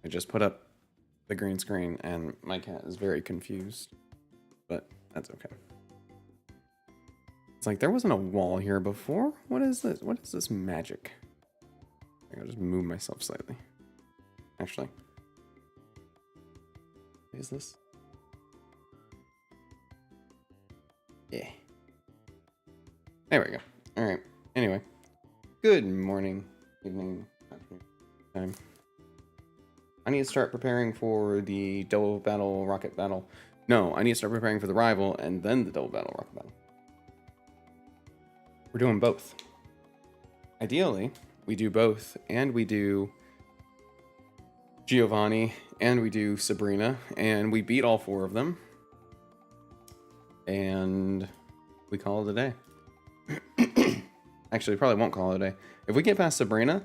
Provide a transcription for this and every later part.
I just put up the green screen and my cat is very confused, but that's okay. It's like there wasn't a wall here before. What is this? What is this magic? I'll just move myself slightly. Actually, what is this? Yeah. There we go. All right. Anyway, good morning, evening, afternoon time. I need to start preparing for the double battle rocket battle. No, I need to start preparing for the rival and then the double battle rocket battle. We're doing both. Ideally, we do both, and we do Giovanni, and we do Sabrina, and we beat all 4 of them. And we call it a day. Actually, we probably won't call it a day. If we get past Sabrina,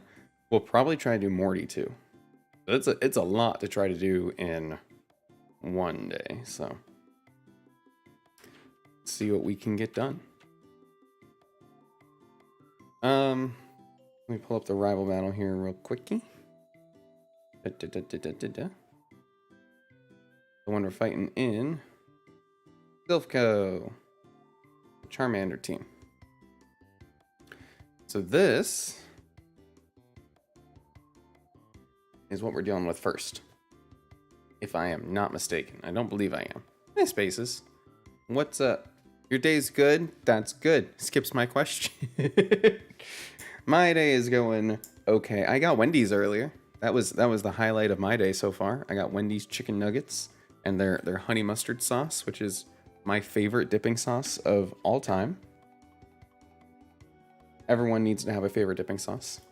we'll probably try to do Morty too. But it's a lot to try to do in one day, so let's see what we can get done. Let me pull up the rival battle here real quickie. The one we're fighting in Silphco, Charmander team. So this is what we're dealing with first, if I am not mistaken. I don't believe I am. Hey, Spaces. What's up? Your day's good? That's good. Skips my question. My day is going okay. I got Wendy's earlier. That was the highlight of my day so far. I got Wendy's chicken nuggets and their honey mustard sauce, which is my favorite dipping sauce of all time. Everyone needs to have a favorite dipping sauce.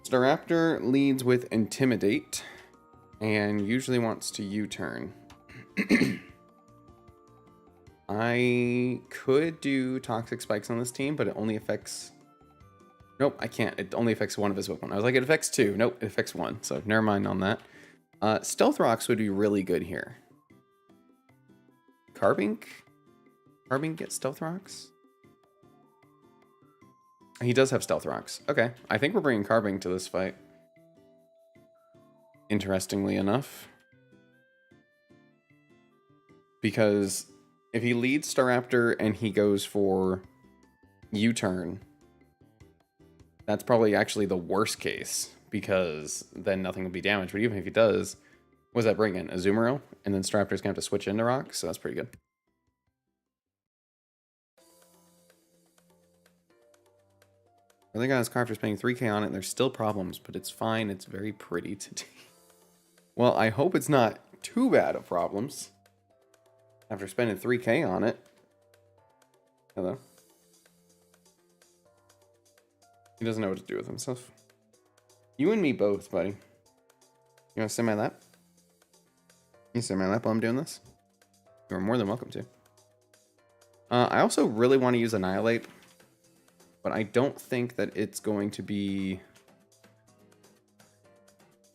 Staraptor leads with Intimidate and usually wants to U-turn. I could do Toxic Spikes on this team, but it only affects... Nope, I can't. It only affects one of his Pokemon. I was like, it affects 2. Nope, it affects 1. So never mind on that. Stealth Rocks would be really good here. Carbink? Carbink gets Stealth Rocks? He does have Stealth Rocks. Okay, I think we're bringing Carbink to this fight. Interestingly enough. Because if he leads Staraptor and he goes for U-turn, that's probably actually the worst case, because then nothing will be damaged. But even if he does, what does that bring in? Azumarill? And then Staraptor's going to have to switch into Rocks, so that's pretty good. I think his Carter's paying 3K on it, and there's still problems, but it's fine. It's very pretty today. Well, I hope it's not too bad of problems after spending 3K on it. Hello. He doesn't know what to do with himself. You and me both, buddy. You want to sit my lap? You sit my lap while I'm doing this? You're more than welcome to. I also really want to use Annihilate, but I don't think that it's going to be...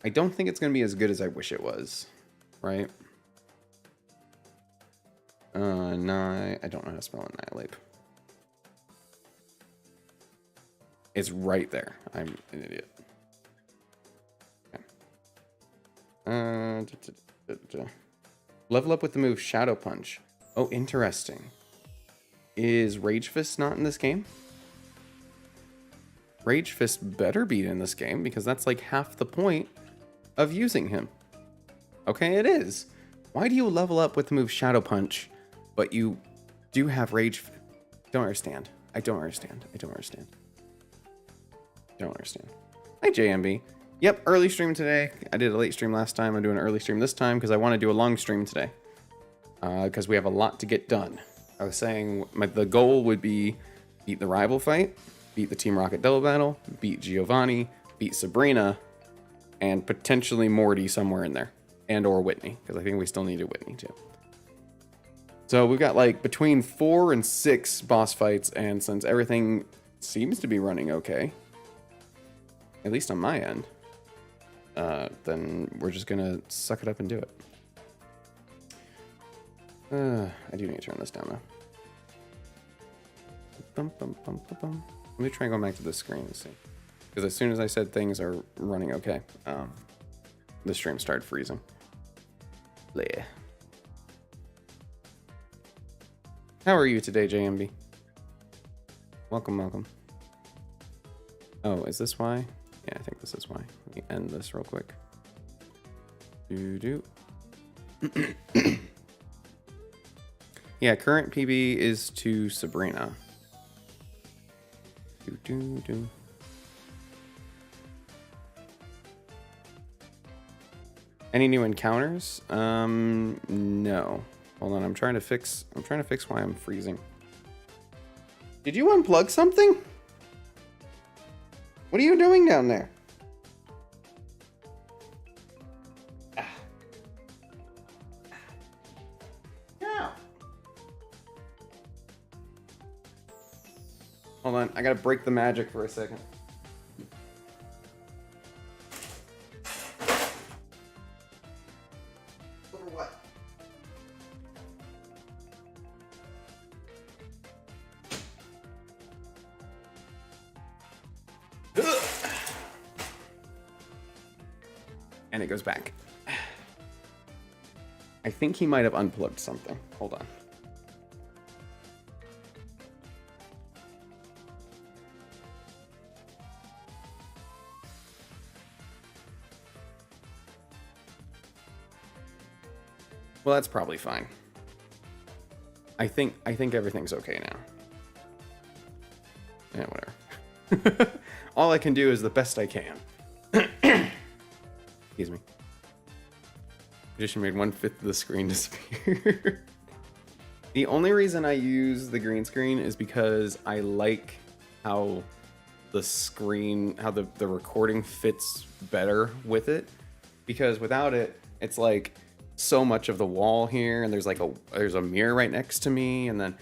I don't think it's going to be as good as I wish it was, right? I don't know how to spell Annihilate. It's right there. I'm an idiot. Okay. Level up with the move Shadow Punch. Oh, interesting. Is Rage Fist not in this game? Rage Fist better be in this game, because that's like half the point of using him. Okay, it is. Why do you level up with the move Shadow Punch, but you do have Rage Fist? Don't understand. I don't understand. I don't understand. Don't understand. Hi, JMB. Yep, early stream today. I did a late stream last time. I'm doing an early stream this time because I want to do a long stream today. Because we have a lot to get done. I was saying the goal would be beat the rival fight, beat the Team Rocket double battle, beat Giovanni, beat Sabrina, and potentially Morty somewhere in there. And or Whitney, because I think we still need a Whitney too. So we've got like between 4 and 6 boss fights, and since everything seems to be running okay, at least on my end, then we're just gonna suck it up and do it. I do need to turn this down though. Let me try going back to this screen and see. Because as soon as I said things are running okay, the stream started freezing. Bleh. How are you today, JMB? Welcome, welcome. Oh, is this why? Yeah, I think this is why. Let me end this real quick. Do. Yeah, current PB is to Sabrina. Do. Any new encounters? No. Hold on, I'm trying to fix why I'm freezing. Did you unplug something? What are you doing down there? Yeah. Hold on, I gotta break the magic for a second. Over what? And it goes back. I think he might have unplugged something. Hold on. Well, that's probably fine. I think everything's okay now. Yeah, whatever. All I can do is the best I can. Excuse me. Addition made 1/5 of the screen disappear. The only reason I use the green screen is because I like how the screen, how the recording fits better with it. Because without it, it's like so much of the wall here, and there's a mirror right next to me, and then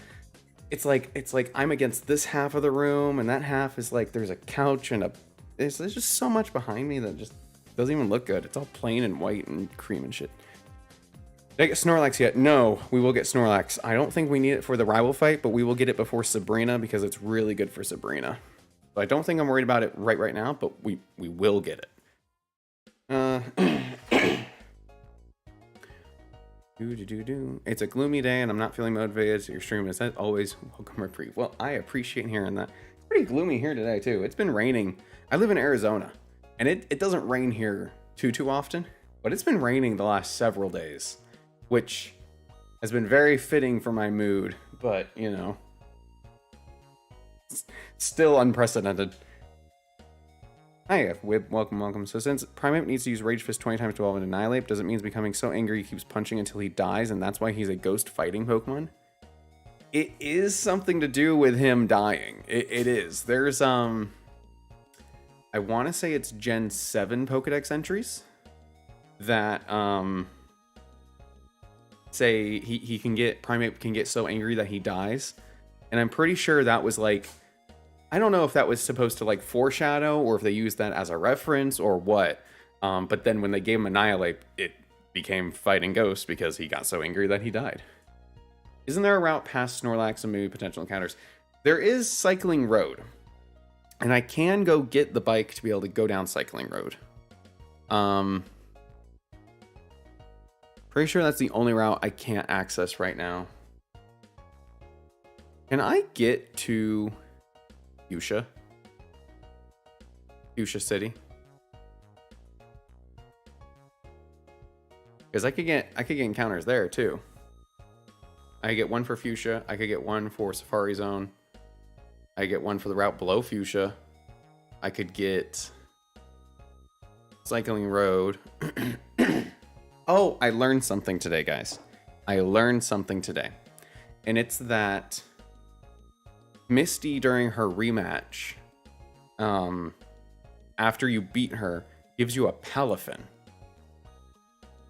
it's like I'm against this half of the room, and that half is like there's a couch and there's just so much behind me that just doesn't even look good. It's all plain and white and cream and shit. Did I get Snorlax yet? No, we will get Snorlax. I don't think we need it for the rival fight, but we will get it before Sabrina because it's really good for Sabrina. So I don't think I'm worried about it right now, but we will get it. It's a gloomy day and I'm not feeling motivated, so your stream is as always welcome reprieve. Well, I appreciate hearing that. It's pretty gloomy here today too. It's been raining. I live in Arizona and it doesn't rain here too often, but it's been raining the last several days, which has been very fitting for my mood, but you know, still unprecedented. Hi, Wib, welcome. So since Primeape needs to use Rage Fist 20 times 12 and Annihilate, does it mean he's becoming so angry he keeps punching until he dies, and that's why he's a ghost fighting Pokemon? It is something to do with him dying. It is. There's, I want to say it's Gen 7 Pokedex entries that, say he can get, Primeape can get so angry that he dies. And I'm pretty sure that was like, I don't know if that was supposed to like foreshadow or if they used that as a reference or what. But then when they gave him Annihilate, it became Fighting Ghost because he got so angry that he died. Isn't there a route past Snorlax and maybe potential encounters? There is Cycling Road. And I can go get the bike to be able to go down Cycling Road. Pretty sure that's the only route I can't access right now. Can I get to Fuchsia City? Because I could get encounters there too. I could get one for Fuchsia. I could get one for Safari Zone. I could get one for the route below Fuchsia. I could get Cycling Road. Oh, I learned something today, guys. I learned something today. And it's that Misty during her rematch, after you beat her, gives you a Palafin.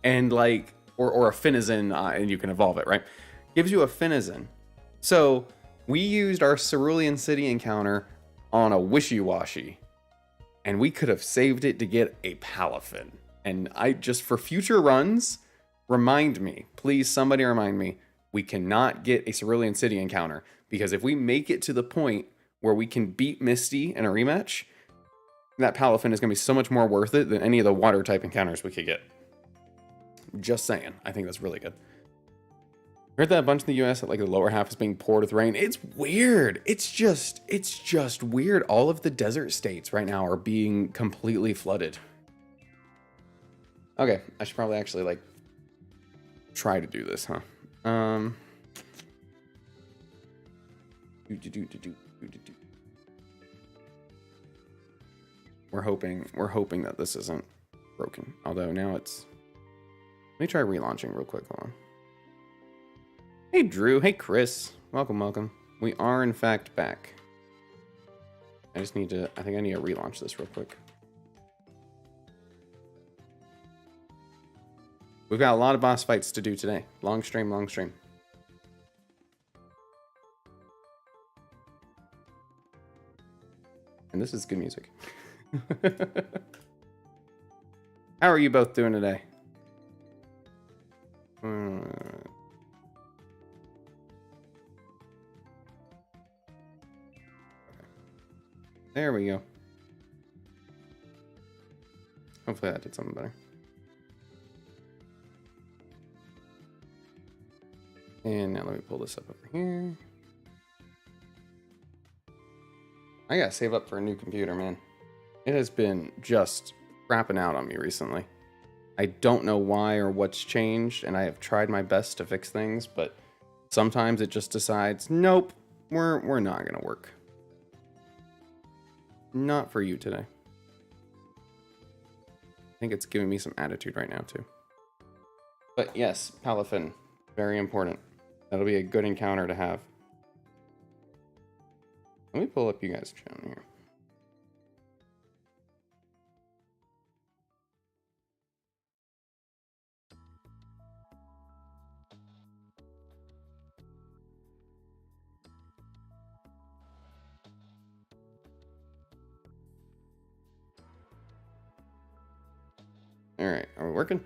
And like, or a Finizen, and you can evolve it, right? Gives you a Finizen. So we used our Cerulean City encounter on a Wishy-Washy, and we could have saved it to get a Palafin. And I just, for future runs, remind me, please, somebody remind me, we cannot get a Cerulean City encounter. Because if we make it to the point where we can beat Misty in a rematch, that Palafin is going to be so much more worth it than any of the water type encounters we could get. Just saying. I think that's really good. I heard that a bunch in the US that like the lower half is being poured with rain. It's weird. It's just weird. All of the desert states right now are being completely flooded. Okay, I should probably actually like try to do this, huh? We're hoping that this isn't broken. Although now it's. Let me try relaunching real quick. Hold on. Hey Drew, hey Chris. Welcome, welcome. We are in fact back. I think I need to relaunch this real quick. We've got a lot of boss fights to do today. Long stream, long stream. And this is good music. How are you both doing today? There we go. Hopefully that did something better. And now let me pull this up over here. I gotta save up for a new computer, man. It has been just crapping out on me recently. I don't know why or what's changed, and I have tried my best to fix things, but sometimes it just decides, nope, we're not gonna work. Not for you today. I think it's giving me some attitude right now, too. But yes, Palafin, very important. That'll be a good encounter to have. Let me pull up you guys' channel here. All right, are we working?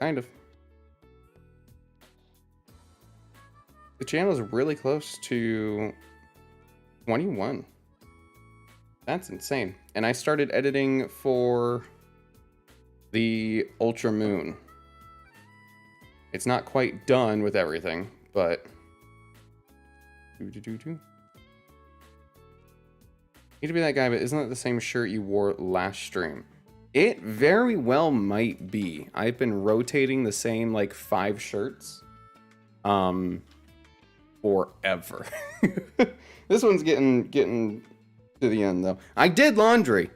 Kind of. The channel is really close to 21. That's insane. And I started editing for the Ultra Moon. It's not quite done with everything, but need to be that guy, but isn't that the same shirt you wore last stream? It very well might be. I've been rotating the same like 5 shirts forever. This one's getting to the end though. I did laundry.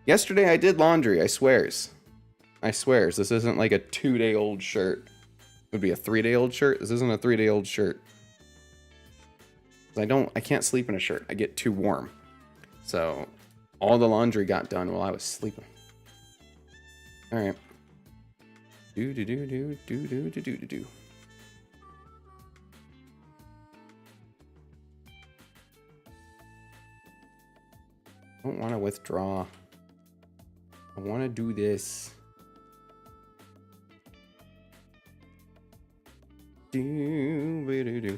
Yesterday I did laundry, I swears. This isn't like a 2-day-old shirt. It would be a 3-day-old shirt. This isn't a 3-day-old shirt. I can't sleep in a shirt. I get too warm. So all the laundry got done while I was sleeping. All right. Do. I don't want to withdraw. I want to do this. Do.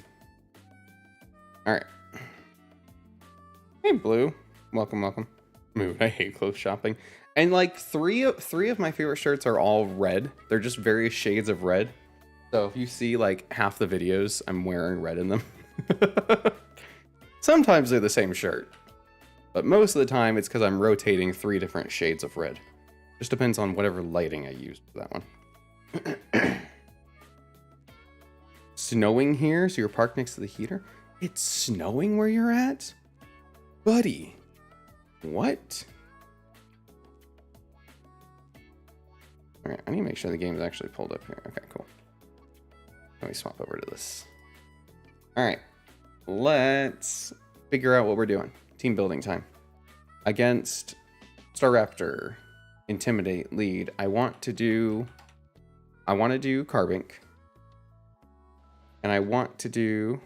All right. Hey, Blue. Welcome. Mood. I hate clothes shopping. And like three of my favorite shirts are all red. They're just various shades of red. So if you see like half the videos, I'm wearing red in them. Sometimes they're the same shirt. But most of the time it's because I'm rotating 3 different shades of red. Just depends on whatever lighting I use for that one. Snowing here, so you're parked next to the heater? It's snowing where you're at? Buddy. What? Alright, I need to make sure the game is actually pulled up here. Okay, cool. Let me swap over to this. Alright. Let's figure out what we're doing. Team building time. Against Staraptor, Intimidate, Lead. I want to do Carbink. And I want to do...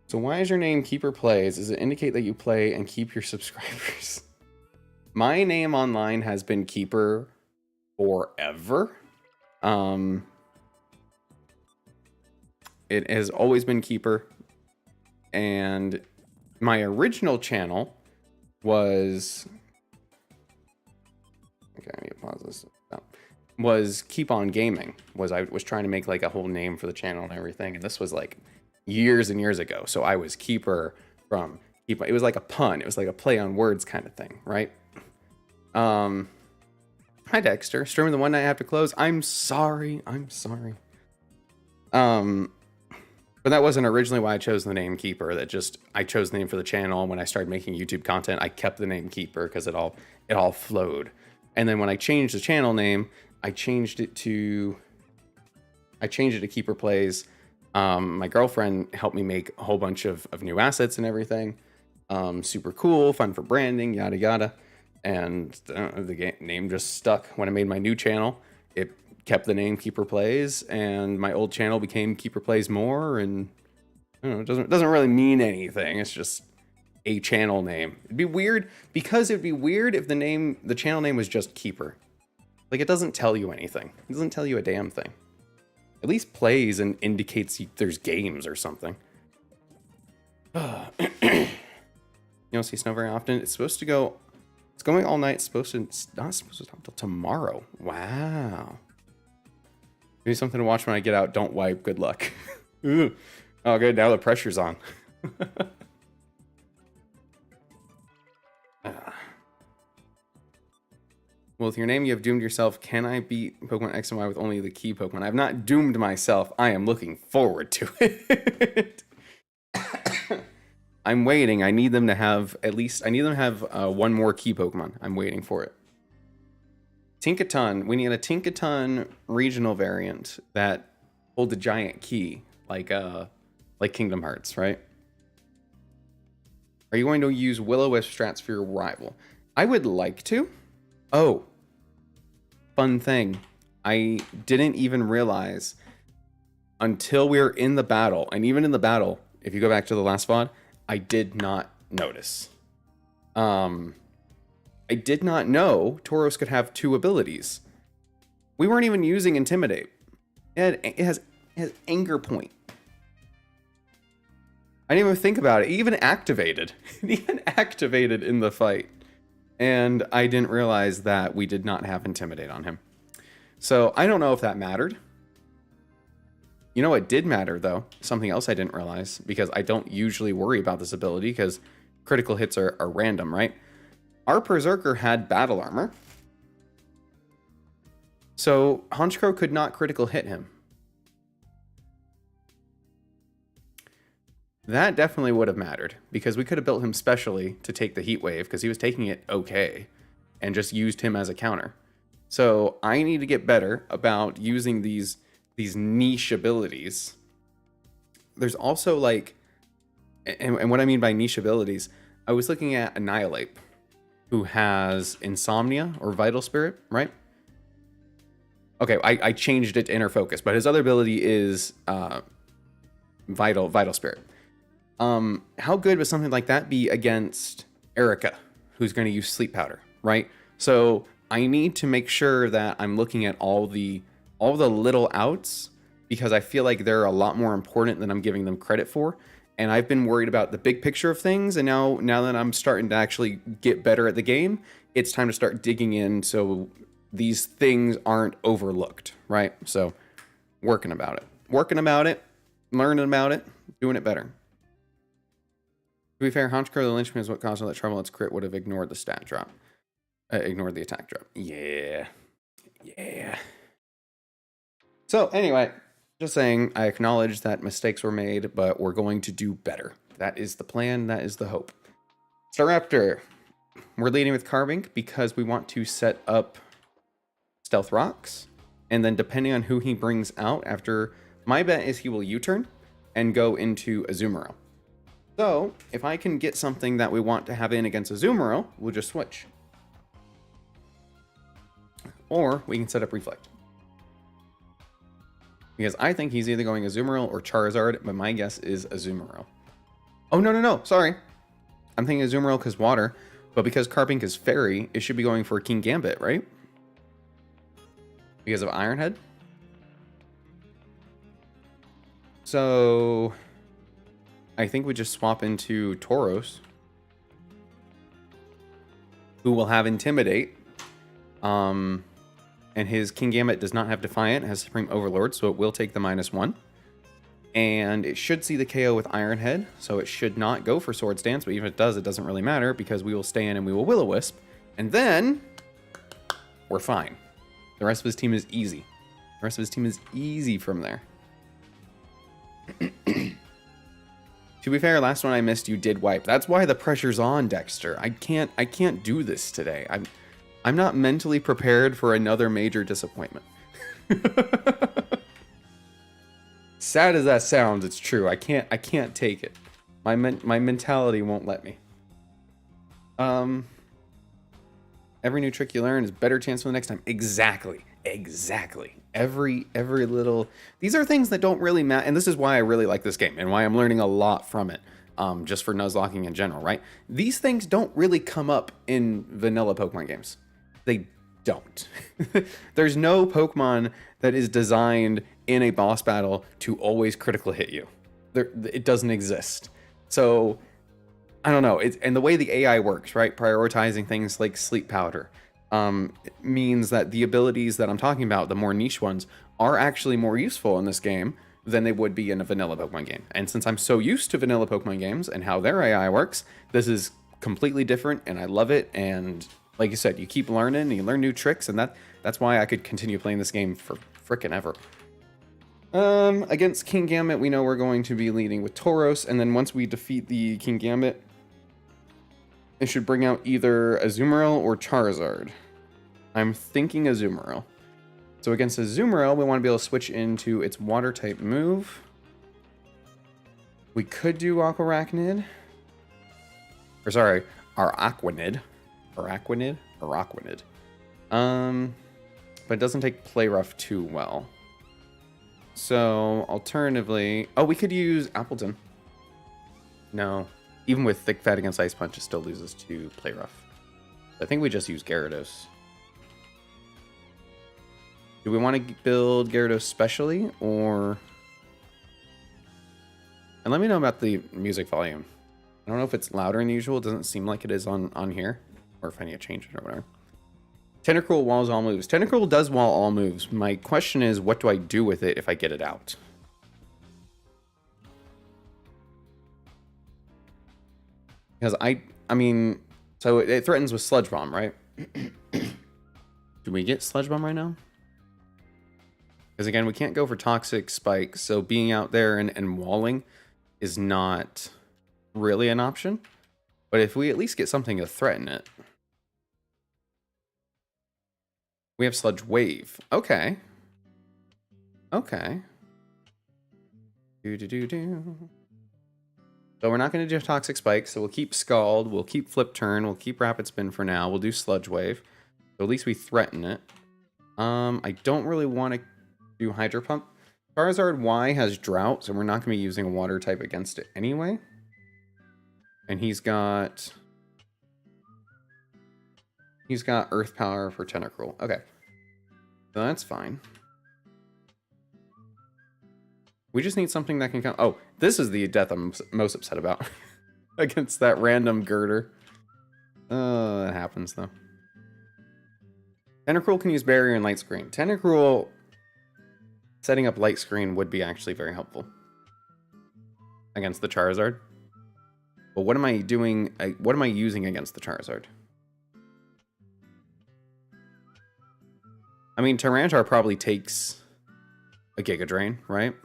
So why is your name Keeper Plays? Does it indicate that you play and keep your subscribers? My name online has been Keeper forever. It has always been Keeper. And my original channel was... Okay, I need to pause this. No. Was Keep On Gaming. I was trying to make like a whole name for the channel and everything. And this was like years and years ago. So I was Keeper from Keep On. It was like a pun. It was like a play on words kind of thing, right? Hi Dexter. Streaming the one night I have to close. I'm sorry. But that wasn't originally why I chose the name Keeper. I chose the name for the channel. And when I started making YouTube content, I kept the name Keeper because it all flowed. And then when I changed the channel name, I changed it to Keeper Plays. My girlfriend helped me make a whole bunch of new assets and everything. Super cool, fun for branding, yada yada. And the name just stuck. When I made my new channel, it kept the name Keeper Plays, and my old channel became Keeper Plays More. And I don't know, it doesn't really mean anything. It's just a channel name. It'd be weird if the channel name was just Keeper. Like, it doesn't tell you anything. It doesn't tell you a damn thing. At least plays and indicates there's games or something. You don't see snow very often. It's going all night. It's not supposed to stop until tomorrow. Wow. Maybe something to watch when I get out. Don't wipe. Good luck. Oh, good. Now the pressure's on. Well, with your name, you have doomed yourself. Can I beat Pokemon X and Y with only the key Pokemon? I've not doomed myself. I am looking forward to it. I'm waiting. I need them to have one more key Pokemon. I'm waiting for it. Tinkaton. We need a Tinkaton regional variant that holds a giant key, like Kingdom Hearts, right? Are you going to use Will-O-Wisp strats for your rival? I would like to. Oh, fun thing. I didn't even realize until we were in the battle, and even in the battle, if you go back to the last VOD, I did not notice. I did not know Tauros could have two abilities. We weren't even using Intimidate. It has Anger Point. I didn't even think about it. It even activated. It even activated in the fight. And I didn't realize that we did not have Intimidate on him. So I don't know if that mattered. You know what did matter, though? Something else I didn't realize, because I don't usually worry about this ability, because critical hits are random, right? Our Berserker had battle armor. So Honchkrow could not critical hit him. That definitely would have mattered, because we could have built him specially to take the Heat Wave, because he was taking it okay, and just used him as a counter. So I need to get better about using these niche abilities. There's also like, and what I mean by niche abilities, I was looking at Annihilate, who has Insomnia or Vital Spirit, right? Okay, I changed it to Inner Focus, but his other ability is Vital Spirit. How good would something like that be against Erica, who's going to use Sleep Powder, right? So I need to make sure that I'm looking at all the little outs, because I feel like they're a lot more important than I'm giving them credit for. And I've been worried about the big picture of things, and now that I'm starting to actually get better at the game, it's time to start digging in so these things aren't overlooked, right? So working about it, learning about it, doing it better. To be fair, Honchkrow the Lynchman is what caused all that trouble. Its crit would have ignored the stat drop. Ignored the attack drop. Yeah. So anyway, just saying, I acknowledge that mistakes were made, but we're going to do better. That is the plan. That is the hope. Staraptor. We're leading with Carbink because we want to set up Stealth Rocks. And then depending on who he brings out after, my bet is he will U-turn and go into Azumarill. So if I can get something that we want to have in against Azumarill, we'll just switch. Or we can set up Reflect. Because I think he's either going Azumarill or Charizard, but my guess is Azumarill. Oh, no. Sorry. I'm thinking Azumarill because water, but because Carbink is fairy, it should be going for King Gambit, right? Because of Iron Head. So I think we just swap into Tauros, who will have Intimidate. And his Kingambit does not have Defiant, it has Supreme Overlord, so it will take the -1. And it should see the KO with Iron Head, so it should not go for Swords Dance, but even if it does, it doesn't really matter because we will stay in and we will Will-O-Wisp. And then we're fine. The rest of his team is easy. The rest of his team is easy from there. To be fair, last one I missed, you did wipe. That's why the pressure's on, Dexter. I can't do this today. I'm not mentally prepared for another major disappointment. Sad as that sounds, it's true. I can't take it. My mentality won't let me. Every new trick you learn is better chance for the next time. Exactly. Every little, these are things that don't really matter, and this is why I really like this game and why I'm learning a lot from it. Just for Nuzlocking in general, right? These things don't really come up in vanilla Pokemon games. They don't. There's no Pokemon that is designed in a boss battle to always critical hit you. It doesn't exist. So I don't know. And the way the AI works, right? Prioritizing things like sleep powder means that the abilities that I'm talking about, the more niche ones, are actually more useful in this game than they would be in a vanilla Pokemon game. And since I'm so used to vanilla Pokemon games and how their AI works, this is completely different and I love it. And like you said, you keep learning and you learn new tricks, and that's why I could continue playing this game for frickin' ever. Against Kingambit, we know we're going to be leading with Tauros, and then once we defeat the Kingambit, it should bring out either Azumarill or Charizard. I'm thinking Azumarill. So against Azumarill, we want to be able to switch into its water type move. We could do Aquarachnid. Or sorry, Araquanid. Araquanid? Araquanid. But it doesn't take Play Rough too well. So, alternatively... Oh, we could use Appleton. No. Even with Thick Fat against Ice Punch, it still loses to Play Rough. I think we just use Gyarados. Do we want to build Gyarados specially, or... And let me know about the music volume. I don't know if it's louder than usual. It doesn't seem like it is on here. Or if I need to change it or whatever. Tentacruel walls all moves. Tentacruel does wall all moves. My question is, what do I do with it if I get it out? Because I mean, so it threatens with Sludge Bomb, right? Do we get Sludge Bomb right now? Because again, we can't go for Toxic Spike, so being out there and walling is not really an option. But if we at least get something to threaten it. We have Sludge Wave. Okay. Okay. So we're not going to do Toxic Spike, so we'll keep Scald, we'll keep Flip Turn, we'll keep Rapid Spin for now, we'll do Sludge Wave. So at least we threaten it. I don't really want to do Hydro Pump. Charizard Y has Drought, so we're not going to be using a Water type against it anyway. And he's got Earth Power for Tentacruel. Okay. So that's fine. We just need something that can come... Oh, this is the death I'm most upset about. Against that random Girder. That happens, though. Tentacruel can use Barrier and Light Screen. Tentacruel setting up Light Screen would be actually very helpful. Against the Charizard. But what am I doing... what am I using against the Charizard? I mean, Tyranitar probably takes a Giga Drain, right?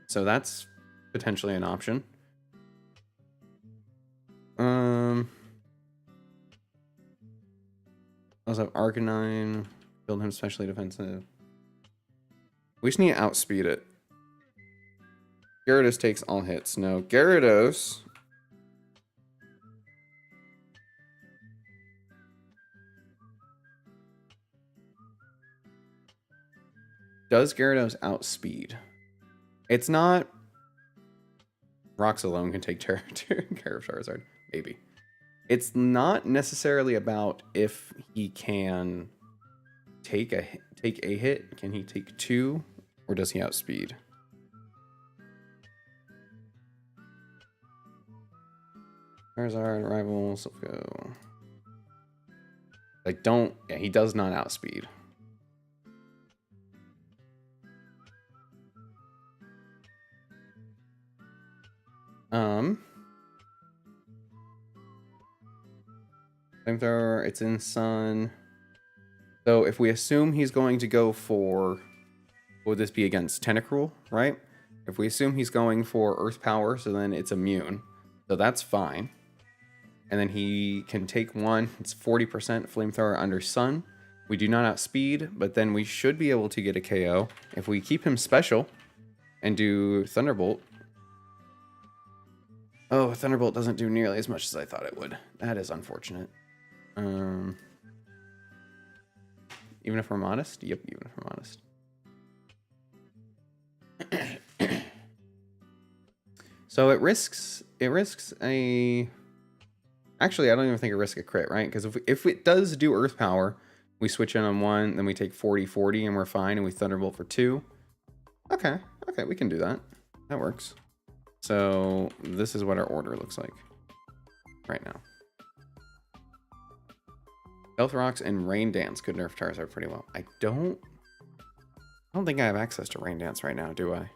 So that's potentially an option. Also have Arcanine, build him specially defensive. We just need to outspeed it. Gyarados takes all hits. No, Gyarados... Does Gyarados outspeed? It's not... Rocks alone can take care of Charizard. Maybe. It's not necessarily about if he can take take a hit? Can he take 2? Or does he outspeed? Charizard, rivals, let's go. Yeah, he does not outspeed. Flamethrower, it's in Sun. So if we assume he's going to go for, what would this be against? Tentacruel, right? If we assume he's going for Earth Power, so then it's immune. So that's fine. And then he can take 1. It's 40% Flamethrower under Sun. We do not outspeed, but then we should be able to get a KO. If we keep him special and do Thunderbolt. Oh, Thunderbolt doesn't do nearly as much as I thought it would. That is unfortunate. Even if we're modest? Yep, even if we're modest. So it risks a... Actually, I don't even think it risks a crit, right? Because if it does do Earth Power, we switch in on 1, then we take 40-40 and we're fine, and we Thunderbolt for 2. Okay, we can do that. That works. So this is what our order looks like right now. Stealth Rocks and Rain Dance could nerf Charizard pretty well. I don't think I have access to Rain Dance right now, do I?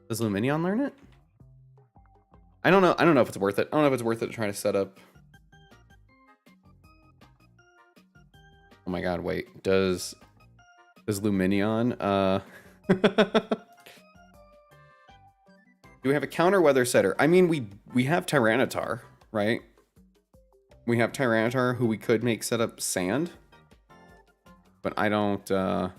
Does Lumineon learn it? I don't know if it's worth it. I don't know if it's worth it to try to set up. Oh my god, wait. Does Lumineon do we have a counter weather setter? I mean, we have Tyranitar, right? We have Tyranitar who we could make set up Sand. But I don't... The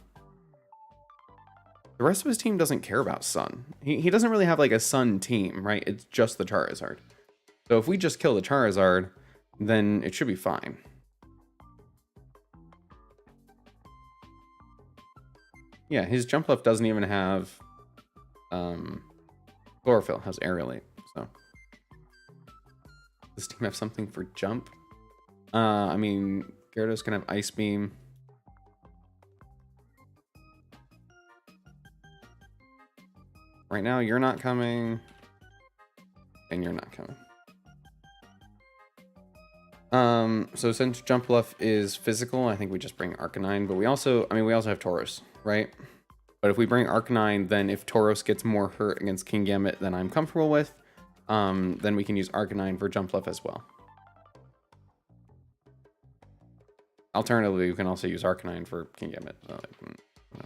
rest of his team doesn't care about Sun. He doesn't really have like a Sun team, right? It's just the Charizard. So if we just kill the Charizard, then it should be fine. Yeah, his Jumpluff doesn't even have... Chlorophyll has Aerolite, so... Does this team have something for Jump? I mean, Gyarados can have Ice Beam. Right now, you're not coming. And you're not coming. So since Jumpluff is physical, I think we just bring Arcanine. But we also have Tauros, right? But if we bring Arcanine, then if Tauros gets more hurt against Kingambit than I'm comfortable with, then we can use Arcanine for Jumpluff as well. Alternatively, we can also use Arcanine for Kingambit. So, like, no.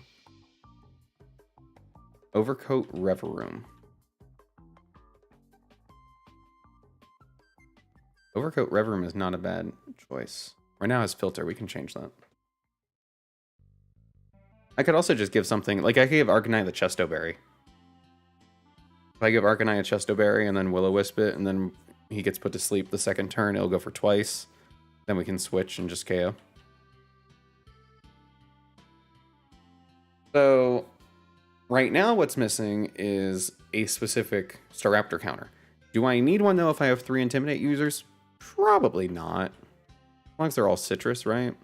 Overcoat Reverum. Overcoat Reverum is not a bad choice. Right now it's Filter. We can change that. I could also just give something... Like, I could give Arcanine the Chesto Berry. If I give Arcanine a Chesto Berry and then Will-O-Wisp it, and then he gets put to sleep the second turn, it'll go for twice. Then we can switch and just KO. So, right now what's missing is a specific Staraptor counter. Do I need one, though, if I have 3 Intimidate users? Probably not. As long as they're all citrus, right?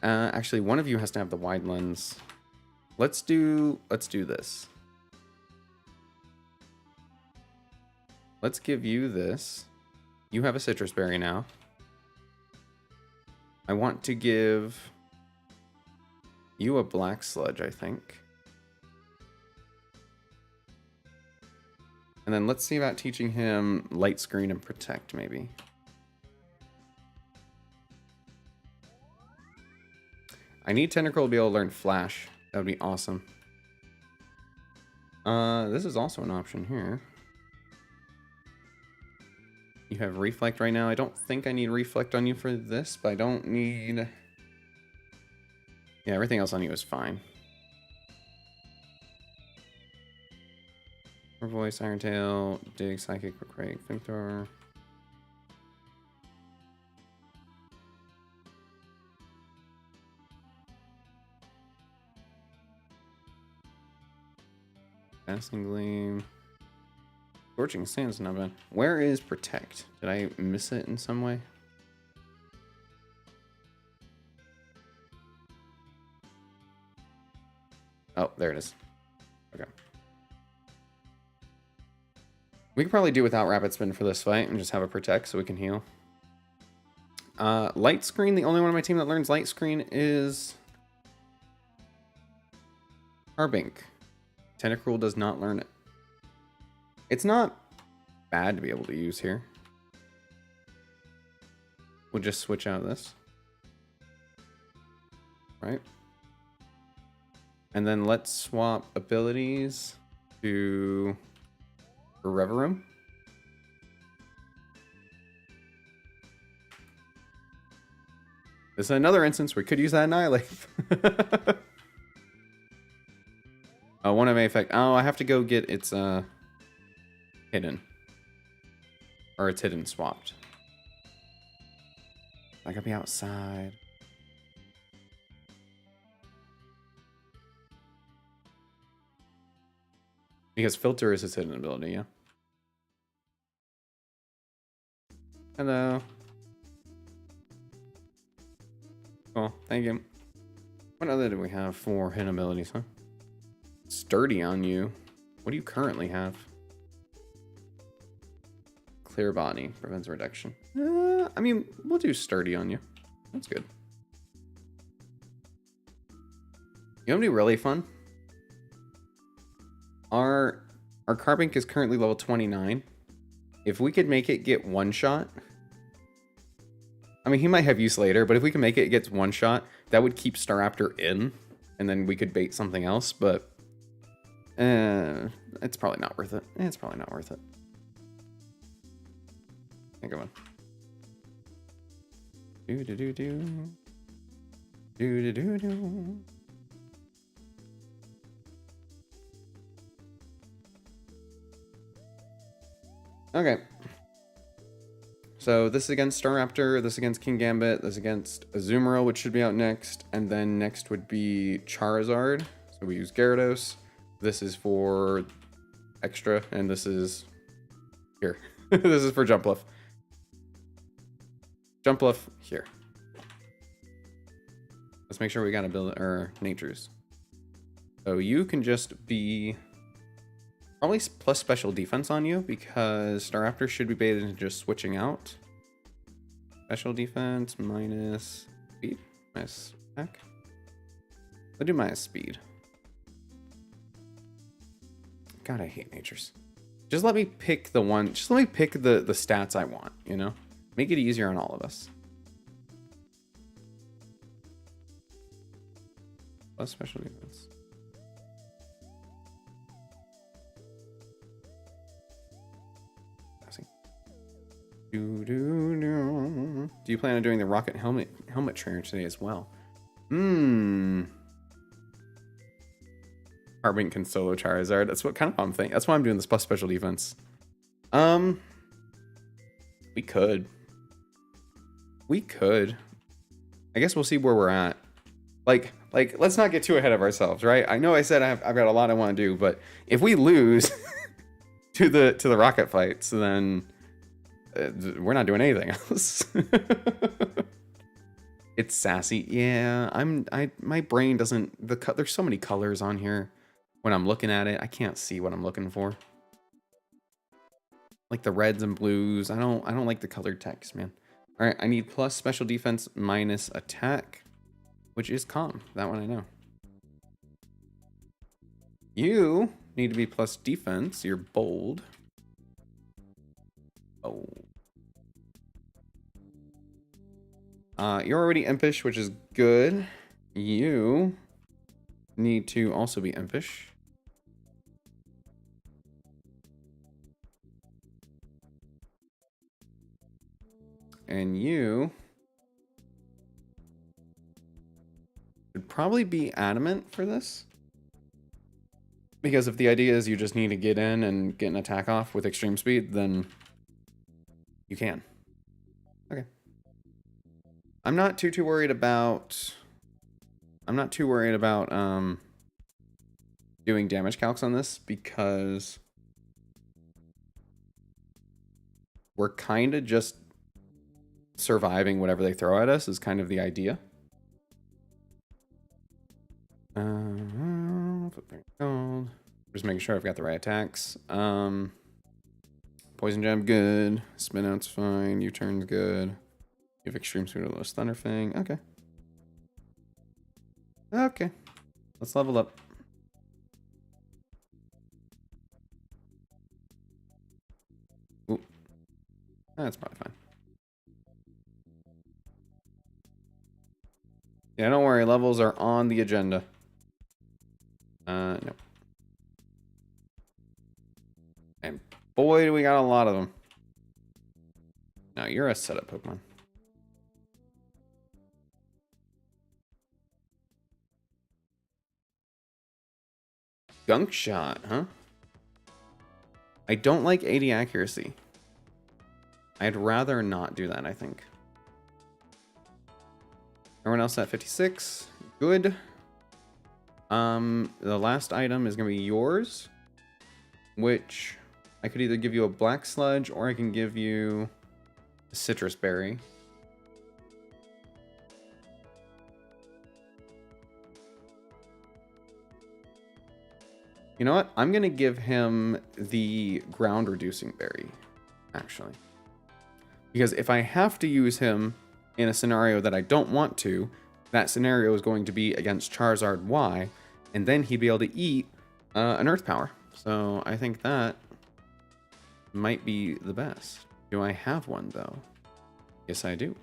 Actually, one of you has to have the wide lens. Let's do this. Let's give you this. You have a citrus berry now. I want to give you a black sludge, I think. And then let's see about teaching him light screen and protect, maybe. I need Tentacruel to be able to learn Flash. That would be awesome. This is also an option here. You have Reflect right now. I don't think I need Reflect on you for this, but I don't need... Yeah, everything else on you is fine. Voice, Iron Tail, Dig, Psychic, Quake, Flamethrower. Passing Gleam. Scorching Sand's not bad. Where is Protect? Did I miss it in some way? Oh, there it is. Okay. We could probably do without Rapid Spin for this fight and just have a Protect so we can heal. Light Screen, the only one on my team that learns Light Screen is Carbink. Tentacruel does not learn it. It's not bad to be able to use here. We'll just switch out this. Right. And then let's swap abilities to Reverum. This is another instance we could use that Annihilate. One MA effect. Oh, I have to go get its hidden. Or it's hidden swapped. I gotta be outside. Because filter is its hidden ability, yeah. Hello. Cool, thank you. What other do we have for hidden abilities, huh? Sturdy on you. What do you currently have? Clear body prevents reduction. I mean, we'll do sturdy on you. That's good. You know what would be really fun? Our Carbink is currently level 29. If we could make it get one shot, I mean, he might have use later, but if we can make it get one shot, that would keep Staraptor in, and then we could bait something else, but it's probably not worth it. It's probably not worth it. Think of one. Do do do do. Do do do do. Okay. So this is against Staraptor, this against Kingambit, this against Azumarill, which should be out next, and then next would be Charizard. So we use Gyarados. This is for extra, and this is here. This is for Jumpluff. Jumpluff here. Let's make sure we got a Natures. So you can just be probably plus special defense on you because Staraptor should be baited into just switching out. Special defense minus speed, minus attack. I'll do minus speed. God, I hate Natures. Just let me pick the one. Just let me pick the stats I want. You know, make it easier on all of us. Plus special defense. Do you plan on doing the rocket helmet trainer today as well? Carbink can solo Charizard. That's what kind of I'm thinking. That's why I'm doing this plus special defense. We could. I guess we'll see where we're at. Like, let's not get too ahead of ourselves, right? I know I said I've got a lot I want to do, but if we lose to the rocket fights, then we're not doing anything else. It's sassy. Yeah, my brain doesn't, there's so many colors on here. When I'm looking at it, I can't see what I'm looking for. Like the reds and blues. I don't like the colored text, man. All right, I need plus special defense minus attack, which is calm. That one I know. You need to be plus defense. You're bold. Oh. You're already impish, which is good. You need to also be impish. And you should probably be adamant for this. Because if the idea is you just need to get in and get an attack off with extreme speed, then you can. Okay. I'm not too worried about doing damage calcs on this because we're kind of just surviving whatever they throw at us is kind of the idea. Flip 3 gold. Just making sure I've got the right attacks. Poison Jab, good. Spin Out's fine. U-Turn's good. You have Extreme Speed with Thunder Fang. Okay. Okay. Let's level up. Ooh. That's probably fine. Yeah, don't worry. Levels are on the agenda. No. And boy, do we got a lot of them. No, you're a setup Pokemon. Gunk Shot, huh? I don't like 80 accuracy. I'd rather not do that, I think. Everyone else at 56. Good. The last item is going to be yours, which I could either give you a Black Sludge or I can give you a Citrus Berry. You know what? I'm going to give him the Ground Reducing Berry, actually. Because if I have to use him in a scenario that I don't want to, that scenario is going to be against Charizard Y, and then he'd be able to eat an Earth Power. So I think that might be the best. Do I have one, though? Yes, I do.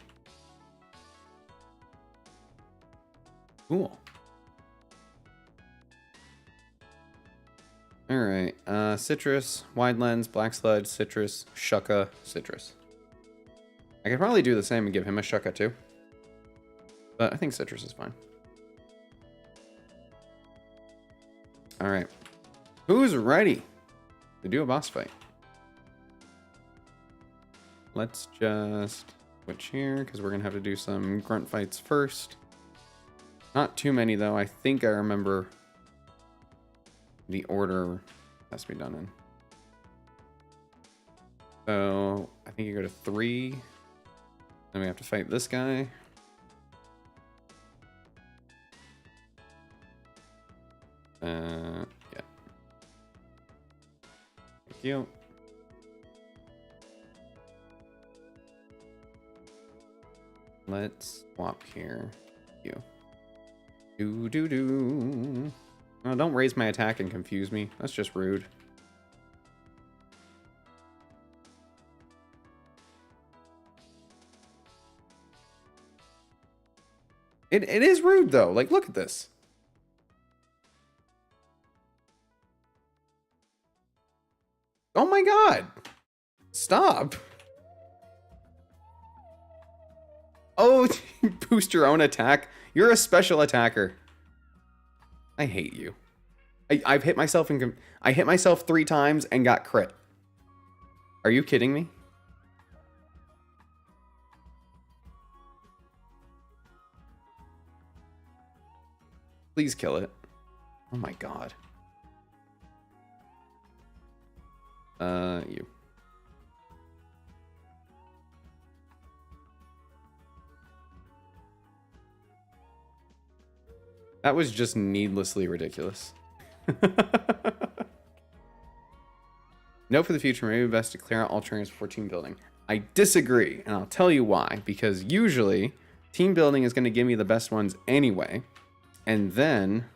Cool. Alright, Citrus, Wide Lens, Black Sludge, Citrus, Shucka, Citrus. I could probably do the same and give him a Shucka too. But I think Citrus is fine. Alright. Who's ready to do a boss fight? Let's just switch here, because we're going to have to do some grunt fights first. Not too many, though. I think I remember the order it has to be done in. So, I think you go to 3. Then we have to fight this guy. Yeah. Thank you. Let's swap here. You. Do. Oh, don't raise my attack and confuse me. That's just rude. It is rude, though. Like, look at this. Oh my god. Stop. Oh, boost your own attack. You're a special attacker. I hate you. I've hit myself and I hit myself 3 times and got crit. Are you kidding me? Please kill it. Oh my god. You. That was just needlessly ridiculous. Note for the future, maybe best to clear out all trainers before team building. I disagree, and I'll tell you why. Because usually, team building is going to give me the best ones anyway. And then,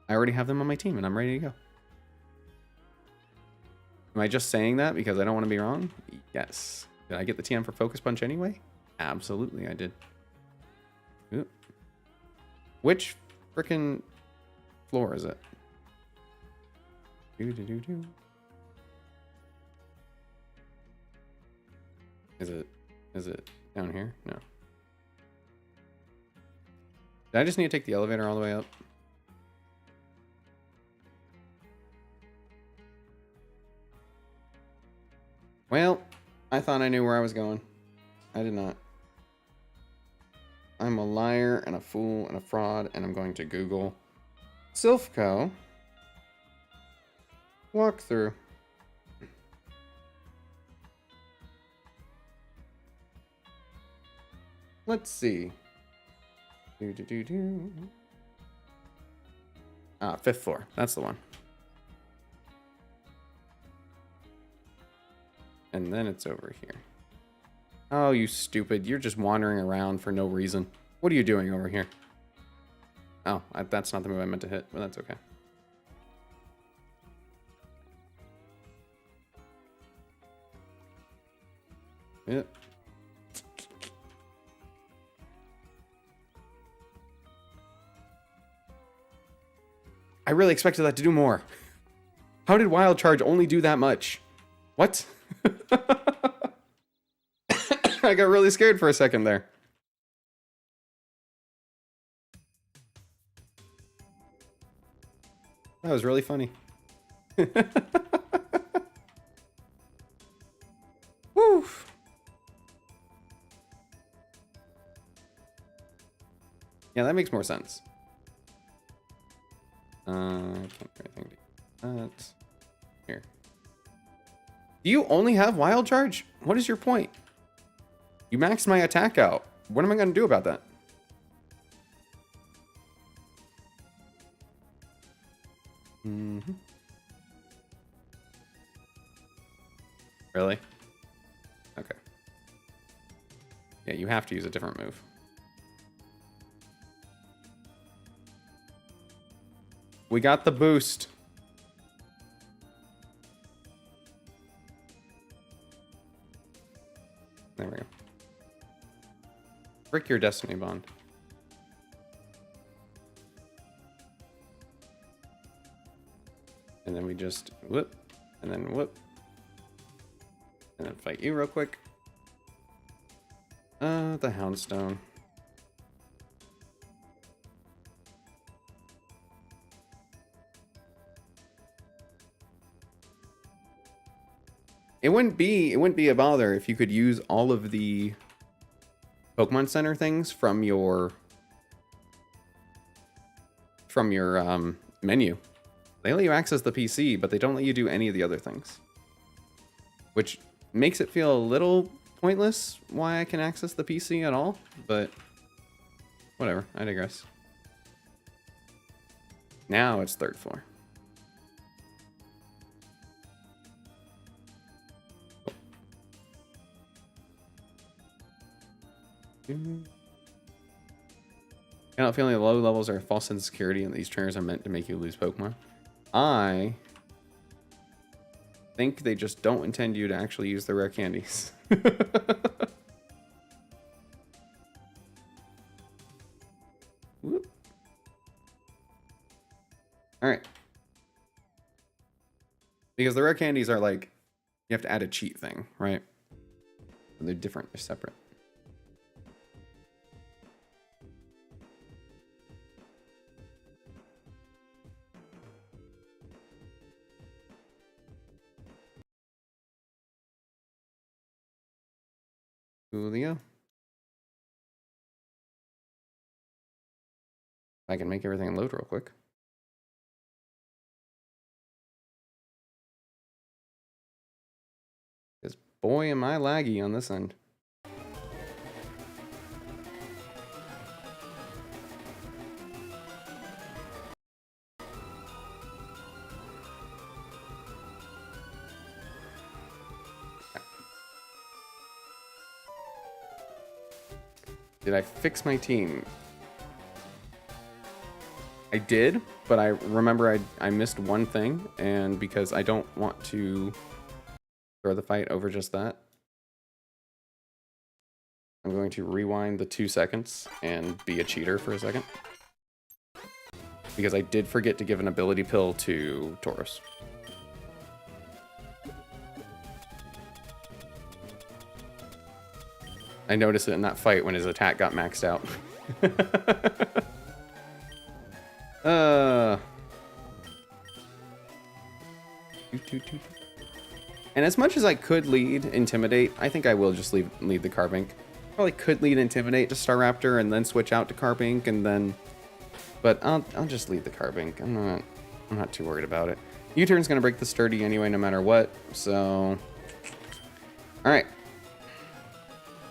I already have them on my team, and I'm ready to go. Am I just saying that because I don't want to be wrong? Yes. Did I get the TM for Focus Punch anyway? Absolutely, I did. Ooh. Which frickin' floor is it? Do. Is it down here? No. Did I just need to take the elevator all the way up? Well, I thought I knew where I was going. I did not. I'm a liar and a fool and a fraud, and I'm going to Google Silph Co. walkthrough. Let's see. Do. Ah, 5th floor. That's the one. And then it's over here. Oh, you stupid. You're just wandering around for no reason. What are you doing over here? Oh, that's not the move I meant to hit, but that's okay. Yep. I really expected that to do more. How did Wild Charge only do that much? What? I got really scared for a second there. That was really funny. Woo! Yeah, that makes more sense. I can't do anything to that. Here. Do you only have Wild Charge? What is your point? You maxed my attack out. What am I going to do about that? Mm-hmm. Really? Okay. Yeah, you have to use a different move. We got the boost. There we go. Frick your Destiny Bond. And then we just whoop, and then whoop. And then fight you real quick. The Houndstone. It wouldn't be a bother if you could use all of the Pokemon Center things from your menu. They let you access the PC, but they don't let you do any of the other things. Which makes it feel a little pointless why I can access the PC at all, but whatever, I digress. Now it's 3rd floor. I don't feel like low levels are a false insecurity and these trainers are meant to make you lose Pokemon. I think they just don't intend you to actually use the rare candies. Alright. Because the rare candies are like, you have to add a cheat thing, right? They're different, they're separate. Coolio. I can make everything load real quick. Because boy am I laggy on this end. Did I fix my team? I did, but I remember I missed one thing, and because I don't want to throw the fight over just that, I'm going to rewind the 2 seconds and be a cheater for a second. Because I did forget to give an ability pill to Tauros. I noticed it in that fight when his attack got maxed out. And as much as I could lead Intimidate, I think I will just lead the Carbink. Probably could lead Intimidate to Staraptor and then switch out to Carbink and then... But I'll just lead the Carbink. I'm not too worried about it. U-turn's gonna break the Sturdy anyway, no matter what, so... Alright.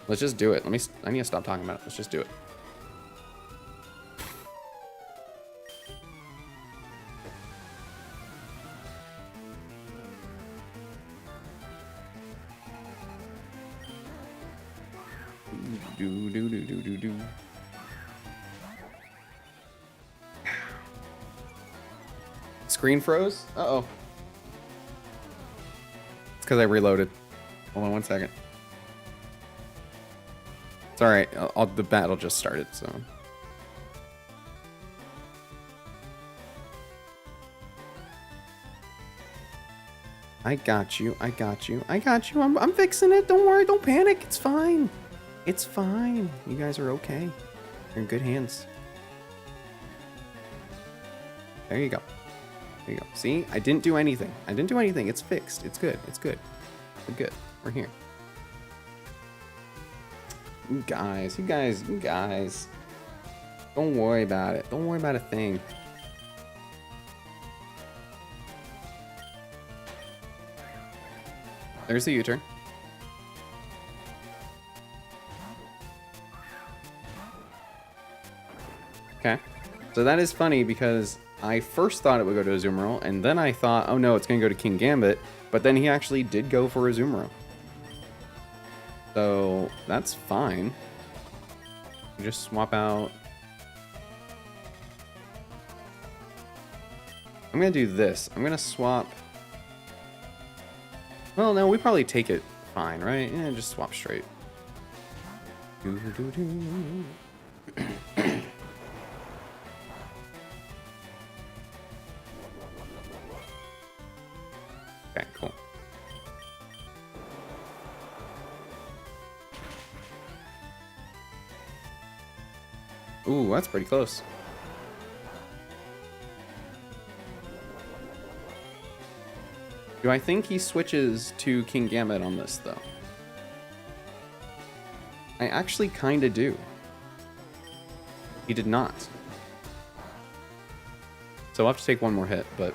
Let's just do it. I need to stop talking about it. Let's just do it. do do do do do do. Screen froze? Uh-oh. It's because I reloaded. Hold on 1 second. It's alright. The battle just started, so... I got you. I got you. I got you. I'm fixing it. Don't worry. Don't panic. It's fine. It's fine. You guys are okay. You're in good hands. There you go. There you go. See? I didn't do anything. I didn't do anything. It's fixed. It's good. It's good. We're good. We're here. You guys. Don't worry about it. Don't worry about a thing. There's the U-turn. Okay. So that is funny because I first thought it would go to Azumarill, and then I thought, oh no, it's going to go to Kingambit, but then he actually did go for Azumarill. So that's fine. You just swap out. I'm going to do this. I'm going to swap. Well, no, we probably take it fine, right? Yeah, just swap straight. Okay, cool. Ooh, that's pretty close. Do I think he switches to Kingambit on this, though? I actually kind of do. He did not. So I'll have to take one more hit, but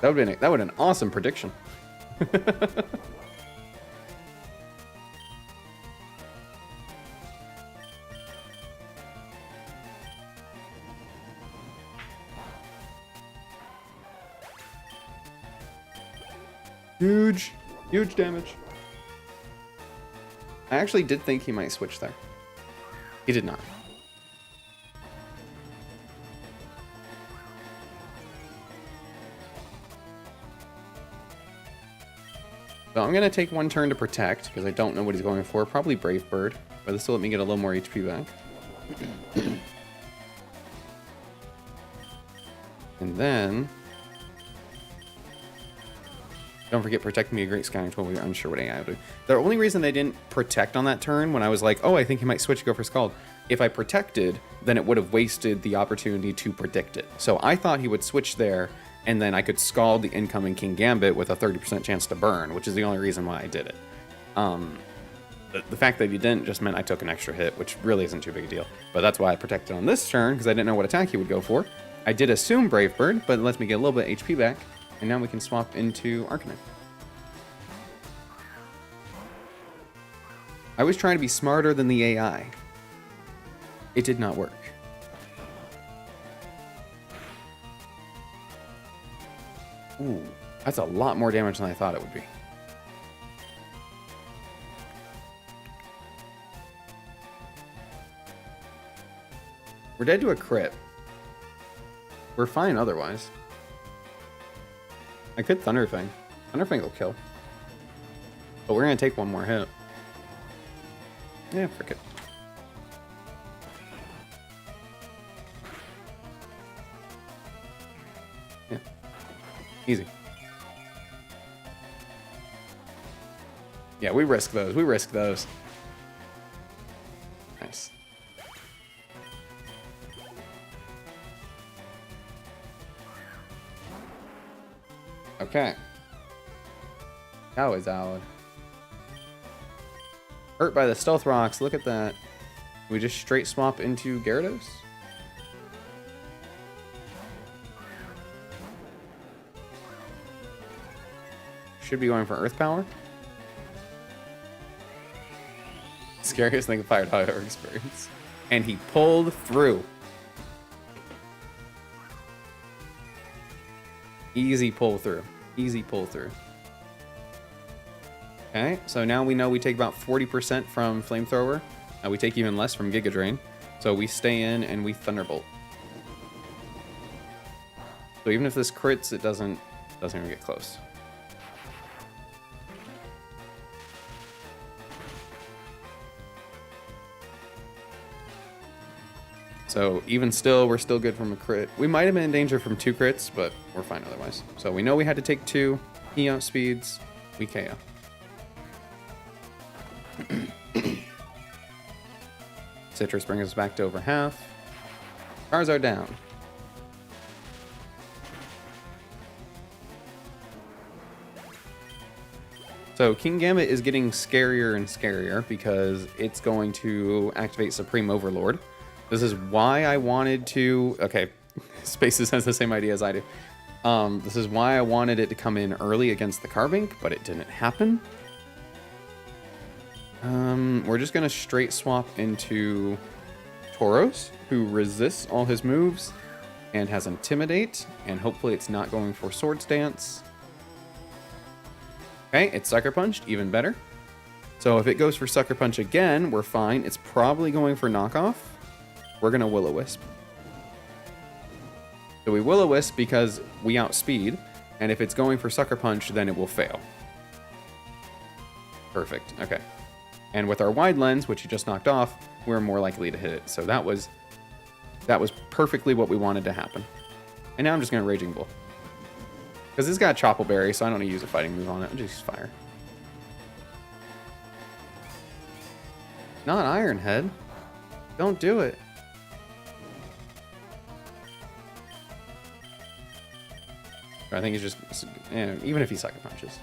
that would have been an awesome prediction. Huge damage. I actually did think he might switch there. He did not. So I'm going to take one turn to protect, because I don't know what he's going for. Probably Brave Bird, but this will let me get a little more HP back. And then... don't forget, protect me a Great Sky until we are unsure what AI will do. The only reason I didn't protect on that turn when I was like, oh, I think he might switch to go for Scald. If I protected, then it would have wasted the opportunity to predict it. So I thought he would switch there, and then I could Scald the incoming Kingambit with a 30% chance to burn, which is the only reason why I did it. The fact that he didn't just meant I took an extra hit, which really isn't too big a deal. But that's why I protected on this turn, because I didn't know what attack he would go for. I did assume Brave Bird, but it lets me get a little bit of HP back. And now we can swap into Arcanine. I was trying to be smarter than the AI. It did not work. Ooh, that's a lot more damage than I thought it would be. We're dead to a crit. We're fine otherwise. I could Thunder Fang. Thunder Fang will kill. But we're going to take one more hit. Yeah, frick it. Yeah. Easy. Yeah, we risk those. We risk those. Nice. Okay. That was out. Hurt by the Stealth Rocks. Look at that. We just straight swap into Gyarados? Should be going for Earth Power. Scariest thing I've ever experienced. And he pulled through. Easy pull through. Easy pull through. Okay, so now we know we take about 40% from Flamethrower. We take even less from Giga Drain. So we stay in and we Thunderbolt. So even if this crits, it doesn't even get close. So even still, we're still good from a crit. We might have been in danger from 2 crits, but we're fine otherwise. So we know we had to take 2. He outspeeds, we KO. Citrus brings us back to over half. Charizard down. So Kingambit is getting scarier and scarier because it's going to activate Supreme Overlord. This is why I wanted to... Okay, Spaces has the same idea as I do. This is why I wanted it to come in early against the Carbink, but it didn't happen. We're just going to straight swap into Tauros, who resists all his moves and has Intimidate, and hopefully it's not going for Swords Dance. Okay, it's Sucker Punched, even better. So if it goes for Sucker Punch again, we're fine. It's probably going for Knockoff. We're going to Will-O-Wisp. So we Will-O-Wisp because we outspeed, and if it's going for Sucker Punch, then it will fail. Perfect, okay. And with our Wide Lens, which you just knocked off, we're more likely to hit it. So that was perfectly what we wanted to happen. And now I'm just going to Raging Bull. Because it's got Chople Berry, so I don't need to use a fighting move on it. I'll just use Fire. Not Iron Head. Don't do it. I think he's just... even if he Sucker Punches.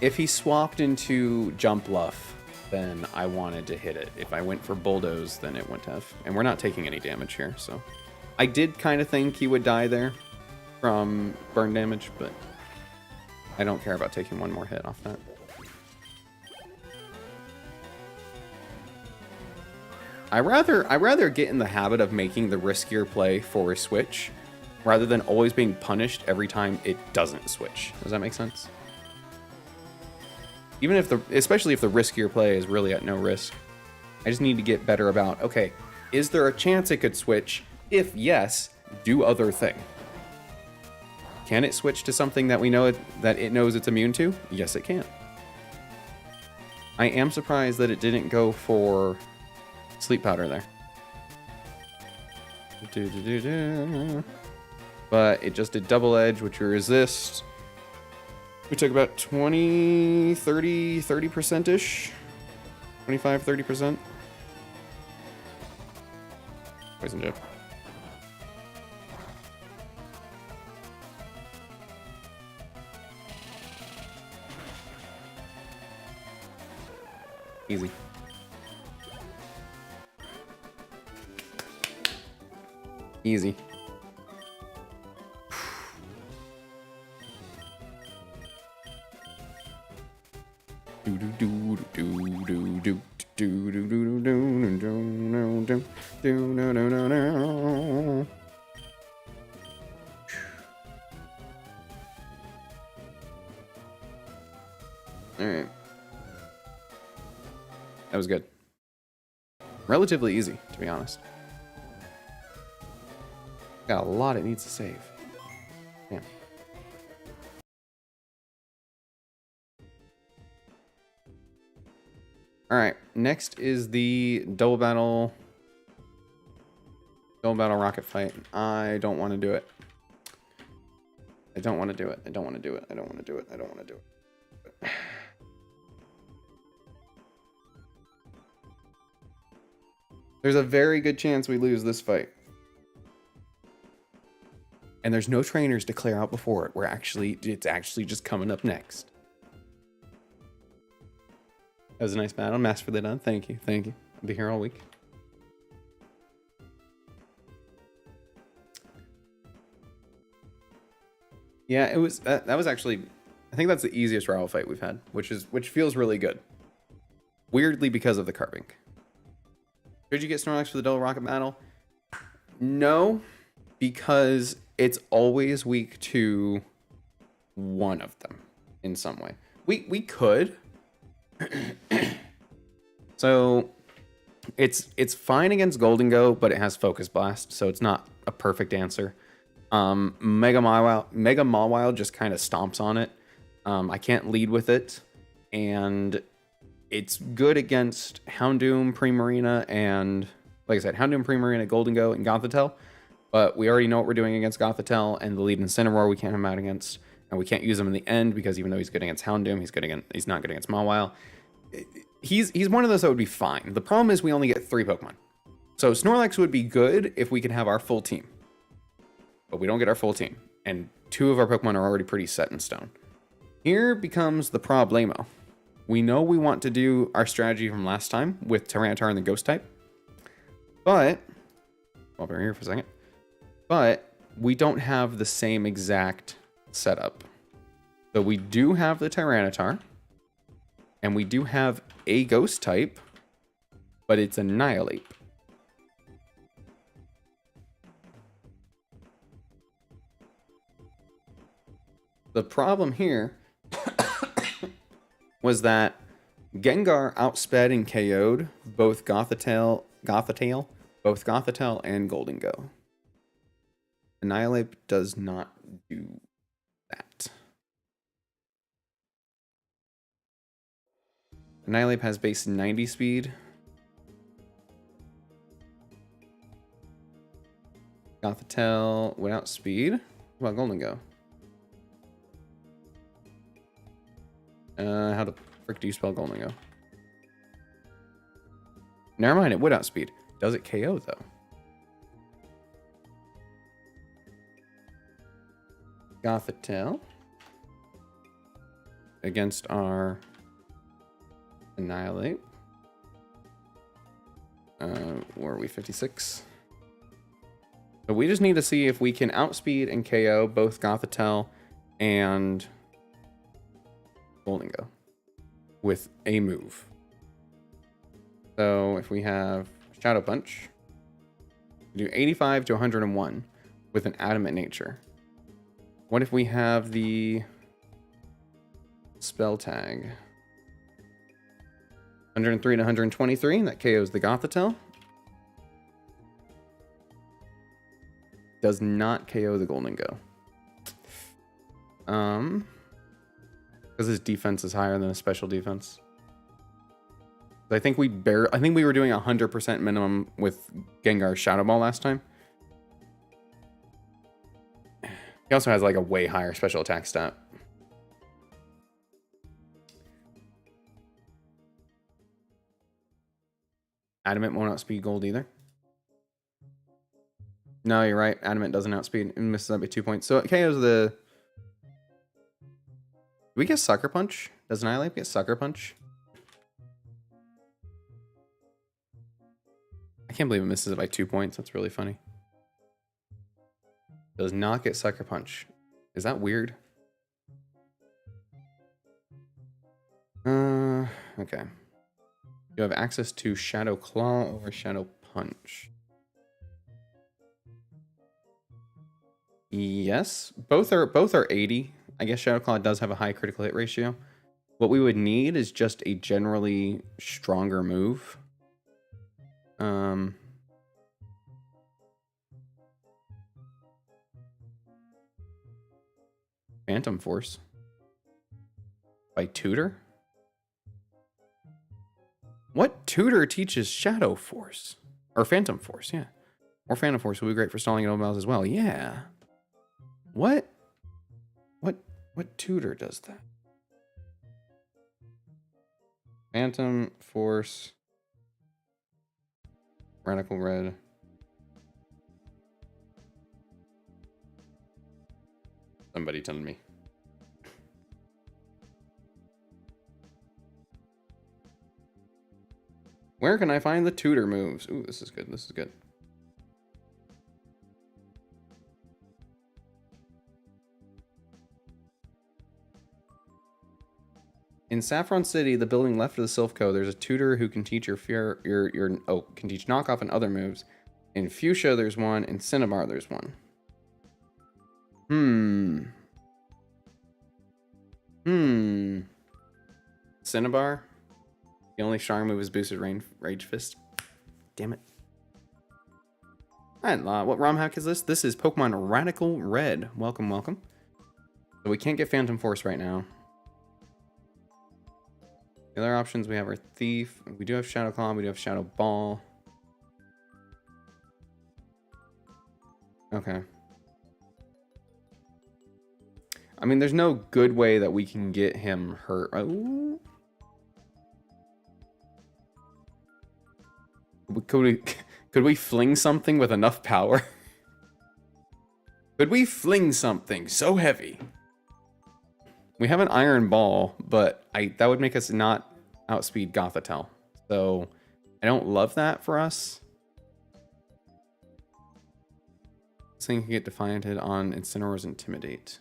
If he swapped into Jump Bluff, then I wanted to hit it. If I went for Bulldoze, then it wouldn't have. And we're not taking any damage here, so... I did kind of think he would die there from burn damage, but I don't care about taking one more hit off that. I rather get in the habit of making the riskier play for a switch rather than always being punished every time it doesn't switch. Does that make sense? Even if especially if the riskier play is really at no risk. I just need to get better about, okay, is there a chance it could switch? If yes, do other thing. Can it switch to something that we know that it knows it's immune to? Yes, it can. I am surprised that it didn't go for Sleep Powder there. But it just did Double Edge, which we resist. We took about 20, 30%-ish. 25, 30%. Poison Jab. Easy. Easy. Alright. That was good. Relatively easy, to be honest. Got a lot it needs to save. Yeah. Alright, next is the double battle rocket fight. I don't want to do it. I don't want to do it. I don't want to do it. I don't want to do it. I don't want to do it. There's a very good chance we lose this fight. And there's no trainers to clear out before it. It's actually just coming up next. That was a nice battle. Master for the Done. Thank you. Thank you. I'll be here all week. Yeah, it was. That was actually. I think that's the easiest rival fight we've had, which feels really good. Weirdly, because of the Carbink. Should you get Snorlax for the double rocket battle? No, because it's always weak to one of them in some way. We could. So it's fine against Goldengo, but it has Focus Blast, so it's not a perfect answer. Mega Mawile just kind of stomps on it. I can't lead with it, and it's good against Houndoom, Primarina, and like I said, Houndoom, Primarina, Goldengo, and Gothitelle. But we already know what we're doing against Gothitelle, and the lead Incineroar we can't have him out against, and we can't use him in the end because even though he's good against Houndoom, he's not good against Mawile. He's one of those that would be fine. The problem is we only get 3 Pokemon. So Snorlax would be good if we could have our full team. But we don't get our full team. And 2 of our Pokemon are already pretty set in stone. Here becomes the problemo. We know we want to do our strategy from last time with Tyranitar and the Ghost type. But, I'll be here for a second. But we don't have the same exact setup. So we do have the Tyranitar. And we do have a Ghost type, but it's Annihilape. The problem here was that Gengar outsped and KO'd both Gothitelle and Goldengo. Annihilape does not do that. Annihilape has base 90 speed. Gothitelle without speed. What about Goldengo? How the frick do you spell Goldengo? Never mind, it would outspeed. Does it KO though? Gothitelle against our Annihilape. Where are we? 56. So we just need to see if we can outspeed and KO both Gothitelle and Goldengo with a move. So if we have Shadow Punch, we do 85 to 101 with an Adamant Nature. What if we have the Spell Tag? 103 to 123, that KOs the Gothitelle. Does not KO the Goldengo. Because his defense is higher than his special defense. I think we were doing 100% minimum with Gengar's Shadow Ball last time. He also has like a way higher special attack stat. Adamant won't outspeed Gold either. No, you're right. Adamant doesn't outspeed. It misses that by 2 points. So it KOs the... Do we get Sucker Punch? Does Annihilape get Sucker Punch? I can't believe it misses it by 2 points. That's really funny. Does not get Sucker Punch. Is that weird? Okay. You have access to Shadow Claw over Shadow Punch. Yes, both are 80. I guess Shadow Claw does have a high critical hit ratio. What we would need is just a generally stronger move. Phantom Force by Tutor? What tutor teaches Shadow Force? Or Phantom Force, yeah. Or Phantom Force would be great for stalling mobiles as well. Yeah. What tutor does that? Phantom Force. Radical Red. Somebody tell me. Where can I find the tutor moves? Ooh, this is good. This is good. In Saffron City, the building left of the Silph Co, there's a tutor who can teach can teach knockoff and other moves. In Fuchsia, there's one. In Cinnabar, there's one. Hmm. Cinnabar? The only strong move is boosted Rage Fist. Damn it. Alright, what ROM hack is this? This is Pokemon Radical Red. Welcome, welcome. So we can't get Phantom Force right now. The other options we have are Thief. We do have Shadow Claw. We do have Shadow Ball. Okay. I mean, there's no good way that we can get him hurt. Oh. Could we fling something with enough power? Could we fling something so heavy? We have an Iron Ball, but that would make us not outspeed Gothitelle. So I don't love that for us. This thing can get Defianted on Incineroar's Intimidate.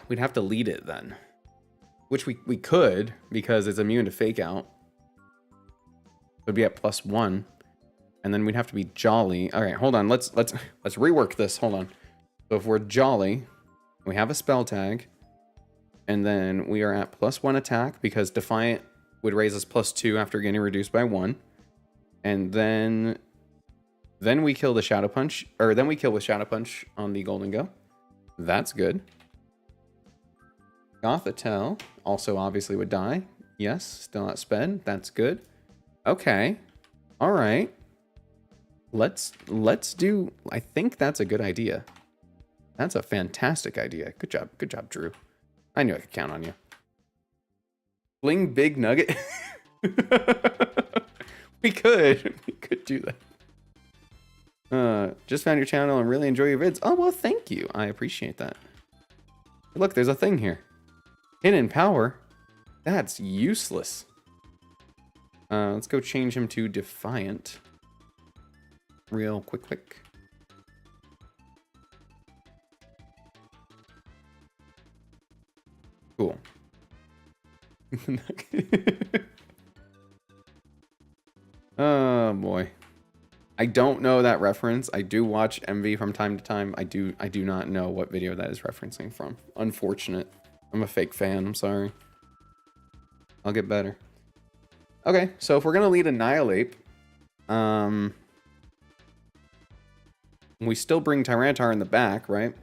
We'd have to lead it then. Which we could, because it's immune to Fake Out. It would be at +1. And then we'd have to be Jolly. Alright, hold on. Let's rework this. Hold on. So if we're Jolly, we have a spell tag. And then we are at +1 attack, because Defiant would raise us +2 after getting reduced by 1. And then we kill the Shadow Punch. Or then we kill with Shadow Punch on the Golden Go. That's good. Gothitelle also obviously would die. Yes, still outsped. That's good. Okay. All right. Let's do. I think that's a good idea. That's a fantastic idea. Good job. Good job, Drew. I knew I could count on you. Fling Big Nugget. We could do that. Just found your channel and really enjoy your vids. Oh, well, thank you. I appreciate that. Look, there's a thing here. Hidden power? That's useless. Let's go change him to Defiant. Real quick. Cool. Oh boy. I don't know that reference. I do watch MV from time to time. I do not know what video that is referencing from. Unfortunate. I'm a fake fan. I'm sorry. I'll get better. Okay, so if we're gonna lead Annihilate, we still bring Tyranitar in the back, right?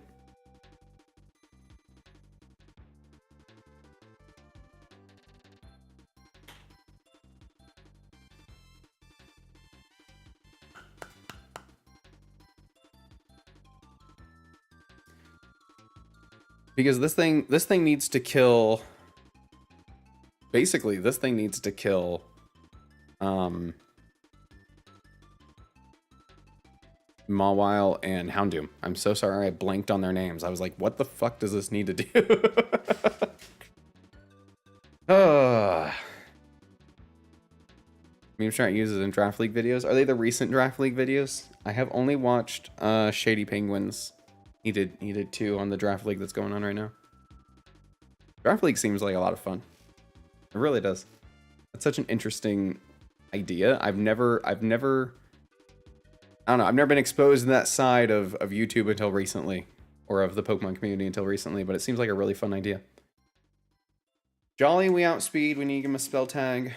Because this thing needs to kill. Basically, this thing needs to kill. Mawile and Houndoom. I'm so sorry I blanked on their names. I was like, what the fuck does this need to do? Meme Strat uses in Draft League videos. Are they the recent Draft League videos? I have only watched Shady Penguins. He did 2 on the Draft League that's going on right now. Draft League seems like a lot of fun. It really does. It's such an interesting idea. I've never I don't know, I've never been exposed to that side of YouTube until recently. Or of the Pokemon community until recently, but it seems like a really fun idea. Jolly, we outspeed. We need to give him a spell tag.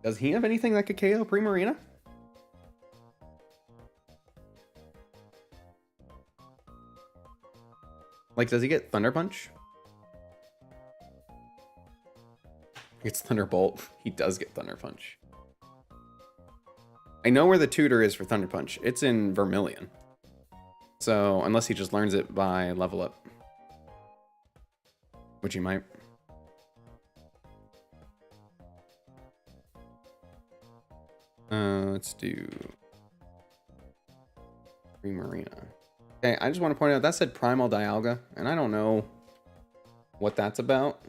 Does he have anything that could KO Primarina? Like, does he get Thunder Punch? He gets Thunderbolt. He does get Thunder Punch. I know where the tutor is for Thunder Punch. It's in Vermilion. So, unless he just learns it by level up. Which he might. Let's do Primarina. Okay, I just want to point out that said Primal Dialga, and I don't know what that's about.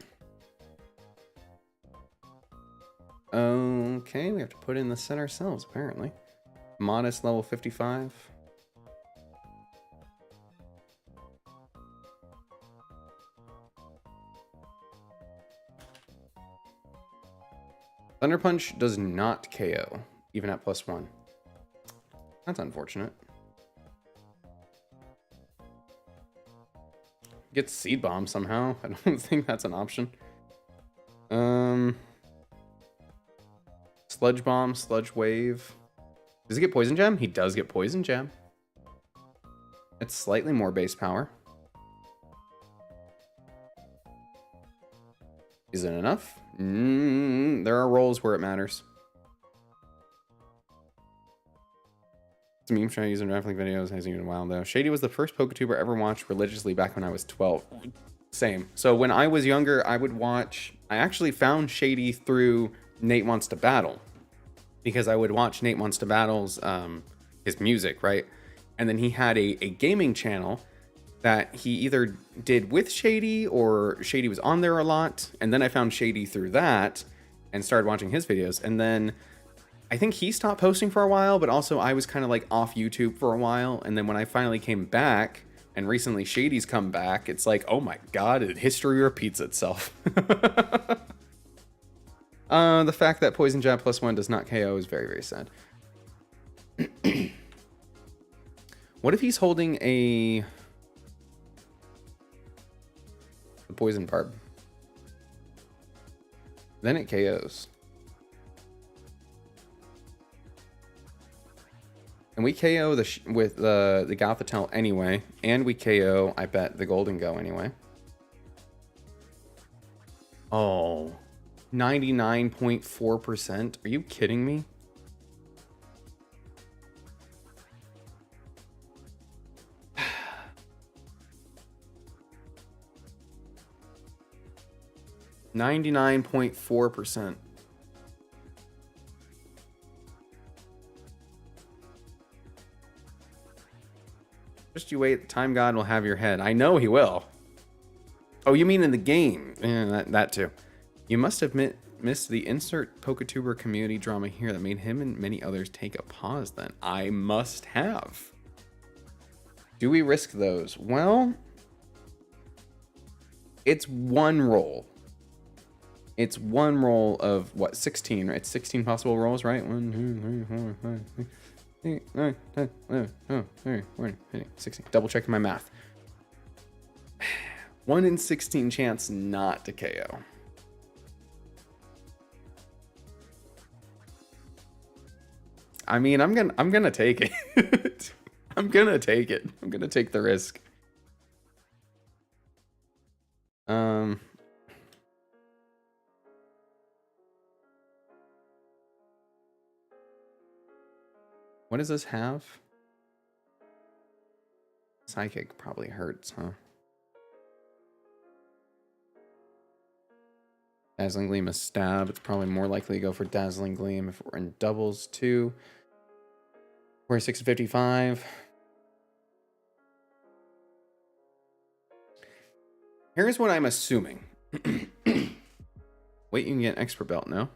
Okay, we have to put in the set ourselves, apparently. Modest level 55. Thunder Punch does not KO. even at +1. That's unfortunate. Gets Seed Bomb somehow. I don't think that's an option. Sludge Bomb, Sludge Wave. Does he get Poison Gem? He does get Poison Gem. It's slightly more base power. Is it enough? There are rolls where it matters. It's a meme trying to use in Raffling videos. Hasn't even a while though. Shady was the first PokeTuber I ever watched religiously back when I was 12. Same. So when I was younger, I would watch. I actually found Shady through Nate Wants to Battle, because I would watch Nate Wants to Battle's his music, right? And then he had a gaming channel that he either did with Shady or Shady was on there a lot. And then I found Shady through that and started watching his videos. And then I think he stopped posting for a while, but also I was kind of like off YouTube for a while. And then when I finally came back, and recently Shady's come back, it's like, oh my God, history repeats itself. The fact that Poison Jab +1 does not KO is very, very sad. What if he's holding a Poison Barb? Then it KOs. And we KO with the Gothitelle anyway, and we KO, I bet, the Golden Go anyway. Oh, 99.4%. Are you kidding me? %99.4%. Just you wait, Time God will have your head. I know he will. Oh, you mean in the game? Yeah, that too. You must have missed the insert PokeTuber community drama here that made him and many others take a pause then. I must have. Do we risk those? Well, it's one roll. It's one roll of what, 16, right? It's 16 possible rolls, right? 1, 2, 3, 4, 5, 6, 8, 9, 10, 11, 12, 13, 14, 15, 16. Double checking my math. 1 in 16 chance not to KO. I mean, I'm gonna take it. I'm gonna take it. I'm gonna take the risk. What does this have? Psychic probably hurts, huh? Dazzling Gleam is stab. It's probably more likely to go for Dazzling Gleam if we're in doubles too. We're 655. Here's what I'm assuming. Wait, you can get an expert belt, no?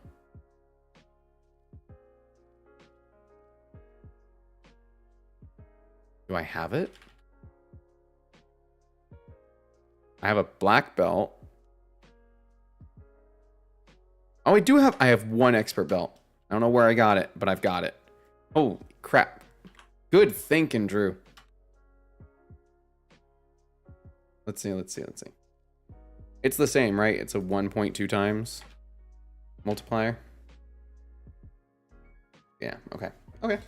Do I have it? I have a black belt. Oh, I have 1 expert belt. I don't know where I got it, but I've got it. Oh, crap. Good thinking, Drew. Let's see. It's the same, right? It's a 1.2 times multiplier. Yeah, okay. Okay. And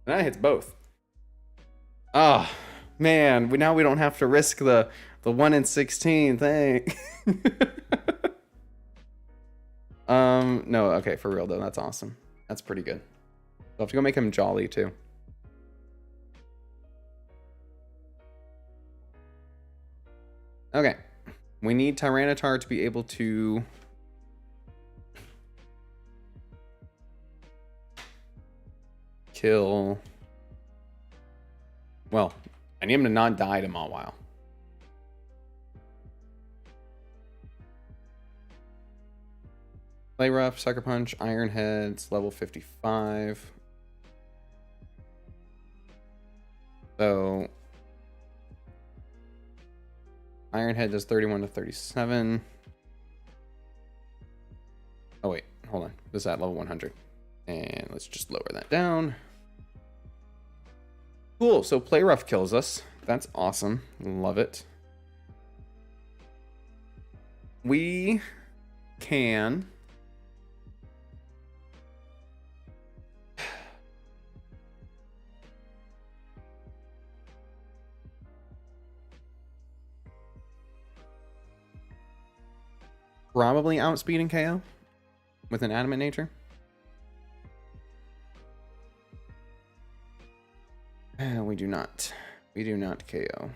that hits both. Oh, man. Now we don't have to risk the 1 in 16 thing. No, okay, for real though, that's awesome. That's pretty good. I'll have to go make him jolly too. Okay. We need Tyranitar to be able to kill. Well, I need him to not die to Mawile. Play Rough, Sucker Punch, Iron Head's level 55. So Iron Head does 31 to 37. Oh wait, hold on. This is at level 100. And let's just lower that down. Cool, so Play Rough kills us. That's awesome. Love it. We can... probably outspeed and KO with an Adamant Nature. We do not. We do not KO.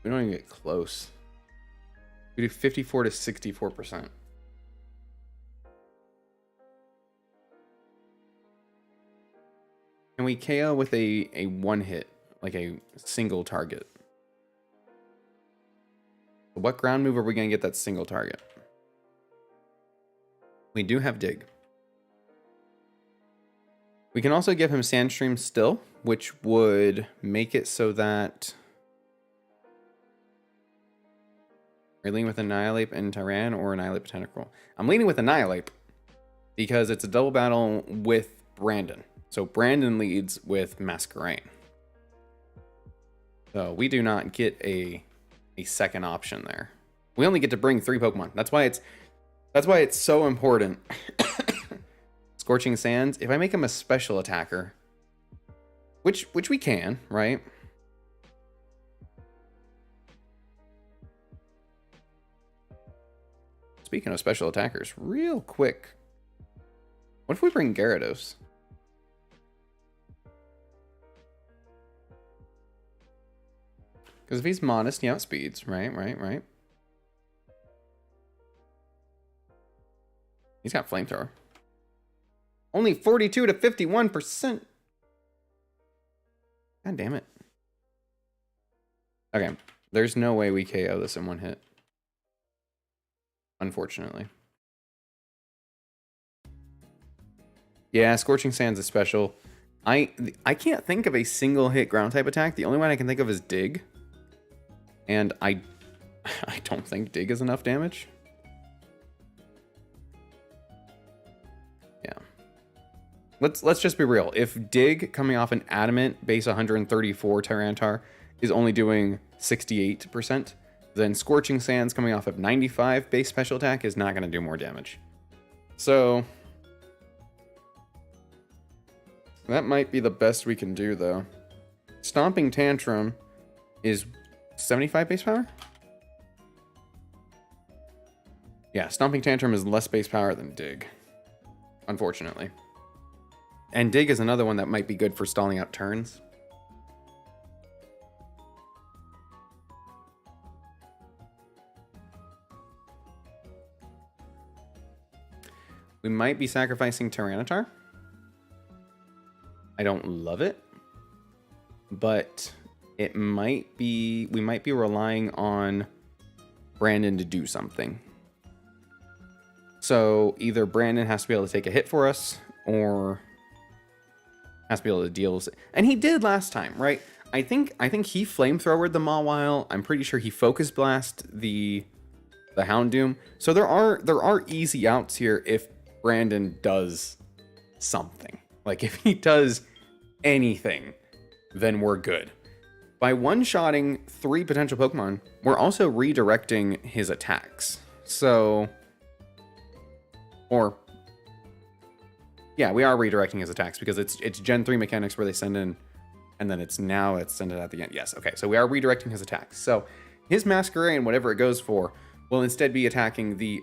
We don't even get close. We do 54 to 64%. Can we KO with a one hit, like a single target? What ground move are we going to get that single target? We do have Dig. We can also give him Sandstream still, which would make it so that... Are you leaning with Annihilate and Tyran or Annihilate Botanical? I'm leaning with Annihilate because it's a double battle with Brandon. So Brandon leads with Masquerain. So we do not get a second option there. We only get to bring 3 Pokemon. That's why it's so important. Scorching Sands. If I make him a special attacker, which we can, right? Speaking of special attackers, real quick. What if we bring Gyarados? Because if he's modest, he outspeeds, right? He's got Flamethrower. Only 42 to 51%. God damn it. Okay, there's no way we KO this in one hit. Unfortunately. Yeah, Scorching Sands is special. I can't think of a single hit ground type attack. The only one I can think of is Dig. And I don't think Dig is enough damage. Yeah. Let's just be real. If Dig coming off an Adamant base 134 Tyranitar is only doing 68%, then Scorching Sands coming off of 95 base special attack is not going to do more damage. So that might be the best we can do, though. Stomping Tantrum is 75 base power? Yeah, Stomping Tantrum is less base power than Dig, unfortunately. And Dig is another one that might be good for stalling out turns. We might be sacrificing Tyranitar. I don't love it, but it might be, we might be relying on Brandon to do something. So either Brandon has to be able to take a hit for us, or has to be able to deal with it. And he did last time, right? I think he flamethrowered the Mawile. I'm pretty sure he focus blast the Houndoom. So there are easy outs here if Brandon does something. Like if he does anything, then we're good. By one-shotting 3 potential Pokemon, we're also redirecting his attacks. So, or yeah, we are redirecting his attacks because it's Gen 3 mechanics where they send in, and then it's send it at the end. Yes, okay, so we are redirecting his attacks. So his Masquerain, whatever it goes for, will instead be attacking the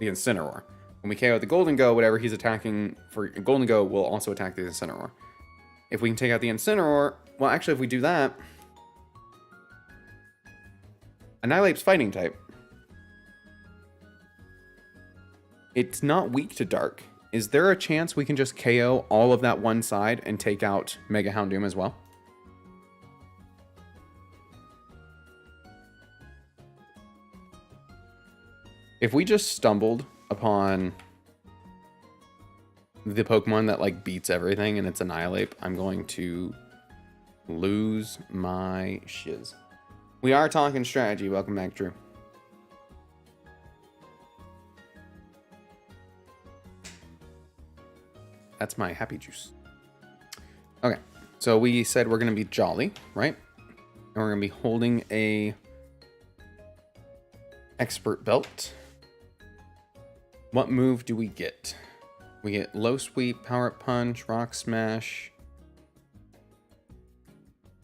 Incineroar. When we KO the Golden Go, whatever he's attacking for Golden Go will also attack the Incineroar. If we can take out the Incineroar, well, actually, if we do that, Annihilate's fighting type. It's not weak to Dark. Is there a chance we can just KO all of that one side and take out Mega Houndoom as well? If we just stumbled upon the Pokemon that like beats everything and it's Annihilate, I'm going to Lose my shiz. We are talking strategy. Welcome back, Drew. That's my happy juice. Okay, so we said we're going to be jolly, right? And we're going to be holding a expert belt. What move do we get? We get low sweep, power up punch, rock smash.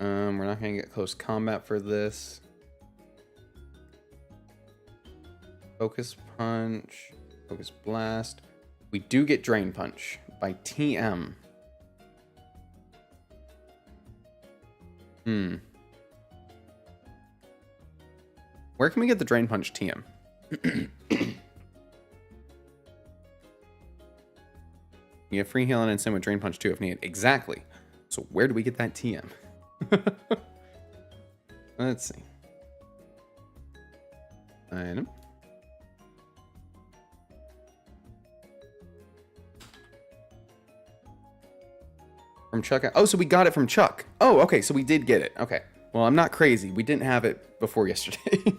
We're not going to get close combat for this. Focus punch, focus blast. We do get drain punch by TM. Where can we get the drain punch TM? You get free heal and instant with drain punch too if needed. Exactly. So where do we get that TM? Let's see. Item. From Chuck. Oh, so we got it from Chuck. Oh, okay. So we did get it. Okay. Well, I'm not crazy. We didn't have it before yesterday.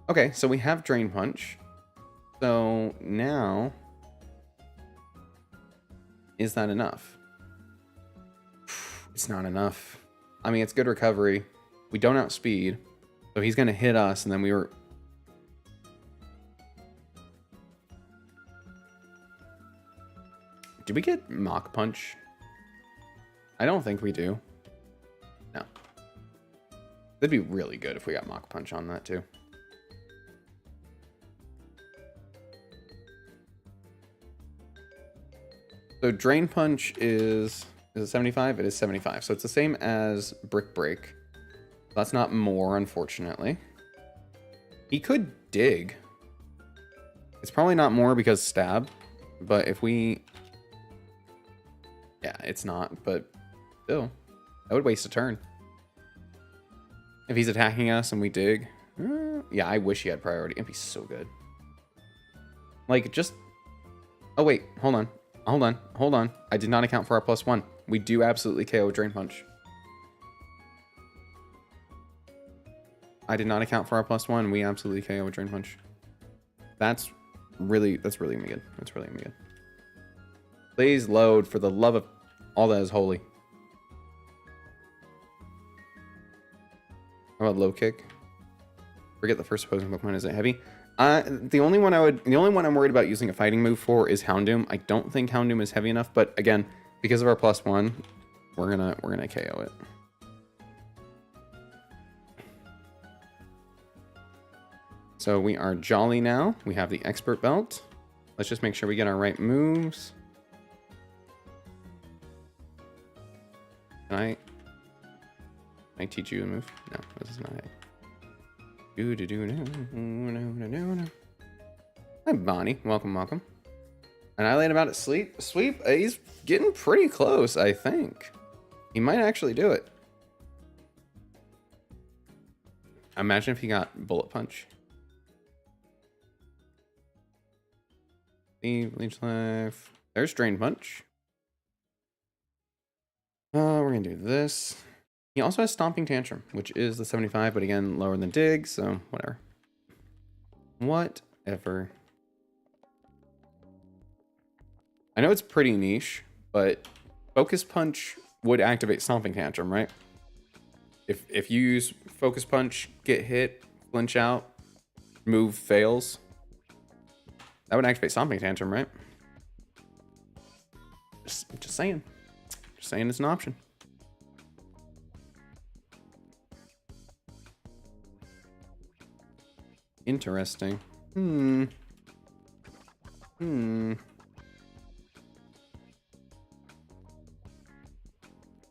Okay, so we have Drain Punch. So now, is that enough? It's not enough. I mean, it's good recovery. We don't outspeed. So he's going to hit us, and then we were... Do we get Mach Punch? I don't think we do. No. That'd be really good if we got Mach Punch on that, too. So Drain Punch is it 75? It is 75. So it's the same as Brick Break. That's not more, unfortunately. He could dig. It's probably not more because stab. But if we... Yeah, it's not, but still. That would waste a turn. If he's attacking us and we dig. Yeah, I wish he had priority. It'd be so good. Like, just... Oh, wait. Hold on. Hold on. Hold on. I did not account for our +1. We do absolutely KO Drain Punch. I did not account for our +1. We absolutely KO Drain Punch. That's really gonna be good. That's really gonna be good. Please load for the love of all that is holy. How about low kick? Forget the first opposing Pokemon. Is it heavy? The only one I'm worried about using a fighting move for is Houndoom. I don't think Houndoom is heavy enough, but again, because of our +1, we're gonna KO it. So we are jolly now. We have the expert belt. Let's just make sure we get our right moves. Can I teach you a move? No, this is not it. Hi, Bonnie. Welcome, welcome. Annihilate about it. Sweep. He's getting pretty close, I think. He might actually do it. Imagine if he got Bullet Punch. Leech Life. There's Drain Punch. We're gonna do this. He also has Stomping Tantrum, which is the 75, but again, lower than Dig, so whatever. Whatever. I know it's pretty niche, but Focus Punch would activate Stomping Tantrum, right? If you use Focus Punch, get hit, flinch out, move fails, that would activate Stomping Tantrum, right? Just saying. Just saying it's an option. Interesting.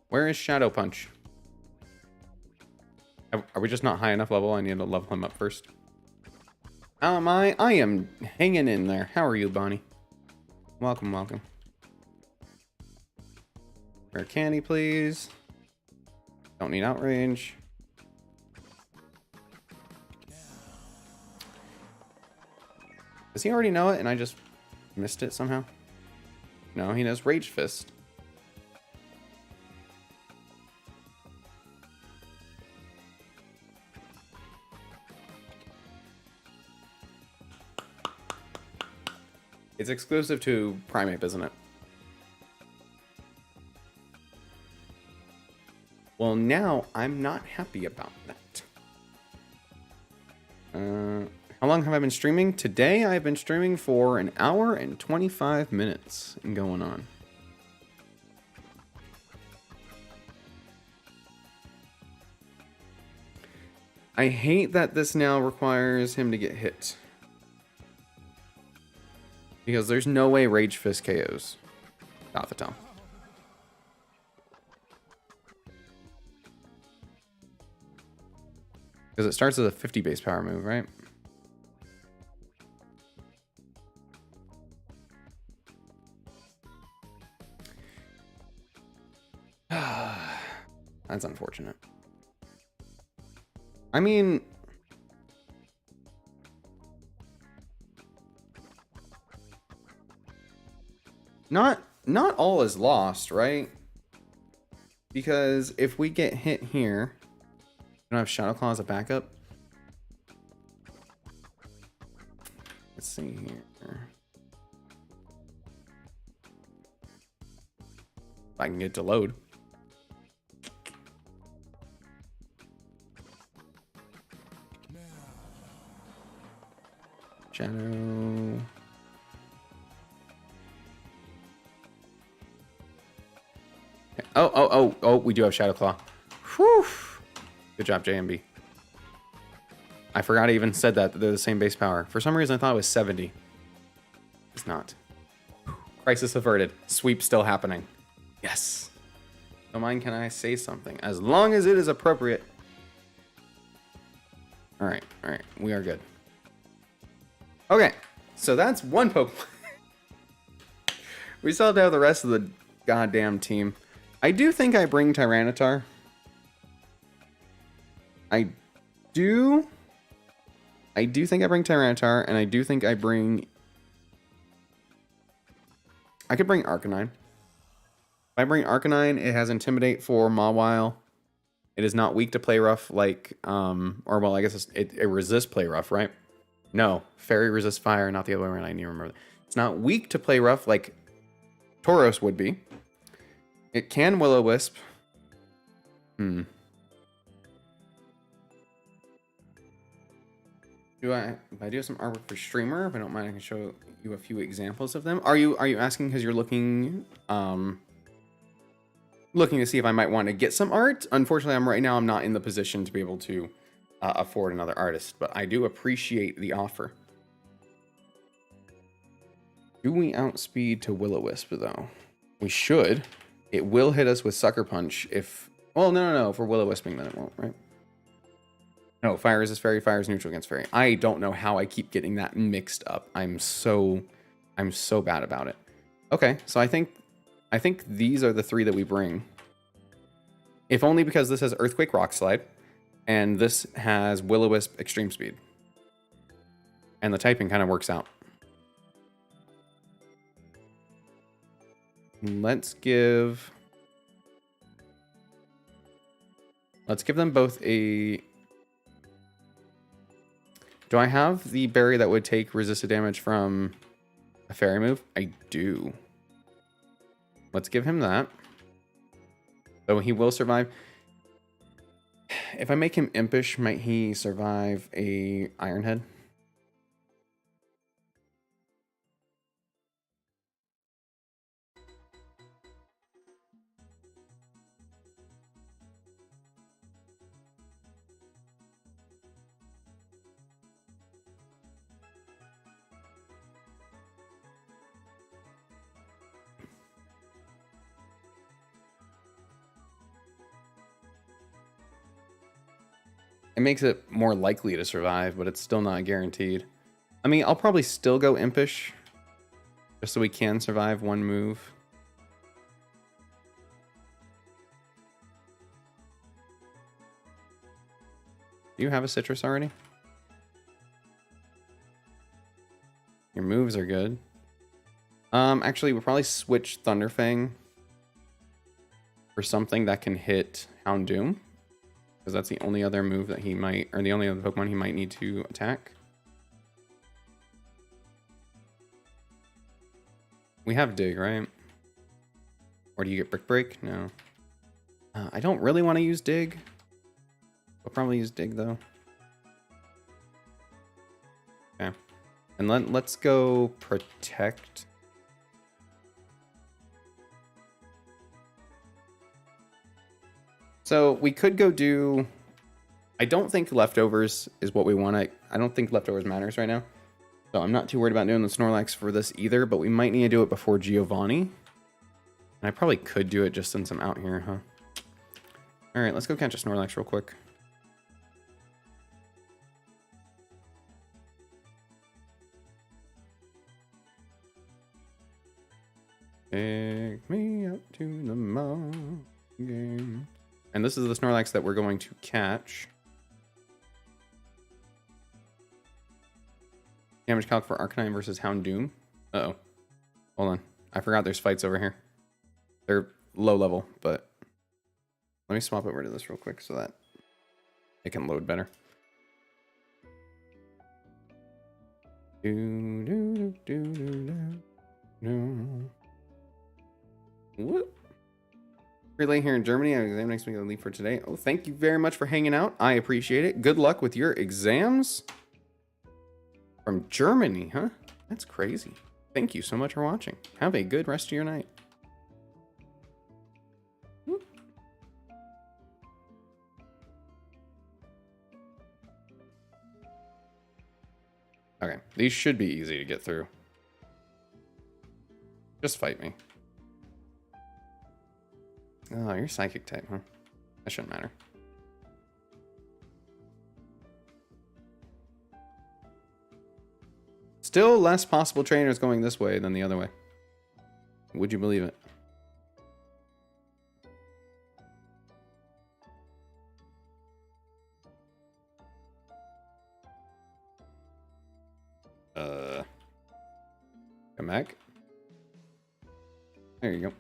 Where is Shadow Punch? Are we just not high enough level? I need to level him up first. How am I? I am hanging in there. How are you, Bonnie? Welcome, welcome. Rare candy, please. Don't need outrage. Does he already know it and I just missed it somehow? No, he knows Rage Fist. It's exclusive to Primeape, isn't it? Well, now I'm not happy about that. How long have I been streaming? Today I've been streaming for 1 hour and 25 minutes and going on. I hate that this now requires him to get hit. Because there's no way Rage Fist KOs Gothitelle. Because it starts as a 50 base power move, right? That's unfortunate. I mean, not all is lost, right? Because if we get hit here, we don't have Shadow Claw as a backup. Let's see here. If I can get to load. Shadow. Okay. Oh, we do have Shadow Claw. Whew. Good job, JMB. I forgot I even said that they're the same base power. For some reason, I thought it was 70. It's not. Crisis averted. Sweep still happening. Yes. Don't mind, can I say something? As long as it is appropriate. All right. We are good. Okay, so that's one Pokemon. We still have to have the rest of the goddamn team. I do think I bring Tyranitar. I do think I bring Tyranitar, and I do think I bring... I could bring Arcanine. If I bring Arcanine, it has Intimidate for Mawile. It is not weak to Play Rough like... or, well, I guess it resists Play Rough, right? No, Fairy resists fire, not the other way around. I need to remember that. It's not weak to Play Rough like Tauros would be. It can Will-O-Wisp. Do I do have some artwork for Streamer? If I don't mind, I can show you a few examples of them. Are you asking because you're looking to see if I might want to get some art? Unfortunately, right now I'm not in the position to be able to afford another artist, but I do appreciate the offer. Do we outspeed to Will-O-Wisp though? We should. It will hit us with Sucker Punch if... Well, no. For Will-O-Wisping, then it won't, right? No, Fire resist Fairy, Fire is neutral against Fairy. I don't know how I keep getting that mixed up. I'm so bad about it. Okay, so I think these are the three that we bring. If only because this has Earthquake Rock Slide, and this has Will-O-Wisp Extreme Speed. And the typing kind of works out. Let's give them both a... Do I have the berry that would take resisted damage from a fairy move? I do. Let's give him that. So he will survive. If I make him impish, might he survive a Iron Head? It makes it more likely to survive, but it's still not guaranteed. I mean, I'll probably still go Impish, just so we can survive one move. Do you have a Citrus already? Your moves are good. Actually, we'll probably switch Thunderfang for something that can hit Houndoom. Because that's the only other move that he might, or the only other Pokemon he might need to attack. We have dig, right? Or do you get brick break? No. I don't really want to use dig. I'll probably use dig though. Okay. And let's go protect. So we could go do... I don't think leftovers is what we want. I don't think leftovers matters right now. So I'm not too worried about doing the Snorlax for this either, but we might need to do it before Giovanni. And I probably could do it just since I'm out here, huh? Alright, let's go catch a Snorlax real quick. Take me up to the mountain game. And this is the Snorlax that we're going to catch. Damage calc for Arcanine versus Houndoom. Uh-oh. Hold on. I forgot there's fights over here. They're low level, but... Let me swap over to this real quick so that it can load better. Whoop. Relay here in Germany. I have an exam next week. I'll leave for today. Oh, thank you very much for hanging out. I appreciate it. Good luck with your exams. From Germany, huh? That's crazy. Thank you so much for watching. Have a good rest of your night. Whoop. Okay, these should be easy to get through. Just fight me. Oh, you're psychic type, huh? That shouldn't matter. Still less possible trainers going this way than the other way. Would you believe it? Come back. There you go.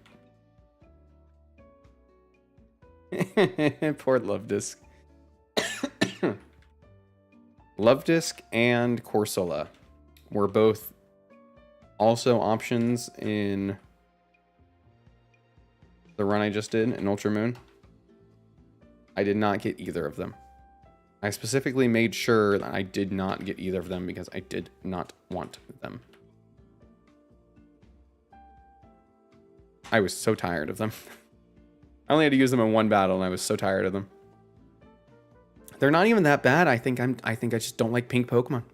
Poor Luvdisc. Luvdisc and Corsola were both also options in the run I just did in Ultra Moon. I did not get either of them. I specifically made sure that I did not get either of them because I did not want them. I was so tired of them. I only had to use them in one battle and I was so tired of them. They're not even that bad. I think I just don't like pink Pokemon.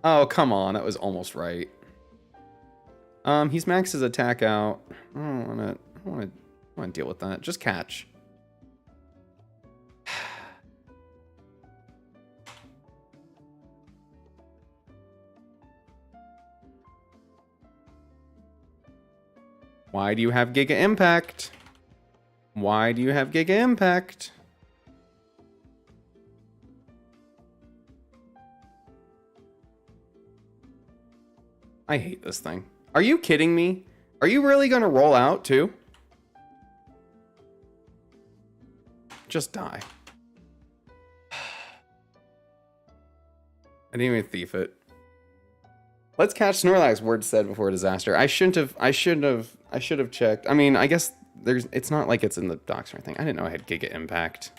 Oh, come on. That was almost right. He's maxed his attack out. I don't want to deal with that. Just catch. Why do you have Giga Impact? Why do you have Giga Impact? I hate this thing. Are you kidding me? Are you really gonna roll out too? Just die. I didn't even thief it. Let's catch Snorlax, word said before disaster. I should have checked. I mean, I guess it's not like it's in the docs or anything. I didn't know I had Giga Impact.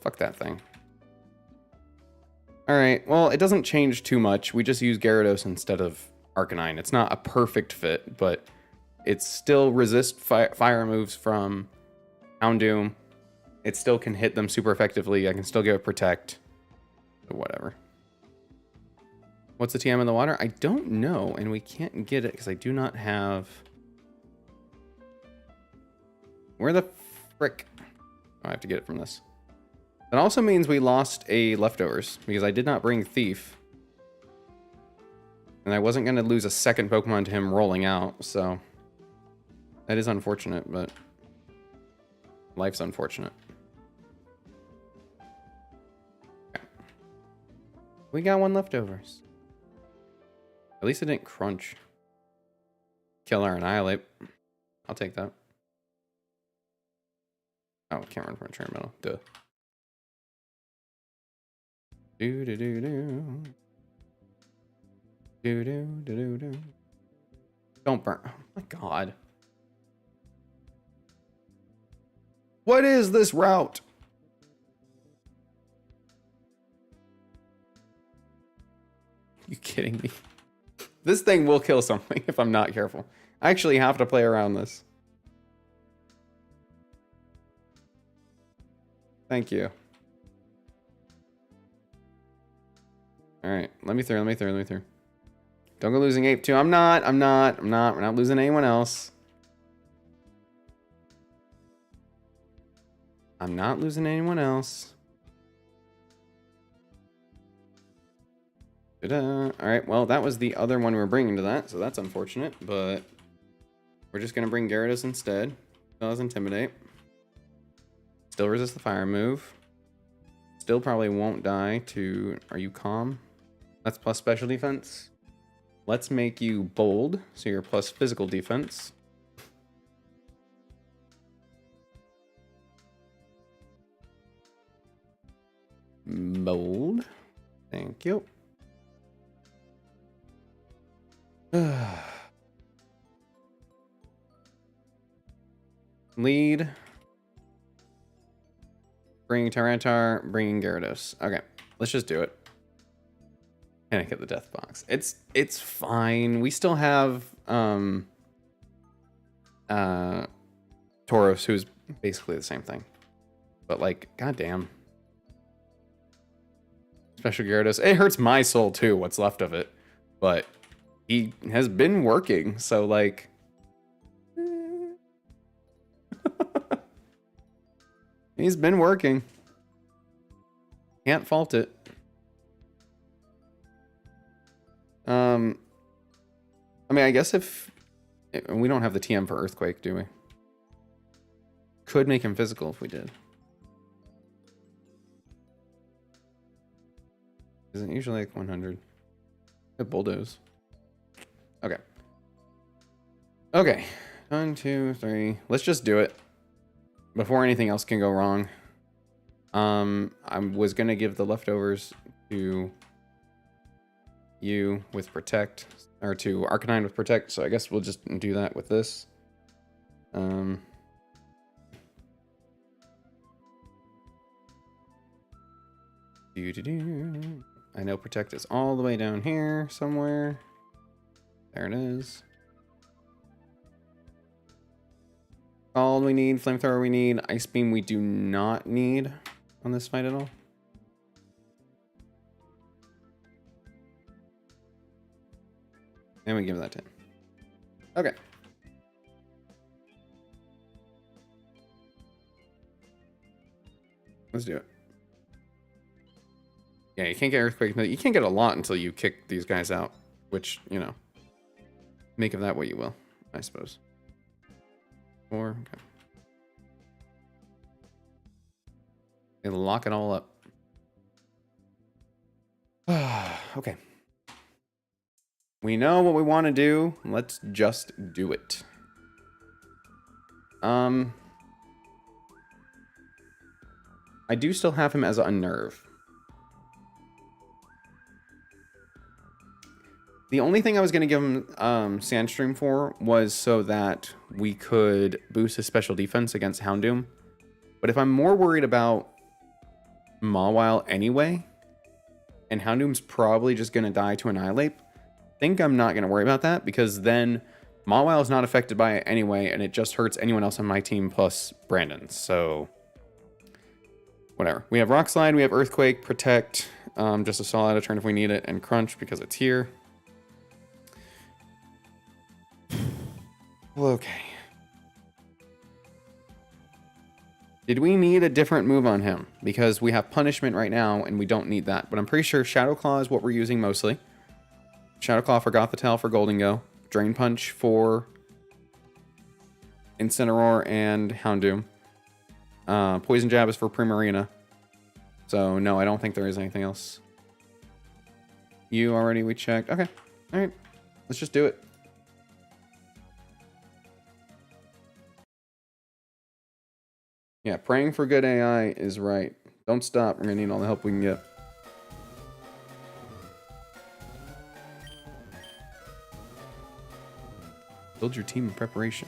Fuck that thing. Alright, well, it doesn't change too much. We just use Gyarados instead of Arcanine. It's not a perfect fit, but it still resists fire moves from Houndoom. It still can hit them super effectively. I can still give it Protect. Whatever. What's the TM in the water? I don't know, and we can't get it because I do not have... Where the frick? Oh, I have to get it from this. That also means we lost a leftovers because I did not bring Thief. And I wasn't going to lose a second Pokemon to him rolling out, so... That is unfortunate, but... Life's unfortunate. Okay. We got one leftovers. At least it didn't crunch. Kill or annihilate. I'll take that. Oh, can't run from a train metal. Duh. Do. Do do do do do. Don't burn. Oh my god. What is this route? You kidding me? This thing will kill something if I'm not careful. I actually have to play around this. Thank you. Alright, let me through. Don't go losing ape too. I'm not. We're not losing anyone else. I'm not losing anyone else. Alright, well, that was the other one we were bringing to that, so that's unfortunate, but we're just going to bring Gyarados instead. Does Intimidate. Still resist the fire move. Still probably won't die to... Are you calm? That's plus special defense. Let's make you bold, so you're plus physical defense. Bold. Thank you. Lead. Bringing Tyranitar, bringing Gyarados. Okay, let's just do it. Panic at the death box. It's fine. We still have Tauros, who's basically the same thing. But like, goddamn. Special Gyarados. It hurts my soul too, what's left of it. But he has been working, so like... He's been working. Can't fault it. I mean, I guess if... We don't have the TM for Earthquake, do we? Could make him physical if we did. Isn't usually like 100. Good bulldoze. Okay. Okay. 1, 2, 3. Let's just do it. Before anything else can go wrong. I was gonna give the leftovers to you with Protect, or to Arcanine with Protect, so I guess we'll just do that with this. I know Protect is all the way down here somewhere. There it is. All we need, Flamethrower we need, Ice Beam we do not need on this fight at all. And we give that to him. Okay. Let's do it. Yeah, you can't get Earthquake. You can't get a lot until you kick these guys out. Which, you know, make of that what you will, I suppose. 4, okay. And lock it all up. Okay. We know what we want to do. Let's just do it. I do still have him as a Unnerve. The only thing I was going to give him Sandstream for was so that we could boost his special defense against Houndoom. But if I'm more worried about Mawile anyway, and Houndoom's probably just going to die to Annihilate, I think I'm not going to worry about that, because then Mawile is not affected by it anyway, and it just hurts anyone else on my team plus Brandon. So, whatever. We have Rock Slide, we have Earthquake, Protect, just a Saw out of turn if we need it, and Crunch because it's here. Okay. Did we need a different move on him? Because we have Punishment right now, and we don't need that. But I'm pretty sure Shadow Claw is what we're using mostly. Shadow Claw for Gothitelle for Gholdengo. Drain Punch for Incineroar and Houndoom. Poison Jab is for Primarina. So, no, I don't think there is anything else. You already, we checked. Okay. Alright. Let's just do it. Yeah, praying for good AI is right. Don't stop. We're going to need all the help we can get. Build your team in preparation.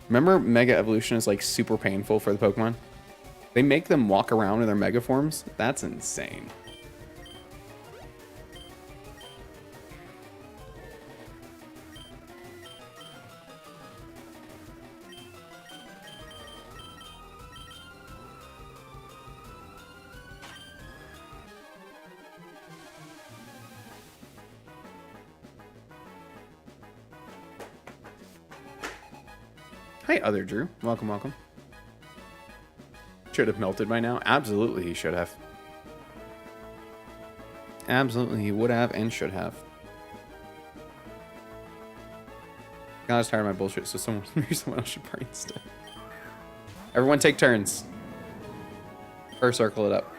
Remember, Mega Evolution is like super painful for the Pokemon? They make them walk around in their Mega forms? That's insane. Hi, Other Drew. Welcome, welcome. Should have melted by now. Absolutely, he should have. Absolutely, he would have and should have. God, I was tired of my bullshit, so maybe someone else should pray instead. Everyone take turns. Or circle it up.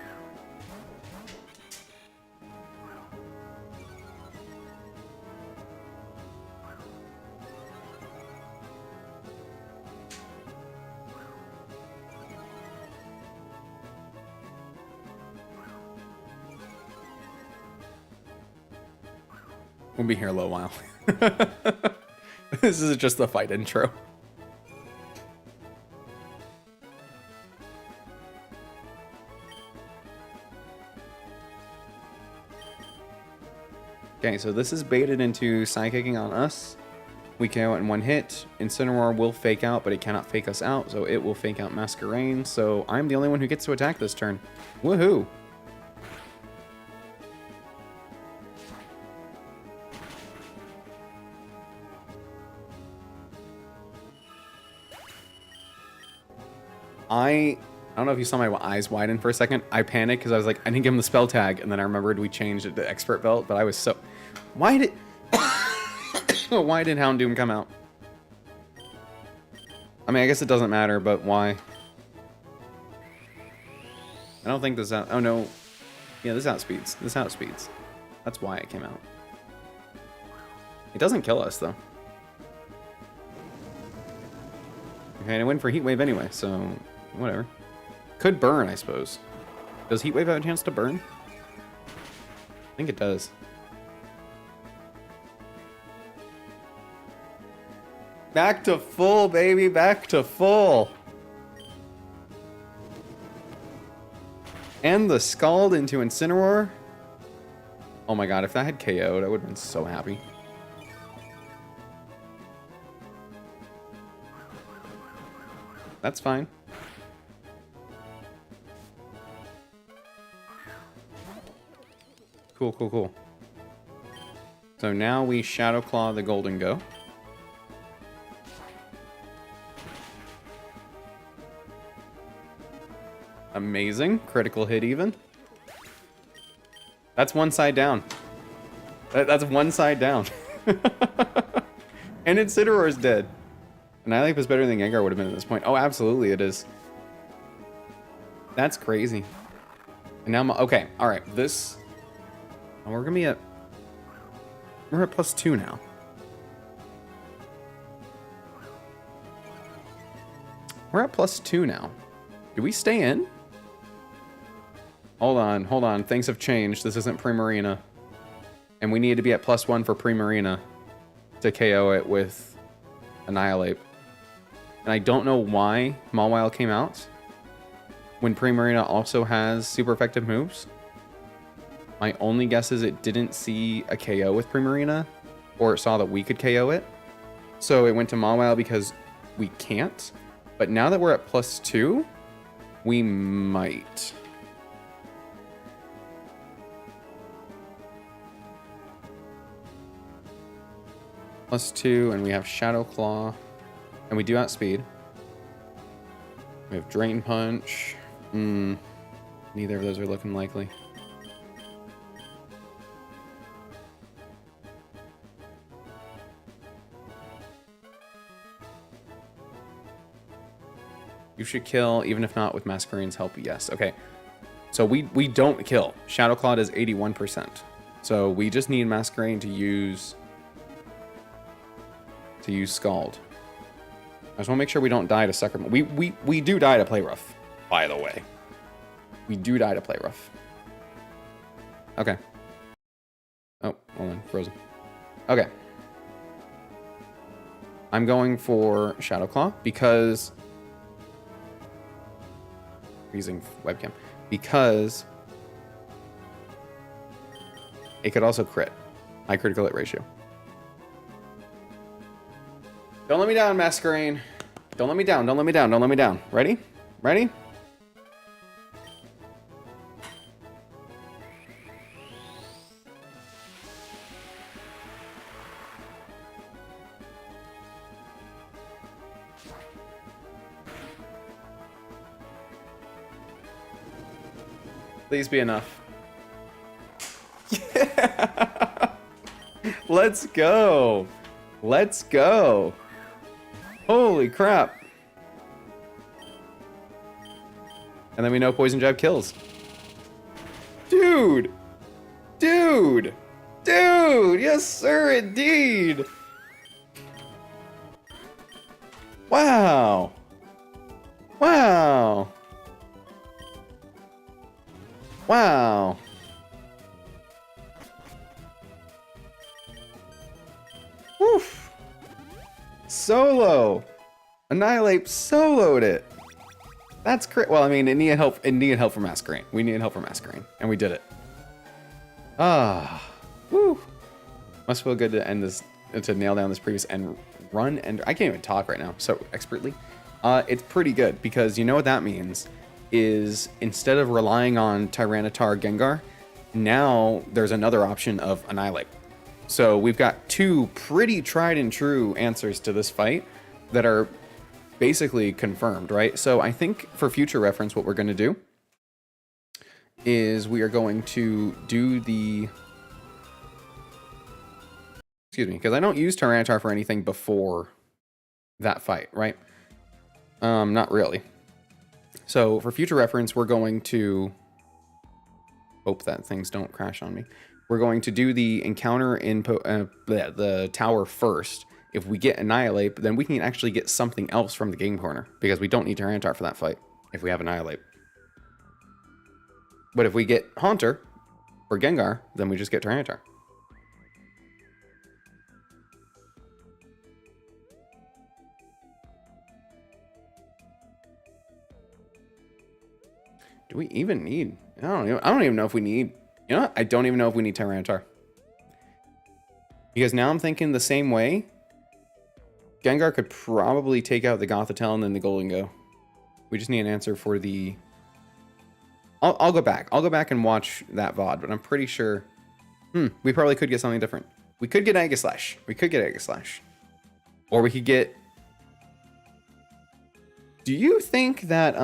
We'll be here a little while. This is just the fight intro. Okay, so this is baited into Psykicking on us. We KO it in one hit. Incineroar will fake out, but it cannot fake us out, so it will fake out Masquerain. So I'm the only one who gets to attack this turn. Woohoo! I don't know if you saw my eyes widen for a second. I panicked because I was like, I didn't give him the spell tag, and then I remembered we changed it to Expert Belt, but I was so... Why did... Why did Houndoom come out? I mean, I guess it doesn't matter, but why? I don't think this out... Oh, no. Yeah, this outspeeds. This outspeeds. That's why it came out. It doesn't kill us, though. Okay, and I went for Heat Wave anyway, so... Whatever. Could burn, I suppose. Does Heat Wave have a chance to burn? I think it does. Back to full, baby. Back to full. And the Scald into Incineroar. Oh my god, if that had KO'd, I would have been so happy. That's fine. Cool, cool, cool. So now we Shadow Claw the Golden Go. Amazing. Critical hit even. That's one side down. That's one side down. And Incineroar is dead. Annihilape is better than Gengar would have been at this point. Oh, absolutely it is. That's crazy. And now I'm... Okay, alright. This... Oh, we're gonna be at... We're at +2 now. We're at +2 now. Do we stay in? Hold on, hold on. Things have changed. This isn't Primarina. And we need to be at +1 for Primarina to KO it with Annihilape. And I don't know why Mawile came out when Primarina also has super effective moves. My only guess is it didn't see a KO with Primarina, or it saw that we could KO it. So it went to Mawile because we can't. But now that we're at +2, we might. +2, and we have Shadow Claw. And we do outspeed. We have Drain Punch. Neither of those are looking likely. You should kill, even if not with Masquerain's help, yes. Okay, so we don't kill. Shadow Claw is 81%. So we just need Masquerain to use Scald. I just want to make sure we don't die to Sucker. We do die to Play Rough, by the way. We do die to Play Rough. Okay. Oh, hold on. Frozen. Okay. I'm going for Shadow Claw because... using webcam. Because... it could also crit. High critical hit ratio. Don't let me down, Masquerain. Don't let me down. Don't let me down. Don't let me down. Ready? Ready? Please be enough. Yeah! Let's go. Let's go. Holy crap. And then we know Poison Jab kills. Dude. Dude. Dude. Yes, sir, indeed. Wow. Wow. Wow. Woof. Solo. Annihilate soloed it. That's great. Well, I mean, it needed help. It needed help from Masquerain. We needed help from Masquerain, and we did it. Ah, woo! Must feel good to end this, to nail down this previous end run. And I can't even talk right now so expertly. It's pretty good because you know what that means is instead of relying on Tyranitar Gengar, now there's another option of Annihilate. So we've got two pretty tried and true answers to this fight that are basically confirmed, right? So I think for future reference, what we're going to do is we are going to do the... excuse me, because I don't use Tyranitar for anything before that fight, right? Not really. So for future reference, we're going to... hope that things don't crash on me. We're going to do the encounter in the tower first. If we get Annihilate, then we can actually get something else from the game corner because we don't need Tyranitar for that fight if we have Annihilate. But if we get Haunter or Gengar, then we just get Tyranitar. Do we even need... I don't even know if we need... you know what? I don't even know if we need Tyranitar. Because now I'm thinking the same way. Gengar could probably take out the Gothitelle and then the Gholdengo. We just need an answer for the... I'll go back. I'll go back and watch that VOD, but I'm pretty sure... we probably could get something different. We could get Aegislash. We could get Aegislash. Or we could get... do you think that,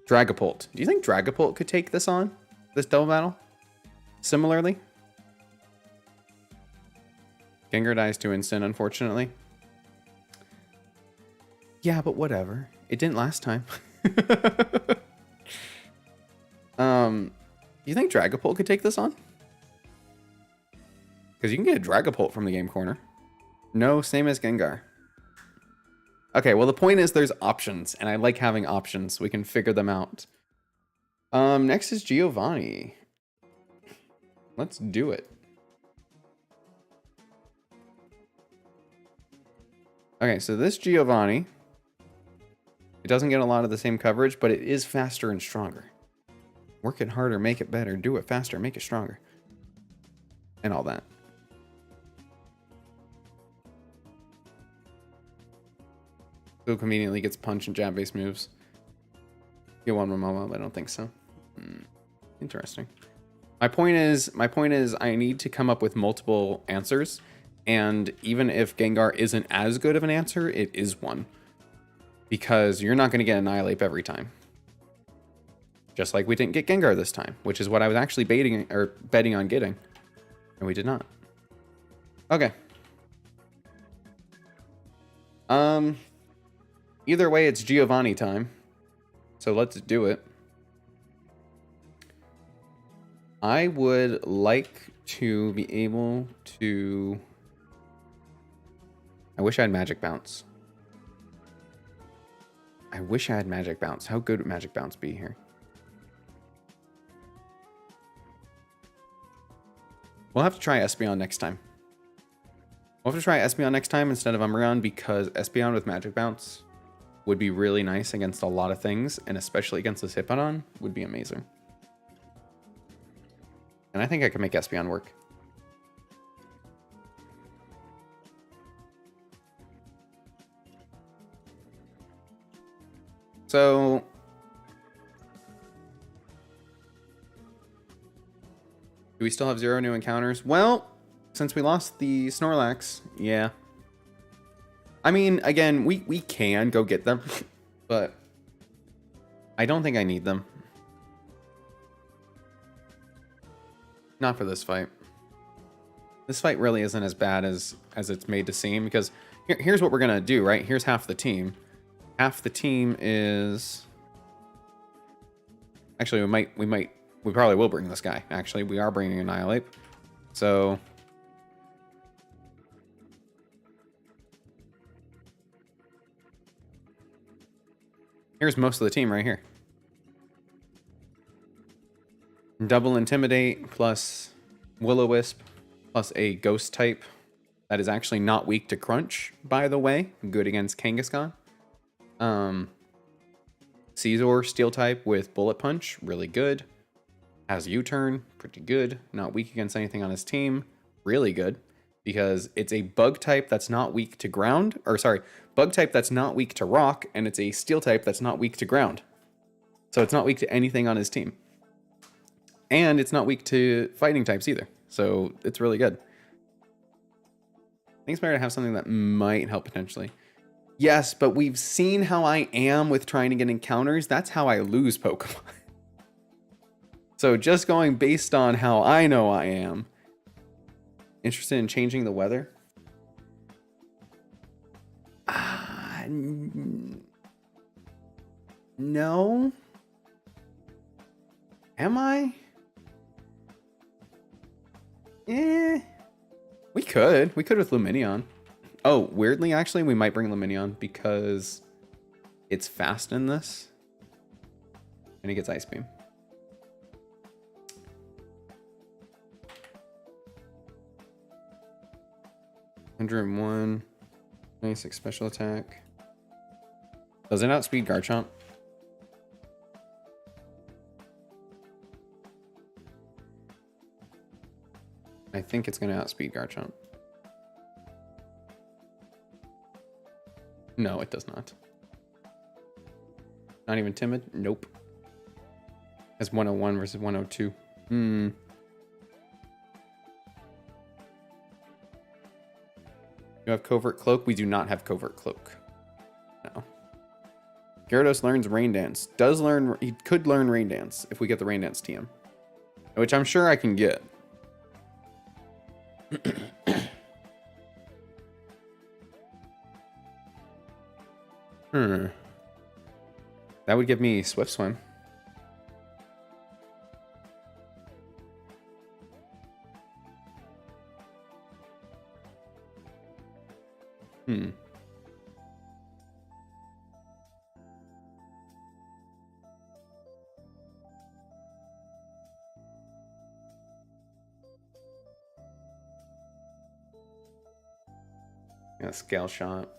Dragapult. Do you think Dragapult could take this on? This double battle? Similarly? Gengar dies to instant, unfortunately. Yeah, but whatever. It didn't last time. Do you think Dragapult could take this on? Because you can get a Dragapult from the game corner. No, same as Gengar. Okay, well, the point is there's options, and I like having options. We can figure them out. Next is Giovanni. Let's do it. Okay, so this Giovanni, it doesn't get a lot of the same coverage, but it is faster and stronger. Work it harder, make it better, do it faster, make it stronger. And all that. Still conveniently gets punch and jab based moves. Get one Momomo, but I don't think so. Interesting. My point is I need to come up with multiple answers, and even if Gengar isn't as good of an answer, it is one. Because you're not going to get Annihilate every time. Just like we didn't get Gengar this time, which is what I was actually betting on getting. And we did not. Okay. Either way, it's Giovanni time. So let's do it. I would like to be able to... I wish I had Magic Bounce. I wish I had Magic Bounce. How good would Magic Bounce be here? We'll have to try Espeon next time. We'll have to try Espeon next time instead of Umbreon, because Espeon with Magic Bounce would be really nice against a lot of things, and especially against this Hippowdon would be amazing. And I think I can make Espeon work. So do we still have 0 new encounters? Well, since we lost the Snorlax, yeah. I mean, again, we can go get them, but I don't think I need them. Not for this fight. This fight really isn't as bad as it's made to seem, because here's what we're gonna do, right? Here's half the team. Half the team is... Actually, we probably will bring this guy. Actually, we are bringing Annihilape. So... here's most of the team right here. Double Intimidate plus Will-O-Wisp plus a Ghost type that is actually not weak to Crunch, by the way. Good against Kangaskhan. Caesar Steel type with Bullet Punch, really good. Has U-Turn, pretty good. Not weak against anything on his team, really good. Because it's a bug type that's not weak to ground, or sorry, bug type that's not weak to rock, and it's a steel type that's not weak to ground. So it's not weak to anything on his team. And it's not weak to fighting types either. So it's really good. I think it's better to have something that might help potentially. Yes, but we've seen how I am with trying to get encounters. That's how I lose Pokemon. So just going based on how I know I am. Interested in changing the weather? No. Am I? We could. We could with Lumineon. Oh, weirdly, actually, we might bring Lumineon because it's fast in this. And he gets Ice Beam. (101). 96 special attack. Does it outspeed Garchomp? I think it's going to outspeed Garchomp. No, it does not. Not even timid? Nope. That's 101 versus 102. You have Covert Cloak? We do not have Covert Cloak. No. Gyarados learns Rain Dance. He could learn Rain Dance if we get the Rain Dance TM. Which I'm sure I can get. That would give me Swift Swim. Yeah, Scale Shot.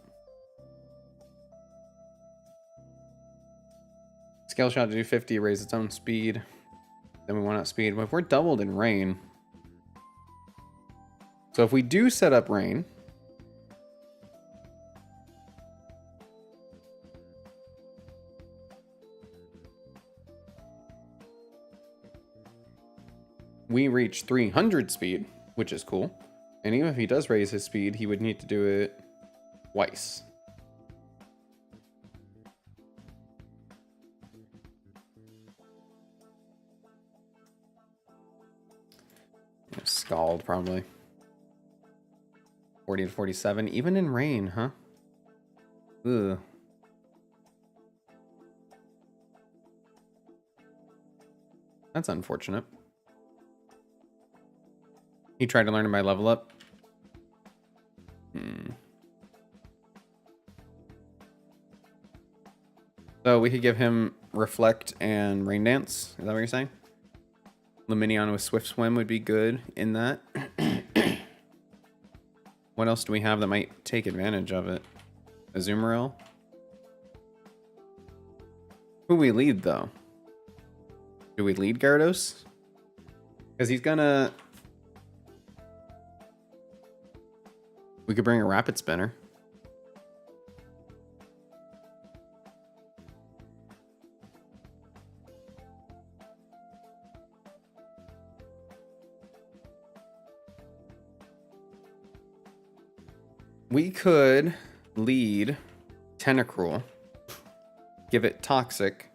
Scale Shot to do 50, raise its own speed. Then we want outspeed. But if we're doubled in Rain. So if we do set up Rain. We reach 300 speed, which is cool. And even if he does raise his speed, he would need to do it twice. Scald, probably. 40 to 47, even in Rain, huh? Ugh. That's unfortunate. He tried to learn my level up. So we could give him Reflect and Rain Dance. Is that what you're saying? Luminion with Swift Swim would be good in that. What else do we have that might take advantage of it? Azumarill? Who we lead, though? Do we lead Gyarados? Because he's gonna... We could bring a Rapid Spinner. We could lead Tentacruel, give it Toxic,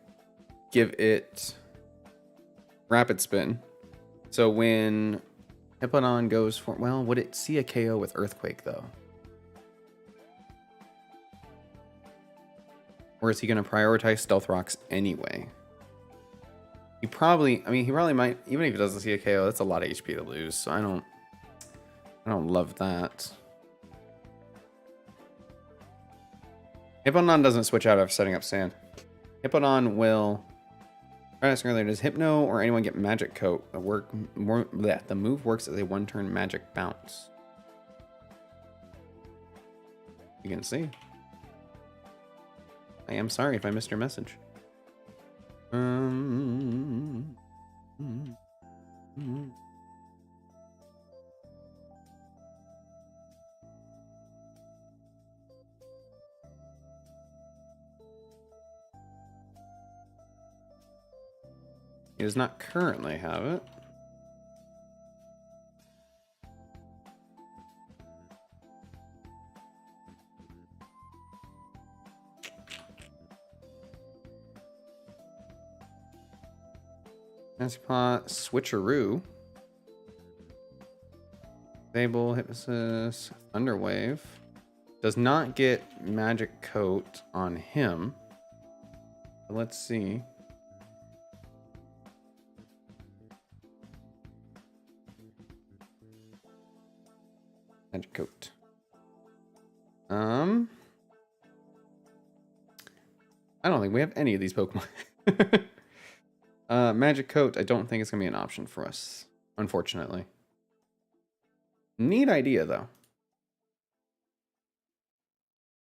give it Rapid Spin. So when Hippowdon goes for... Well, would it see a KO with Earthquake, though? Or is he going to prioritize Stealth Rocks anyway? He probably... I mean, he probably might... Even if he doesn't see a KO, that's a lot of HP to lose. So I don't love that. Hippowdon doesn't switch out after setting up Sand. Hippowdon will... I asked earlier, does Hypno or anyone get Magic Coat? The move works as a one-turn Magic Bounce. You can see. I am sorry if I missed your message. He does not currently have it. Mantiply, Switcheroo. Fable, Hypnosis, Thunderwave. Does not get Magic Coat on him. But let's see. Magic Coat. I don't think we have any of these Pokemon. Magic Coat, I don't think it's going to be an option for us, unfortunately. Neat idea, though.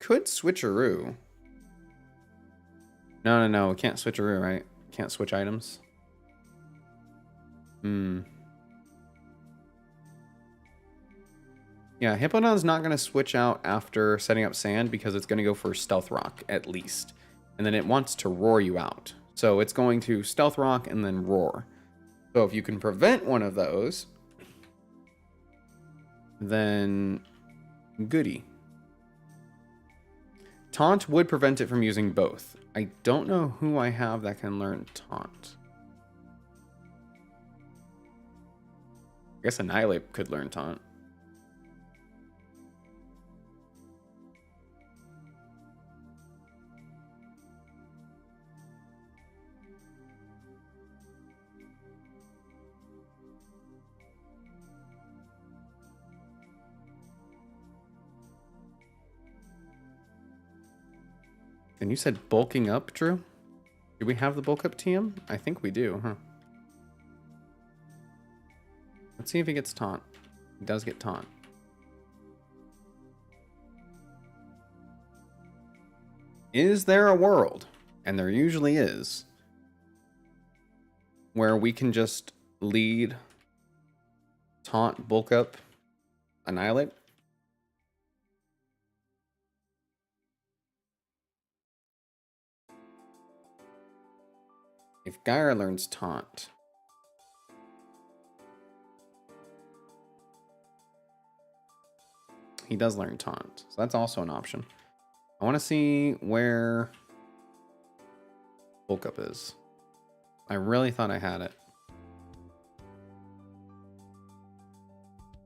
Could Switcheroo. No. We can't Switcheroo, right? Can't switch items. Yeah, Hippowdon's not going to switch out after setting up Sand because it's going to go for Stealth Rock, at least. And then it wants to roar you out. So it's going to Stealth Rock and then roar. So if you can prevent one of those, then goody. Taunt would prevent it from using both. I don't know who I have that can learn Taunt. I guess Annihilate could learn Taunt. And you said bulking up, Drew? Do we have the bulk up TM? I think we do, huh? Let's see if he gets Taunt. He does get Taunt. Is there a world, and there usually is, where we can just lead, Taunt, bulk up, Annihilate? If Gyara learns Taunt. He does learn Taunt, so that's also an option. I want to see where Bulk Up is. I really thought I had it.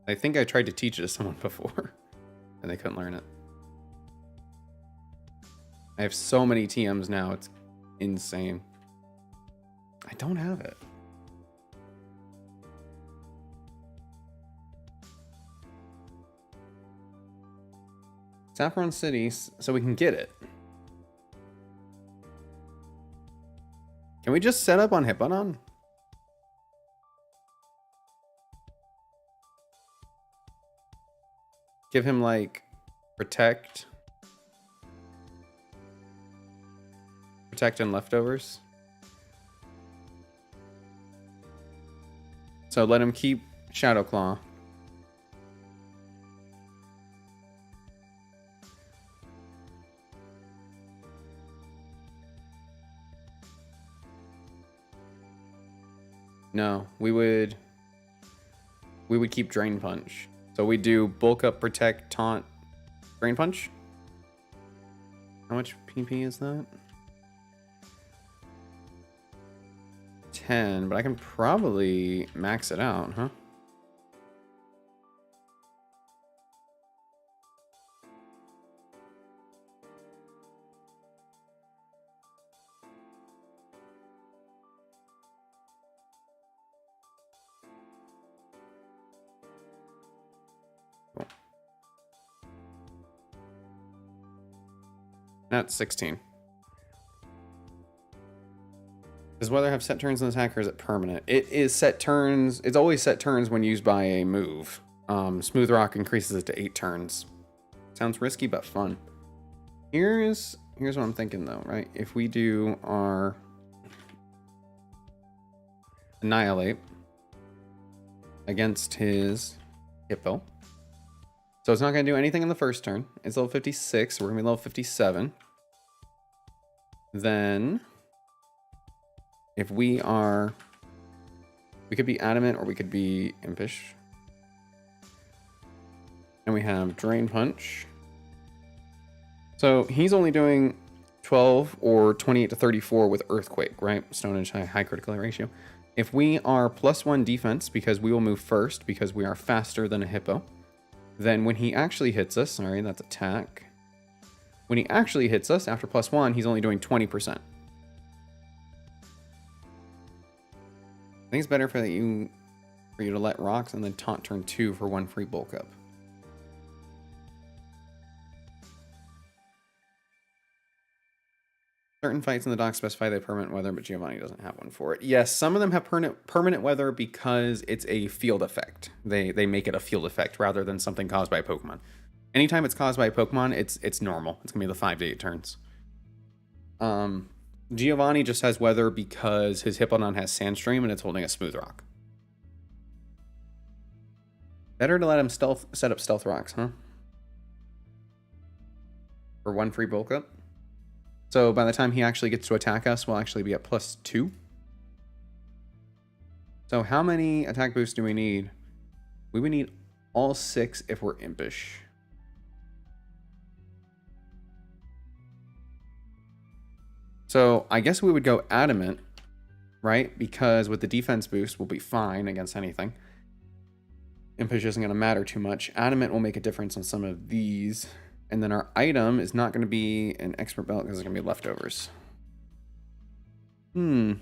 I think I tried to teach it to someone before, and they couldn't learn it. I have so many TMs now, it's insane. I don't have it. Saffron City, so we can get it. Can we just set up on Hippodon? Give him, like, protect. Protect and leftovers. So let him keep Shadow Claw. No, we would keep Drain Punch. So we do bulk up, protect, taunt, Drain Punch. How much PP is that? 10, but I can probably max it out, huh? Cool. That's 16. Does weather have set turns on this hack, or is it permanent? It is set turns. It's always set turns when used by a move. Smooth Rock increases it to 8 turns. Sounds risky, but fun. Here's what I'm thinking, though, right? If we do our Annihilate against his Hippo. So it's not going to do anything in the first turn. It's level 56. So we're going to be level 57. Then if we could be Adamant or we could be Impish. And we have Drain Punch. So he's only doing 12 or 28 to 34 with Earthquake, right? Stone Edge high critical ratio. If we are +1 defense, because we will move first because we are faster than a Hippo, then when he actually hits us, sorry, that's attack. When he actually hits us after +1, he's only doing 20%. I think it's better for you to let rocks and then taunt turn 2 for 1 free bulk up. Certain fights in the dock specify they have permanent weather, but Giovanni doesn't have one for it. Yes, some of them have permanent weather because it's a field effect. They make it a field effect rather than something caused by a Pokemon. Anytime it's caused by a Pokemon, it's normal. It's gonna be the 5 to 8 turns. Giovanni just has weather because his Hippodon has Sandstream and it's holding a Smooth Rock. Better to let him set up Stealth Rocks, huh? For 1 free bulk up. So by the time he actually gets to attack us, we'll actually be at +2. So how many attack boosts do we need? We would need all 6 if we're Impish. So I guess we would go Adamant, right? Because with the defense boost, we'll be fine against anything. Impish isn't going to matter too much. Adamant will make a difference on some of these. And then our item is not going to be an expert belt because it's going to be leftovers. Are you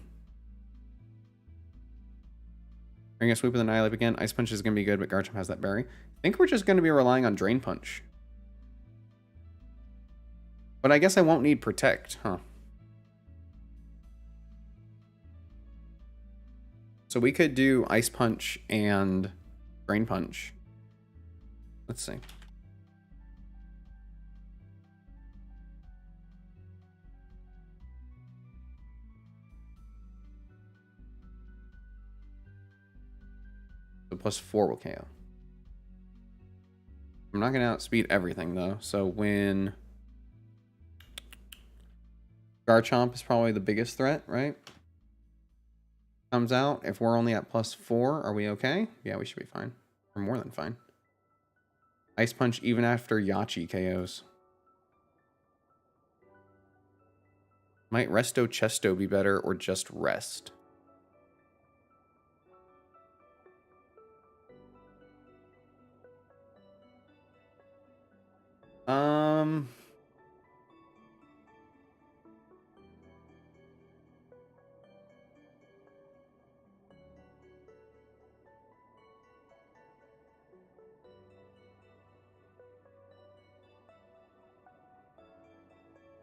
going to sweep with Annihilate again? Ice Punch is going to be good, but Garchomp has that berry. I think we're just going to be relying on Drain Punch. But I guess I won't need Protect, huh? So we could do Ice Punch and Drain Punch. Let's see. So +4 will KO. I'm not going to outspeed everything, though. So when Garchomp is probably the biggest threat, right? Comes out. If we're only at +4, are we okay? Yeah, we should be fine. We're more than fine. Ice Punch even after Yachi KOs. Might Resto Chesto be better or just Rest?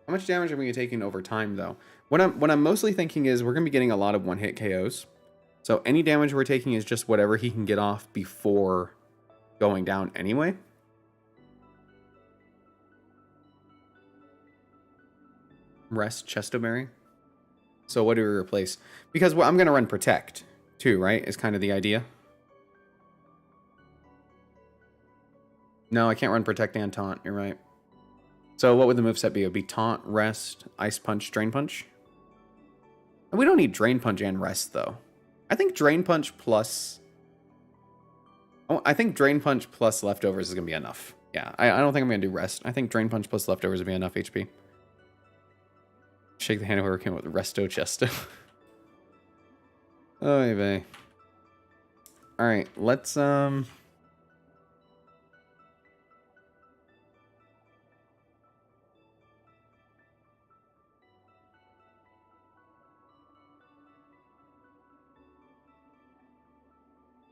How much damage are we taking over time, though? What I'm mostly thinking is we're going to be getting a lot of one-hit KOs. So any damage we're taking is just whatever he can get off before going down anyway. Rest Chestoberry. So what do we replace? Because I'm going to run Protect, too, right? Is kind of the idea. No, I can't run Protect and Taunt. You're right. So what would the moveset be? It would be Taunt, Rest, Ice Punch, Drain Punch. And we don't need Drain Punch and Rest, though. I think Drain Punch plus... Oh, I think Drain Punch plus Leftovers is going to be enough. Yeah, I don't think I'm going to do Rest. I think Drain Punch plus Leftovers would be enough HP. Shake the hand of whoever came up with Resto Chesto. Oh, vey. Alright, let's, I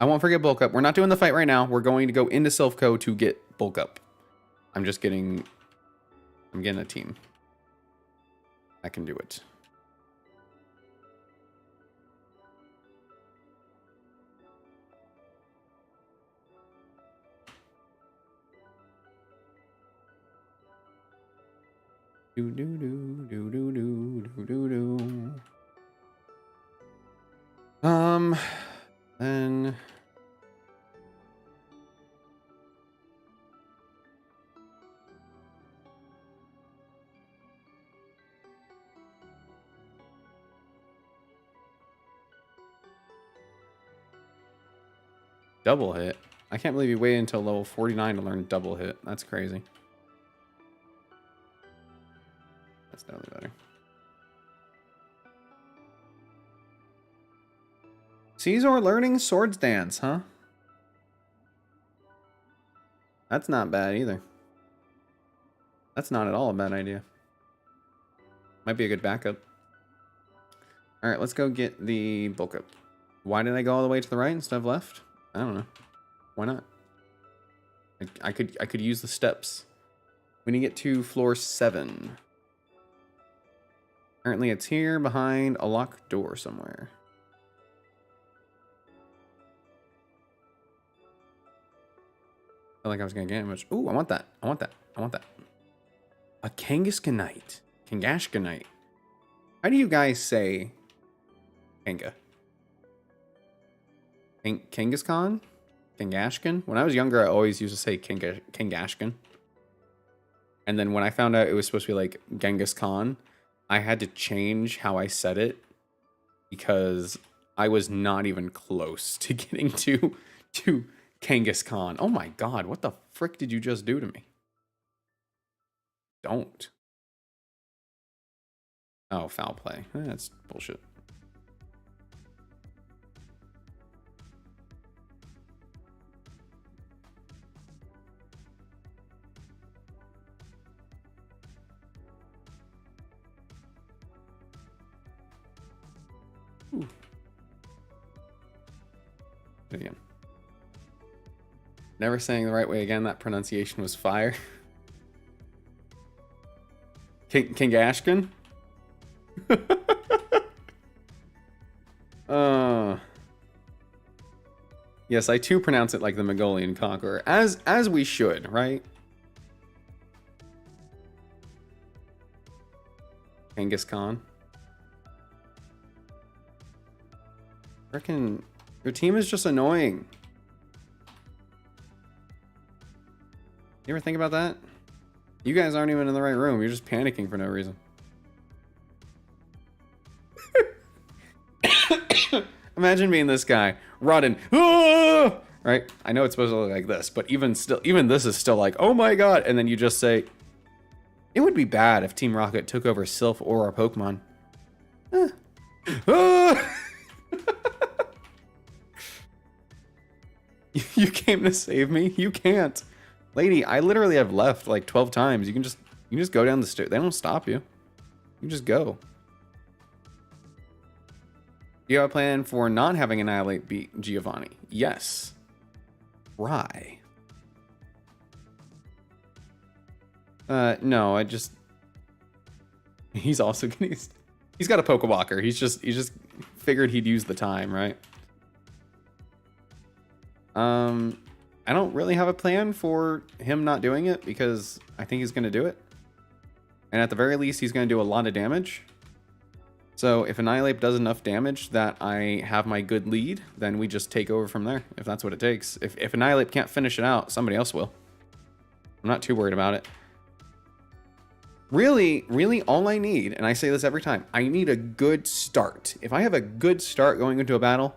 won't forget Bulk Up. We're not doing the fight right now. We're going to go into Silph Co to get Bulk Up. I'm getting a team. I can do it. Do do do do do do do do do. Then double hit. I can't believe you waited until level 49 to learn double hit. That's crazy. That's definitely better. Caesar learning Swords Dance, huh? That's not bad either. That's not at all a bad idea. Might be a good backup. Alright, let's go get the Bulk Up. Why did I go all the way to the right instead of left? I don't know. Why not? I could use the steps. We need to get to floor 7. Apparently it's here behind a locked door somewhere. I felt like I was gonna get much. Ooh, I want that. I want that. I want that. A Kangaskhanite. Kangashkanite. How do you guys say Kanga? Kangaskhan? Kangashkan? When I was younger, I always used to say Kangashkan. And then when I found out it was supposed to be like Genghis Khan, I had to change how I said it because I was not even close to getting to Genghis Khan. Oh my god, what the frick did you just do to me? Don't. Oh, foul play. That's bullshit. Ooh. Again. Never saying the right way again. That pronunciation was fire. Kangashkan? Yes, I too pronounce it like the Mongolian conqueror, as we should, right? Genghis Khan. Frickin', your team is just annoying. You ever think about that? You guys aren't even in the right room. You're just panicking for no reason. Imagine being this guy, running, ah! Right? I know it's supposed to look like this, but even this is still like, oh my god, and then you just say, it would be bad if Team Rocket took over Silph or our Pokemon. You came to save me? You can't. Lady, I literally have left like 12 times. You can just go down the stairs. They don't stop you. You just go. Do you have a plan for not having Annihilate beat Giovanni? Yes. Why? No, He's also gonna he's got a Pokewalker. He's just figured he'd use the time, right? I don't really have a plan for him not doing it because I think he's gonna do it. And at the very least, he's gonna do a lot of damage. So if Annihilape does enough damage that I have my good lead, then we just take over from there, if that's what it takes. If Annihilape can't finish it out, somebody else will. I'm not too worried about it. Really, really all I need, and I say this every time, I need a good start. If I have a good start going into a battle,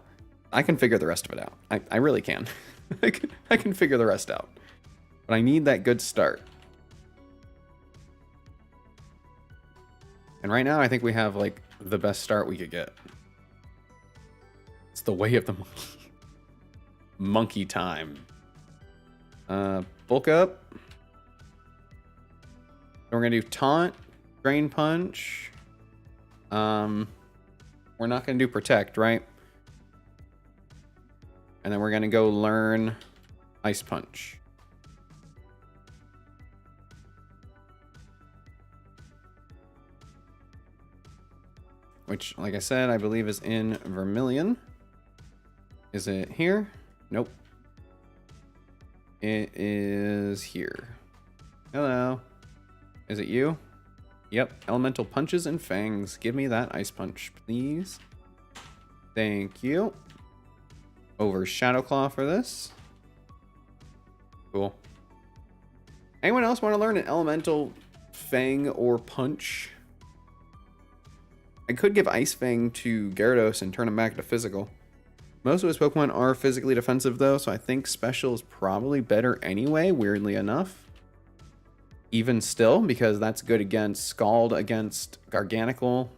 I can figure the rest of it out. I really can. I can figure the rest out. But I need that good start. And right now, I think we have, like, the best start we could get. It's the way of the monkey. Monkey time. Bulk up. We're gonna do taunt, drain punch. We're not gonna do protect, right? And then we're gonna go learn ice punch. Which, like I said, I believe is in Vermilion. Is it here? Nope. It is here. Hello. Is it you? Yep. Elemental punches and fangs. Give me that ice punch, please. Thank you. Over Shadow Claw for this. Cool. Anyone else want to learn an elemental fang or punch? I could give Ice Fang to Gyarados and turn him back to physical. Most of his Pokemon are physically defensive though, so I think special is probably better anyway, weirdly enough. Even still, because that's good against Scald, against Garganacl.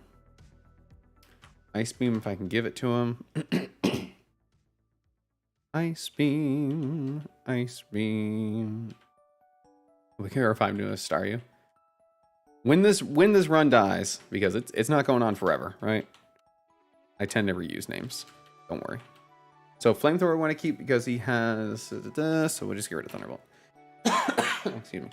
Ice Beam if I can give it to him. Ice Beam, Ice Beam. We care if I'm doing a Star You. When this run dies, because it's not going on forever, right? I tend to reuse names. Don't worry. So Flamethrower we want to keep because he has so we'll just get rid of Thunderbolt. Excuse me.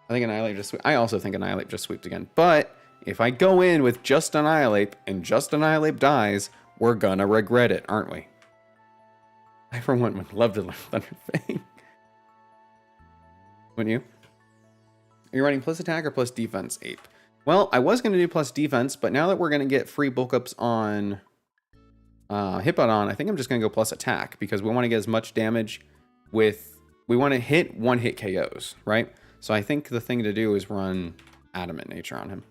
I think Annihilape just I also think Annihilape just sweeped again. But if I go in with just Annihilape and just Annihilape dies, we're gonna regret it, aren't we? I for one would love to learn Thunder Fang. Wouldn't you? Are you running plus attack or plus defense, Ape? Well, I was going to do plus defense, but now that we're going to get free bulk ups on Hippowdon, I think I'm just going to go plus attack because we want to get as much damage with... We want to hit one-hit KOs, right? So I think the thing to do is run Adamant Nature on him.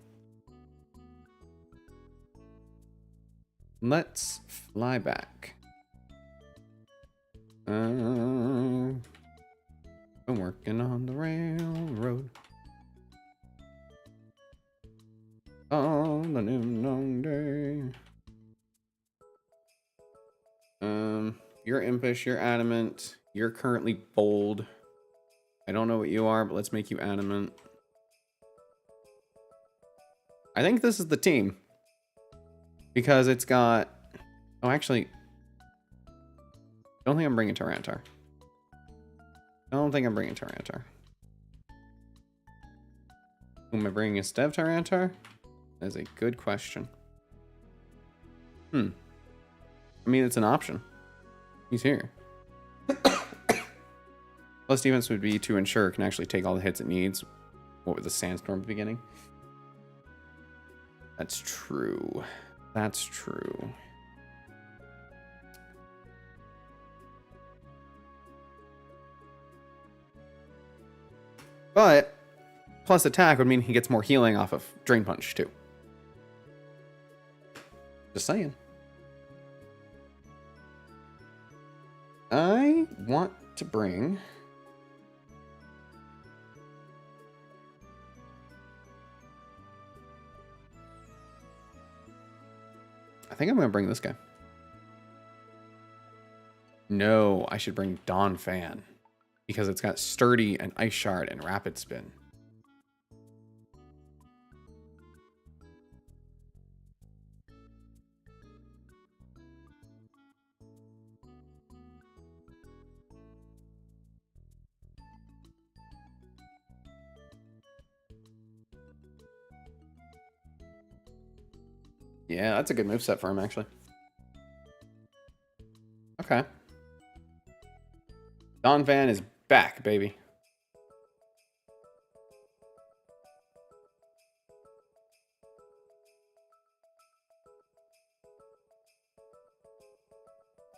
Let's fly back. I'm working on the railroad. On the noon day. You're impish, you're adamant, you're currently bold. I don't know what you are, but let's make you adamant. I think this is the team. Because it's got... Oh, actually... I don't think I'm bringing Tyranitar. I don't think I'm bringing Tyranitar. Who am I bringing instead of Tyranitar? That is a good question. I mean, it's an option. He's here. Plus defense would be to ensure it can actually take all the hits it needs. What with the Sandstorm beginning? That's true. That's true. But plus attack would mean he gets more healing off of Drain Punch too. Just saying. I want to bring... I think I'm going to bring this guy. No, I should bring Donphan. Because it's got Sturdy and Ice Shard and Rapid Spin. Yeah, that's a good moveset for him, actually. Okay. Donphan is back, baby.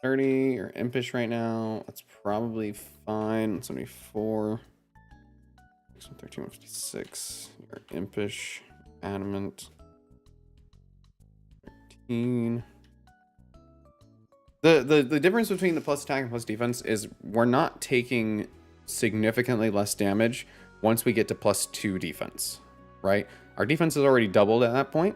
$30, you're impish right now. That's probably fine. 74. 13, 156. You're impish. Adamant. 13. The difference between the plus attack and plus defense is we're not taking significantly less damage once we get to +2 defense, right? Our defense is already doubled at that point.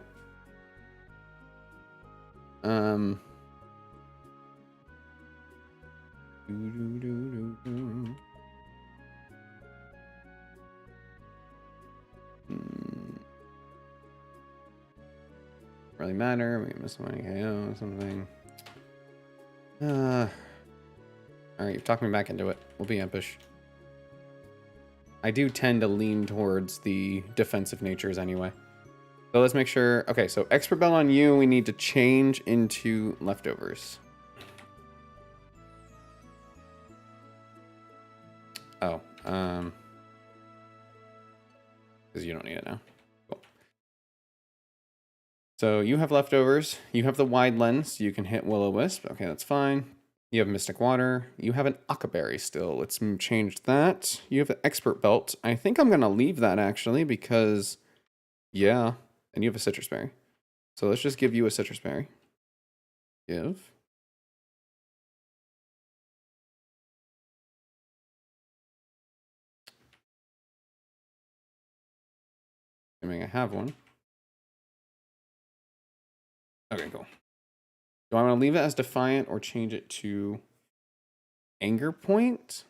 Really matter. We miss money KO or something. All right, you've talked me back into it. We'll be impish. I do tend to lean towards the defensive natures anyway. So let's make sure. Okay, so expert belt on you. We need to change into leftovers. Oh, because you don't need it now. Cool. So you have leftovers. You have the wide lens. You can hit Will-O-Wisp. Okay, that's fine. You have Mystic Water. You have an Akaberry still. Let's change that. You have an Expert Belt. I think I'm going to leave that actually because, yeah. And you have a Citrus Berry. So let's just give you a Citrus Berry. Give. Assuming I have one. Okay, cool. Do I want to leave it as Defiant or change it to Anger Point?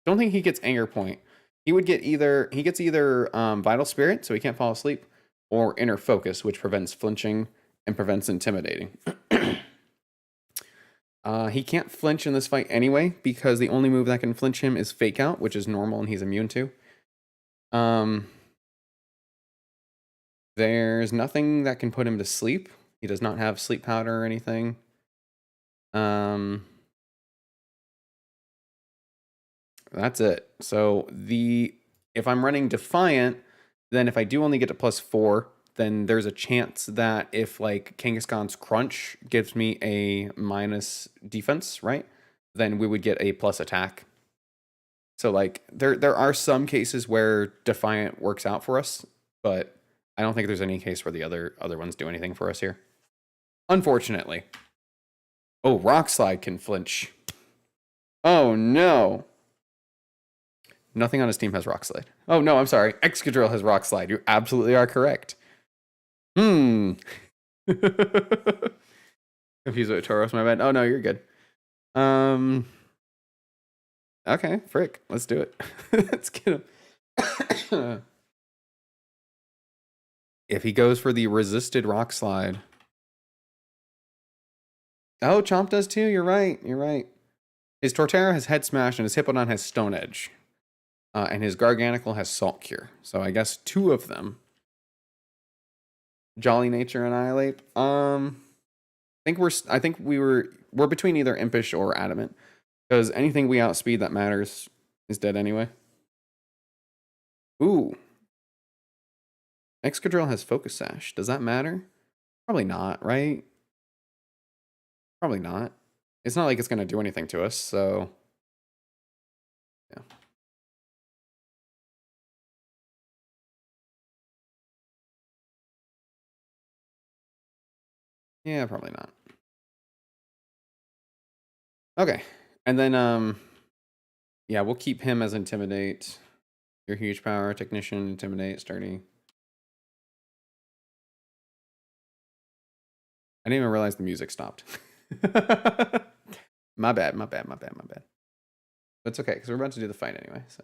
Don't think he gets Anger Point. He would get either, he gets either Vital Spirit, so he can't fall asleep, or Inner Focus, which prevents flinching and prevents intimidating. He can't flinch in this fight anyway, because the only move that can flinch him is Fake Out, which is normal and he's immune to. There's nothing that can put him to sleep. He does not have sleep powder or anything. That's it. So if I'm running Defiant, then if I do only get to +4, then there's a chance that if like Kangaskhan's Crunch gives me a minus defense, right? Then we would get a plus attack. So like there are some cases where Defiant works out for us, but I don't think there's any case where the other ones do anything for us here. Unfortunately. Oh, Rock Slide can flinch. Oh no. Nothing on his team has Rock Slide. Oh no, I'm sorry. Excadrill has Rock Slide. You absolutely are correct. Confused with Tauros, my bad. Oh no, you're good. Okay, frick. Let's do it. Let's get him. If he goes for the resisted Rock Slide. Oh, Chomp does too. You're right. You're right. His Torterra has Head Smash and his Hippowdon has Stone Edge. And his Garganacl has Salt Cure. So I guess 2 of them. Jolly Nature Annihilate. I think we're between either Impish or Adamant. Because anything we outspeed that matters is dead anyway. Ooh. Excadrill has Focus Sash. Does that matter? Probably not, right? Probably not. It's not like it's going to do anything to us, so... yeah. Yeah, probably not. Okay. And then, yeah, we'll keep him as Intimidate. Your Huge Power, Technician, Intimidate, Sturdy. I didn't even realize the music stopped. My bad. That's okay, because we're about to do the fight anyway, so.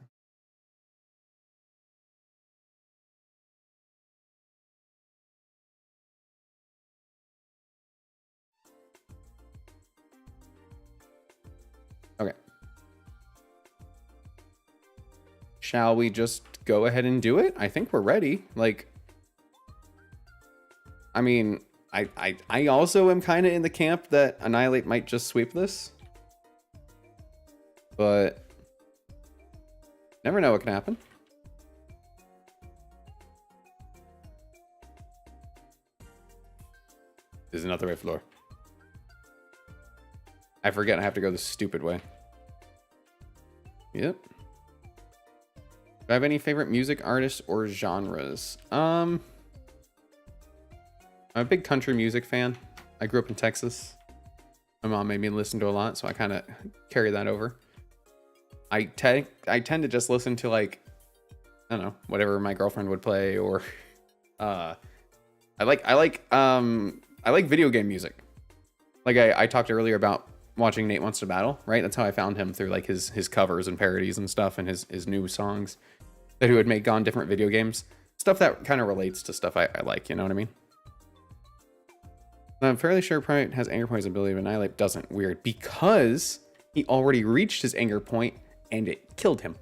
Okay. Shall we just go ahead and do it? I think we're ready. Like, I mean, I also am kind of in the camp that Annihilate might just sweep this. But never know what can happen. This is not the right floor. I forget I have to go the stupid way. Yep. Do I have any favorite music artists or genres? I'm a big country music fan. I grew up in Texas. My mom made me listen to a lot, so I kind of carry that over. I tend to just listen to, like, I don't know, whatever my girlfriend would play, or I like video game music. Like I talked earlier about watching Nate Wants to Battle, right? That's how I found him, through like his covers and parodies and stuff, and his new songs that he would make on different video games. Stuff that kind of relates to stuff I like, you know what I mean? I'm fairly sure Pride has anger points ability, but Annihilate doesn't. Weird. Because he already reached his anger point and it killed him.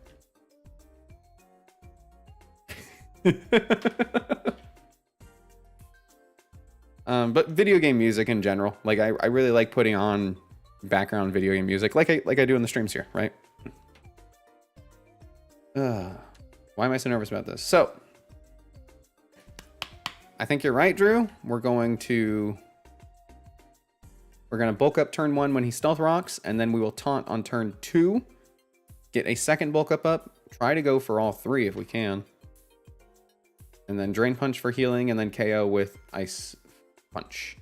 But video game music in general, like I really like putting on background video game music, like I do in the streams here, right? Why am I so nervous about this? So I think you're right, Drew. We're gonna bulk up turn 1 when he stealth rocks, and then we will taunt on turn 2. Get a second bulk up. Try to go for all 3 if we can. And then Drain Punch for healing, and then KO with Ice Punch.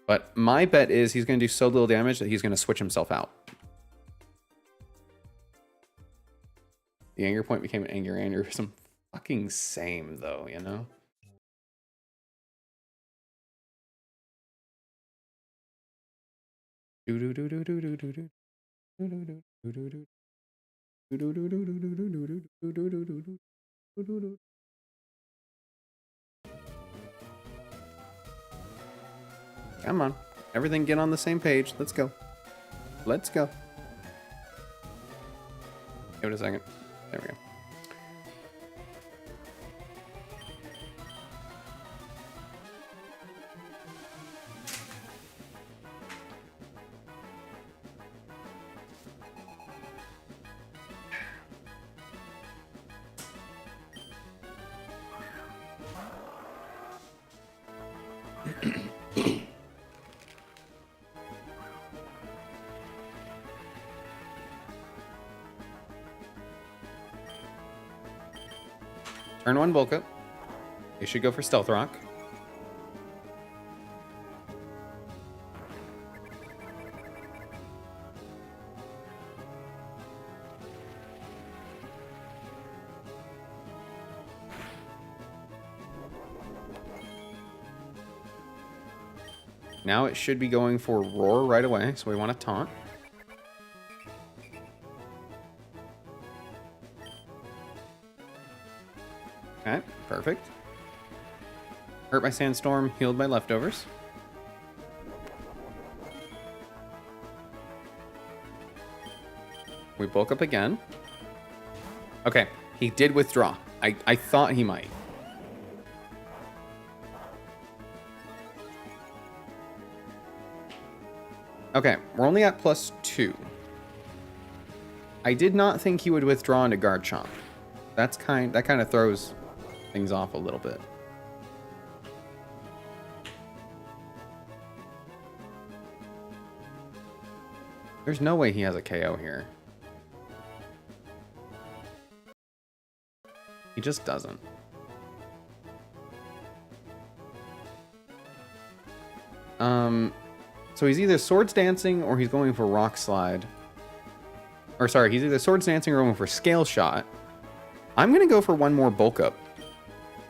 But my bet is he's going to do so little damage that he's going to switch himself out. The anger point became an anger aneurysm. Fucking same, though, you know? Come on. Everything get on the same page. Let's go. Let's go. Give it a second. There we go. Turn 1 bulk up. You should go for Stealth Rock. Now it should be going for Roar right away, so we want to taunt. Okay, perfect. Hurt by Sandstorm, healed by Leftovers. We bulk up again. Okay, he did withdraw. I thought he might. Okay, we're only at +2. I did not think he would withdraw into Garchomp. That kind of throws things off a little bit. There's no way he has a KO here. He just doesn't. So he's either Swords Dancing or he's going for Rock Slide. Or sorry, he's either Swords Dancing or going for Scale Shot. I'm going to go for one more bulk up.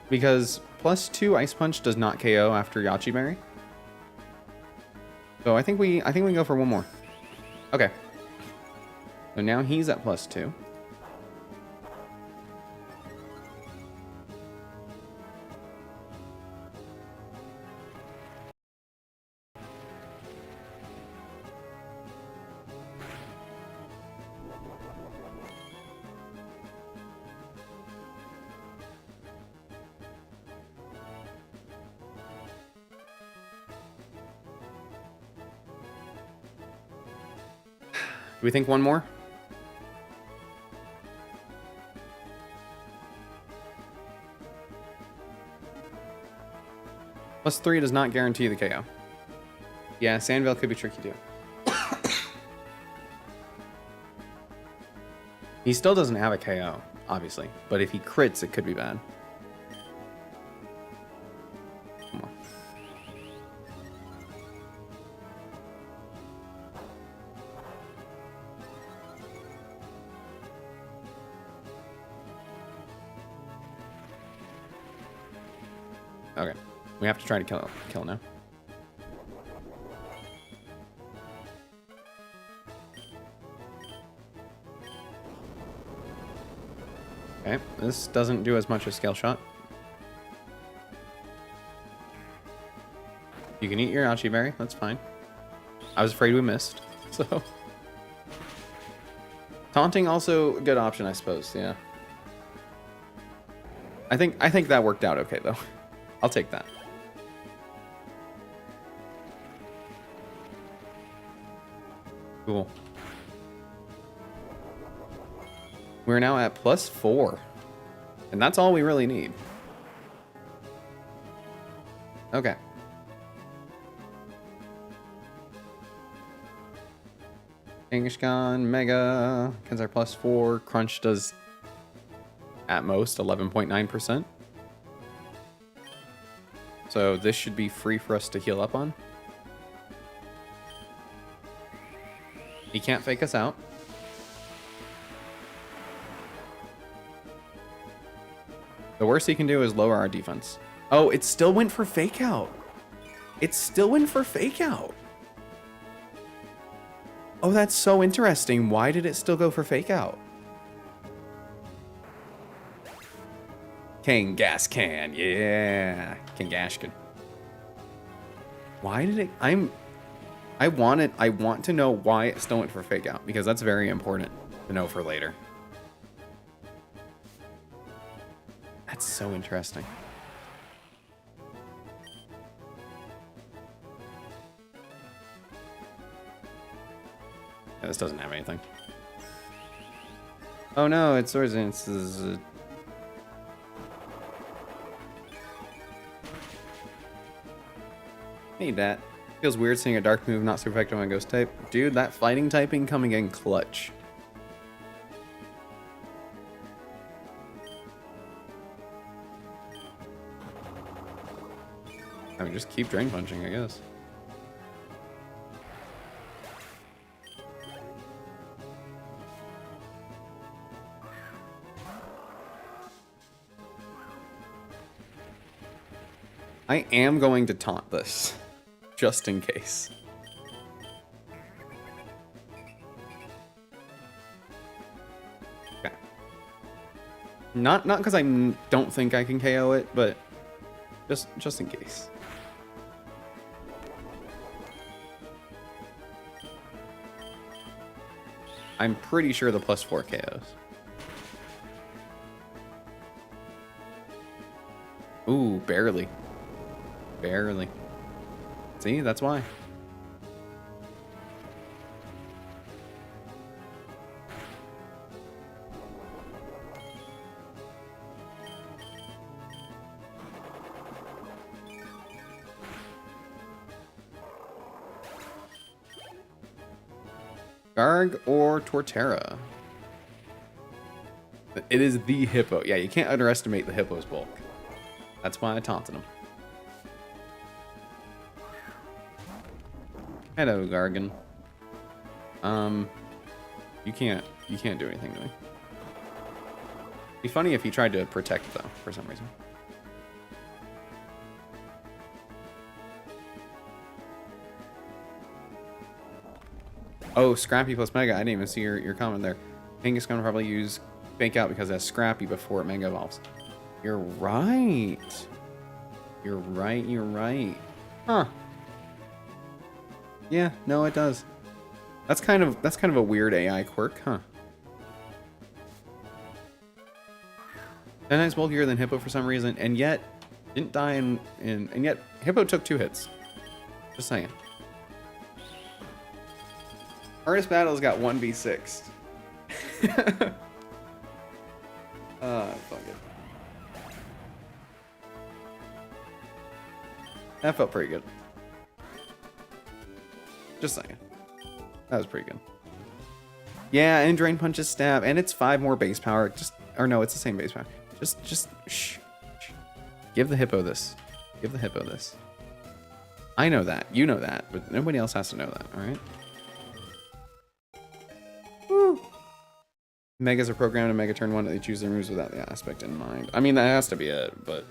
Because +2 Ice Punch does not KO after Yache Berry. So I think we go for one more. Okay. So now he's at +2. we think one more? +3 does not guarantee the KO. Yeah, Sandvale could be tricky too. He still doesn't have a KO, obviously. But if he crits, it could be bad. Come on. Okay. We have to try to kill now. Okay, this doesn't do as much as Scale Shot. You can eat your Ouchie Berry, that's fine. I was afraid we missed, so. Taunting also a good option, I suppose, yeah. I think that worked out okay though. I'll take that. Cool. We're now at +4. And that's all we really need. Okay. Kangaskhan, Mega, Kenzar +4. Crunch does at most 11.9%. So this should be free for us to heal up on. He can't fake us out. The worst he can do is lower our defense. Oh, it still went for fake out. It still went for fake out. Oh, that's so interesting. Why did it still go for fake out? Kangaskhan, yeah. Kangaskhan. Why did it... I want to know why it still went for fake out, because that's very important to know for later. That's so interesting. Yeah, this doesn't have anything. Oh no, it's Swords. Need that. Feels weird seeing a dark move not super effective on ghost type. Dude, that fighting typing coming in clutch. I mean, just keep drain punching, I guess. I am going to taunt this, just in case. Okay. Not because I don't think I can KO it, but just in case. I'm pretty sure the +4 KOs. Ooh, barely. Barely. See, that's why. Garg or Torterra? It is the hippo. Yeah, you can't underestimate the hippo's bulk. That's why I taunted him. Hello, Gargan. You can't do anything to me. It'd be funny if he tried to protect though, for some reason. Oh, Scrappy plus Mega. I didn't even see your comment there. Kangaskhan will probably use Fake Out because that's Scrappy before it Mega evolves. You're right. You're right. You're right. Huh. Yeah. No, it does. That's kind of a weird AI quirk, huh? Denite's bulkier than Hippo for some reason, and yet didn't die and yet Hippo took 2 hits. Just saying. Hardest battles got 1v6. Fuck it. That felt pretty good. Just saying. That was pretty good. Yeah, and Drain Punch's stab, and it's 5 more base power. Or no, it's the same base power. Just shh. Give the hippo this. Give the hippo this. I know that. You know that, but nobody else has to know that, alright? Woo! Megas are programmed in Mega Turn 1 that they choose their moves without the aspect in mind. I mean, that has to be it, but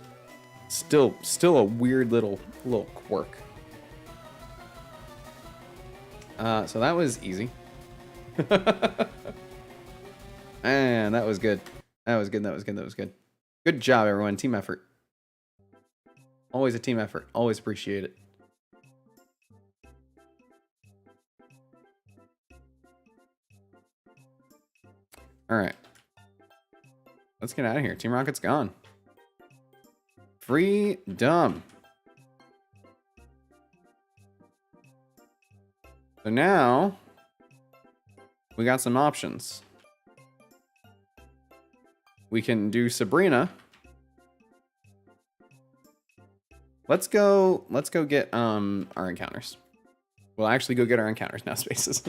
still a weird little quirk. So that was easy. Man, that was good. That was good. Good job, everyone. Team effort. Always a team effort. Always appreciate it. All right. Let's get out of here. Team Rocket's gone. Freedom. So now we got some options. We can do Sabrina. Let's go get our encounters. We'll actually go get our encounters now, Spaces.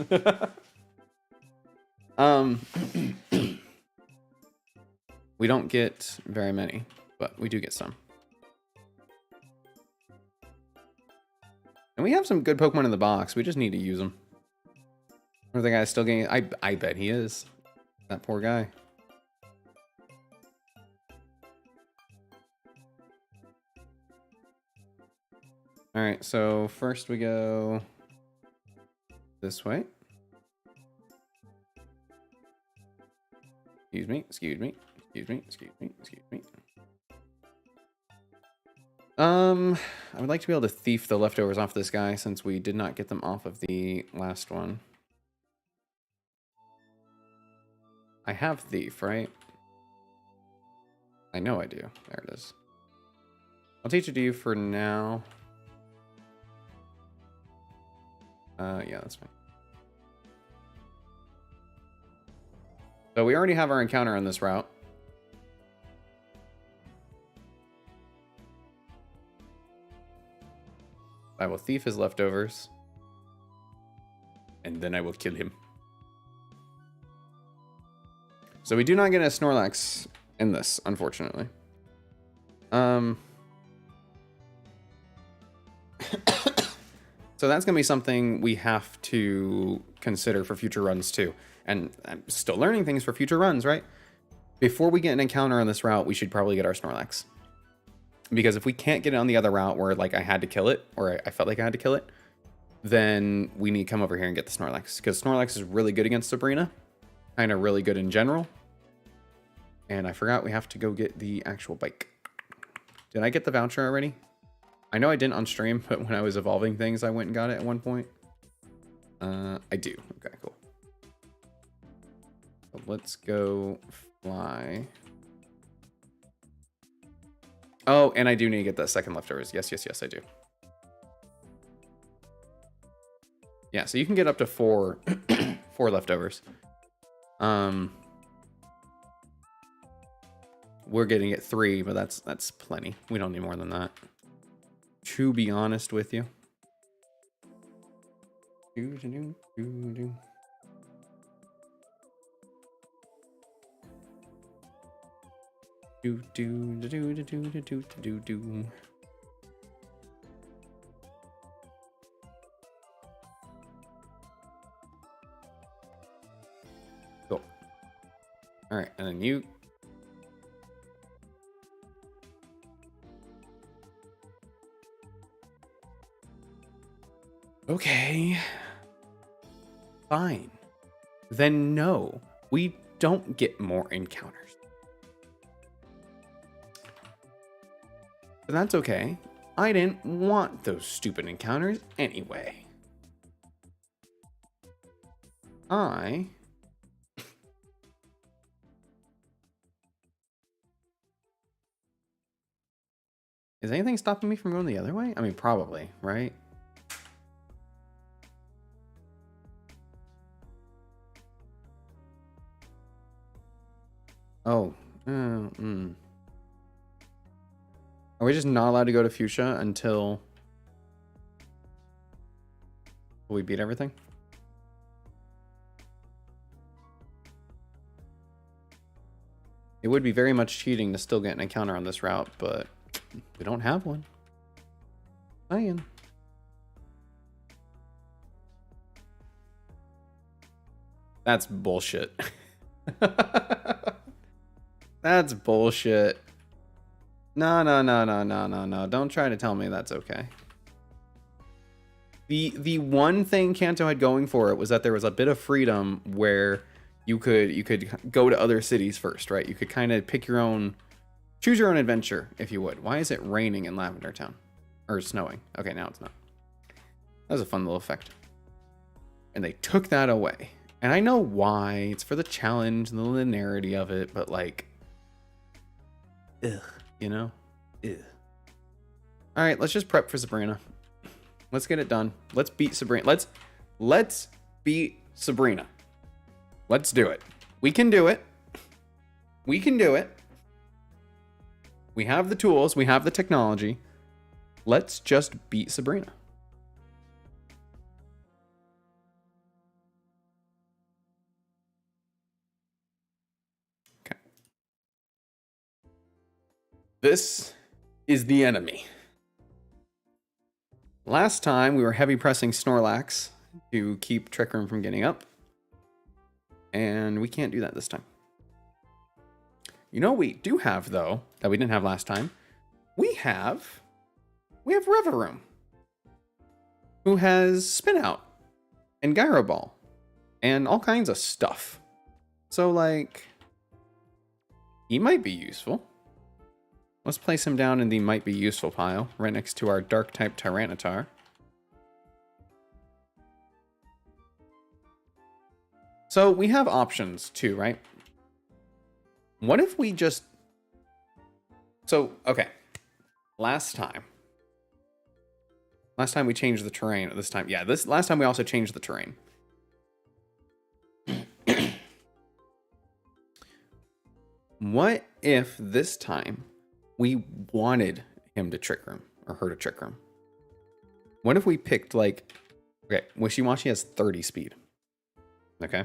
We don't get very many, but we do get some. And we have some good Pokemon in the box. We just need to use them. Or the guy's still getting... I bet he is. That poor guy. Alright, so first we go this way. Excuse me. I would like to be able to thief the leftovers off this guy since we did not get them off of the last one. I have thief, right? I know I do. There it is. I'll teach it to you for now. Yeah, that's fine. So we already have our encounter on this route. I will thief his leftovers. And then I will kill him. So we do not get a Snorlax in this, unfortunately. So that's going to be something we have to consider for future runs too. And I'm still learning things for future runs, right? Before we get an encounter on this route, we should probably get our Snorlax. Because if we can't get it on the other route where like I had to kill it, or I felt like I had to kill it, then we need to come over here and get the Snorlax. Because Snorlax is really good against Sabrina. Kind of really good in general. And I forgot we have to go get the actual bike. Did I get the voucher already? I know I didn't on stream, but when I was evolving things, I went and got it at one point. I do. Okay, cool. So let's go fly. Oh, and I do need to get the second leftovers. Yes, I do. Yeah, so you can get up to 4 leftovers. We're getting it 3, but that's plenty. We don't need more than that. To be honest with you. Cool. All right, and then you. Okay. Fine. Then no, we don't get more encounters. But that's okay. I didn't want those stupid encounters anyway. Is anything stopping me from going the other way? I mean, probably, right? Oh. Are we just not allowed to go to Fuchsia until we beat everything? It would be very much cheating to still get an encounter on this route, but we don't have one. Saying. That's bullshit. That's bullshit. No. Don't try to tell me that's okay. The one thing Kanto had going for it was that there was a bit of freedom where you could go to other cities first, right? You could kind of pick your own, choose your own adventure, if you would. Why is it raining in Lavender Town? Or snowing. Okay, now it's not. That was a fun little effect. And they took that away. And I know why. It's for the challenge and the linearity of it, but like, ugh, you know? Ugh. All right, let's just prep for Sabrina. Let's get it done. Let's beat Sabrina. Let's beat Sabrina. Let's do it. We can do it. We can do it. We have the tools. We have the technology. Let's just beat Sabrina. Okay. This is the enemy. Last time we were heavy pressing Snorlax to keep Trick Room from getting up. And we can't do that this time. You know what we do have, though, that we didn't have last time? We have Reverum, who has Spin Out and Gyro Ball and all kinds of stuff. So, like, he might be useful. Let's place him down in the might be useful pile, right next to our dark type Tyranitar. So we have options too, right? What if we just... So, okay. Last time we changed the terrain. This time, yeah, last time we also changed the terrain. What if this time we wanted him to Trick Room, or her to Trick Room? What if we picked, like, okay, Wishiwashi has 30 speed. Okay.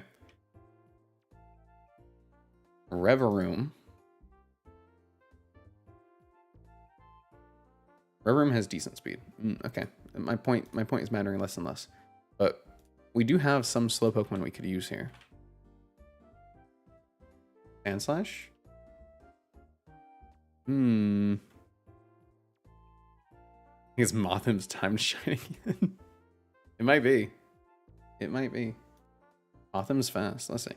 Reverum has decent speed. Okay. My point is mattering less and less. But we do have some slow Pokemon we could use here. Sandslash? Is Mothim's time shining again? It might be. It might be. Mothim's fast. Let's see.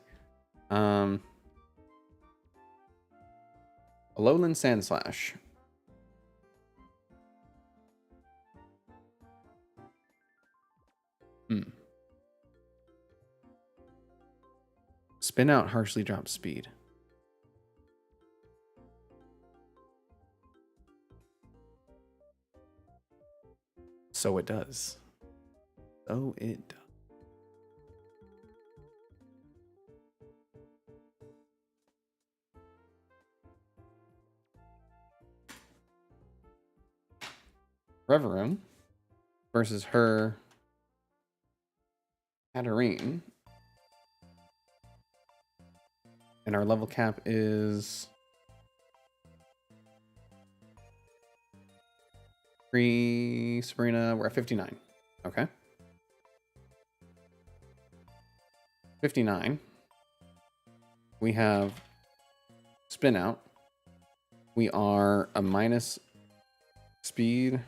Alolan Sandslash. Spin Out harshly drops speed. So it does. So it does. Reverum versus her Katarine. And our level cap is 3. Sabrina, we're at 59. Okay. 59. We have Spin Out. We are a minus speed.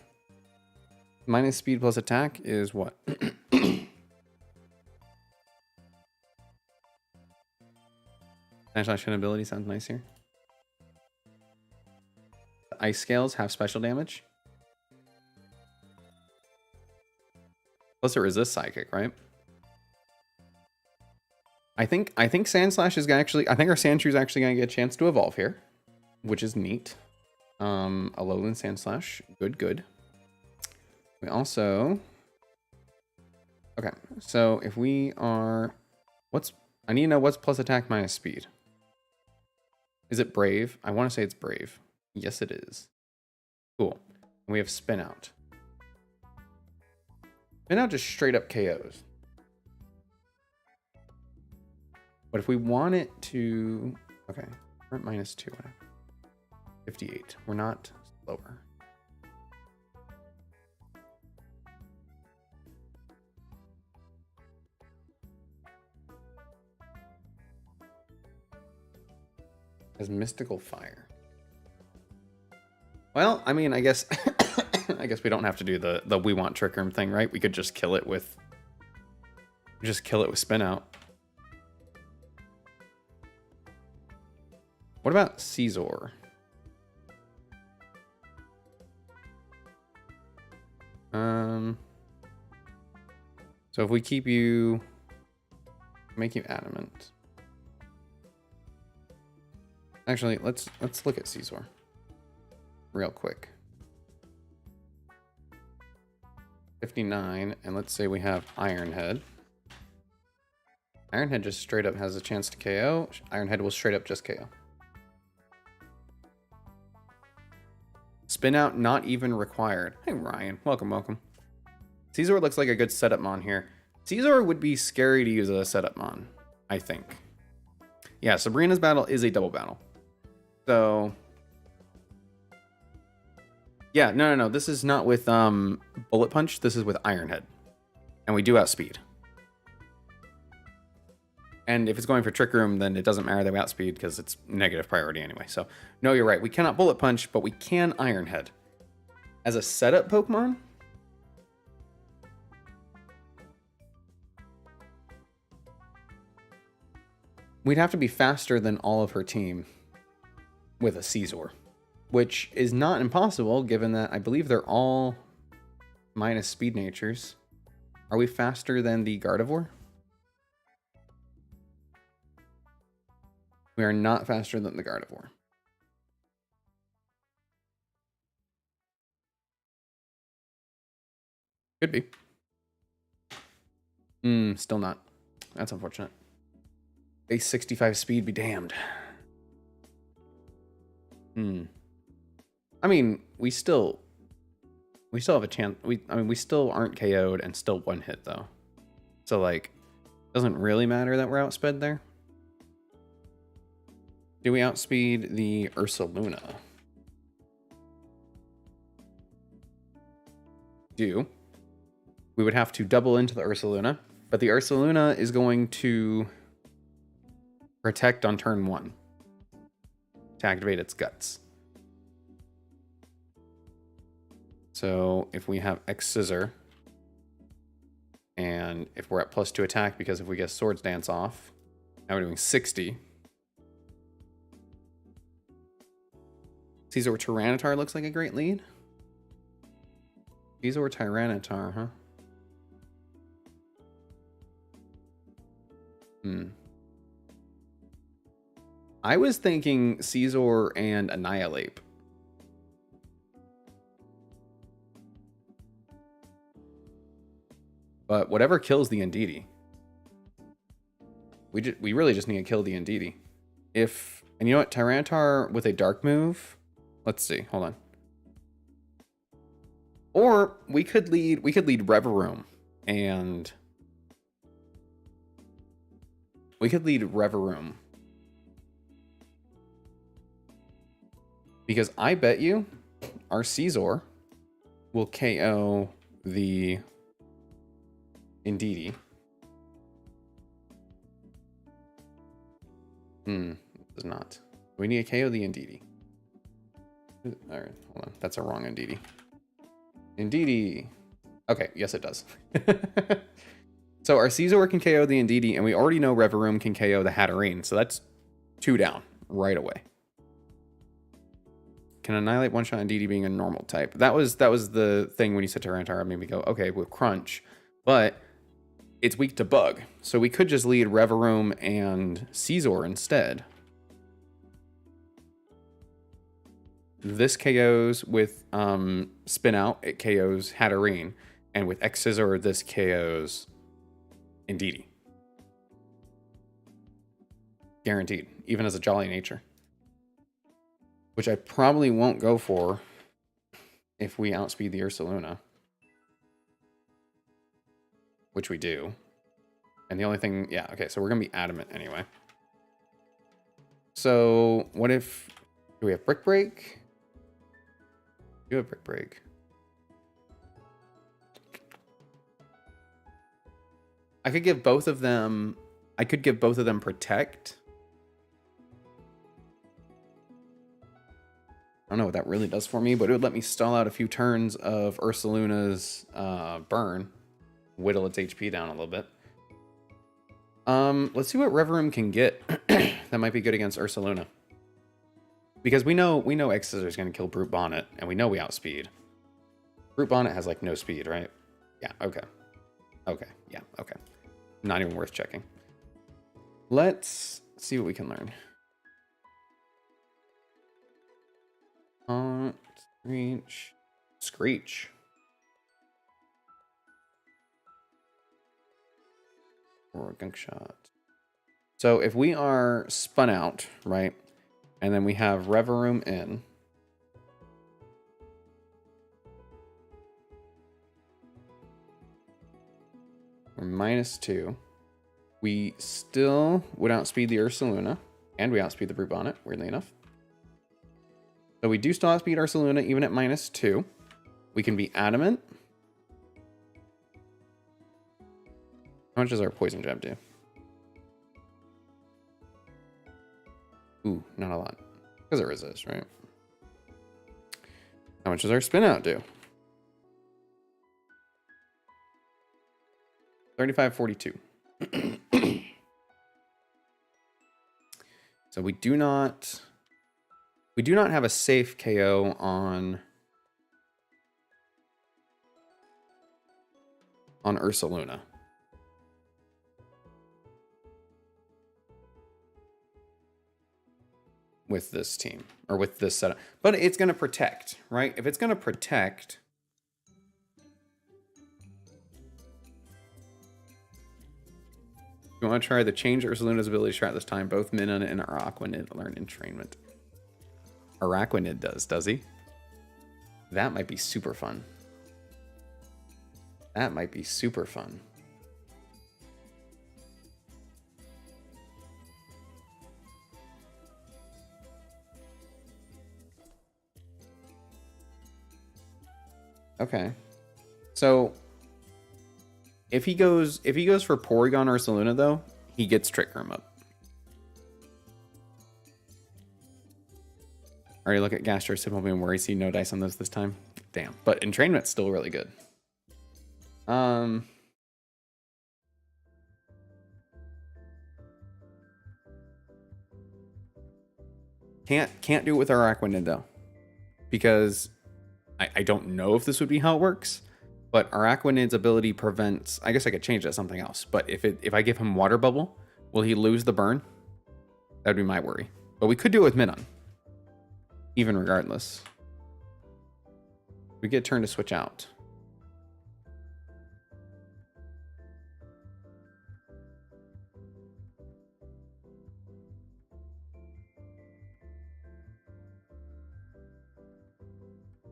Minus speed plus attack is what? Sandslash ability sounds nice here. The ice scales have special damage. Plus it resists psychic, right? I think Sandslash is actually, I think our Sandshrew is actually going to get a chance to evolve here, which is neat. Alolan Sandslash, good. We also, okay, so if we are, I need to know what's plus attack minus speed. Is it Brave? I want to say it's Brave. Yes, it is. Cool. And we have Spin Out. Spin Out just straight up KOs. But if we want it to... Okay, we're at -2. 58. We're not slower. As Mystical Fire. Well, I mean, I guess I guess we don't have to do the we want Trick Room thing, right? We could just kill it with Spin Out. What about Caesar? So if we keep you, make you adamant. Actually, let's look at Caesar real quick. 59, and let's say we have Ironhead. Ironhead just straight up has a chance to KO. Ironhead will straight up just KO. Spin Out not even required. Hey Ryan, welcome, welcome. Caesar looks like a good setup mon here. Caesar would be scary to use as a setup mon, I think. Yeah, Sabrina's battle is a double battle. So, yeah, no. This is not with Bullet Punch. This is with Ironhead. And we do outspeed. And if it's going for Trick Room, then it doesn't matter that we outspeed because it's negative priority anyway. So, no, you're right. We cannot Bullet Punch, but we can Ironhead. As a setup Pokemon, we'd have to be faster than all of her team with a Caesar, which is not impossible given that I believe they're all minus speed natures. Are we faster than the Gardevoir? We are not faster than the Gardevoir. Could be. Still not. That's unfortunate. Base 65 speed be damned. I mean, we still have a chance. We still aren't KO'd and still one hit though. So like, doesn't really matter that we're outsped there. Do we outspeed the Ursaluna? Do. We would have to double into the Ursaluna, but the Ursaluna is going to protect on turn 1 to activate its guts. So if we have X Scissor, and if we're at +2 attack, because if we get Swords Dance off, now we're doing 60. Caesar Tyranitar looks like a great lead. Caesar Tyranitar, huh? I was thinking Caesar and Annihilate. But whatever kills the Indeedee. We really just need to kill the Indeedee. And you know what, Tyranitar with a dark move. Let's see, hold on. Or we could lead Reverum and because I bet you our Caesar will KO the Indeedee. Does not. We need to KO the Indeedee. All right, hold on. That's a wrong Indeedee. Indeedee. Okay, yes it does. So our Caesar can KO the Indeedee, and we already know Reverum can KO the Hatterene, so that's 2 down right away. Can Annihilate one-shot Indeedee being a normal type? That was the thing when you said Tyranitar, it made me go, okay, with Crunch. But it's weak to Bug, so we could just lead Reverum and Caesar instead. This KOs with Spin Out, it KOs Hatterene, and with X Scissor, this KOs Indeedee. Guaranteed, even as a Jolly Nature. which I probably won't go for if we outspeed the Ursaluna, which we do. And the only thing, yeah, okay, so we're going to be adamant anyway. So what if, do we have Brick Break? You have Brick Break. I could give both of them, Protect. I don't know what that really does for me, but it would let me stall out a few turns of Ursaluna's burn. Whittle its HP down a little bit. Let's see what Reverum can get that might be good against Ursaluna. Because we know X Scissor is going to kill Brute Bonnet, and we know we outspeed. Brute Bonnet has like no speed, right? Yeah, okay. Okay, yeah, okay. Not even worth checking. Let's see what we can learn. Screech. Or Gunk Shot. So if we are spun out, right, and then we have Reverum in, we're -2. We still would outspeed the Ursaluna, and we outspeed the Brute Bonnet, weirdly enough. So we do still outspeed Ursaluna even at -2. We can be adamant. How much does our Poison Jab do? Ooh, not a lot. Because it resists, right? How much does our Spin Out do? 35-42. So we do not have a safe KO on Ursaluna. With this team, or with this setup. But it's going to protect, right? If it's going to protect... You want to try the change Ursaluna's ability strat this time. Both Minun and Araquanid learn entrainment. Araquanid does he? That might be super fun. That might be super fun. Okay. So if he goes for Porygon Ursaluna though, he gets Trick Room up. Already look at Gastro Simple and worry, see no dice on those this time. Damn. But entrainment's still really good. Can't do it with our Araquanid though. Because I don't know if this would be how it works, but Araquanid's ability prevents... I guess I could change that to something else, but if I give him Water Bubble, will he lose the burn? That'd be my worry. But we could do it with Minun. Even regardless. We get a turn to switch out.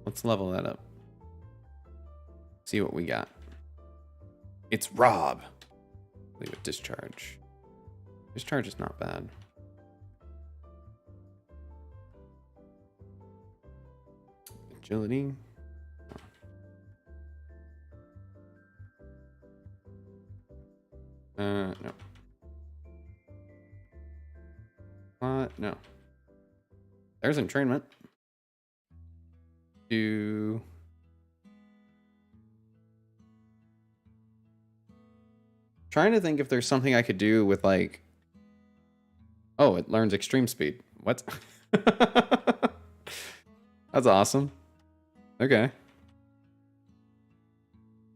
Let's level that up. See what we got. It's Rob. Leave it Discharge. Discharge is not bad. Agility. No. No. There's entrainment. Trying to think if there's something I could do with like... Oh, it learns extreme speed. What? That's awesome. Okay.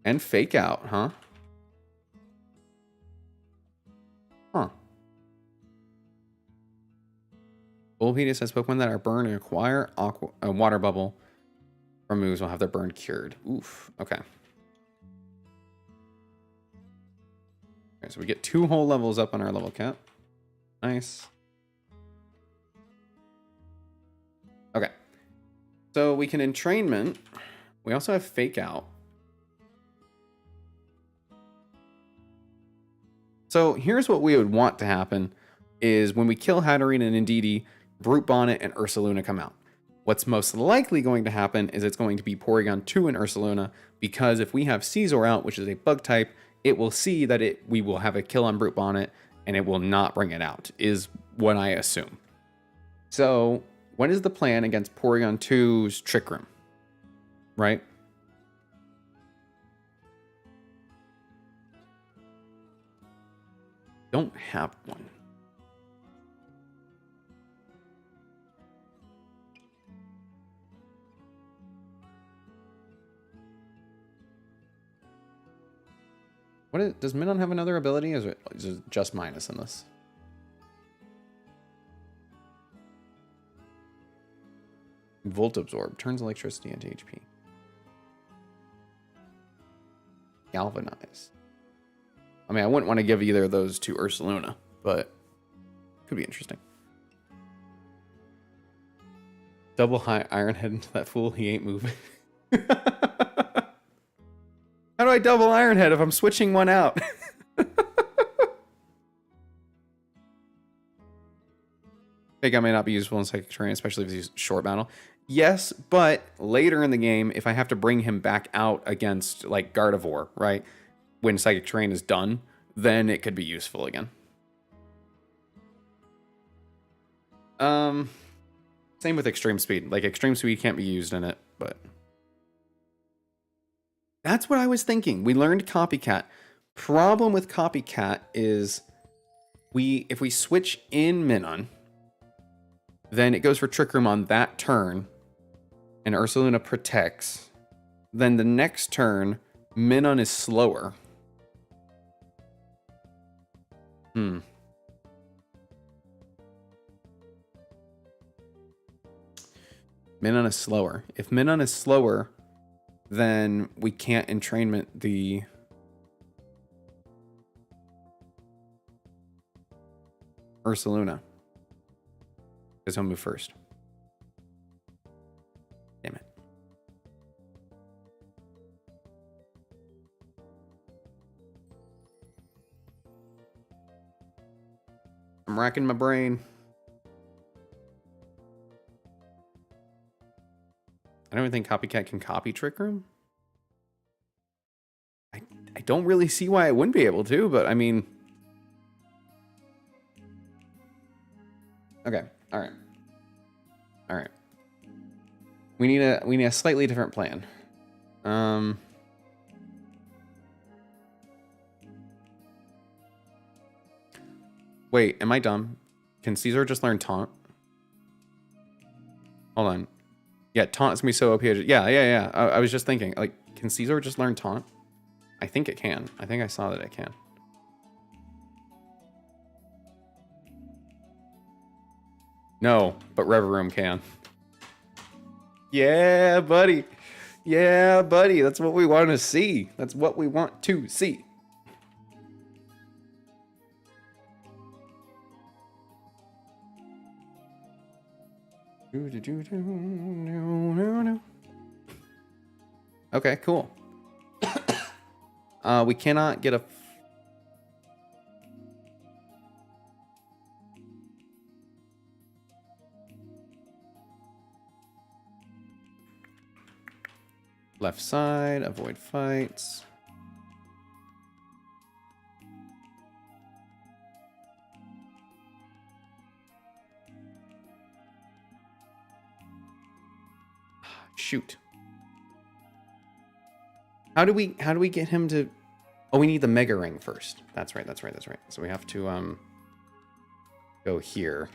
And Fake Out, huh? Huh. Bulbapedia says Pokemon that are burn and acquire Water Bubble from moves will have their burn cured. Oof. Okay. Okay, so we get 2 whole levels up on our level cap. Nice. Okay. So we can entrainment. We also have fake out. So here's what we would want to happen is when we kill Hatterene and Indeedee, Brute Bonnet and Ursaluna come out. What's most likely going to happen is it's going to be Porygon 2 and Ursaluna, because if we have Scizor out, which is a bug type, it will see that we will have a kill on Brute Bonnet and it will not bring it out, is what I assume. So what is the plan against Porygon 2's Trick Room? Right? Don't have one. Does Minun have another ability? Is it just minus in this? Volt Absorb turns electricity into HP. Galvanize. I mean, I wouldn't want to give either of those to Ursaluna, but could be interesting. Double high Iron Head into that fool. He ain't moving. How do I double Iron Head if I'm switching one out? Fake Out may not be useful in Psychic Terrain, especially if he's short battle. Yes, but later in the game, if I have to bring him back out against like Gardevoir, right? When Psychic Terrain is done, then it could be useful again. Same with Extreme Speed. Like, Extreme Speed can't be used in it, but... That's what I was thinking. We learned Copycat. Problem with Copycat is if we switch in Minun, then it goes for Trick Room on that turn, and Ursaluna protects. Then the next turn, Minun is slower. Minun is slower. If Minun is slower, then we can't entrainment the... Ursaluna. Because he'll move first. Damn it. I'm racking my brain. I don't even think Copycat can copy Trick Room. I don't really see why I wouldn't be able to, but I mean... Okay, alright. Alright. We need a slightly different plan. Wait, am I dumb? Can Scizor just learn Taunt? Hold on. Yeah, Taunt is going to be so OP. Yeah. I was just thinking, like, can Scizor just learn Taunt? I think it can. I think I saw that it can. No, but Revavroom can. Yeah, buddy. Yeah, buddy. That's what we want to see. That's what we want to see. Okay, cool. We cannot get a... Left side, avoid fights. Shoot. How do we get him to... Oh, we need the Mega Ring first. That's right. So we have to go here.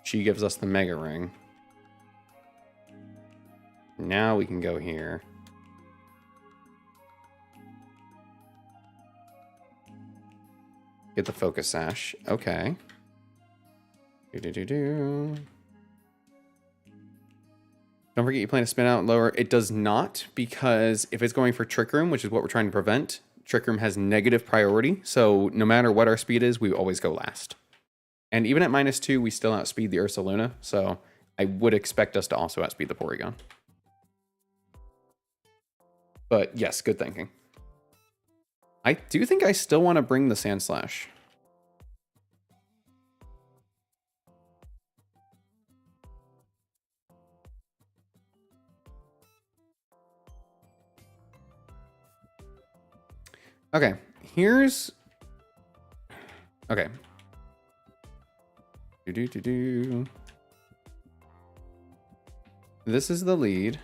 She gives us the Mega Ring. Now we can go here. Get the Focus Sash. Okay. Don't forget you plan to spin out lower. It does not, because if it's going for Trick Room, which is what we're trying to prevent, Trick Room has negative priority. So no matter what our speed is, we always go last. And even at -2, we still outspeed the Ursaluna. So I would expect us to also outspeed the Porygon. But yes, good thinking. I do think I still want to bring the Sandslash. Okay, here's... Okay. This is the lead.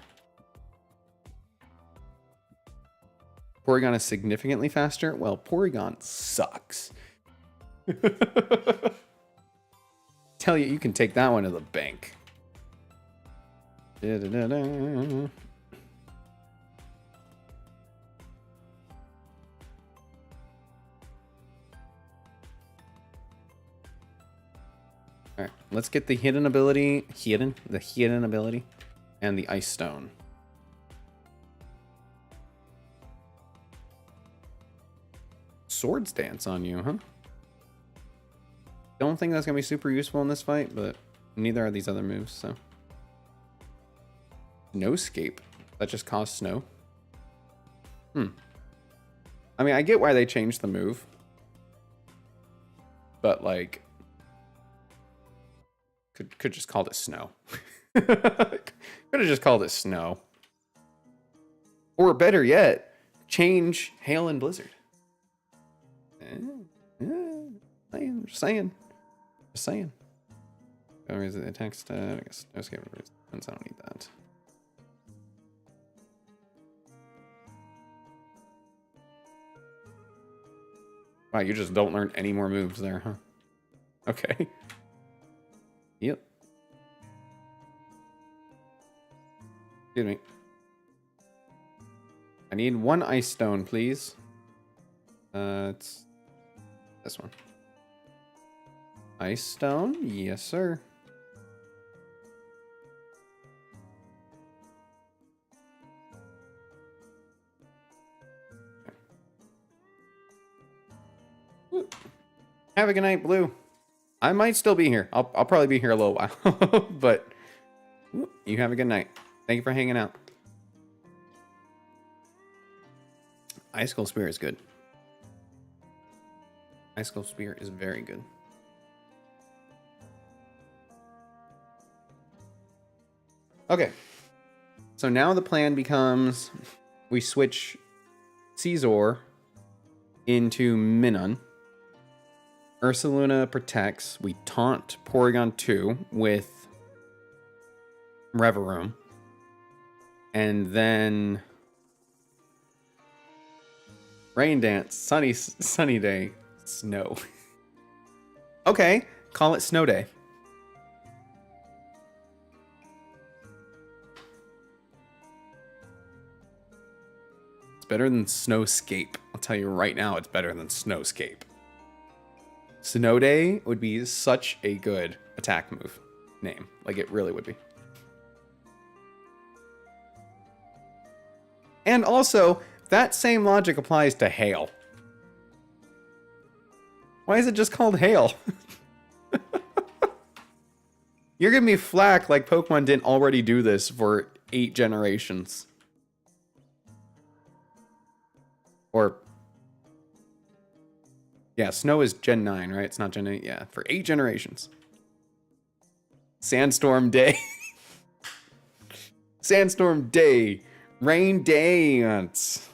Porygon is significantly faster. Well, Porygon sucks. Tell you, you can take that one to the bank. All right, let's get the hidden ability, the hidden ability, and the Ice Stone. Swords Dance on you, huh? Don't think that's gonna be super useful in this fight, but neither are these other moves, so. Snowscape. That just caused snow. I mean, I get why they changed the move. But, like... Could just called it snow. Could have just called it snow. Or better yet, change hail and blizzard. Just saying. Just saying. Oh, is it attack stat? I guess no escape. I don't need that. Wow, you just don't learn any more moves there, huh? Okay. Yep. Excuse me. I need one Ice Stone, please. It's this one. Ice Stone? Yes, sir. Okay. Have a good night, Blue. I might still be here. I'll probably be here a little while. But you have a good night. Thank you for hanging out. Icicle Spear is good. Icicle Spear is very good. Okay. So now the plan becomes we switch Scizor into Minun. Ursaluna protects. We taunt Porygon 2 with Reverum. And then Rain Dance, sunny day, snow. Okay, call it Snow Day. It's better than Snowscape. I'll tell you right now, it's better than Snowscape. Snow Day would be such a good attack move name. Like, it really would be. And also, that same logic applies to Hail. Why is it just called Hail? You're giving me flack like Pokemon didn't already do this for 8 generations. Or... yeah, Snow is Gen 9, right? It's not Gen 8. Yeah, for 8 generations. Sandstorm Day. Sandstorm Day. Rain Dance.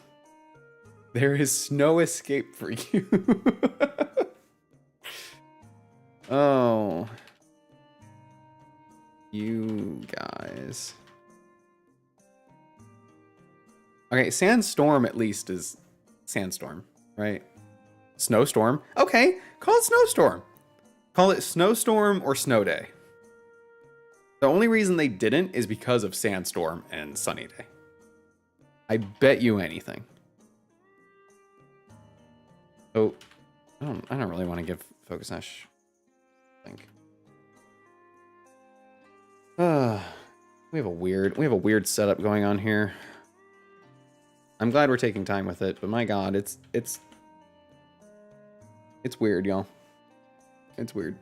There is snow escape for you. Oh. You guys. Okay, Sandstorm at least is Sandstorm, right? Snowstorm. Okay, call it Snowstorm. Call it Snowstorm or Snow Day. The only reason they didn't is because of Sandstorm and Sunny Day. I bet you anything. Oh, I don't really want to give Focus Sash. I think. We have a weird setup going on here. I'm glad we're taking time with it, but my God, it's weird, y'all. It's weird.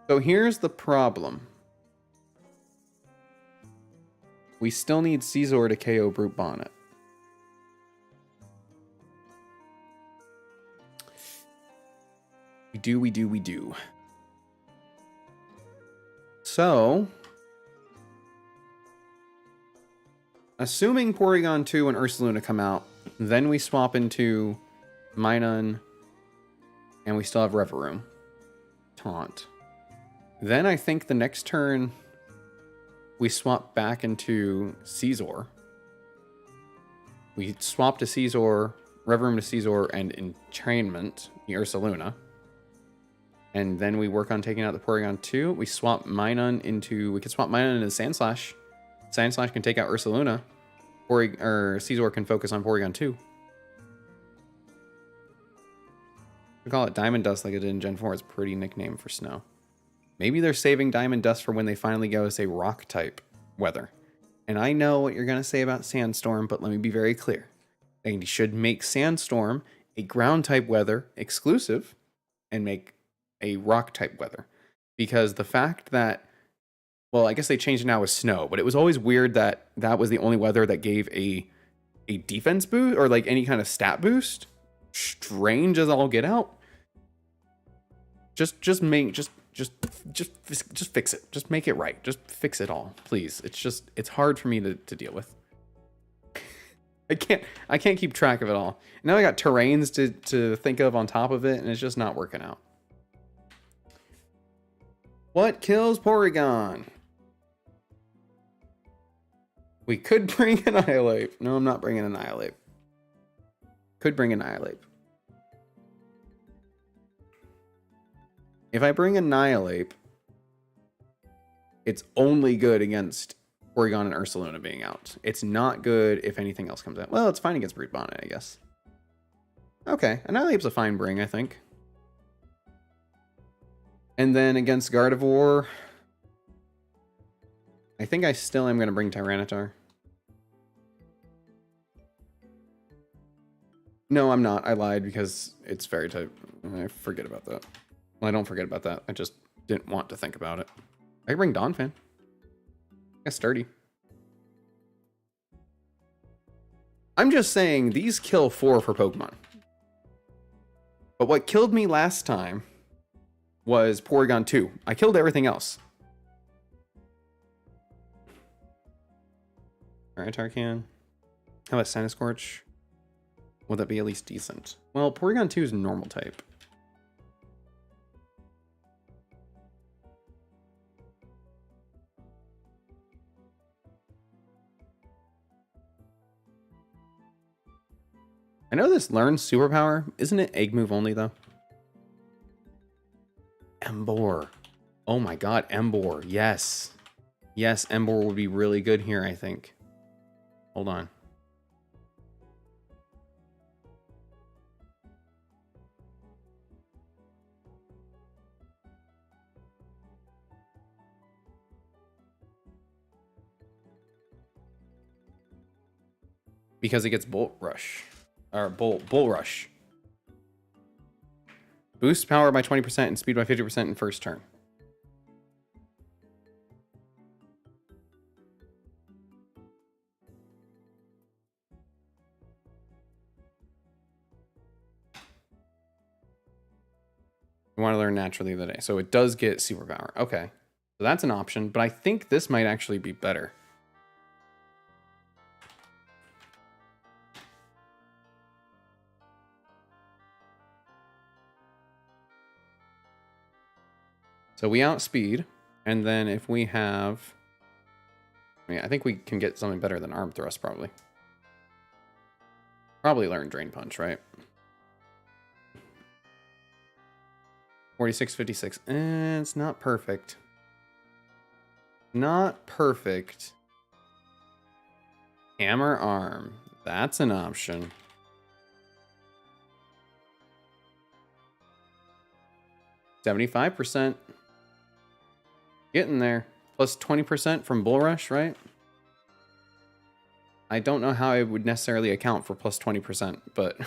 So here's the problem. We still need Caesar to KO Brute Bonnet. We do. So, assuming Porygon 2 and Ursaluna come out, then we swap into Minun, and we still have Revavroom. Taunt. Then I think the next turn, we swap back into Caesar. We swap to Caesar, Revavroom to Caesar, and Entrainment, the Ursaluna. And then we work on taking out the Porygon 2. We swap Minun into... We can swap Minun into Sandslash. Sandslash can take out Ursaluna. Or Caesar can focus on Porygon 2. We call it Diamond Dust like it did in Gen 4. It's a pretty nickname for snow. Maybe they're saving Diamond Dust for when they finally go as a rock type weather. And I know what you're going to say about Sandstorm, but let me be very clear. They should make Sandstorm a ground type weather exclusive and make a rock type weather, because the fact that, well, I guess they changed it now with snow, but it was always weird that that was the only weather that gave a defense boost or like any kind of stat boost. Strange as all get out. Just fix it. Just make it right. Just fix it all, please. It's hard for me to deal with. I can't keep track of it all. Now I got terrains to think of on top of it, and it's just not working out. What kills Porygon? We could bring Annihilate. No, I'm not bringing Annihilate. Could bring Annihilate. If I bring Annihilate, it's only good against Porygon and Ursaluna being out. It's not good if anything else comes out. Well, it's fine against Brute Bonnet, I guess. Okay, Annihilate's a fine bring, I think. And then against Gardevoir, I think I still am going to bring Tyranitar. No, I'm not. I lied because it's fairy type. I forget about that. Well, I don't forget about that. I just didn't want to think about it. I can bring Donphan. That's sturdy. I'm just saying these kill 4 for Pokemon. But what killed me last time was Porygon 2. I killed everything else. Alright, Tarkan. How about Centiskorch? Will that be at least decent? Well, Porygon 2 is normal type. I know this learns superpower. Isn't it egg move only, though? Emboar. Oh my god, Emboar. Yes. Yes, Emboar would be really good here, I think. Hold on. Because it gets Bolt Rush. Or Bull Rush. Boost power by 20% and speed by 50% in first turn. We want to learn naturally today. So it does get superpower. Okay. So that's an option, but I think this might actually be better. So we outspeed, and then if we have... I think we can get something better than Arm Thrust, probably. Probably learn Drain Punch, right? 46, 56. It's not perfect. Not perfect. Hammer Arm. That's an option. %. Getting there. Plus 20% from Bull Rush, right? I don't know how I would necessarily account for plus 20%, but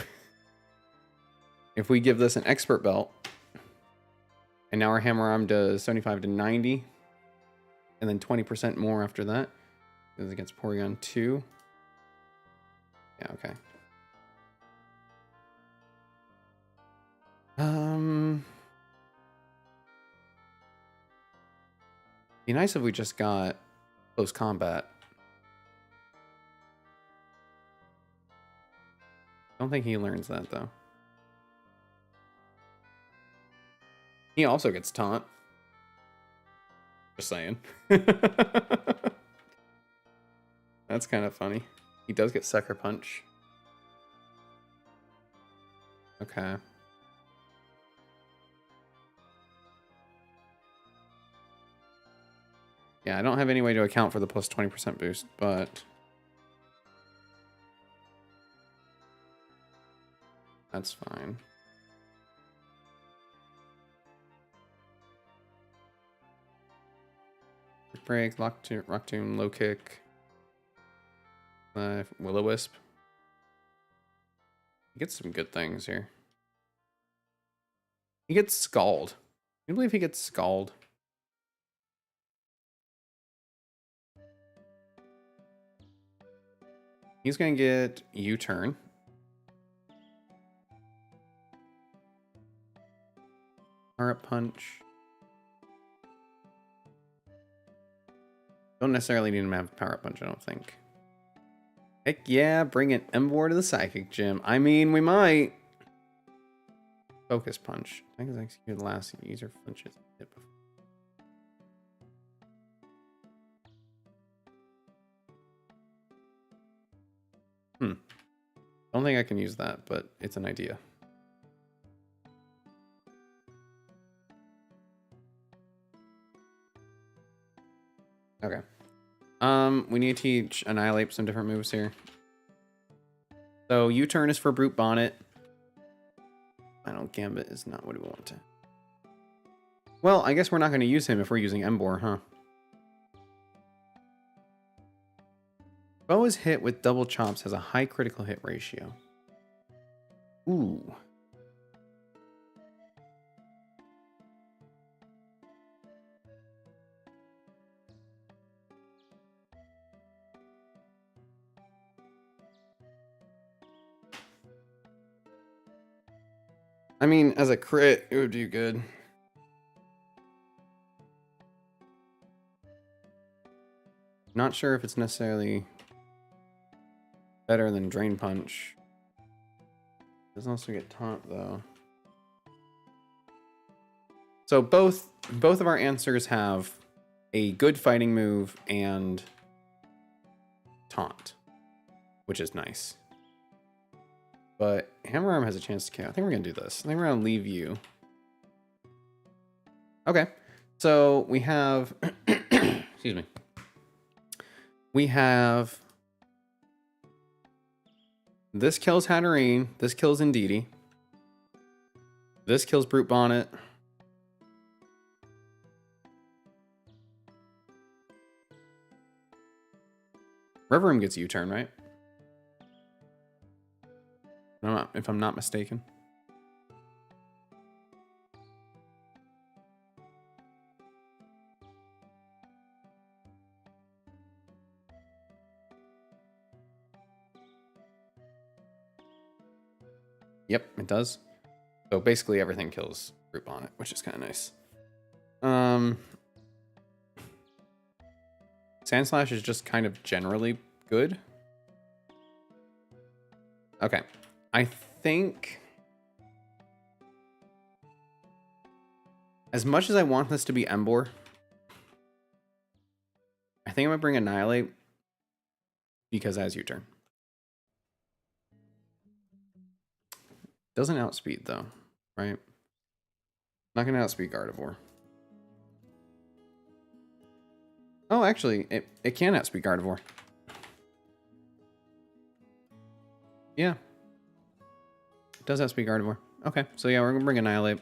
if we give this an Expert Belt, and now our Hammer Arm does 75 to 90, and then 20% more after that, This is against Porygon 2. Yeah, okay. Be nice if we just got close combat. Don't think he learns that though. He also gets taunt. Just saying. That's kind of funny. He does get Sucker Punch. Okay. Yeah, I don't have any way to account for the plus 20% boost, but that's fine. Break, Rock Tomb, Low Kick, Will-O-Wisp. He gets some good things here. He gets Scald. Can you believe he gets Scald? He's going to get U-Turn. Power Up Punch. Don't necessarily need him to have Power Up Punch, I don't think. Heck yeah, bring an Emboar to the Psychic Gym. I mean, we might. Focus Punch. I think it's executed last user flinches. Don't think I can use that, but it's an idea. Okay. We need to teach Annihilate some different moves here. So U-Turn is for Brute Bonnet. Final Gambit is not what we want to. Well, I guess we're not going to use him if we're using Emboar, huh? Bow is hit with double chops has a high critical hit ratio. Ooh. I mean, as a crit, it would do good. Not sure if it's necessarily better than Drain Punch. Doesn't also get taunt though. So both of our answers have a good fighting move and taunt, which is nice. But Hammer Arm has a chance to KO. I think we're gonna do this. I think we're gonna leave you. Okay, so we have excuse me. We have this kills Hatterene, this kills Indeedee, this kills Brute Bonnet. Reverum gets U-Turn, right? If I'm not mistaken. Yep, it does. So basically everything kills Brute Bonnet, which is kind of nice. Sandslash is just kind of generally good. Okay. I think as much as I want this to be Emboar, I think I'm gonna bring Annihilate because it has U-Turn. Doesn't outspeed though, right? Not gonna outspeed Gardevoir. Oh, actually, it can outspeed Gardevoir. Yeah. It does outspeed Gardevoir. Okay, so yeah, we're gonna bring Annihilate.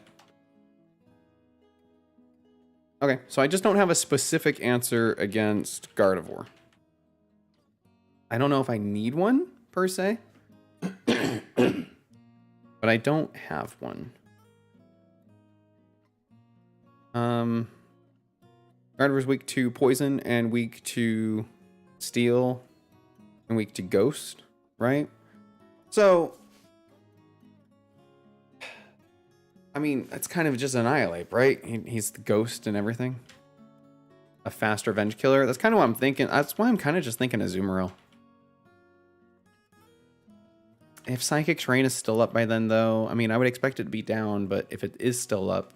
Okay, so I just don't have a specific answer against Gardevoir. I don't know if I need one, per se. But I don't have one. Gardevoir's weak to Poison and weak to steel and weak to ghost, right? So, I mean, that's kind of just Annihilate, right? He's the ghost and everything. A fast revenge killer. That's kind of what I'm thinking. That's why I'm kind of just thinking Azumarill. If Psychic Terrain is still up by then, though, I mean, I would expect it to be down, but if it is still up...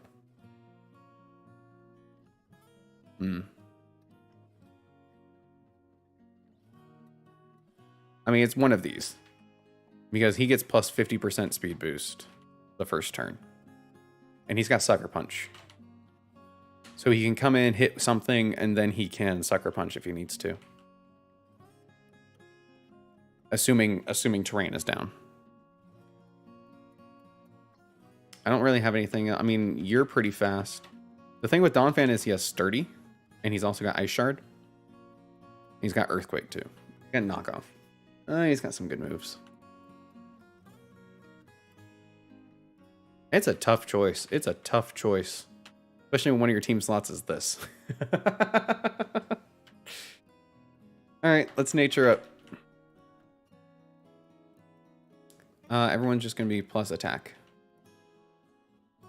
I mean, it's one of these. Because he gets plus 50% speed boost the first turn. And he's got Sucker Punch. So he can come in, hit something, and then he can Sucker Punch if he needs to. Assuming terrain is down. I don't really have anything. I mean, you're pretty fast. The thing with Donphan is he has Sturdy, and he's also got Ice Shard. He's got Earthquake too. He's got Knockoff. He's got some good moves. It's a tough choice. It's a tough choice. Especially when one of your team slots is this. Alright, let's nature up. Everyone's just going to be plus attack.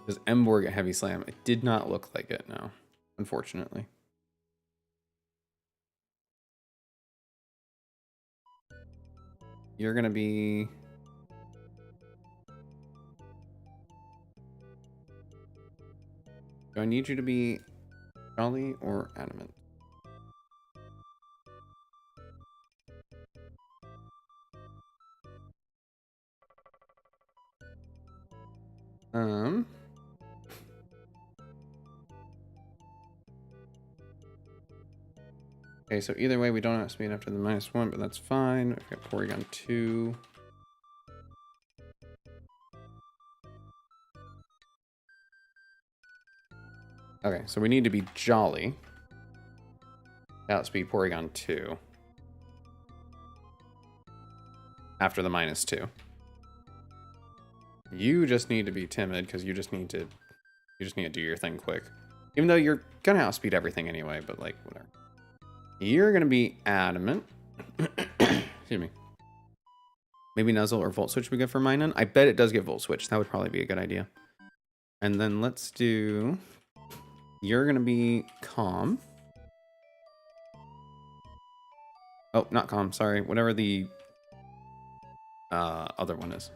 Does Emborg a heavy slam? It did not look like it, no. Unfortunately. You're going to be... Do I need you to be Jolly or Adamant? Okay, so either way, we don't have speed after the -1, but that's fine. We've got Porygon 2. Okay, so we need to be Jolly. Outspeed Porygon 2. After the -2. You just need to be timid because you just need to do your thing quick. Even though you're gonna outspeed everything anyway, but like whatever. You're gonna be Adamant. Excuse me. Maybe Nuzzle or Volt Switch would be good for Minun. I bet it does get Volt Switch. That would probably be a good idea. And then let's do... You're gonna be Calm. Oh, not Calm, sorry. Whatever the other one is.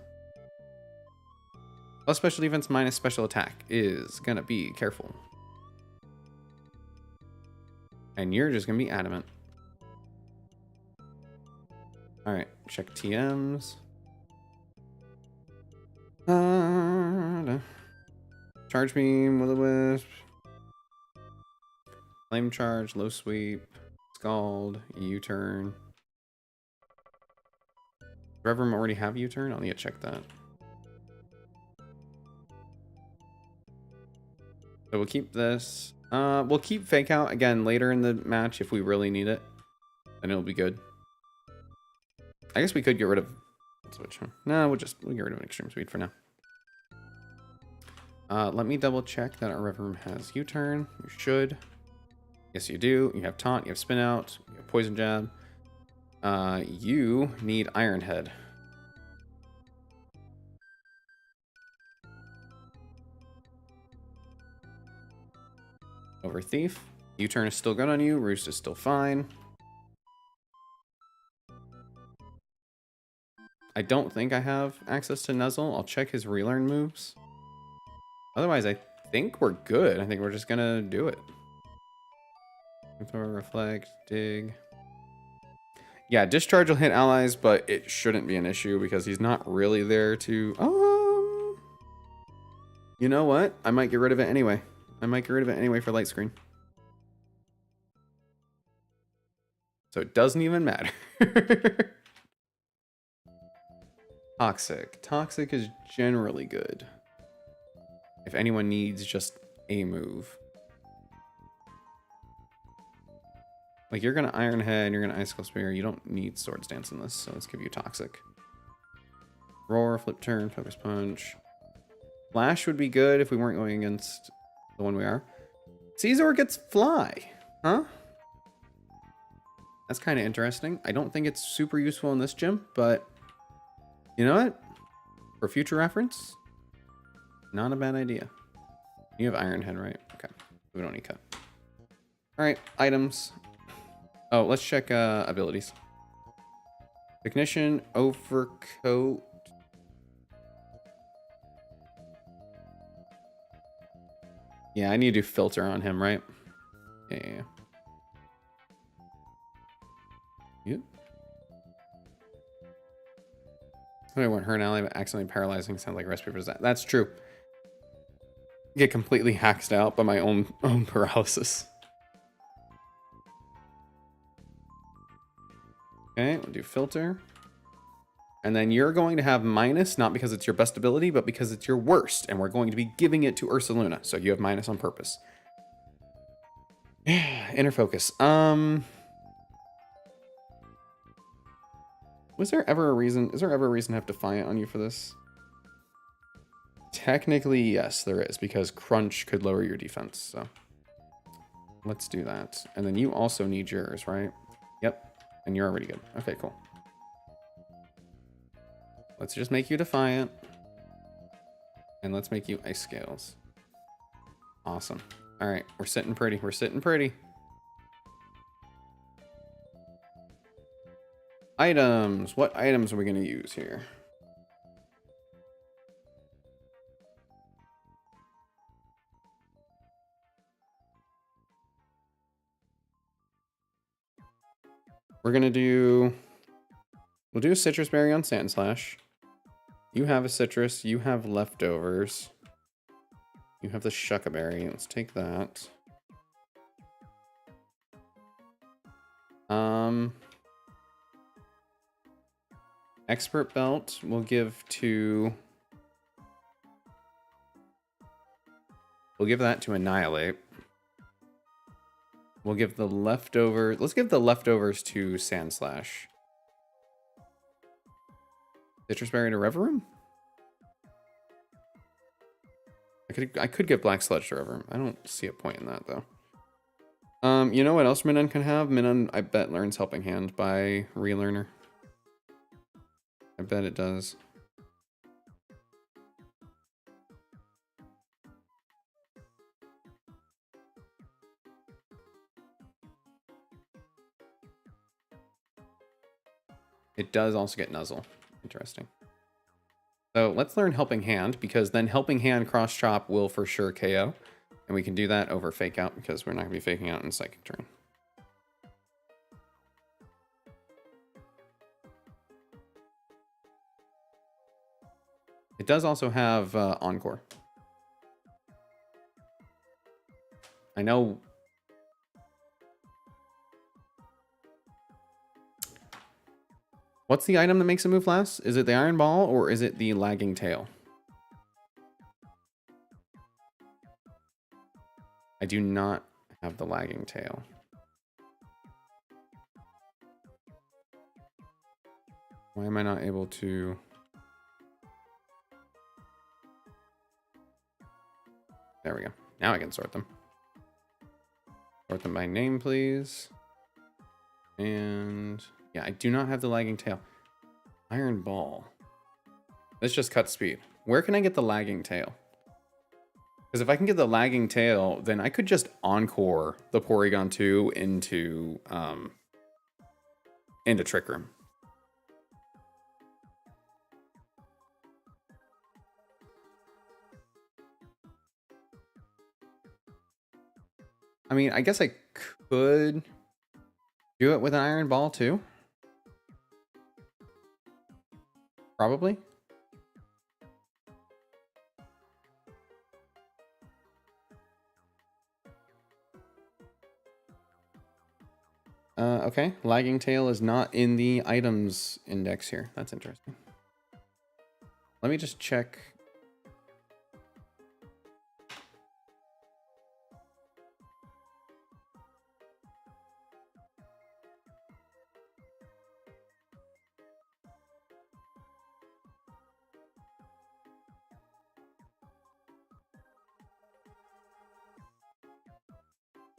Plus special defense minus special attack is gonna be Careful. And you're just gonna be Adamant. Alright, check TMs. Charge Beam, Will-O-Wisp. Flame Charge, Low Sweep, Scald, U-Turn. Does Revrim already have U-Turn? I'll need to check that. So we'll keep this. We'll keep Fake Out again later in the match if we really need it. Then it'll be good. I guess we could get rid of Switch. Huh? No, we'll get rid of Extreme Speed for now. Let me double check that our Revrim has U-Turn. You should. Yes, you do. You have Taunt, you have Spin Out, you have Poison Jab. You need Iron Head. Over Thief. U-Turn is still good on you. Roost is still fine. I don't think I have access to Nuzzle. I'll check his relearn moves. Otherwise, I think we're good. I think we're just gonna do it. Reflect, Dig. Yeah, Discharge will hit allies, but it shouldn't be an issue because he's not really there to... You know what? I might get rid of it anyway. I might get rid of it anyway for Light Screen. So it doesn't even matter. Toxic. Toxic is generally good. If anyone needs just a move. Like, you're going to Iron Head, you're going to Icicle Spear. You don't need Swords Dance in this, so let's give you Toxic. Roar, Flip Turn, Focus Punch. Flash would be good if we weren't going against the one we are. Caesar gets Fly. Huh? That's kind of interesting. I don't think it's super useful in this gym, but you know what? For future reference, not a bad idea. You have Iron Head, right? Okay. We don't need cut. All right, items. Oh, let's check abilities. Technician, overcoat. Yeah, I need to do filter on him, right? Yeah. Yep. I weren't hurt ally, but accidentally paralyzing sounds like a recipe for that. That's true. Get completely hacked out by my own paralysis. Okay, we'll do filter. And then you're going to have minus, not because it's your best ability, but because it's your worst. And we're going to be giving it to Ursaluna. So you have minus on purpose. Inner focus. Was there ever a reason? Is there ever a reason to have Defiant on you for this? Technically, yes, there is, because Crunch could lower your defense. So let's do that. And then you also need yours, right? Yep. And you're already good. Okay, cool. Let's just make you Defiant. And let's make you Ice Scales. Awesome. All right, we're sitting pretty. We're sitting pretty. Items. What items are we going to use here? We're going to do... We'll do a Citrus Berry on Sandslash. You have a Citrus. You have leftovers. You have the Shuckaberry. Let's take that. Expert Belt we'll give to... We'll give that to Annihilate. We'll give the leftover... Let's give the leftovers to Sandslash. Citrus Berry to Reverum? I could give Black Sludge to Reverum. I don't see a point in that, though. You know what else Minun can have? Minun, I bet, learns Helping Hand by Relearner. I bet it does. It does also get Nuzzle. Interesting. So let's learn Helping Hand, because then Helping Hand Cross Chop will for sure KO. And we can do that over Fake Out, because we're not going to be faking out in Psychic turn. It does also have Encore. I know... What's the item that makes it move last? Is it the Iron Ball or is it the Lagging Tail? I do not have the Lagging Tail. Why am I not able to... There we go. Now I can sort them. Sort them by name, please. And... yeah, I do not have the Lagging Tail. Iron Ball. This just cuts speed. Where can I get the Lagging Tail? Because if I can get the Lagging Tail, then I could just Encore the Porygon 2 into Trick Room. I mean, I guess I could do it with an Iron Ball too. Probably. Okay. Lagging Tail is not in the items index here. That's interesting. Let me just check.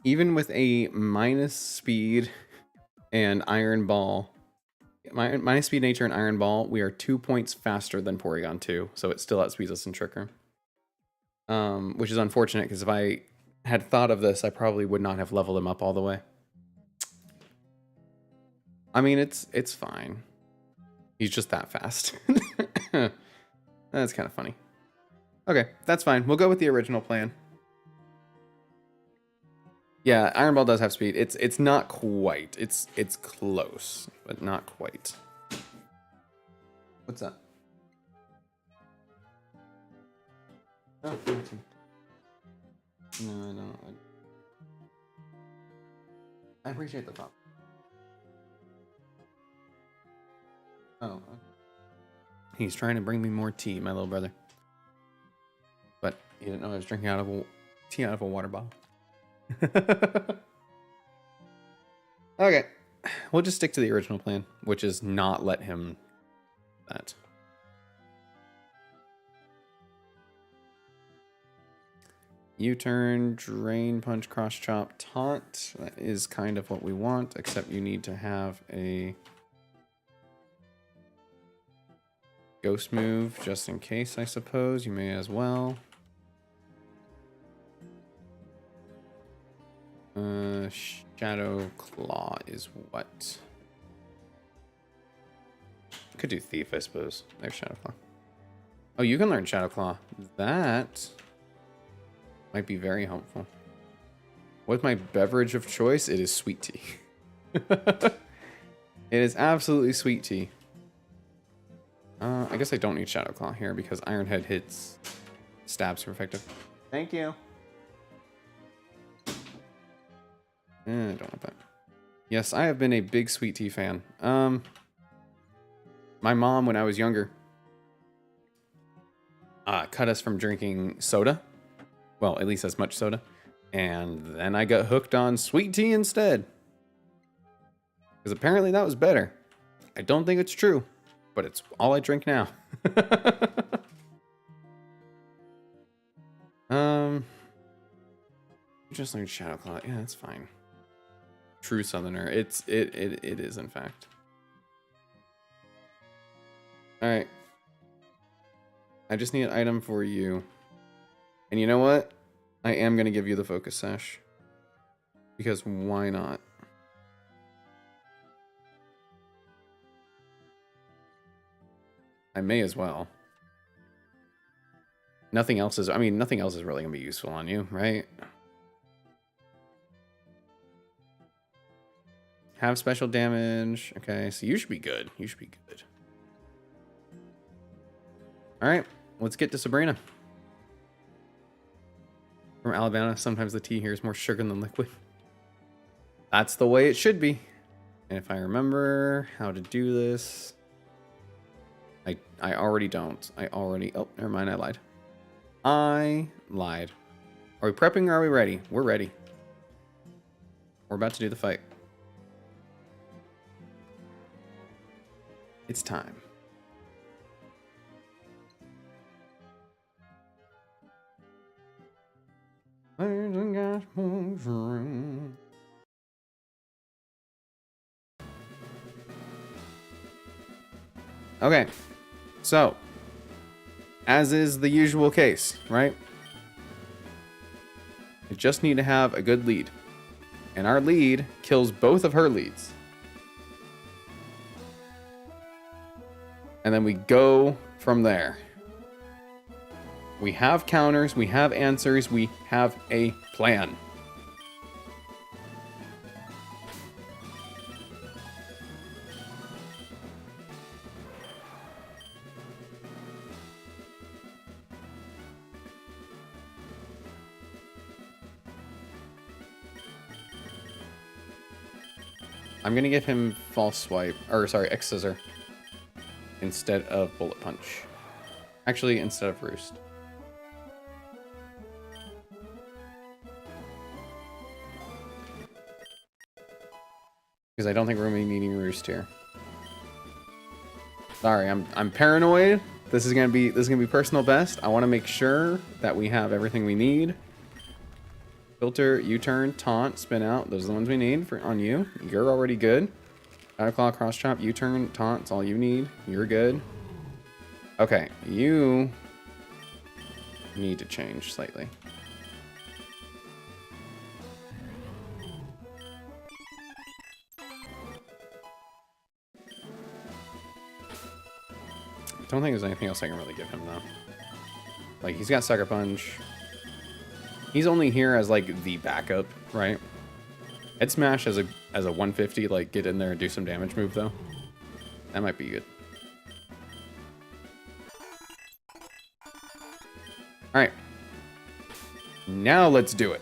Even with a minus speed and Iron Ball. Minus Speed Nature and Iron Ball, we are 2 points faster than Porygon 2, so it still outspeeds us in Trick Room. Which is unfortunate, because if I had thought of this, I probably would not have leveled him up all the way. I mean, it's fine. He's just that fast. That's kind of funny. Okay, that's fine. We'll go with the original plan. Yeah, Iron Ball does have speed. It's not quite. It's close, but not quite. What's up? Oh, no, I don't. I appreciate the thought. Oh. He's trying to bring me more tea, my little brother. But he didn't know I was drinking tea out of a water bottle. Okay. We'll just stick to the original plan, which is not let him that. U-turn, drain, punch, cross chop, taunt. That is kind of what we want, except you need to have a ghost move just in case, I suppose. You may as well. Shadow Claw is what? Could do Thief, I suppose. There's Shadow Claw. Oh, you can learn Shadow Claw. That might be very helpful. What's my beverage of choice? It is sweet tea. It is absolutely sweet tea. I guess I don't need Shadow Claw here because Iron Head hits stabs super effective. Thank you. I don't want that. Yes, I have been a big sweet tea fan. My mom, when I was younger, cut us from drinking soda. Well, at least as much soda. And then I got hooked on sweet tea instead. Because apparently that was better. I don't think it's true, but it's all I drink now. Just learned Shadow Claw. Yeah, that's fine. True Southerner. It is, in fact. Alright. I just need an item for you. And you know what? I am going to give you the Focus Sash. Because why not? I may as well. Nothing else is... I mean, nothing else is really going to be useful on you, right? Have special damage. Okay, so you should be good. You should be good. Alright, let's get to Sabrina. From Alabama, sometimes the tea here is more sugar than liquid. That's the way it should be. And if I remember how to do this... I already don't. Oh, never mind, I lied. I lied. Are we prepping or are we ready? We're ready. We're about to do the fight. It's time. Okay, so as is the usual case, right? I just need to have a good lead, and our lead kills both of her leads. And then we go from there. We have counters, we have answers, we have a plan. I'm gonna give him False Swipe, or sorry, X Scissor, instead of Bullet Punch. Actually, instead of Roost. Because I don't think we're gonna be needing Roost here. Sorry, I'm paranoid. This is gonna be personal best. I want to make sure that we have everything we need. Filter, U-turn, taunt, spin out. Those are the ones we need for on you. You're already good. Claw, cross chop, U-turn, taunt. It's all you need. You're good. Okay, you need to change slightly. Don't think there's anything else I can really give him though. Like, he's got Sucker Punch. He's only here as like the backup, right? Head Smash as a 150, like get in there and do some damage move though. That might be good. All right. Now let's do it.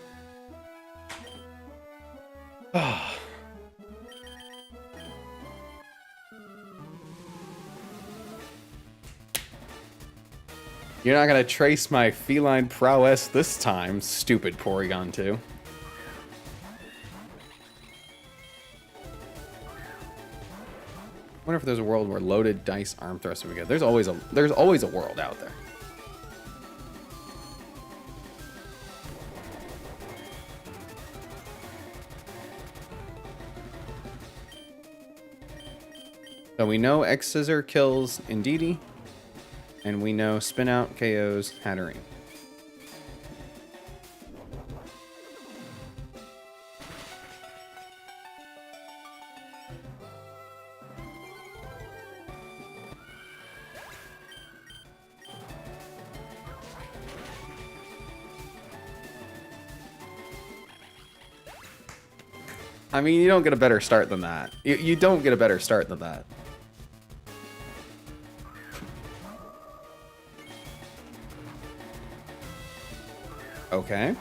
You're not gonna trace my feline prowess this time, stupid Porygon 2. Wonder if there's a world where loaded dice arm thrust would be good. There's always a world out there. So we know X Scissor kills Indeedee, and we know Spin Out KOs Hatterene. I mean, you don't get a better start than that. You don't get a better start than that. Okay.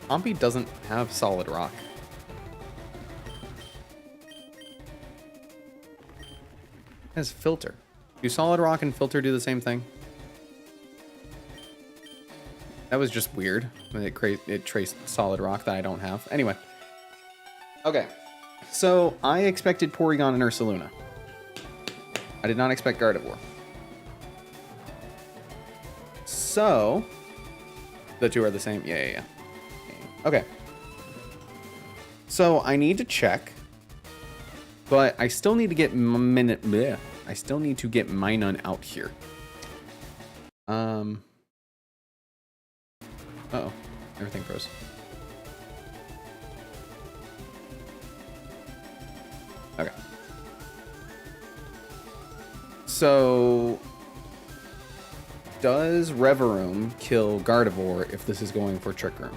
Ombi doesn't have Solid Rock. It has Filter. Do Solid Rock and Filter do the same thing? That was just weird. It traced Solid Rock that I don't have. Anyway. Okay. So, I expected Porygon and Ursaluna. I did not expect Gardevoir. So, the two are the same? Yeah. Okay. So, I need to check. But I still need to get Minun out here. Uh-oh. Everything froze. Okay. So, does Reverum kill Gardevoir if this is going for Trick Room?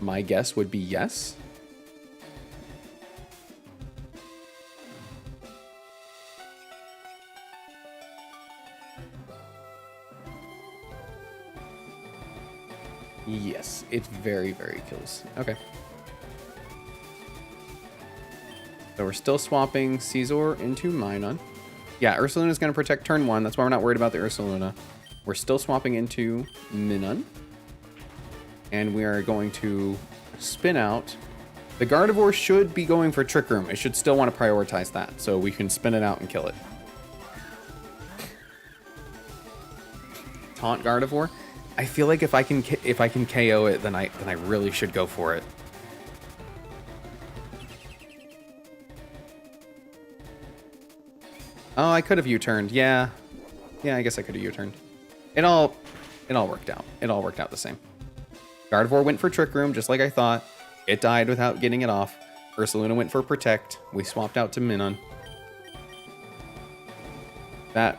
My guess would be yes. Yes, it's very, very kills. Okay. So we're still swapping Scizor into Minun. Yeah, Ursaluna is going to protect turn 1. That's why we're not worried about the Ursaluna. We're still swapping into Minun. And we are going to spin out. The Gardevoir should be going for Trick Room. It should still want to prioritize that. So we can spin it out and kill it. Taunt Gardevoir. I feel like if I can KO it, then I really should go for it. Oh, I could have U-turned. Yeah, I guess I could have U-turned. It all worked out. It all worked out the same. Gardevoir went for Trick Room, just like I thought. It died without getting it off. Ursaluna went for Protect. We swapped out to Minun. That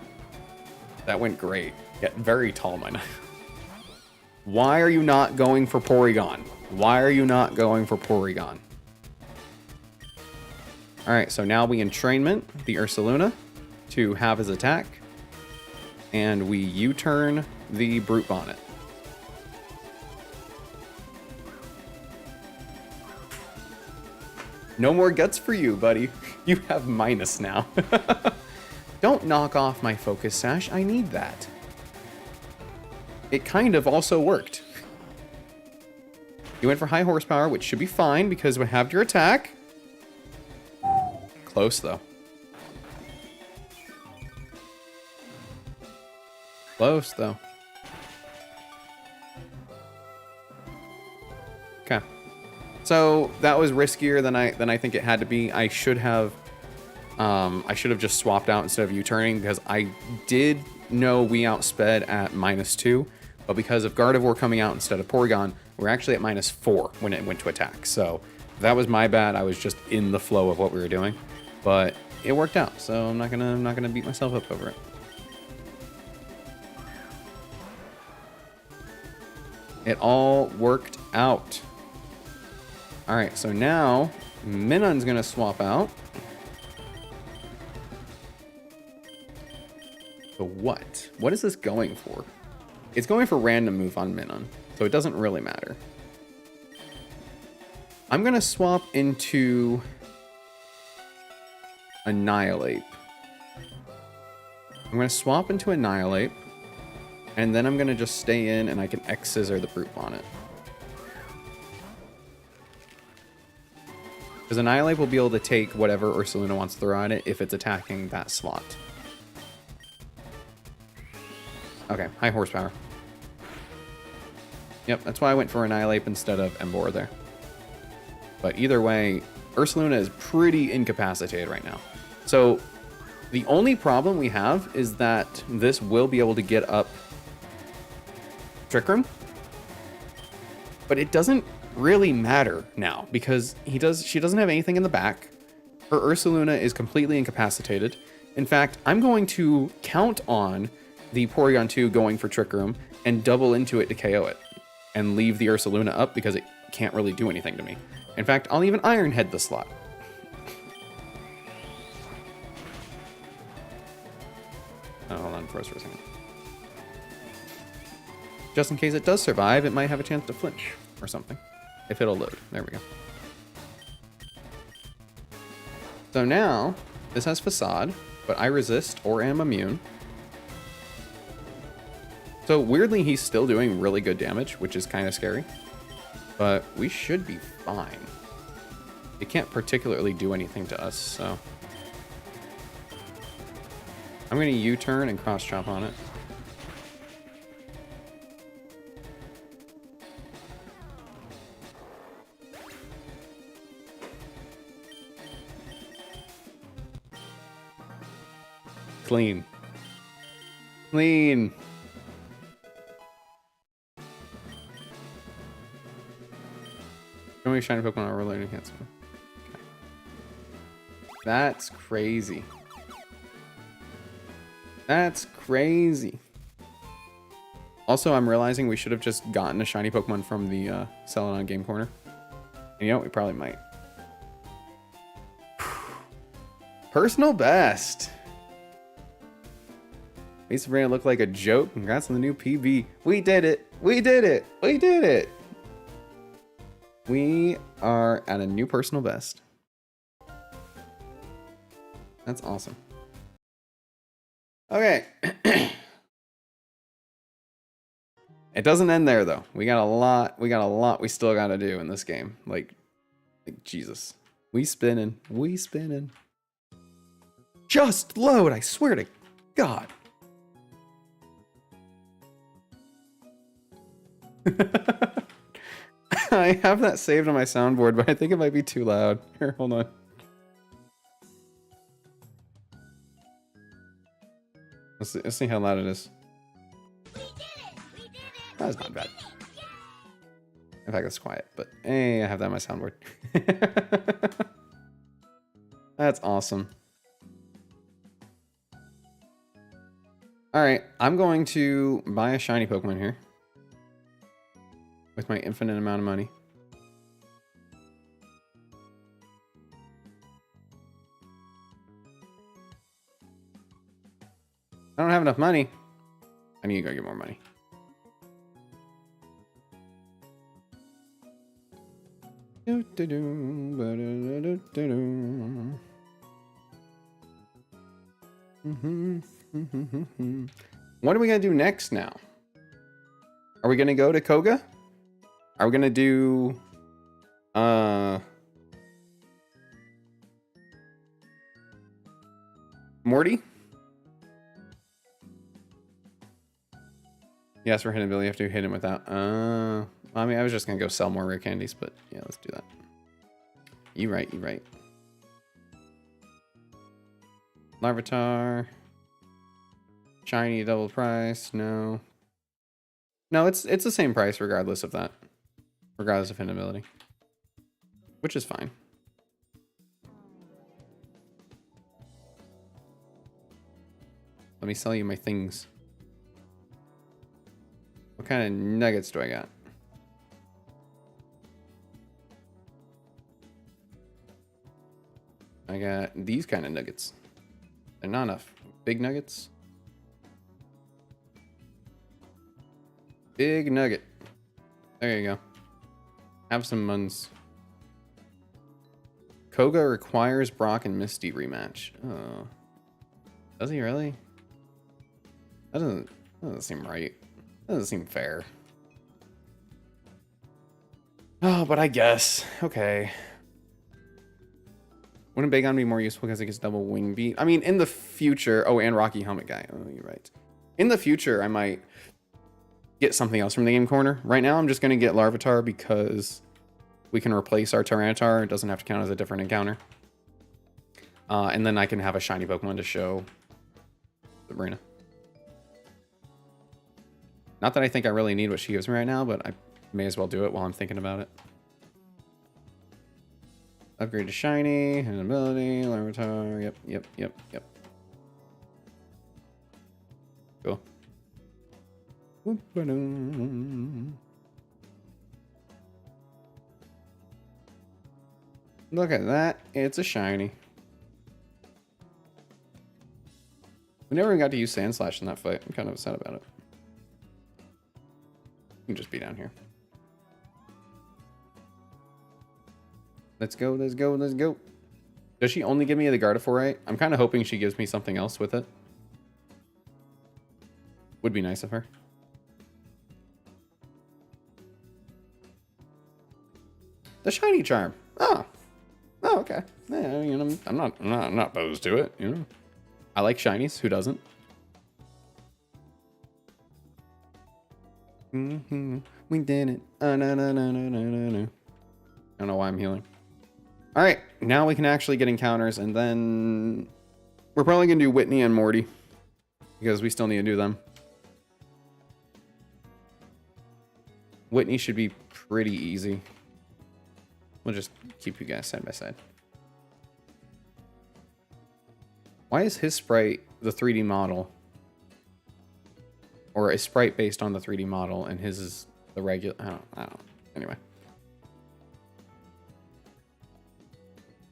went great. Get very tall, my knife. Why are you not going for Porygon? Why are you not going for Porygon? Alright, so now we entrainment the Ursaluna to have his attack. And we U-turn the Brute Bonnet. No more guts for you, buddy. You have minus now. Don't knock off my Focus Sash. I need that. It kind of also worked. You went for high horsepower, which should be fine because we have your attack. Close, though. Close, though. Okay. So that was riskier than I think it had to be. I should have just swapped out instead of U-turning because I did know we outsped at -2, but because of Gardevoir coming out instead of Porygon, we're actually at -4 when it went to attack. So that was my bad. I was just in the flow of what we were doing, but it worked out. So I'm not gonna beat myself up over it. It all worked out. All right, so now Minun's gonna swap out. So what? What is this going for? It's going for random move on Minun, so it doesn't really matter. I'm gonna swap into Annihilate. I'm gonna swap into Annihilate, and then I'm gonna just stay in and I can X-Scissor the Brute Bonnet. Because Annihilate will be able to take whatever Ursaluna wants to throw at it if it's attacking that slot. Okay, high horsepower. Yep, that's why I went for Annihilate instead of Emboar there. But either way, Ursaluna is pretty incapacitated right now. So the only problem we have is that this will be able to get up Trick Room. But it doesn't really matter now because she doesn't have anything in the back. Her Ursaluna is completely incapacitated. In fact, I'm going to count on the Porygon 2 going for Trick Room and double into it to KO it and leave the Ursaluna up because it can't really do anything to me. In fact, I'll even Iron Head the slot. Oh, hold on, froze for a second. Just in case it does survive, it might have a chance to flinch or something. If it'll load. There we go. So now, this has Facade, but I resist or am immune. So weirdly, he's still doing really good damage, which is kind of scary. But we should be fine. It can't particularly do anything to us, so... I'm going to U-turn and cross-chop on it. Clean. Clean. Show me shiny Pokemon are related to Cancer. Okay. That's crazy. That's crazy. Also, I'm realizing we should have just gotten a shiny Pokemon from the Celadon Game Corner. And you know what? We probably might. Personal best. Made Sabrina look like a joke. Congrats on the new PB. We did it. We did it. We did it. We are at a new personal best. That's awesome. Okay. It doesn't end there though. We got a lot we still gotta do in this game. Like Jesus. We spinning. We spinning. Just load, I swear to God. I have that saved on my soundboard, but I think it might be too loud. Here, hold on. Let's see how loud it is. That's not bad. In fact, it's quiet, but hey, I have that on my soundboard. That's awesome. Alright, I'm going to buy a shiny Pokemon here. With my infinite amount of money. I don't have enough money. I need to go get more money. What are we gonna do next now? Are we gonna go to Koga? Are we gonna do Morty? Yes, for hidden ability, you have to hit him without. I mean, I was just gonna go sell more rare candies, but yeah, let's do that. You right, you right. Larvitar. Shiny double price, no. No, it's the same price regardless of that. Regardless of hidden ability. Which is fine. Let me sell you my things. What kind of nuggets do I got? I got these kind of nuggets. They're not enough. Big nuggets. Big nugget. There you go. Have some muns. Koga requires Brock and Misty rematch. Oh. Does he really? That doesn't seem right. That doesn't seem fair. Oh, but I guess. Okay. Wouldn't Bagon be more useful because it gets double wing beat? I mean, in the future... Oh, and Rocky Helmet Guy. Oh, you're right. In the future, I might get something else from the game corner. Right now, I'm just going to get Larvitar because we can replace our Tyranitar. It doesn't have to count as a different encounter. And then I can have a shiny Pokemon to show Sabrina. Not that I think I really need what she gives me right now, but I may as well do it while I'm thinking about it. Upgrade to shiny, and ability, Larvitar. Yep. Cool. Look at that. It's a shiny. We never even got to use Sandslash in that fight. I'm kind of upset about it. You can just be down here. Let's go. Does she only give me the Gardevoir? I'm kind of hoping she gives me something else with it. Would be nice of her. The shiny charm. Oh, okay. Yeah, you know, I'm not opposed to it. You know, I like shinies. Who doesn't? We did it. No. I don't know why I'm healing. All right, now we can actually get encounters, and then we're probably gonna do Whitney and Morty because we still need to do them. Whitney should be pretty easy. We'll just keep you guys side by side. Why is his sprite the 3D model? Or a sprite based on the 3D model, and his is the regular... I don't know. Anyway.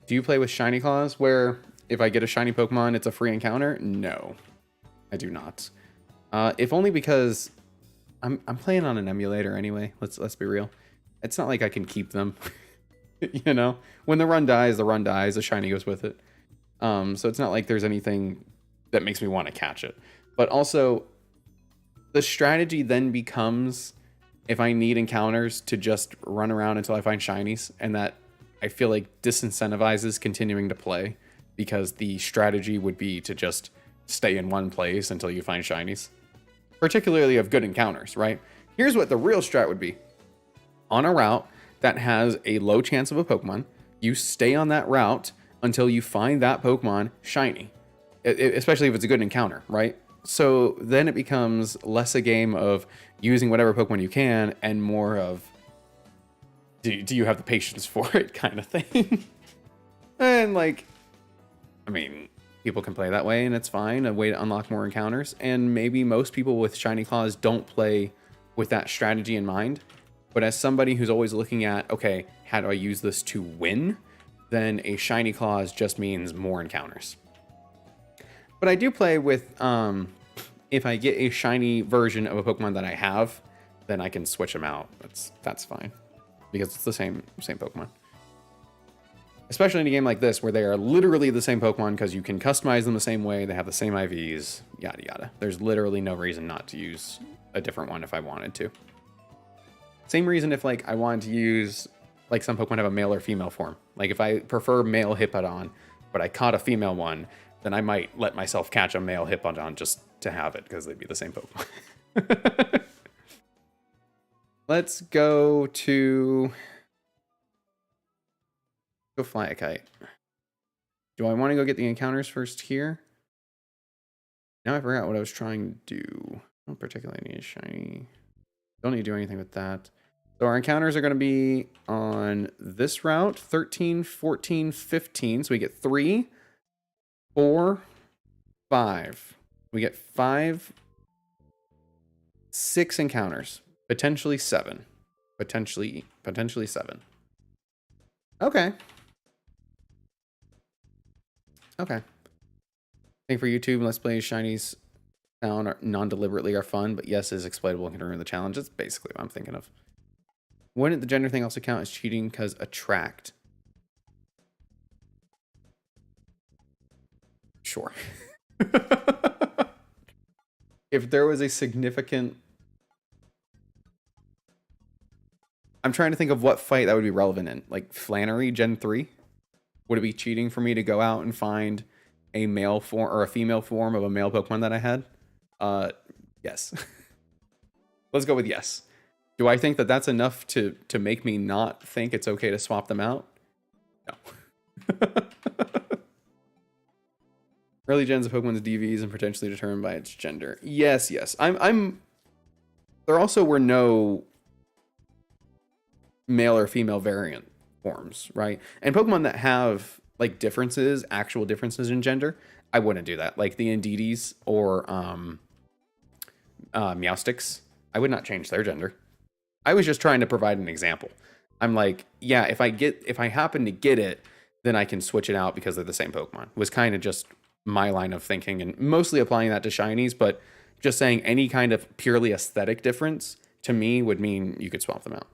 Do you play with Shiny Claws, where if I get a shiny Pokemon, it's a free encounter? No, I do not. If only because I'm playing on an emulator anyway. Let's be real. It's not like I can keep them. You know, when the run dies, the shiny goes with it. So it's not like there's anything that makes me want to catch it. But also, the strategy then becomes, if I need encounters, to just run around until I find shinies, and that I feel like disincentivizes continuing to play, because the strategy would be to just stay in one place until you find shinies. Particularly of good encounters, right? Here's what the real strat would be. On a route that has a low chance of a Pokemon, you stay on that route until you find that Pokemon shiny. Especially if it's a good encounter, right? So then it becomes less a game of using whatever Pokemon you can and more of, do you have the patience for it kind of thing. And like, I mean, people can play that way and it's fine, a way to unlock more encounters. And maybe most people with Shiny Claws don't play with that strategy in mind. But as somebody who's always looking at, okay, how do I use this to win? Then a Shiny Claws just means more encounters. But I do play with, if I get a shiny version of a Pokemon that I have, then I can switch them out. That's fine. Because it's the same Pokemon. Especially in a game like this, where they are literally the same Pokemon, because you can customize them the same way, they have the same IVs, yada yada. There's literally no reason not to use a different one if I wanted to. Same reason if like I wanted to use, like some Pokemon have a male or female form. Like if I prefer male Hippowdon, but I caught a female one, then I might let myself catch a male Hippowdon just to have it because they'd be the same Pokemon. Let's go fly a kite. Do I want to go get the encounters first here? Now I forgot what I was trying to do. I don't particularly need a shiny. Don't need to do anything with that. So our encounters are going to be on this route, 13, 14, 15. So we get 3, 4, 5. We get 5, 6 encounters. Potentially 7. Potentially 7. Okay. Okay. I think for YouTube, Let's Play shinies found non-deliberately are fun, but yes, is exploitable and can ruin the challenge. That's basically what I'm thinking of. Wouldn't the gender thing also count as cheating because attract? Sure. If there was a significant... I'm trying to think of what fight that would be relevant in. Like Flannery, Gen 3? Would it be cheating for me to go out and find a male form or a female form of a male Pokemon that I had? Yes. Let's go with yes. Do I think that that's enough to make me not think it's okay to swap them out? No. Early gens of Pokemon's DVs and potentially determined by its gender. Yes, yes. There also were no male or female variant forms, right? And Pokemon that have like differences, actual differences in gender, I wouldn't do that. Like the Indeedee or Meowstics, I would not change their gender. I was just trying to provide an example. I'm like, yeah, if I happen to get it, then I can switch it out because they're the same Pokemon. It was kind of just my line of thinking and mostly applying that to shinies, but just saying any kind of purely aesthetic difference to me would mean you could swap them out.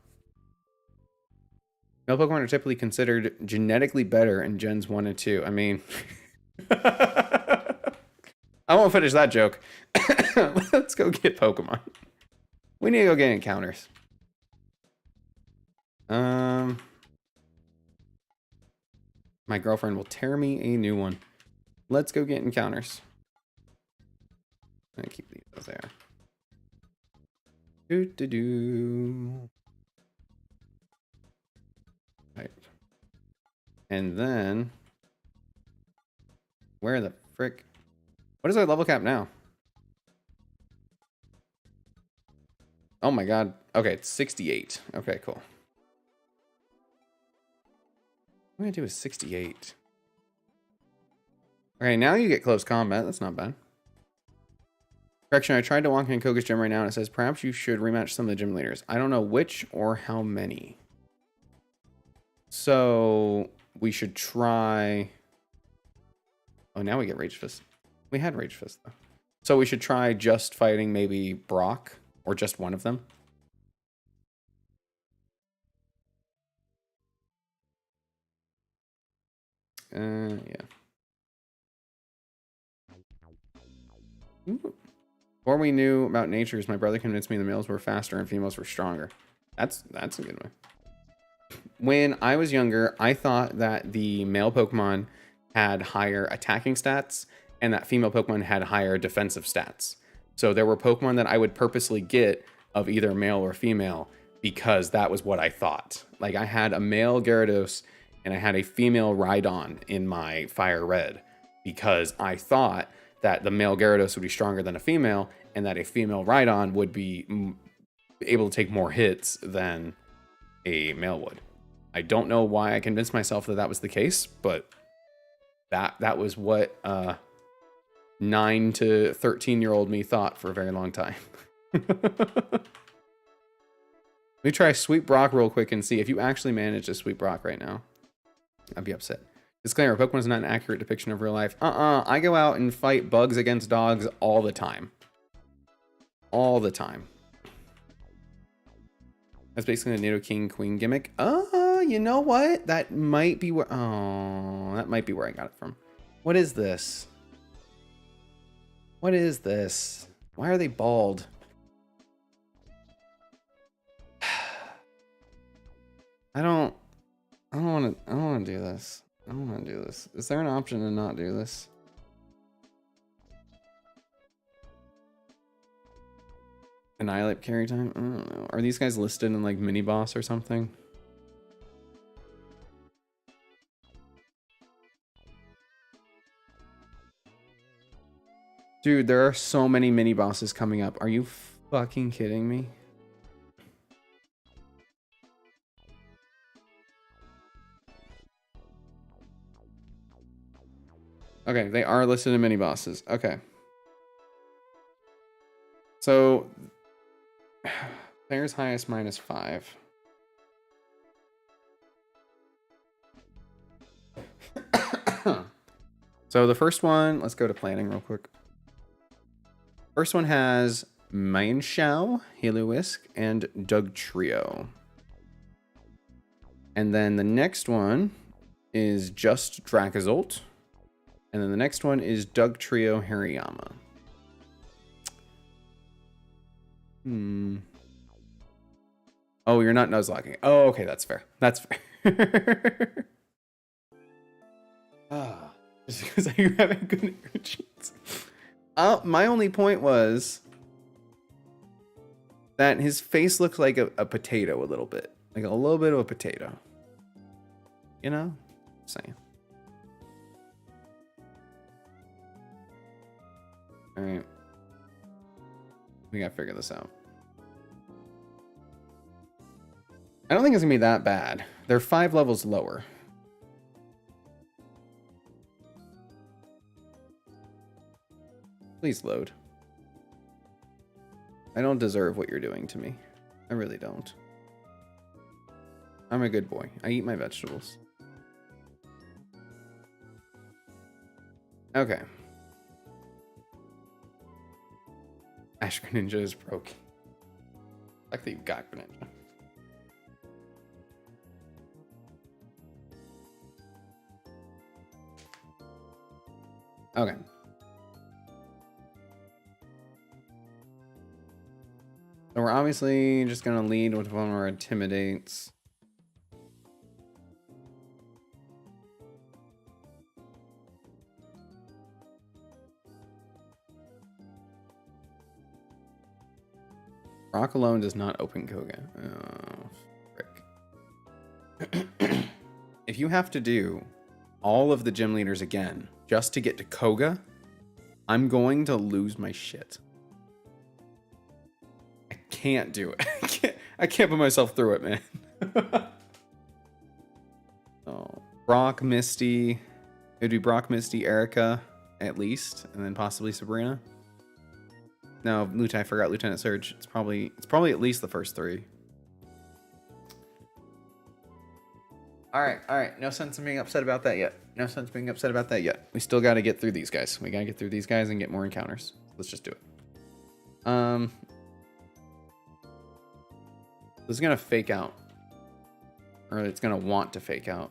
Male Pokemon are typically considered genetically better in gens 1 and 2. I mean, I won't finish that joke. Let's go get Pokemon. We need to go get encounters. My girlfriend will tear me a new one. Let's go get encounters. I'm gonna keep these as they are. Right. And then, where the frick? What is our level cap now? Oh my god. Okay, it's 68. Okay, cool. What am I gonna do with 68? Okay, now you get close combat. That's not bad. Correction, I tried to walk in Koga's gym right now and it says perhaps you should rematch some of the gym leaders. I don't know which or how many. So we should try... Oh, now we get Rage Fist. We had Rage Fist though. So we should try just fighting maybe Brock or just one of them. Yeah. Ooh. Before we knew about natures, my brother convinced me the males were faster and females were stronger. That's a good one. When I was younger, I thought that the male Pokemon had higher attacking stats and that female Pokemon had higher defensive stats. So there were Pokemon that I would purposely get of either male or female because that was what I thought. Like I had a male Gyarados and I had a female Rhydon in my Fire Red because I thought that the male Gyarados would be stronger than a female and that a female Rhydon would be able to take more hits than a male would. I don't know why I convinced myself that that was the case, but that was what 9 to 13-year-old me thought for a very long time. Let me try Sweep Brock real quick and see if you actually manage to Sweep Brock right now. I'd be upset. Disclaimer, Pokemon is not an accurate depiction of real life. I go out and fight bugs against dogs all the time. All the time. That's basically the Nidoking Queen gimmick. You know what? That might be where... Oh, that might be where I got it from. What is this? What is this? Why are they bald? I don't want to do this. I don't want to do this. Is there an option to not do this? Annihilate carry time? I don't know. Are these guys listed in like mini boss or something? Dude, there are so many mini bosses coming up. Are you fucking kidding me? Okay, they are listed in mini bosses. Okay. So, player's highest -5. So the first one, let's go to planning real quick. First one has Mienshao, Heliolisk, and Dugtrio. And then the next one is just Dracozolt. And then the next one is Dugtrio Hariyama. Oh, you're not nuzlocking. Oh, okay, that's fair. That's fair. Just because you're having good energy. My only point was that his face looks like a potato a little bit. Like a little bit of a potato. You know? Saying. Alright. We gotta figure this out. I don't think it's gonna be that bad. They're 5 levels lower. Please load. I don't deserve what you're doing to me. I really don't. I'm a good boy. I eat my vegetables. Okay. Ash Greninja is broken. Like that you got Greninja. Okay. So we're obviously just gonna lead with one of our intimidates. Rock alone does not open Koga. Oh, frick. If you have to do all of the gym leaders again just to get to Koga, I'm going to lose my shit. I can't do it. I can't put myself through it, man. Oh, Brock, Misty. It would be Brock, Misty, Erica, at least, and then possibly Sabrina. No, I forgot Lieutenant Surge. It's probably at least the first 3. All right. No sense in being upset about that yet. We still got to get through these guys. We got to get through these guys and get more encounters. Let's just do it. This is gonna fake out, or it's gonna want to fake out.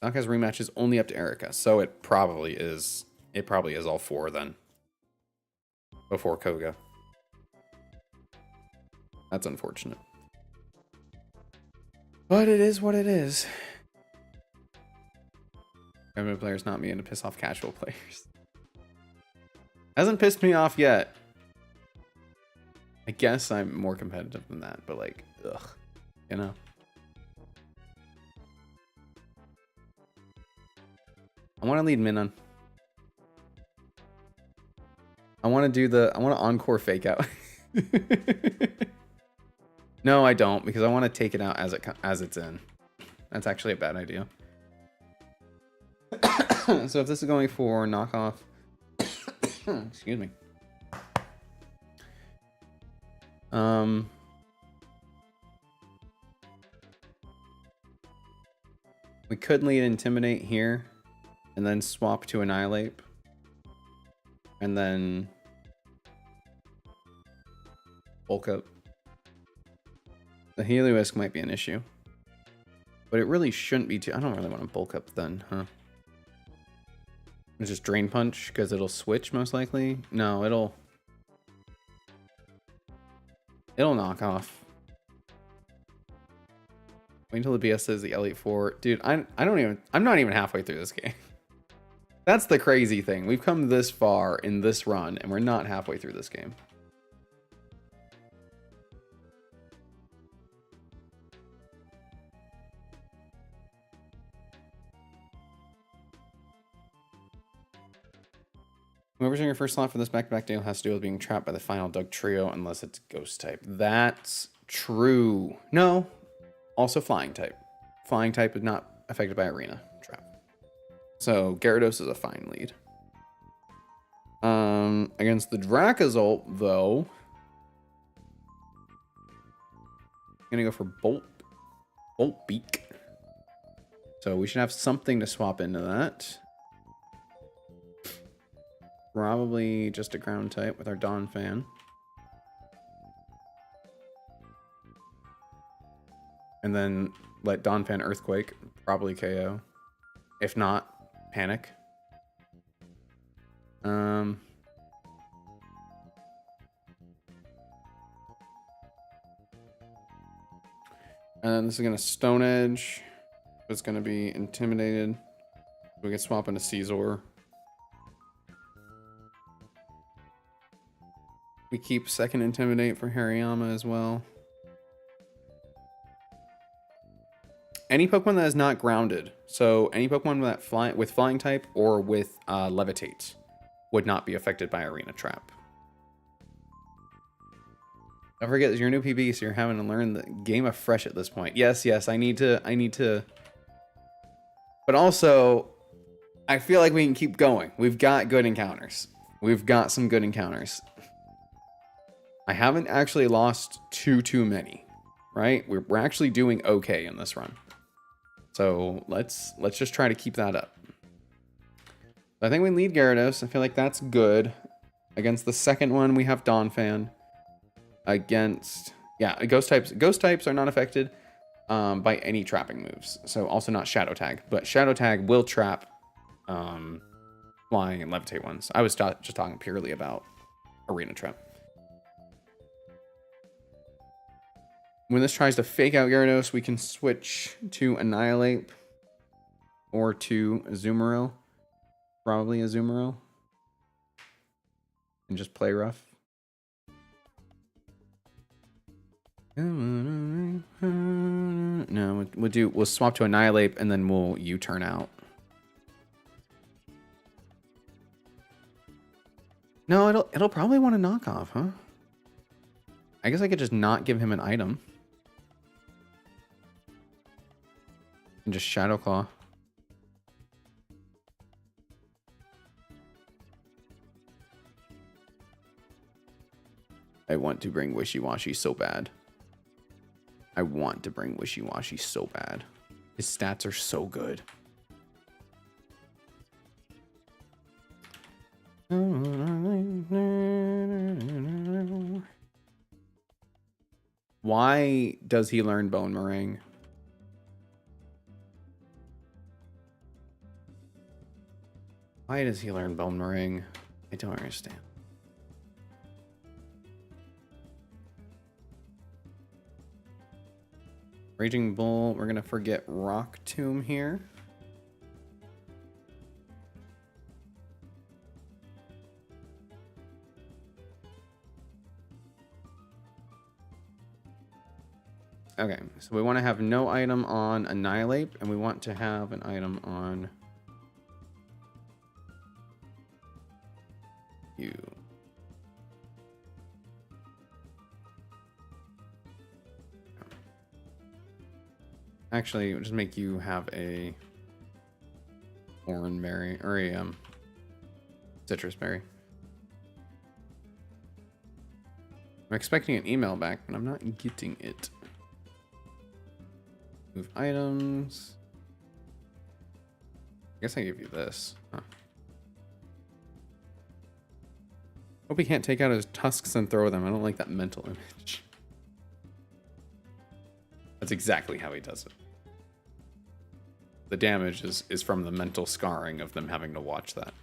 Doc has rematches only up to Erica, so it probably is all 4 then. Before Koga. That's unfortunate. But it is what it is. Competitive players not mean to piss off casual players. Hasn't pissed me off yet. I guess I'm more competitive than that, but like, ugh, you know. I want to lead Minun. I want to encore fake out. No, I don't, because I want to take it out as it's in. That's actually a bad idea. So if this is going for knockoff, excuse me. We could lead Intimidate here, and then swap to Annihilate, and then bulk up. The Heliolisk might be an issue, but it really shouldn't be too. I don't really want to bulk up then, huh? It's just Drain Punch because it'll switch most likely. No, it'll It'll knock off. Wait until the BS says the Elite Four. Dude, I'm not even halfway through this game. That's the crazy thing. We've come this far in this run, and we're not halfway through this game. Whoever's in your first slot for this back-to-back deal has to do with being trapped by the final Doug trio unless it's ghost type. That's true. No. Also flying type. Flying type is not affected by arena trap. So Gyarados is a fine lead. Against the Drakazult, though, I'm gonna go for Bolt Beak. So we should have something to swap into that. Probably just a ground type with our Donphan. And then let Donphan Earthquake, probably KO. If not, Panic. And then this is going to Stone Edge. It's going to be Intimidated. We can swap into Caesar. We keep second Intimidate for Hariyama as well. Any Pokemon that is not grounded, so any Pokemon that with flying type or with Levitate, would not be affected by Arena Trap. Don't forget, you're a new PB, so you're having to learn the game afresh at this point. Yes, I need to. But also, I feel like we can keep going. We've got good encounters. We've got some good encounters. I haven't actually lost too many, right? We're actually doing okay in this run. So let's just try to keep that up. I think we lead Gyarados. I feel like that's good. Against the second one, we have Donphan. Against, yeah, Ghost types are not affected by any trapping moves. So also not Shadow Tag, but Shadow Tag will trap Flying and Levitate ones. I was just talking purely about Arena Trap. When this tries to fake out Gyarados, we can switch to Annihilate or to Azumarill. Probably Azumarill. And just play rough. No, we'll swap to Annihilate and then we'll U-turn out. No, it'll probably want to knock off, huh? I guess I could just not give him an item. And just Shadow Claw. I want to bring Wishy-Washy so bad. I want to bring Wishy-Washy so bad. His stats are so good. Why does he learn Bone Meringue? Why does he learn Bone Meringue? I don't understand. Raging Bull, we're gonna forget Rock Tomb here. Okay, so we want to have no item on Annihilate, and we want to have an item on you. Actually, we'll just make you have a Oran Berry, or a Citrus Berry. I'm expecting an email back, but I'm not getting it. Move items. I guess I give you this. Huh. Hope he can't take out his tusks and throw them. I don't like that mental image. That's exactly how he does it. The damage is from the mental scarring of them having to watch that.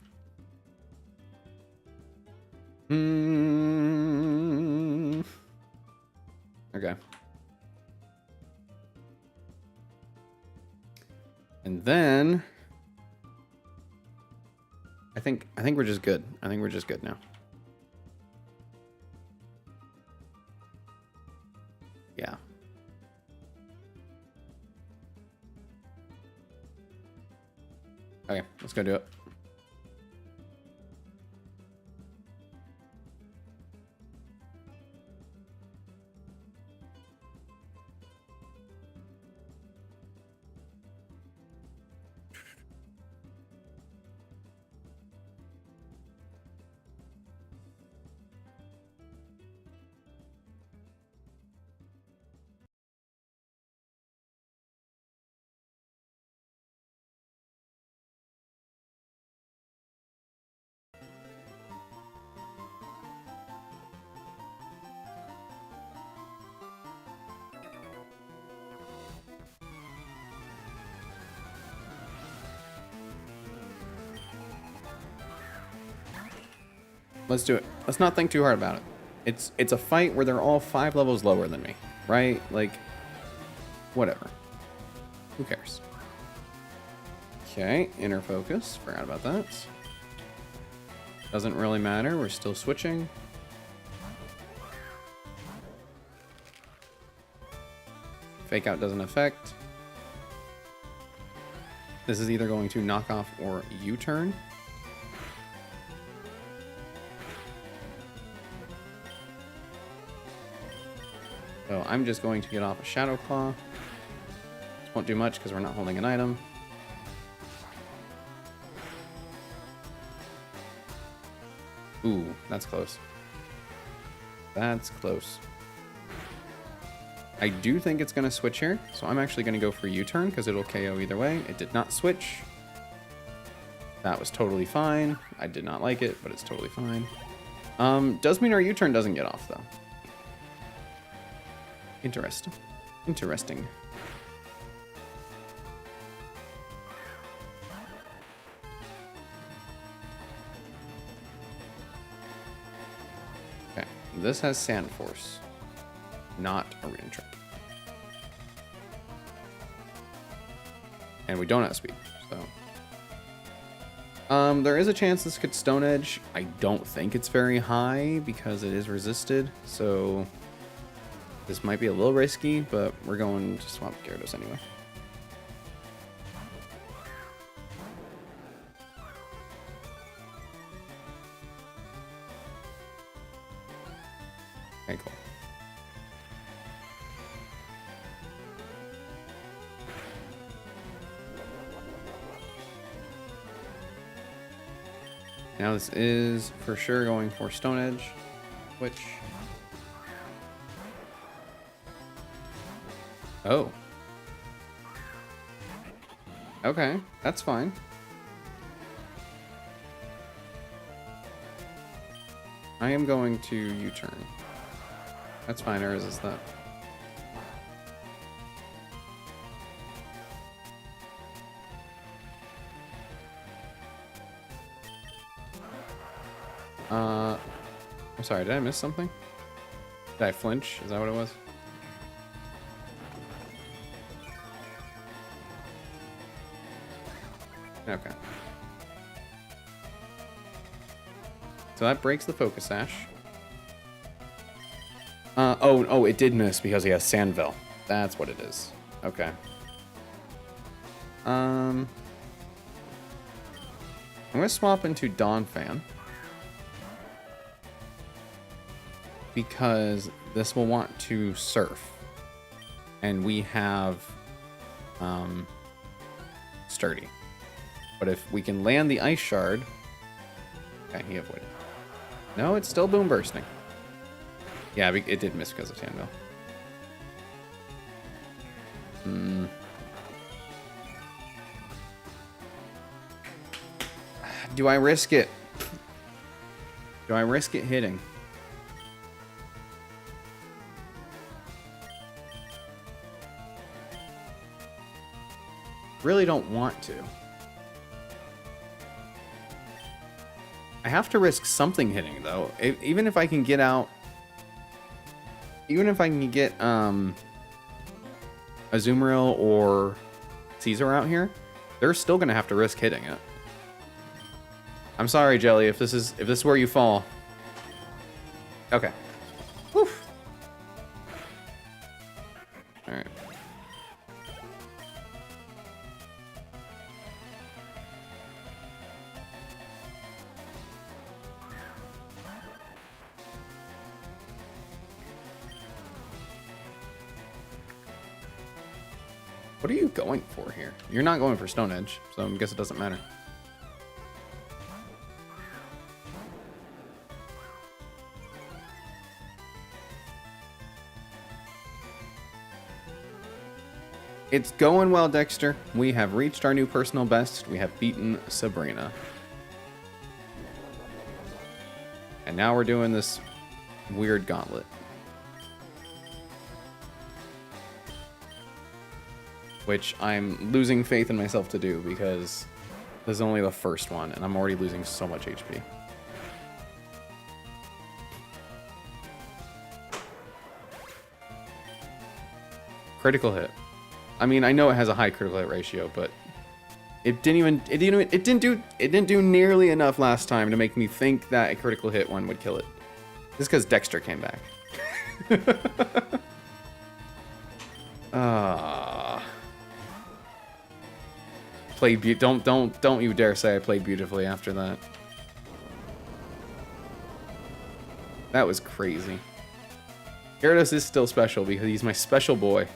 Okay. And then I think we're just good. I think we're just good now. Yeah. Okay, let's go do it. Let's do it. Let's not think too hard about it. It's a fight where they're all 5 levels lower than me, right? Like, whatever. Who cares? Okay, inner focus. Forgot about that. Doesn't really matter. We're still switching. Fake out doesn't affect. This is either going to knock off or U-turn. So I'm just going to get off a Shadow Claw. Won't do much because we're not holding an item. Ooh, that's close. That's close. I do think it's going to switch here, so I'm actually going to go for U-turn because it'll KO either way. It did not switch. That was totally fine. I did not like it, but it's totally fine. Does mean our U-turn doesn't get off, though. Interesting. Interesting. Okay, this has Sand Force, not Arena Trap. And we don't have speed, so... there is a chance this could Stone Edge. I don't think it's very high because it is resisted, so... This might be a little risky, but we're going to swap Gyarados anyway. Okay, cool. Now this is for sure going for Stone Edge, which... Oh. Okay, that's fine. I am going to U-turn. That's fine, or resist that. I'm sorry, did I miss something? Did I flinch? Is that what it was? Okay. So that breaks the Focus Sash. Oh, it did miss because he has Sandville. That's what it is. Okay. I'm gonna swap into Donphan. Because this will want to surf. And we have Sturdy. But if we can land the Ice Shard... Okay, he avoided. No, it's still Boom Bursting. Yeah, it did miss because of Sandville. Do I risk it? Do I risk it hitting? Really don't want to. I have to risk something hitting, though. Even if I can get out even if I can get Azumarill or Caesar out here, they're still gonna have to risk hitting it. I'm sorry, Jelly, if this is where you fall. Okay. Woof. All right. What are you going for here? You're not going for Stone Edge, so I guess it doesn't matter. It's going well, Dexter. We have reached our new personal best. We have beaten Sabrina. And now we're doing this weird gauntlet. Which I'm losing faith in myself to do because this is only the first one and I'm already losing so much HP. Critical hit. I mean, I know it has a high critical hit ratio, but it didn't do nearly enough last time to make me think that a critical hit one would kill it. This is because Dexter came back. Played don't you dare say I played beautifully after that. That was crazy. Gyarados is still special because he's my special boy.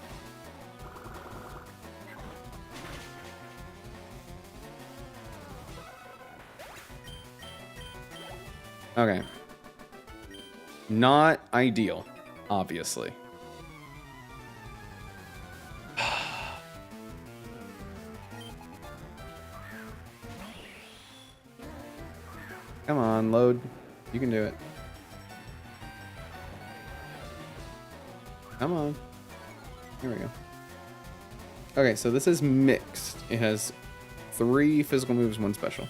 Okay. Not ideal, obviously. Come on, load. You can do it. Come on. Here we go. Okay, so this is mixed. It has 3 physical moves, 1 special.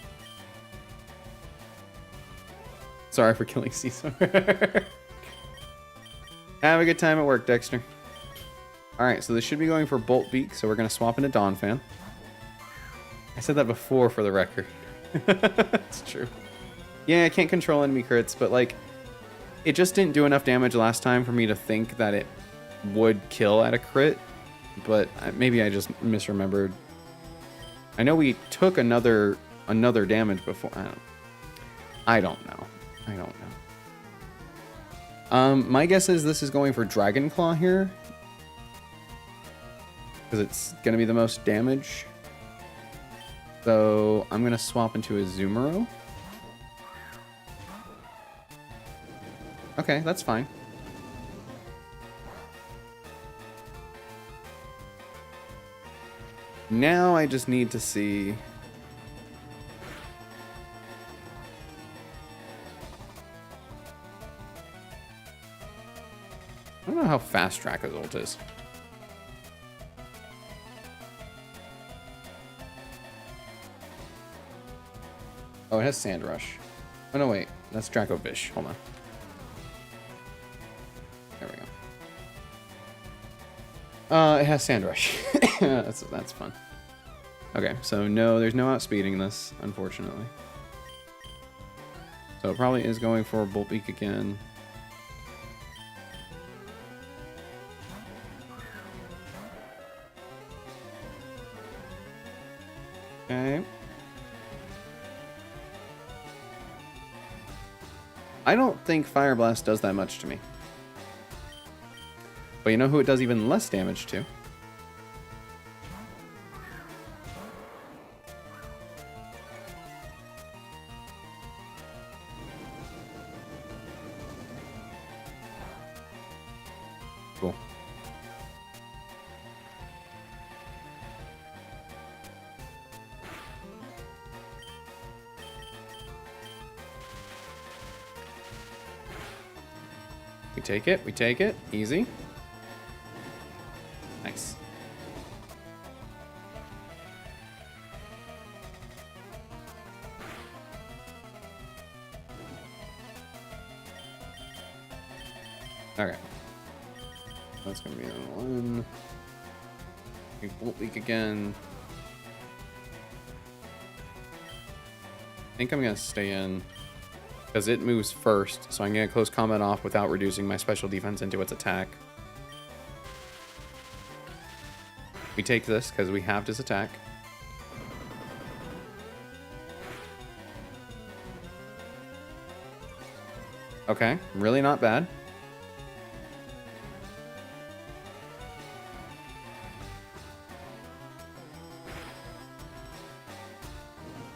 Sorry for killing Caesar. Have a good time at work, Dexter. Alright, so this should be going for Bolt Beak, so we're going to swap into Donphan. I said that before for the record. It's true. Yeah, I can't control enemy crits, but like, it just didn't do enough damage last time for me to think that it would kill at a crit, but maybe I just misremembered. I know we took another damage before. I don't know. My guess is this is going for Dragon Claw here, because it's going to be the most damage. So I'm going to swap into a Azumarill. Okay, that's fine. Now I just need to see... I don't know how fast Draco's ult is. Oh, it has Sand Rush. Oh, no, wait. That's Draco Vish. Hold on. There we go. It has Sand Rush. that's fun. Okay, so no, there's no outspeeding this, unfortunately. So it probably is going for Bolt Beak again. Okay. I don't think Fire Blast does that much to me. But you know who it does even less damage to? Cool. We take it. Easy. Nice. Okay. That's gonna be on one. Bolt Leak again. I think I'm gonna stay in because it moves first, so I'm gonna close combat off without reducing my special defense into its attack. We take this because we have this attack. Okay, really not bad.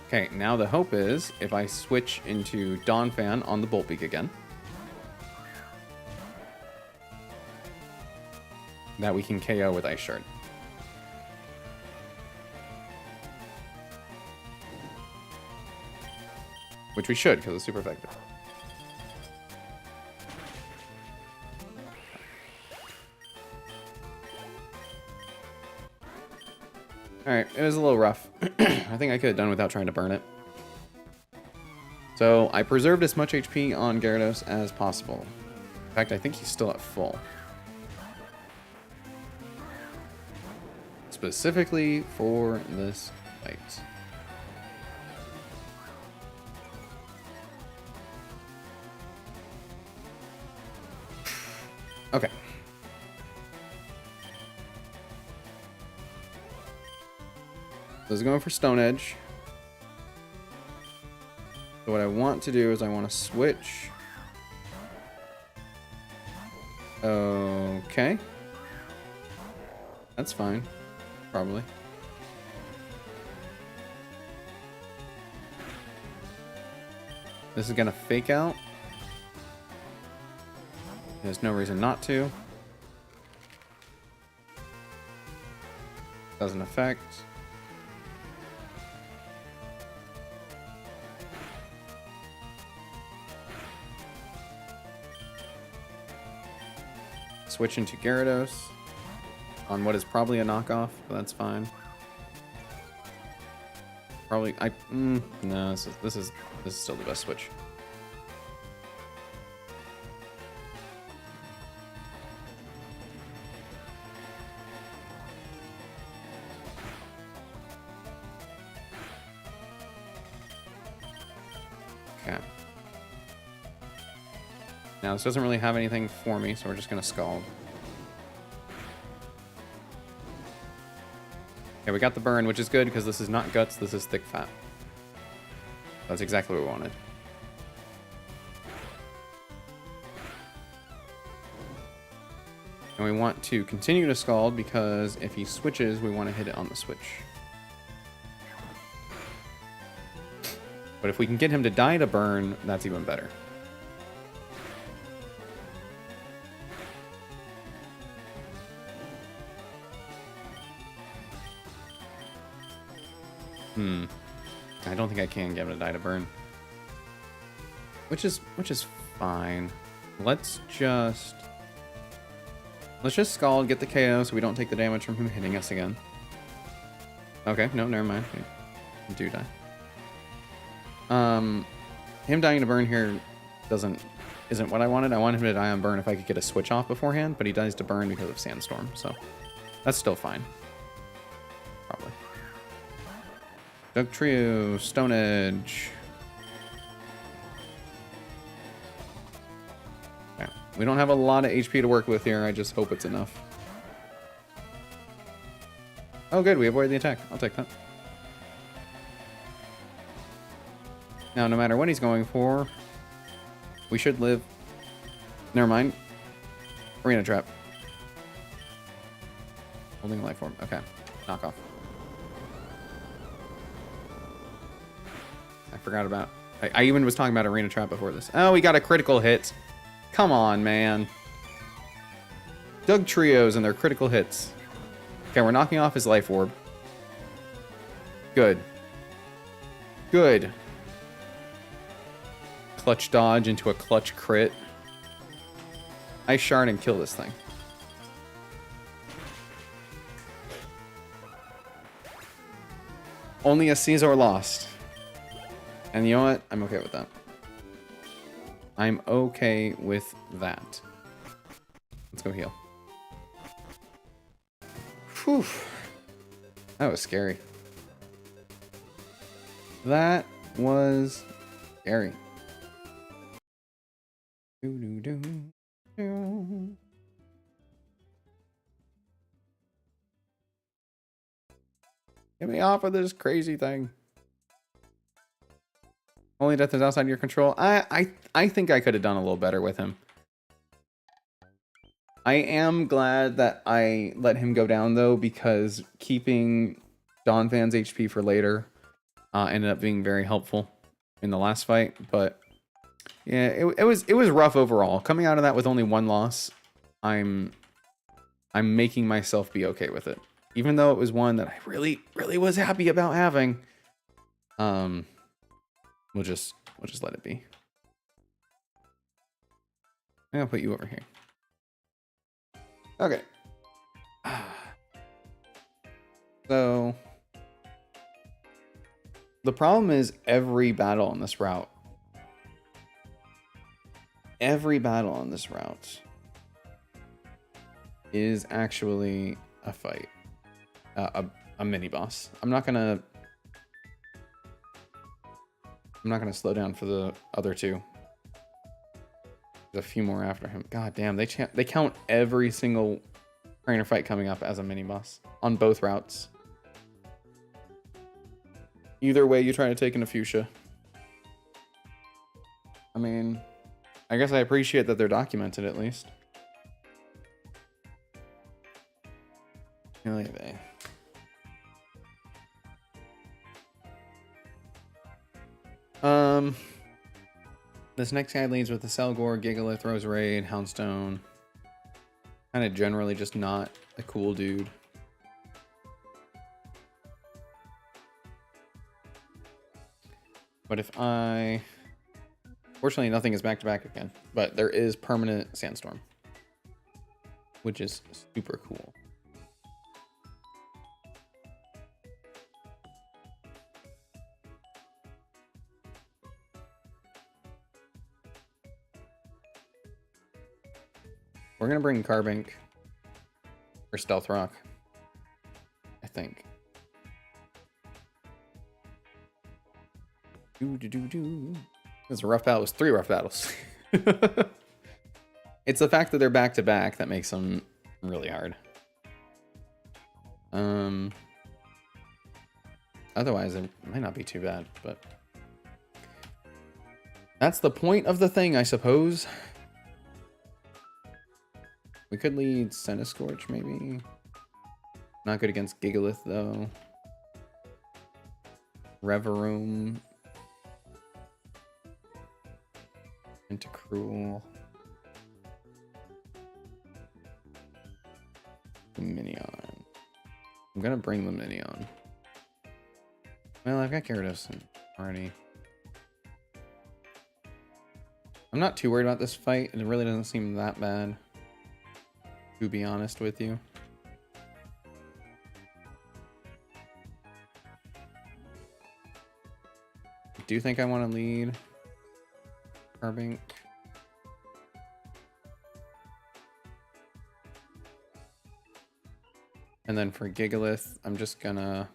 Okay, now the hope is if I switch into Donphan on the Bolt Beak again, that we can KO with Ice Shard. Which we should, because it's super effective. Alright, it was a little rough. I think I could have done without trying to burn it. So, I preserved as much HP on Gyarados as possible. In fact, I think he's still at full. Specifically for this fight. Okay. So this is going for Stone Edge. So what I want to do is I want to switch. Okay. That's fine. Probably. This is going to fake out. There's no reason not to. Doesn't affect. Switch into Gyarados on what is probably a knockoff, but that's fine. Probably no, this is still the best switch. Okay. Now this doesn't really have anything for me, so we're just gonna Scald. Okay, we got the burn, which is good because this is not Guts, this is Thick Fat. That's exactly what we wanted. And we want to continue to Scald because if he switches, we want to hit it on the switch. But if we can get him to die to burn, that's even better. I don't think I can get him to die to burn. Which is fine. Let's just Scald, get the KO so we don't take the damage from him hitting us again. Okay, no, never mind. We do die. Him dying to burn here isn't what I wanted. I wanted him to die on burn if I could get a switch off beforehand, but he dies to burn because of Sandstorm, so that's still fine. Probably. Dugtrio, Stone Edge. Okay. We don't have a lot of HP to work with here. I just hope it's enough. Oh, good. We avoided the attack. I'll take that. Now, no matter what he's going for, we should live. Never mind. Arena Trap. Holding life form. Okay. Knock off. I forgot about... I even was talking about Arena Trap before this. Oh, we got a critical hit. Come on, man. Dugtrios and their critical hits. Okay, we're knocking off his life orb. Good. Good. Clutch dodge into a clutch crit. Ice Shard and kill this thing. Only a Caesar lost. And you know what? I'm okay with that. I'm okay with that. Let's go heal. Whew. That was scary. That was scary. Get me off of this crazy thing. Only death is outside your control. I think I could have done a little better with him. I am glad that I let him go down though, because keeping Donphan's HP for later ended up being very helpful in the last fight. But yeah, it was rough overall. Coming out of that with only one loss, I'm making myself be okay with it, even though it was one that I really was happy about having. We'll just let it be. I'm gonna put you over here. Okay. So the problem is every battle on this route is actually a fight, a mini boss. I'm not gonna slow down for the other two. There's a few more after him. God damn, they count every single trainer fight coming up as a mini boss on both routes. Either way you try to take in a fuchsia. I mean, I guess I appreciate that they're documented at least. Anyway. This next guy leads with the Selgor, Gigalith, Roserade, Houndstone. Kind of generally just not a cool dude. But if I... Fortunately, nothing is back-to-back again. But there is permanent Sandstorm, which is super cool. We're going to bring Carbink for Stealth Rock, I think. It was a rough battle. It was 3 rough battles. It's the fact that they're back to back that makes them really hard. Otherwise, it might not be too bad, but that's the point of the thing, I suppose. We could lead Centiskorch, maybe. Not good against Gigalith, though. Reverum. Tentacruel. Minion. I'm gonna bring the Minion. Well, I've got Gyarados already. I'm not too worried about this fight. It really doesn't seem that bad, to be honest with you. I do think I want to lead Carbink. And then for Gigalith, I'm just gonna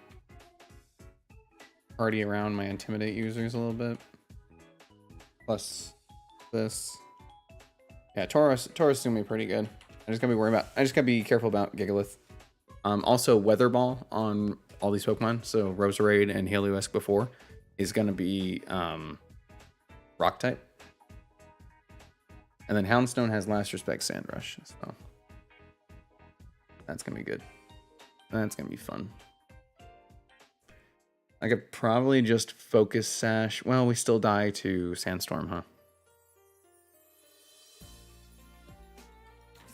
party around my Intimidate users a little bit. Plus this. Yeah, Tauros is gonna be pretty good. I just gotta be careful about Gigalith. Also Weather Ball on all these Pokemon. So Roserade and Heliolisk before is gonna be Rock type. And then Houndstone has Last Respect Sandrush. So that's gonna be good. That's gonna be fun. I could probably just Focus Sash. Well, we still die to Sandstorm, huh?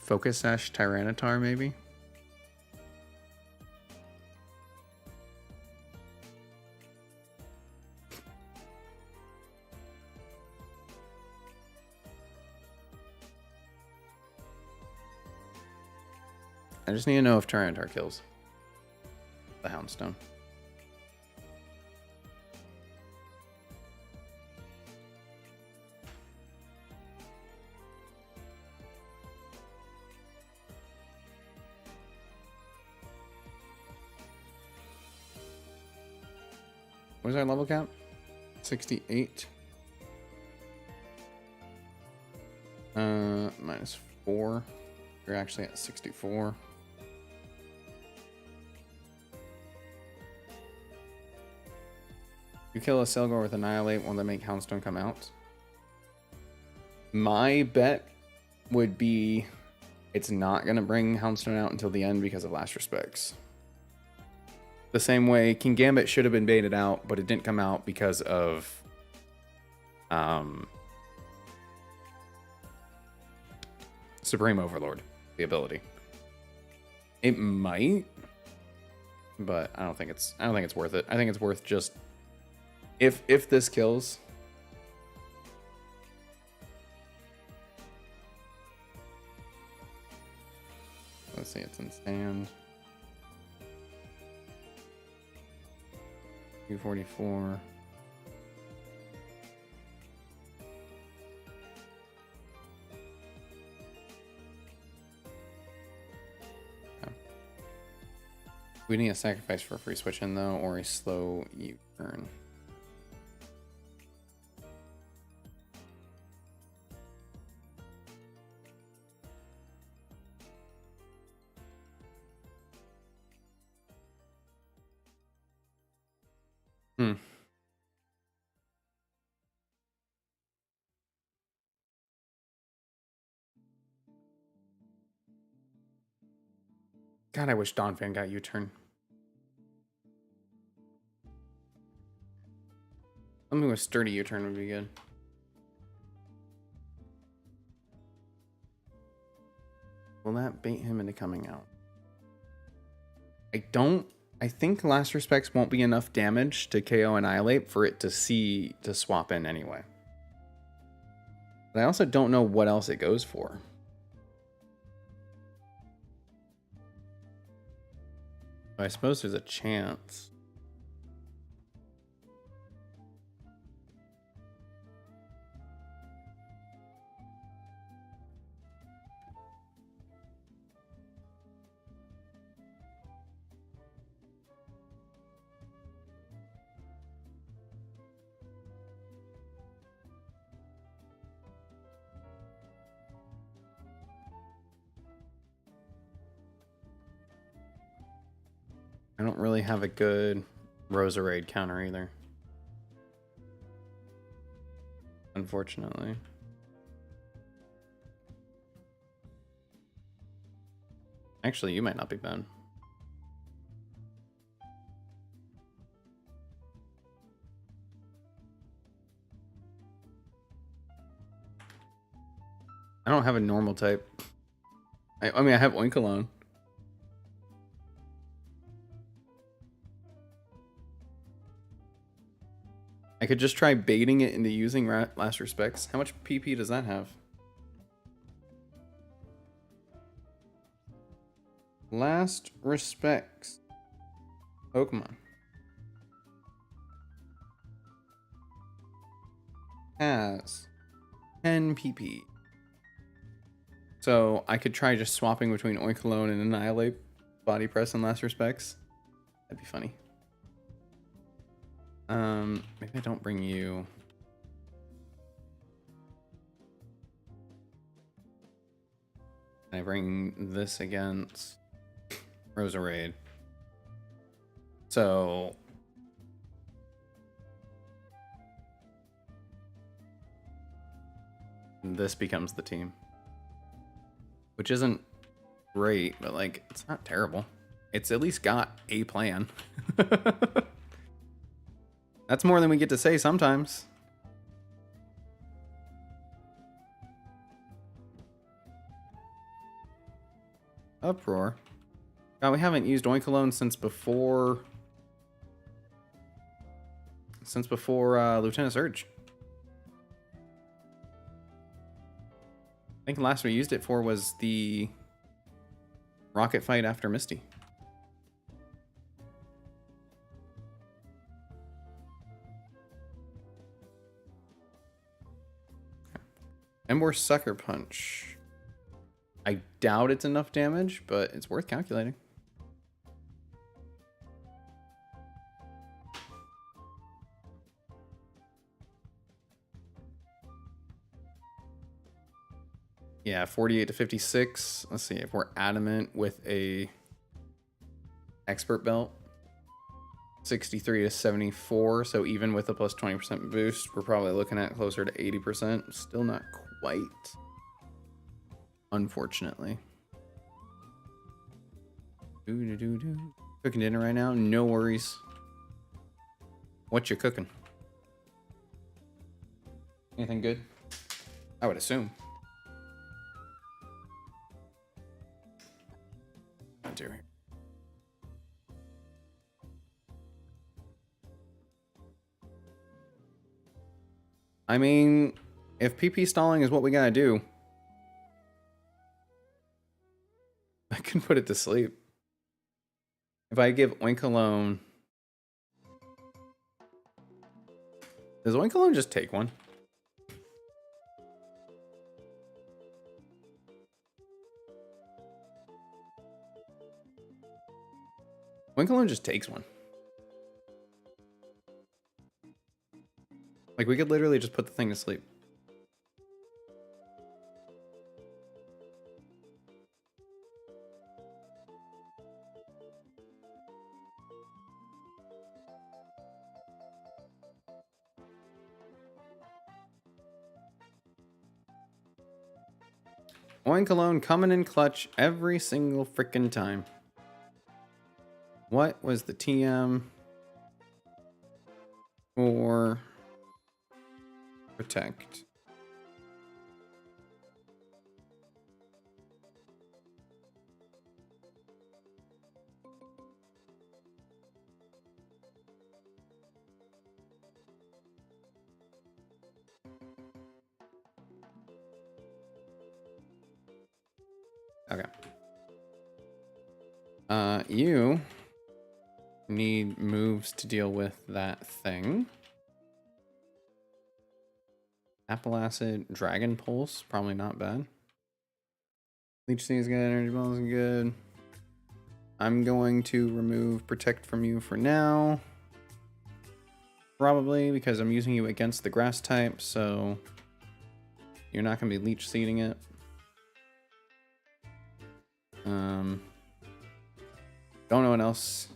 Focus Sash Tyranitar, maybe? I just need to know if Tyranitar kills the Houndstone. What is our level cap? 68. -4. You're actually at 64. You kill a Selgor with Annihilate, will they make Houndstone come out? My bet would be it's not going to bring Houndstone out until the end because of Last Respects. The same way King Gambit should have been baited out, but it didn't come out because of Supreme Overlord, the ability. It might, but I don't think it's worth it. I think it's worth just if this kills. Let's see, it's in stand. 244. Okay. We need a sacrifice for a free switch in though, or a slow U-turn. God, I wish Donphan got U-turn. Something with sturdy U-turn would be good. Will that bait him into coming out? I think Last Respects won't be enough damage to KO Annihilate for it to swap in anyway. But I also don't know what else it goes for. I suppose there's a chance. I don't really have a good Roserade counter either. Unfortunately. Actually, you might not be bad. I don't have a normal type. I mean, I have Oinkologne. I could just try baiting it into using Last Respects. How much PP does that have? Last Respects. Pokemon. Has 10 PP. So I could try just swapping between Oinkologne and Annihilate, Body Press, and Last Respects. That'd be funny. Maybe I don't bring you. I bring this against Roserade. So this becomes the team, which isn't great, but like it's not terrible. It's at least got a plan. That's more than we get to say sometimes. Uproar. God, we haven't used Oinkologne since before Lieutenant Surge. I think the last we used it for was the rocket fight after Misty. Emboar Sucker Punch. I doubt it's enough damage, but it's worth calculating. Yeah, 48 to 56. Let's see if we're adamant with a expert belt. 63 to 74. So even with a plus 20% boost, we're probably looking at closer to 80%. Still not quite. Unfortunately. Cooking dinner right now? No worries. What you cooking? Anything good? I would assume. Oh dear. I mean, if PP stalling is what we gotta do, I can put it to sleep. If I give Oink alone, does Oink alone just take one? Oink alone just takes one. Like, we could literally just put the thing to sleep. Oink alone coming in clutch every single freaking time. What was the TM for protect? Okay. You need moves to deal with that thing. Apple Acid, Dragon Pulse, probably not bad. Leech Seed is good, Energy Ball is good. I'm going to remove Protect from you for now. Probably because I'm using you against the grass type, so you're not going to be Leech Seeding it. Don't know what else.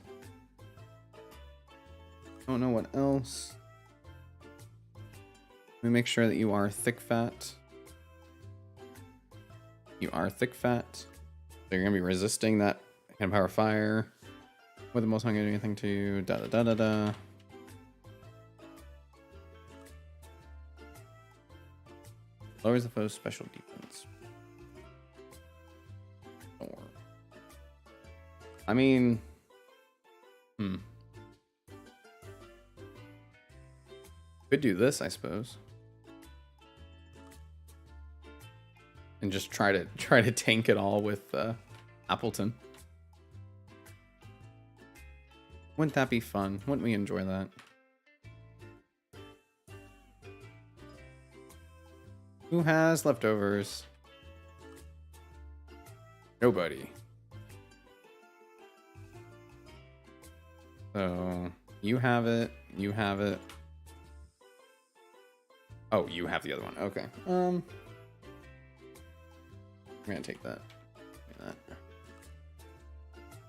Don't know what else. Let me make sure that you are thick fat. You are thick fat. So you're gonna be resisting that kind of power fire. With the most I'm gonna do anything to you. Da da da da da. Lowers the foe's special defense. Or I mean, could do this, I suppose. And just try to tank it all with Appleton. Wouldn't that be fun? Wouldn't we enjoy that? Who has leftovers? Nobody. So you have it. You have it. Oh, you have the other one. Okay. I'm gonna take that.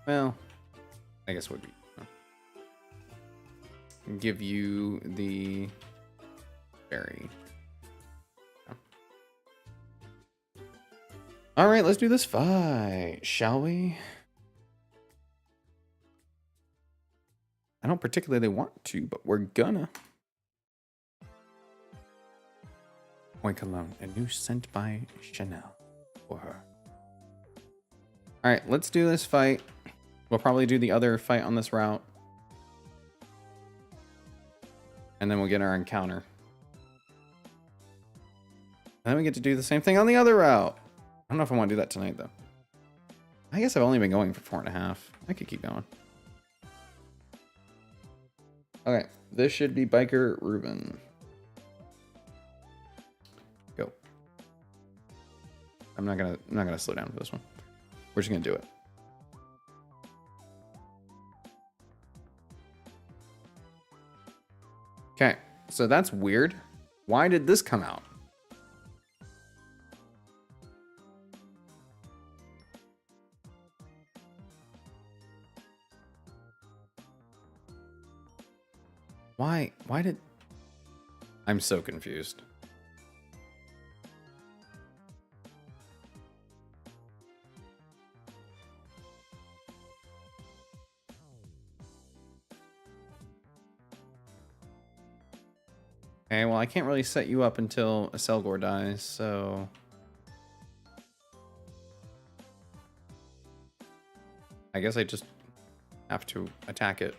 Well, I guess would be. Give you the berry. All right, let's do this fight, shall we? I don't particularly want to, but we're gonna. Oink Alone, a new scent by Chanel for her. All right, let's do this fight. We'll probably do the other fight on this route. And then we'll get our encounter. And then we get to do the same thing on the other route. I don't know if I want to do that tonight, though. I guess I've only been going for 4.5. I could keep going. Okay, this should be Biker Ruben. Go. I'm not gonna slow down for this one. We're just gonna do it. Okay, so that's weird. Why did this come out? Why? Why did... I'm so confused. Okay, well, I can't really set you up until a Selgor dies, so... I guess I just have to attack it.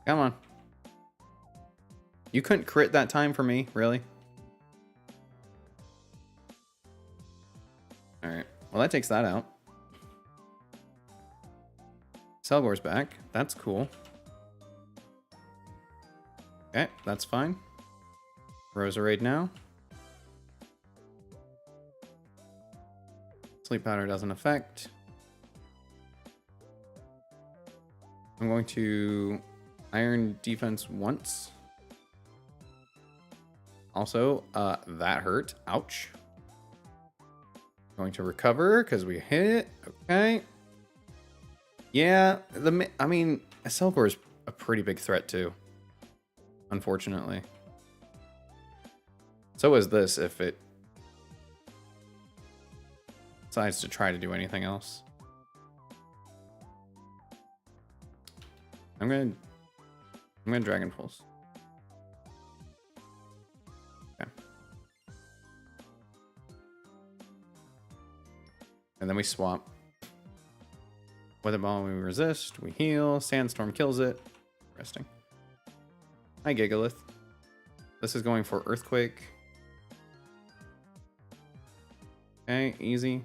Come on. You couldn't crit that time for me, really? Alright, well that takes that out. Selgor's back. That's cool. Okay, that's fine. Roserade now. Sleep powder doesn't affect. I'm going to iron defense once. Also, that hurt. Ouch. Going to recover because we hit it. Okay. Yeah, I mean, Selgor is a pretty big threat too. Unfortunately. So is this if it decides to try to do anything else. I'm gonna Dragon Pulse. Okay. And then we swap. Weather Ball, we resist, we heal, Sandstorm kills it. Resting. Hi, Gigalith. This is going for Earthquake. Okay, easy.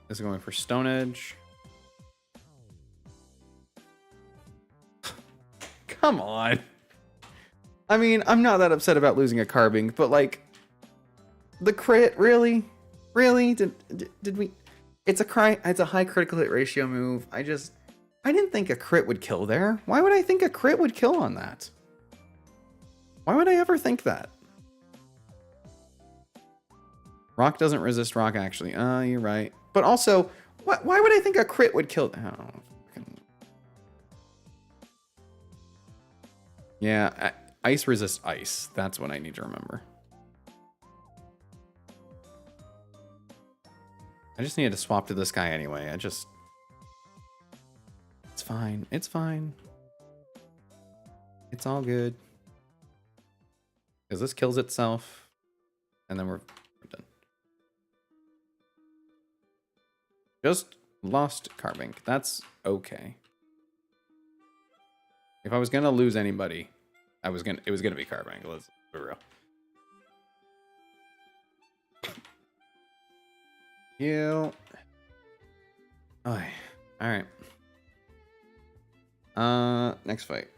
This is going for Stone Edge. Come on. I mean, I'm not that upset about losing a Carbink, but like, the crit, really? Really? Did we? It's a high critical hit ratio move. I didn't think a crit would kill there. Why would I think a crit would kill on that? Why would I ever think that? Rock doesn't resist rock, actually. You're right. But also, why would I think a crit would kill? Oh, yeah, ice resists ice. That's what I need to remember. I just needed to swap to this guy anyway. It's fine. It's fine. It's all good. Because this kills itself. And then we're done. Just lost Carbink. That's okay. If I was gonna lose anybody, it was gonna be Carbink. Let's be real. You. Oh, all right. Next fight.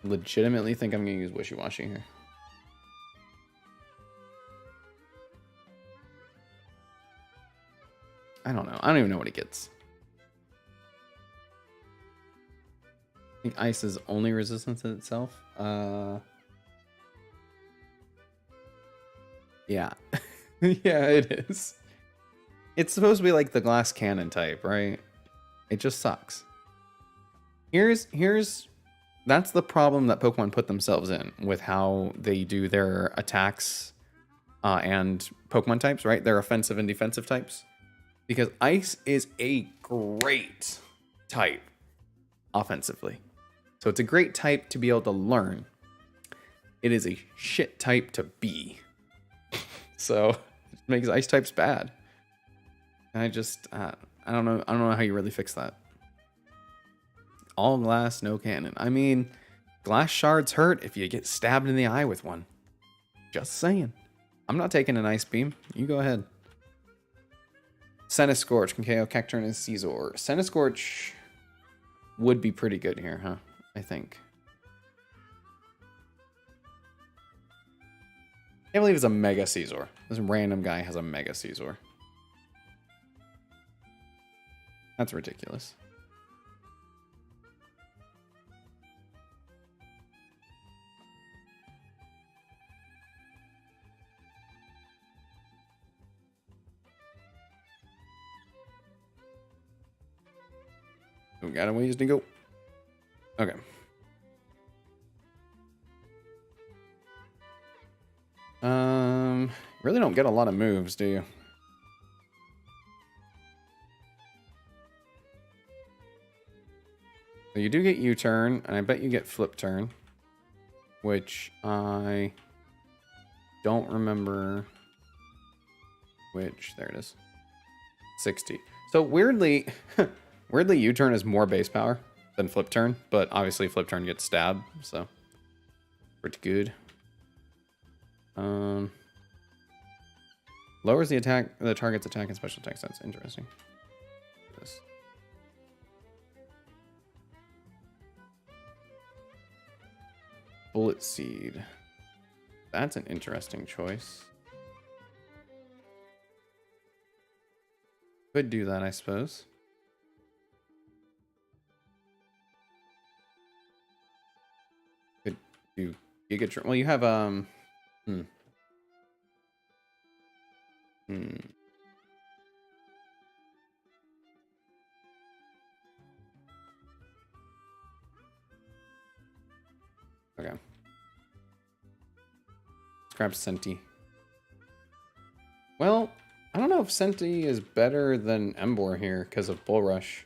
Legitimately think I'm gonna use Wishy-Washy here. I don't know. I don't even know what it gets. I think ice is only resistance to itself. Yeah. Yeah, it is. It's supposed to be like the glass cannon type, right? It just sucks. That's the problem that Pokemon put themselves in with how they do their attacks and Pokemon types, right? Their offensive and defensive types. Because ice is a great type offensively. So it's a great type to be able to learn. It is a shit type to be. So it makes ice types bad. And I don't know how you really fix that. All glass, no cannon. I mean, glass shards hurt if you get stabbed in the eye with one. Just saying. I'm not taking an Ice Beam. You go ahead. Centiskorch can KO Cacturne and Caesar. Centiskorch would be pretty good here, huh? I think. Can't believe it's a Mega Caesar. This random guy has a Mega Caesar. That's ridiculous. We got a ways to go. Okay. Really don't get a lot of moves, do you? So you do get U-turn, and I bet you get flip turn, which I don't remember which. There it is. 60. So weirdly, weirdly U-turn is more base power than flip turn, but obviously flip turn gets stabbed, so pretty good. Lowers the target's attack and special attack. That's interesting. This. Bullet Seed. That's an interesting choice. Could do that, I suppose. Could do Giga. Well, you have Okay. Let's grab Senti. Well, I don't know if Senti is better than Emboar here because of Bull Rush.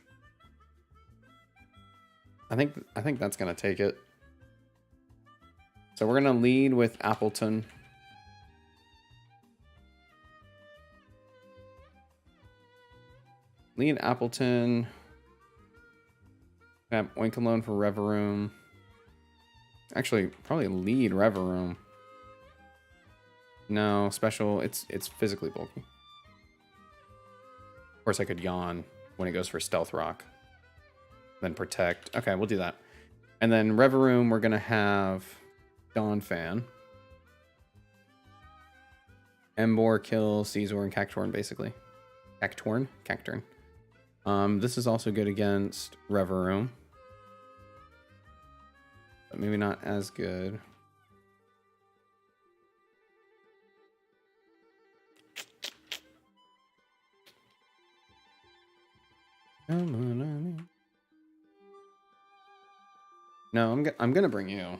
I think that's gonna take it. So we're gonna lead with Appleton. Lead Appleton. Grab Oinkologne for Reverum. Actually, probably lead Reverum. No, special. It's physically bulky. Of course, I could yawn when it goes for Stealth Rock. Then Protect. Okay, we'll do that. And then Reverum, we're gonna have Donphan. Emboar, kill Caesar and Cacturne, basically. Cacturne? Cacturne. This is also good against Reverum. But maybe not as good. No, I'm gonna bring you.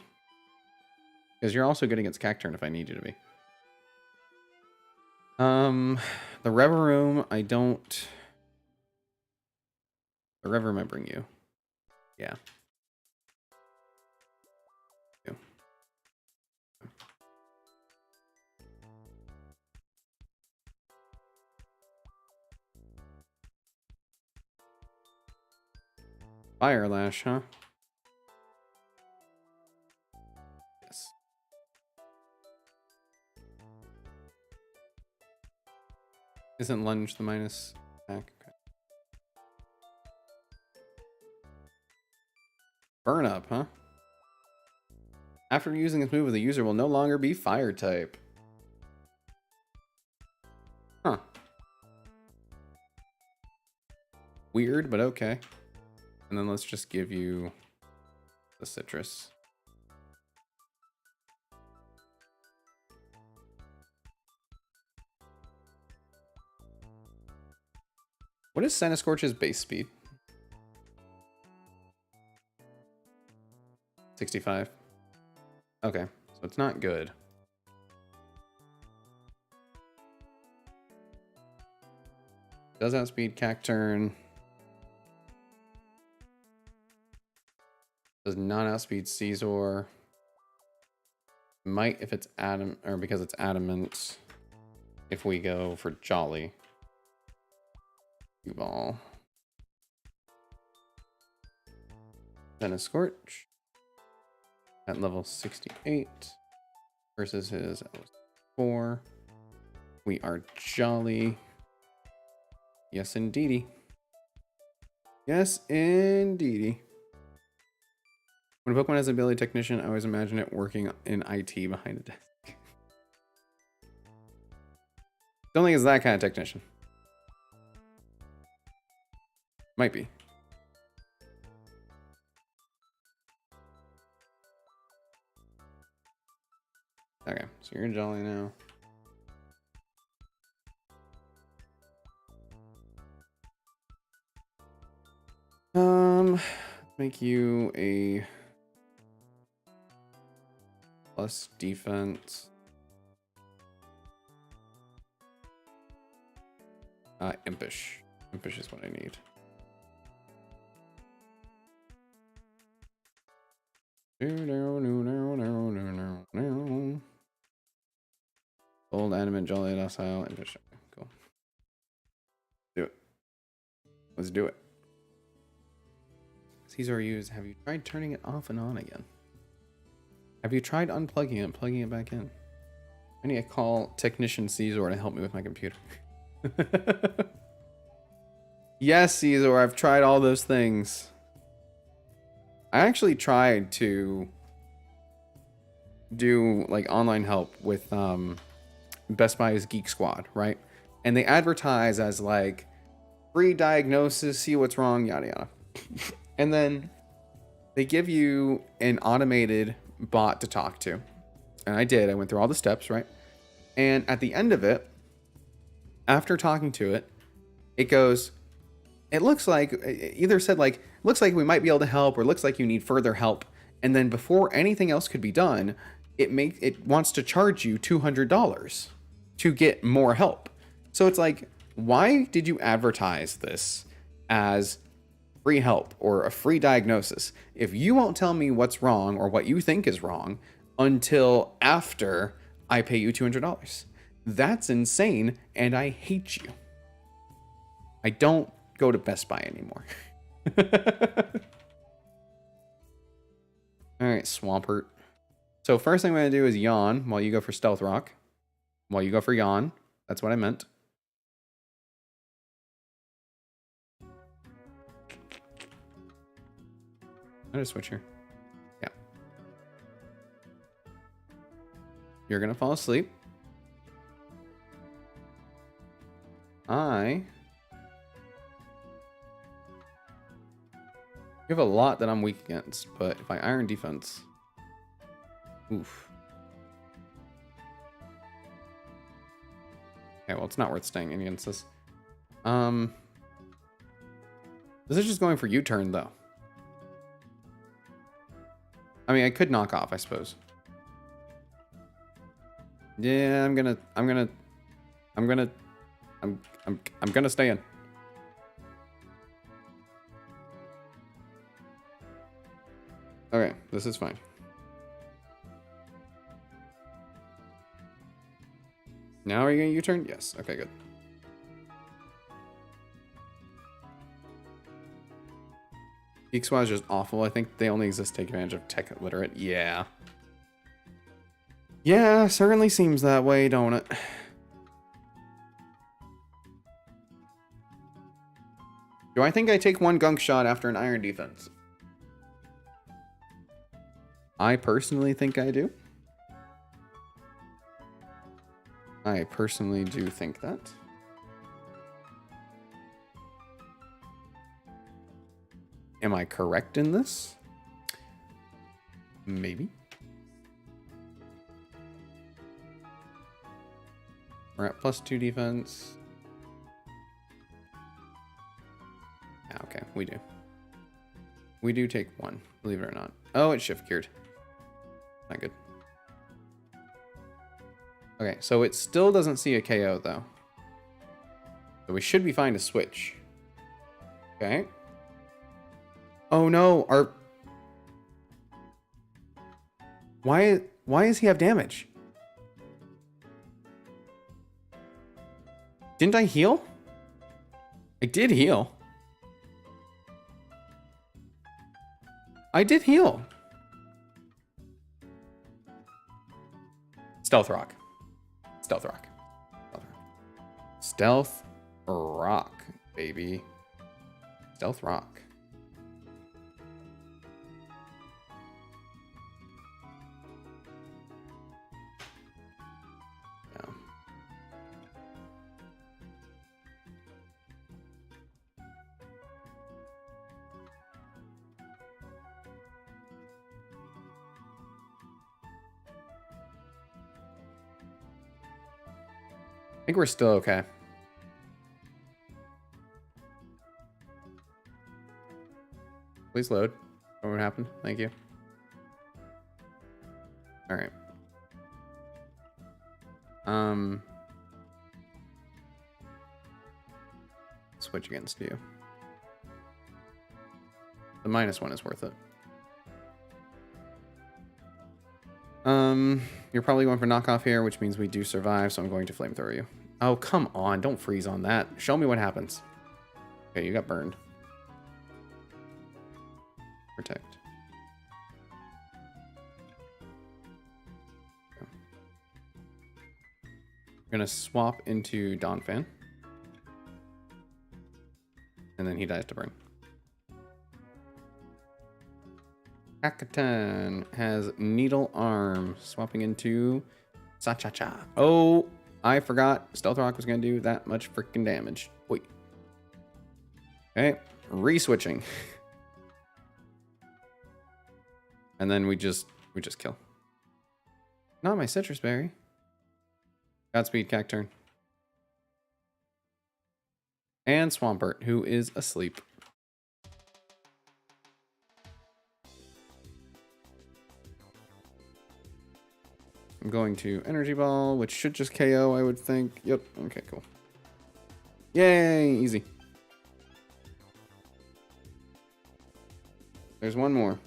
Because you're also good against Cacturne if I need you to be. The Reverum, I don't... The Reverum, I bring you. Yeah. Fire Lash, huh? Yes. Isn't Lunge the minus attack? Okay. Burn Up, huh? After using this move, the user will no longer be Fire type. Huh. Weird, but okay. And then let's just give you the Citrus. What is Centiskorch's base speed? 65. Okay, so it's not good. Does outspeed Cacturne. Does not outspeed Caesar. Might if it's adamant, or because it's adamant, if we go for Jolly. Ball. Centiskorch at level 68 versus his 4. We are jolly. Yes, indeedy. Yes, indeedy. When a Pokemon has an ability technician, I always imagine it working in IT behind a desk. Don't think it's that kind of technician. Might be. Okay, so you're jolly now. Make you a plus defense. Impish. Impish is what I need. Old animate, jolly, docile, impish. Cool. Do it. Let's do it. Caesar used. Have you tried turning it off and on again? Have you tried unplugging it and plugging it back in? I need to call Technician Caesar to help me with my computer. Yes, Caesar, I've tried all those things. I actually tried to do like online help with Best Buy's Geek Squad, right? And they advertise as like free diagnosis, see what's wrong, yada yada. And then they give you an automated bot to talk to. And I did. I went through all the steps, right? And at the end of it, after talking to it, it goes, it looks like, it either said like, looks like we might be able to help, or looks like you need further help. And then before anything else could be done, it wants to charge you $200 to get more help. So it's like, why did you advertise this as free help or a free diagnosis if you won't tell me what's wrong or what you think is wrong until after I pay you $200? That's insane, and I hate you. I don't go to Best Buy anymore. All right, Swampert. So first thing I'm going to do is yawn while you go for Stealth Rock. While you go for yawn. That's what I meant. I'm going to switch here. Yeah. You're going to fall asleep. You have a lot that I'm weak against, but if I Iron Defense... Oof. Okay, well, it's not worth staying against this. This is just going for U-turn, though. I mean, I could knock off, I suppose. Yeah, I'm gonna stay in. Okay, this is fine. Now are you gonna U-turn? Yes. Okay, good. Geek Squad is just awful. I think they only exist to take advantage of tech illiterate. Yeah. Yeah, certainly seems that way, don't it? Do I think I take one gunk shot after an Iron Defense? I personally think I do. I personally do think that. Am I correct in this? Maybe. We're at +2 defense. Yeah, okay, we do. We do take one, believe it or not. Oh, it's shift geared. Not good. Okay, so it still doesn't see a KO, though. So we should be fine to switch. Okay. Oh no, Why does he have damage? Didn't I heal? I did heal. I did heal. Stealth Rock. Stealth Rock. Stealth Rock. Stealth Rock, baby. Stealth Rock. Yeah. I think we're still okay. Please load. What happened? Thank you. All right. Switch against you. The -1 is worth it. You're probably going for knockoff here, which means we do survive, so I'm going to flamethrower you. Oh, come on. Don't freeze on that. Show me what happens. Okay, you got burned. Protect. I'm going to swap into Donphan. And then he dies to burn. Kakatan has Needle Arm, swapping into Sacha-Cha. Oh, I forgot Stealth Rock was going to do that much freaking damage. Wait. Okay, re-switching. And then we just kill. Not my Citrus Berry. Godspeed, Cacturn. And Swampert, who is asleep. I'm going to Energy Ball, which should just KO, I would think. Yep, okay, cool. Yay, easy. There's one more.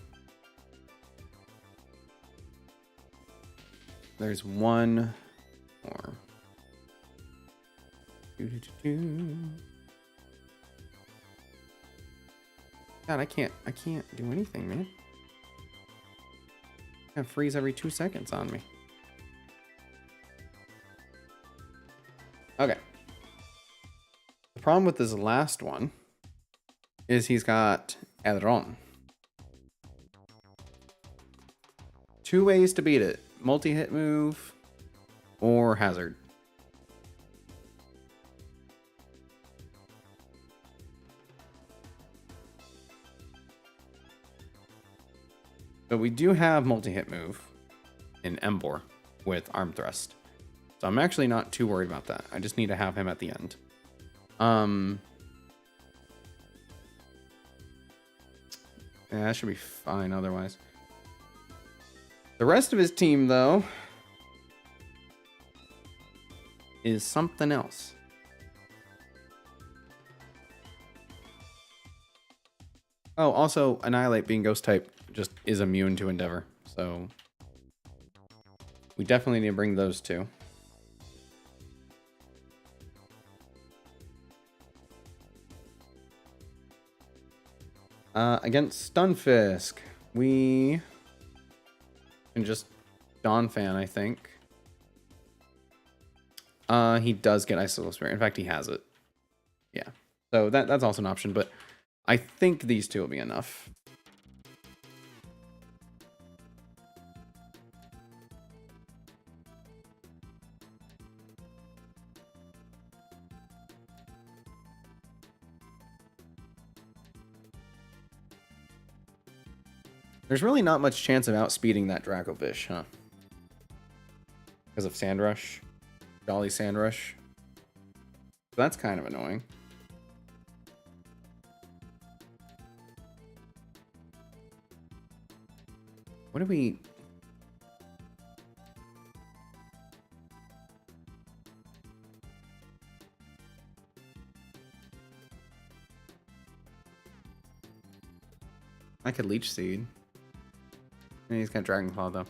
There's one more. God, I can't do anything, man. I freeze every 2 seconds on me. Okay. The problem with this last one is he's got Edron. 2 ways to beat it. Multi-hit move or hazard. But we do have multi-hit move in Emboar with Arm Thrust. So I'm actually not too worried about that. I just need to have him at the end. Yeah, that should be fine otherwise. The rest of his team, though, is something else. Oh, also, Annihilate being Ghost type just is immune to Endeavor. So we definitely need to bring those two. Against Stunfisk, we can just Donphan, I think. He does get Icicle Spear. In fact, he has it. Yeah. So that's also an option, but I think these two will be enough. There's really not much chance of outspeeding that Dracovish, huh? Because of Sandrush. Jolly Sandrush. So that's kind of annoying. What do we... I could Leech Seed. And he's got Dragon Claw though.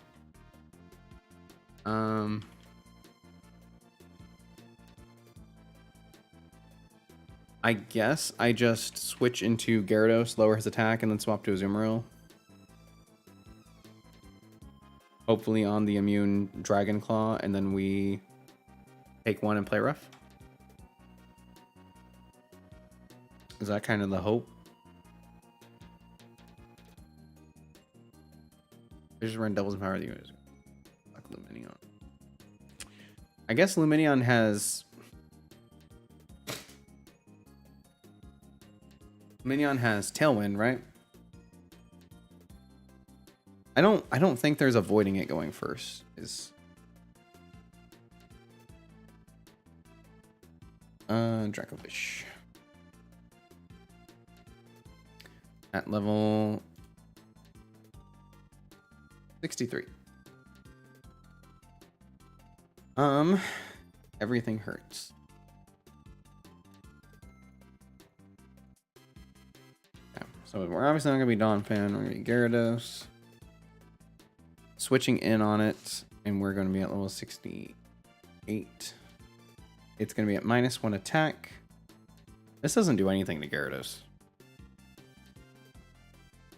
I guess I just switch into Gyarados, lower his attack, and then swap to Azumarill. Hopefully on the immune Dragon Claw, and then we take one and play rough. Is that kind of the hope? I just run Devil's Power. Fuck Luminion. I guess Luminion has... Luminion has Tailwind, right? I don't think there's avoiding it going first. Dracovish. At level 63. Everything hurts. Yeah, so we're obviously not gonna be Donphan, we're gonna be Gyarados. Switching in on it, and we're gonna be at level 68. It's gonna be at -1 attack. This doesn't do anything to Gyarados.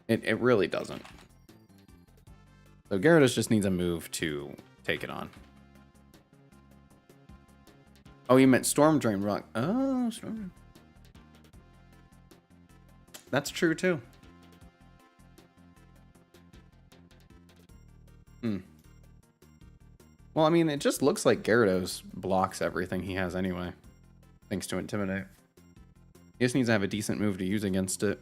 It really doesn't. So Gyarados just needs a move to take it on. Oh, you meant Storm Drain Rock. Oh, Storm Drain. That's true too. Well, I mean, it just looks like Gyarados blocks everything he has anyway. Thanks to Intimidate. He just needs to have a decent move to use against it.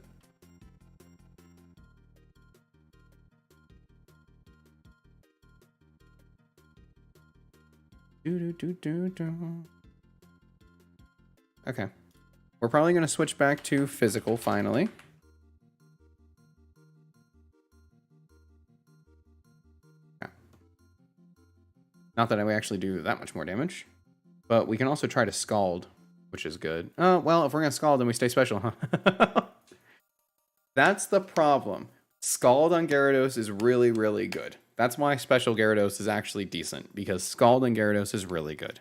Okay. We're probably going to switch back to physical finally. Not that we actually do that much more damage. But we can also try to Scald, which is good. Oh, well, if we're going to Scald, then we stay special, huh? That's the problem. Scald on Gyarados is really, really good. That's why Special Gyarados is actually decent, because Scald on Gyarados is really good.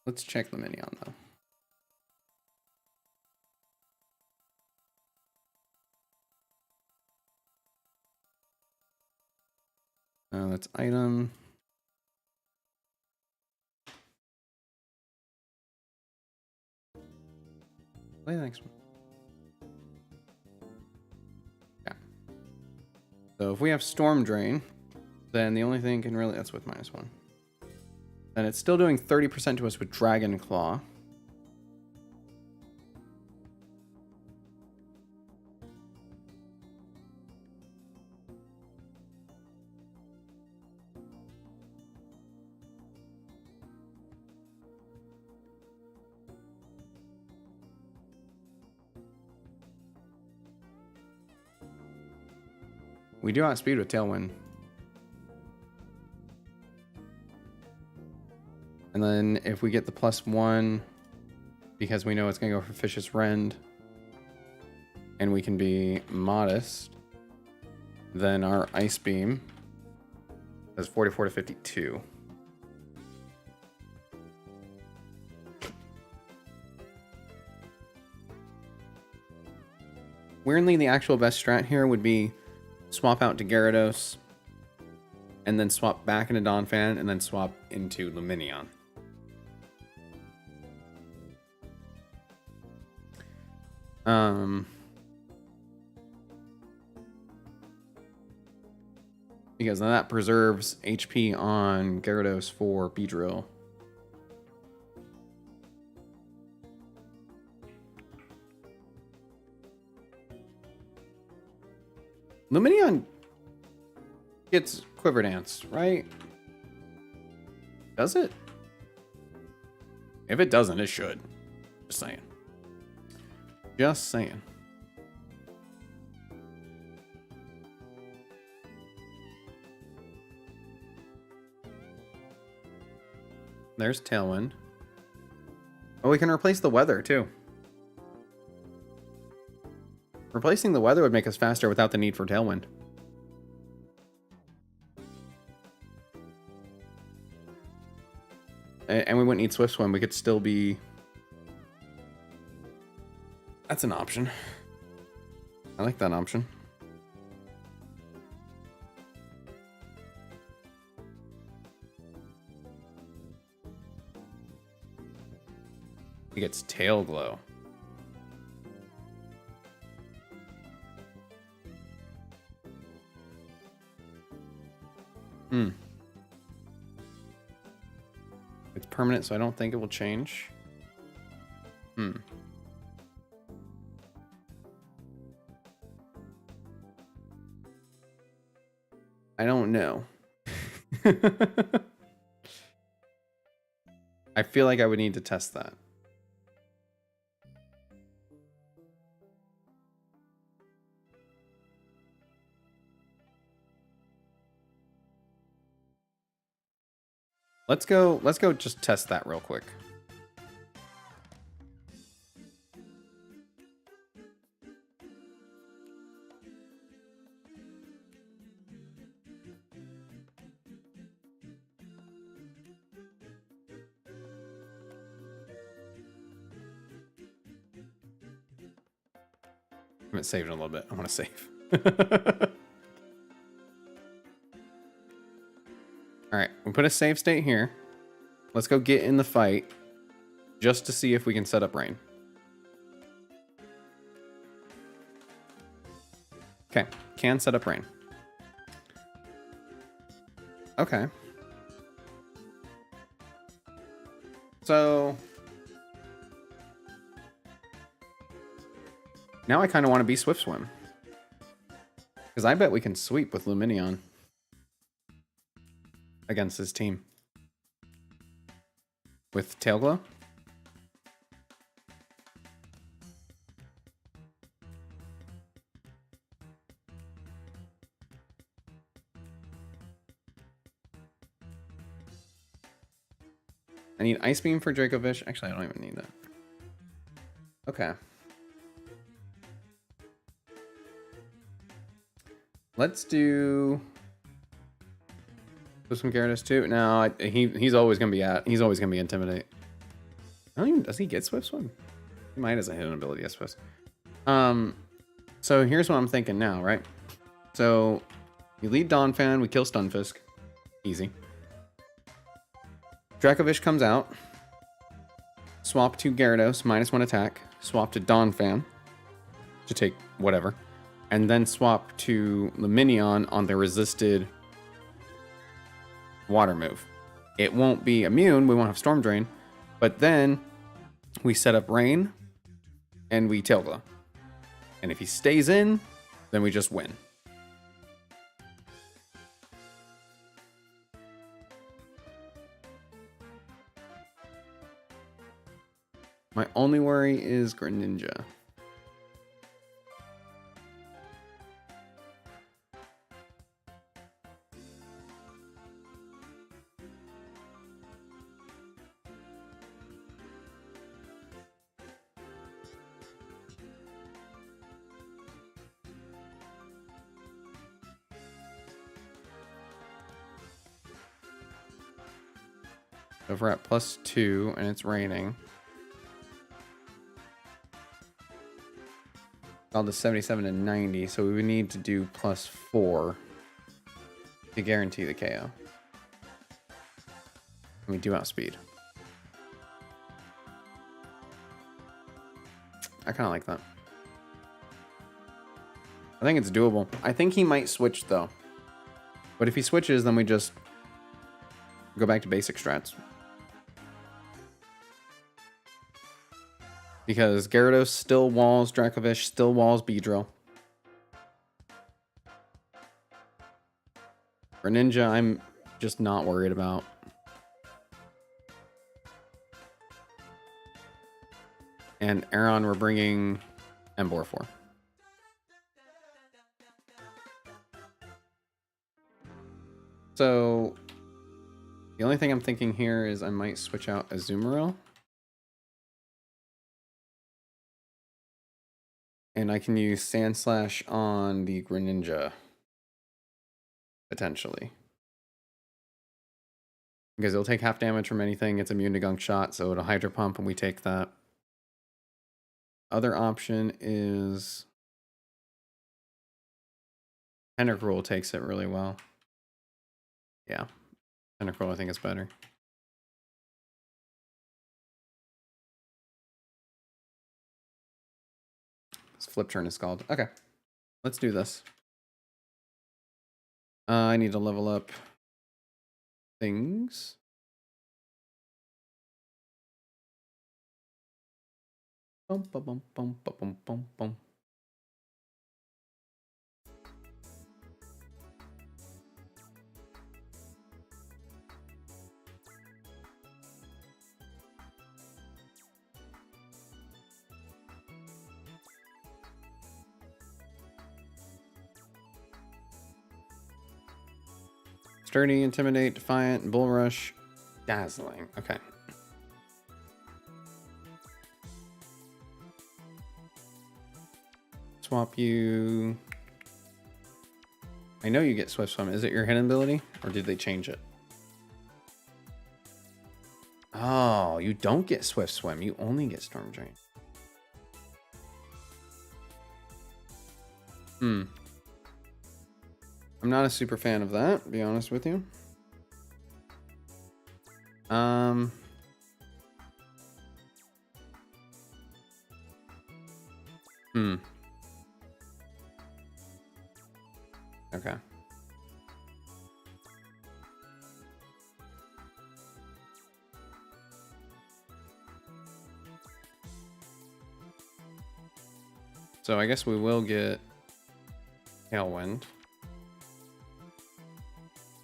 Let's check Luminion, though. That's item. Play the next one. Yeah. So if we have Storm Drain, then the only thing can really... That's with -1. And it's still doing 30% to us with Dragon Claw. We do outspeed with Tailwind. And then if we get the +1, because we know it's going to go for Vicious Rend, and we can be modest, then our Ice Beam does 44 to 52. Weirdly, the actual best strat here would be swap out to Gyarados, and then swap back into Donphan, and then swap into Luminion. Because then that preserves HP on Gyarados for Beedrill. Luminion gets Quiver Dance, right? Does it? If it doesn't, it should. Just saying. Just saying. There's Tailwind. Oh, we can replace the weather, too. Replacing the weather would make us faster without the need for Tailwind. And we wouldn't need Swift Swim. We could still be... That's an option. I like that option. He gets Tail Glow. It's permanent, so I don't think it will change. I don't know. I feel like I would need to test that. Let's go just test that real quick. I haven't saved in a little bit. I want to save. All right, we put a save state here. Let's go get in the fight just to see if we can set up rain. Okay, can set up rain. Okay. So now I kind of want to be Swift Swim. Because I bet we can sweep with Lumineon against his team. With Tail Glow? I need Ice Beam for Dracovish. Actually, I don't even need that. Okay. Let's do some Gyarados too. No, he's always gonna be Intimidate. I don't even, does he get Swift Swim? He might as a hidden ability, I suppose. So here's what I'm thinking now, right? So you lead Donphan, we kill Stunfisk. Easy. Dracovish comes out. Swap to Gyarados, -1 attack. Swap to Donphan to take whatever. And then swap to Lumineon on the resisted water move. It won't be immune, we won't have Storm Drain, but then we set up Rain and we Tail Glow. And if he stays in, then we just win. My only worry is Greninja. If we're at +2 and it's raining, all to 77 and 90, so we would need to do +4 to guarantee the KO. And we do outspeed. I kind of like that. I think it's doable. I think he might switch though. But if he switches, then we just go back to basic strats. Because Gyarados still walls Dracovish, still walls Beedrill. For Ninja, I'm just not worried about. And Aron, we're bringing Emboar for. So, the only thing I'm thinking here is I might switch out Azumarill. And I can use Sand Slash on the Greninja. Potentially. Because it'll take half damage from anything. It's immune to Gunk Shot, so it'll Hydro Pump and we take that. Other option is Tentacruel takes it really well. Yeah. Tentacruel I think is better. Flip turn is called. Okay. Let's do this. I need to level up things. Bum, bum, bum, bum, bum, bum, bum. Sturdy, Intimidate, Defiant, Bull Rush, Dazzling. Okay. Swap you. I know you get Swift Swim. Is it your hidden ability? Or did they change it? Oh, you don't get Swift Swim. You only get Storm Drain. I'm not a super fan of that, to be honest with you. Okay. So I guess we will get Tailwind.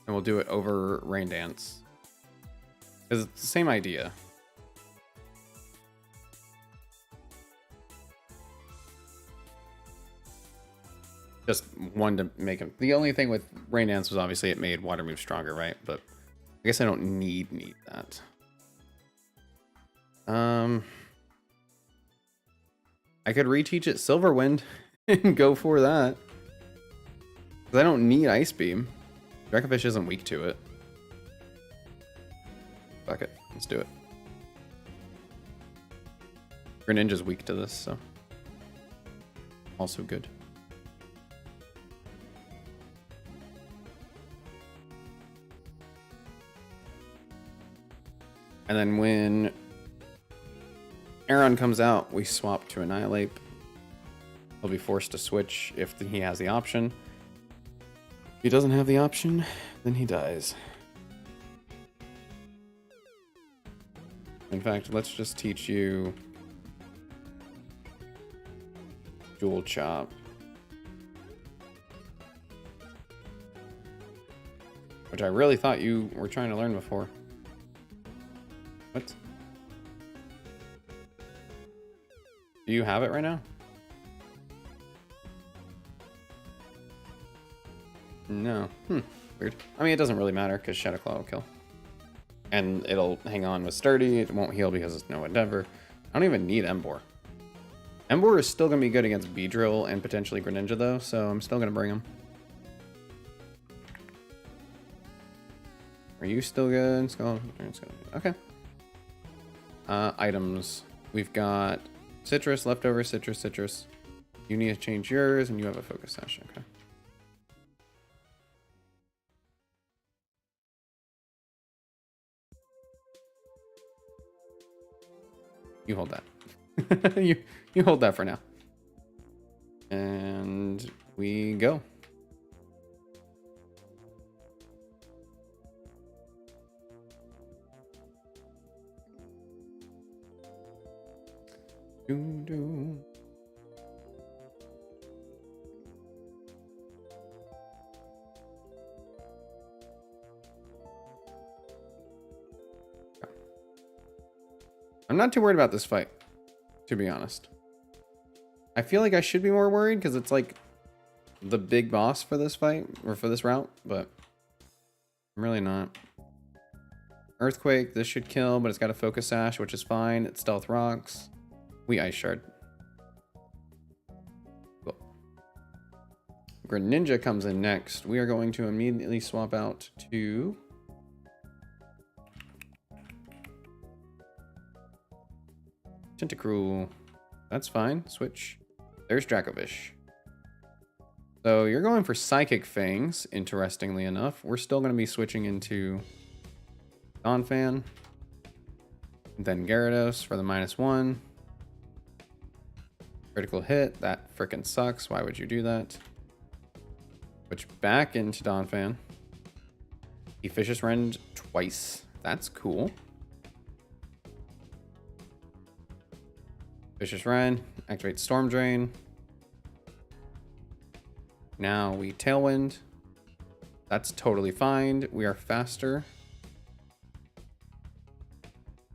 And we'll do it over Rain Dance. Because it's the same idea. Just one to make him. The only thing with Rain Dance was obviously it made Water move stronger, right? But I guess I don't need that. I could reteach it Silver Wind and go for that. Because I don't need Ice Beam. Dracovish isn't weak to it. Fuck it. Let's do it. Greninja's weak to this, so. Also good. And then when Aron comes out, we swap to Annihilate. He'll be forced to switch if he has the option. If he doesn't have the option, then he dies. In fact, let's just teach you Dual Chop. Which I really thought you were trying to learn before. What? Do you have it right now? No. Weird. I mean, it doesn't really matter because Shadow Claw will kill. And it'll hang on with Sturdy. It won't heal because it's no Endeavor. I don't even need Emboar. Emboar is still going to be good against Beedrill and potentially Greninja though, so I'm still going to bring him. Are you still good? Okay. Items. We've got Citrus, Leftover, Citrus. You need to change yours, and you have a Focus Sash. Okay. You hold that. you hold that for now. And we go. Doo-doo. I'm not too worried about this fight, to be honest. I feel like I should be more worried because it's like the big boss for this fight, or for this route, but I'm really not. Earthquake, this should kill, but it's got a Focus Sash, which is fine. It's Stealth Rocks. We Ice Shard. Cool. Greninja comes in next. We are going to immediately swap out to... Tentacruel. That's fine. Switch. There's Dracovish. So you're going for Psychic Fangs, interestingly enough. We're still going to be switching into Donphan. Then Gyarados for the -1. Critical hit. That frickin' sucks. Why would you do that? Switch back into Donphan. He Vicious Rend twice. That's cool. Vicious Rend. Activate Storm Drain. Now we Tailwind. That's totally fine. We are faster.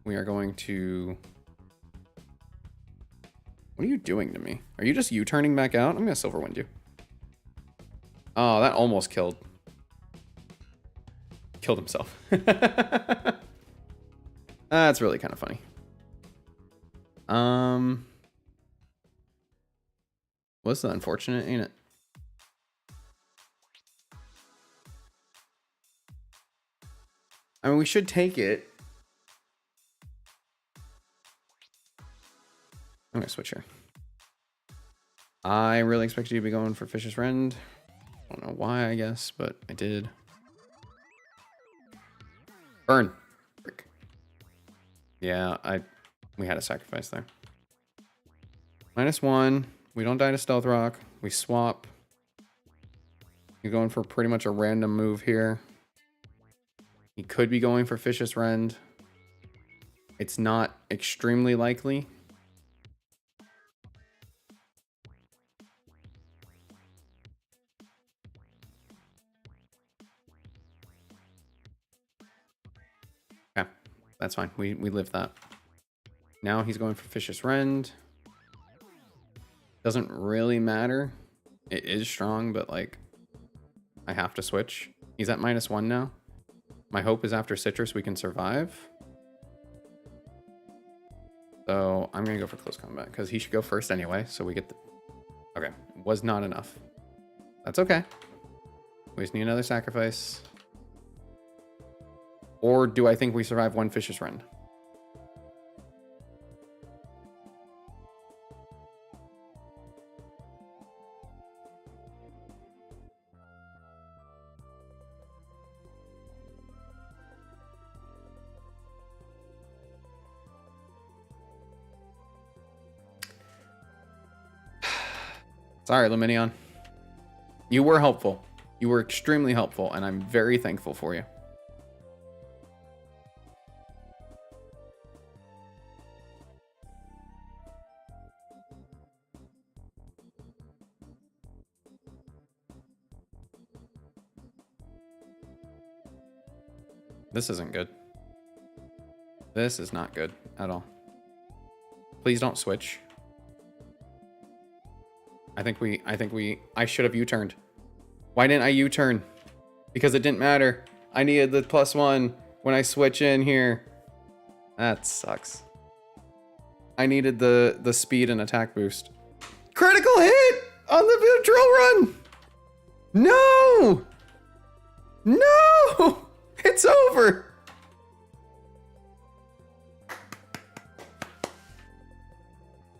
We are going to... What are you doing to me? Are you just U-turning back out? I'm going to Silver Wind you. Oh, that almost killed. Killed himself. That's really kind of funny. Was unfortunate, ain't it? I mean, we should take it. I'm gonna switch here. I really expected you to be going for Vicious Rend. I don't know why, I guess, but I did. Burn. Frick. Yeah, we had a sacrifice there. -1. We don't die to Stealth Rock. We swap. You're going for pretty much a random move here. He could be going for Vicious Rend. It's not extremely likely. Okay, that's fine. We live that. Now he's going for Vicious Rend. Doesn't really matter. It is strong, but like, I have to switch. He's at -1 now. My hope is after Citrus we can survive. So I'm gonna go for Close Combat because he should go first anyway. So we get the... Okay, was not enough. That's okay. We just need another sacrifice. Or do I think we survive one Vicious Rend? Sorry, Luminion. You were helpful. You were extremely helpful, and I'm very thankful for you. This isn't good. This is not good at all. Please don't switch. I should have U-turned. Why didn't I U-turn? Because it didn't matter. I needed the +1 when I switch in here. That sucks. I needed the speed and attack boost. Critical hit on the drill run. No! No! It's over.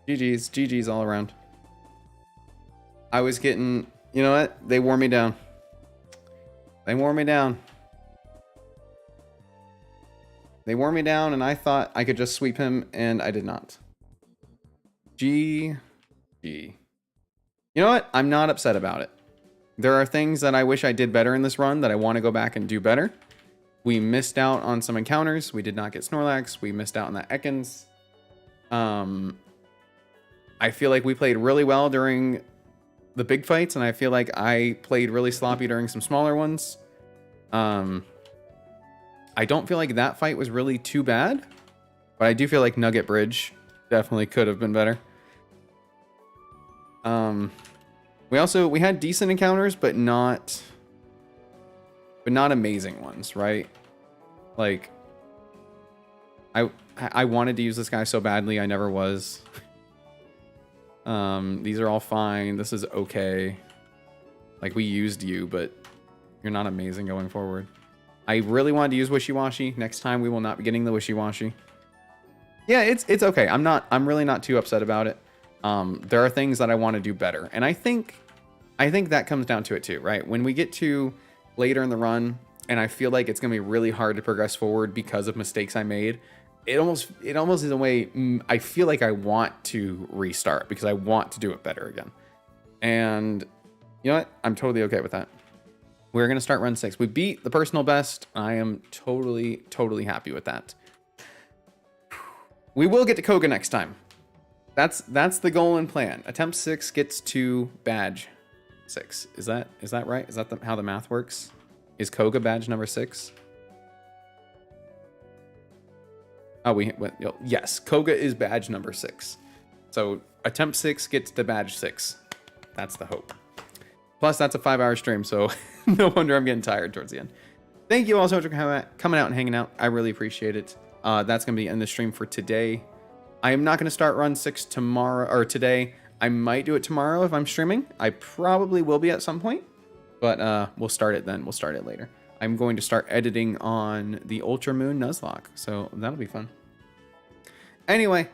GG's all around. I was getting, you know what? They wore me down. They wore me down. They wore me down, and I thought I could just sweep him, and I did not. GG. You know what? I'm not upset about it. There are things that I wish I did better in this run that I want to go back and do better. We missed out on some encounters. We did not get Snorlax. We missed out on that Ekans. I feel like we played really well during the big fights, and I feel like I played really sloppy during some smaller ones. I don't feel like that fight was really too bad, but I do feel like Nugget Bridge definitely could have been better. We had decent encounters, but not amazing ones, right? Like, I wanted to use this guy so badly. I never was. These are all fine. This is okay. Like, we used you, but you're not amazing going forward. I really wanted to use Wishy-Washy. Next time we will not be getting the Wishy-Washy. Yeah, it's okay. I'm really not too upset about it. There are things that I want to do better. And I think that comes down to it too, right? When we get to later in the run, and I feel like it's going to be really hard to progress forward because of mistakes I made, it almost in a way, I feel like I want to restart because I want to do it better again. And you know what? I'm totally okay with that. We're going to start run 6. We beat the personal best. I am totally happy with that. We will get to Koga next time. That's the goal and plan. Attempt 6 gets to badge 6. Is that right? Is that how the math works? Is Koga badge number 6? Oh, yes, Koga is badge number 6. So attempt 6 gets to badge 6. That's the hope. Plus, that's a 5-hour stream, so no wonder I'm getting tired towards the end. Thank you all so much for coming out and hanging out. I really appreciate it. That's going to be in the stream for today. I am not going to start run 6 tomorrow or today. I might do it tomorrow if I'm streaming. I probably will be at some point, but we'll start it then. We'll start it later. I'm going to start editing on the Ultra Moon Nuzlocke, so that'll be fun. Anyway,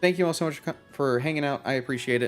thank you all so much for hanging out. I appreciate it.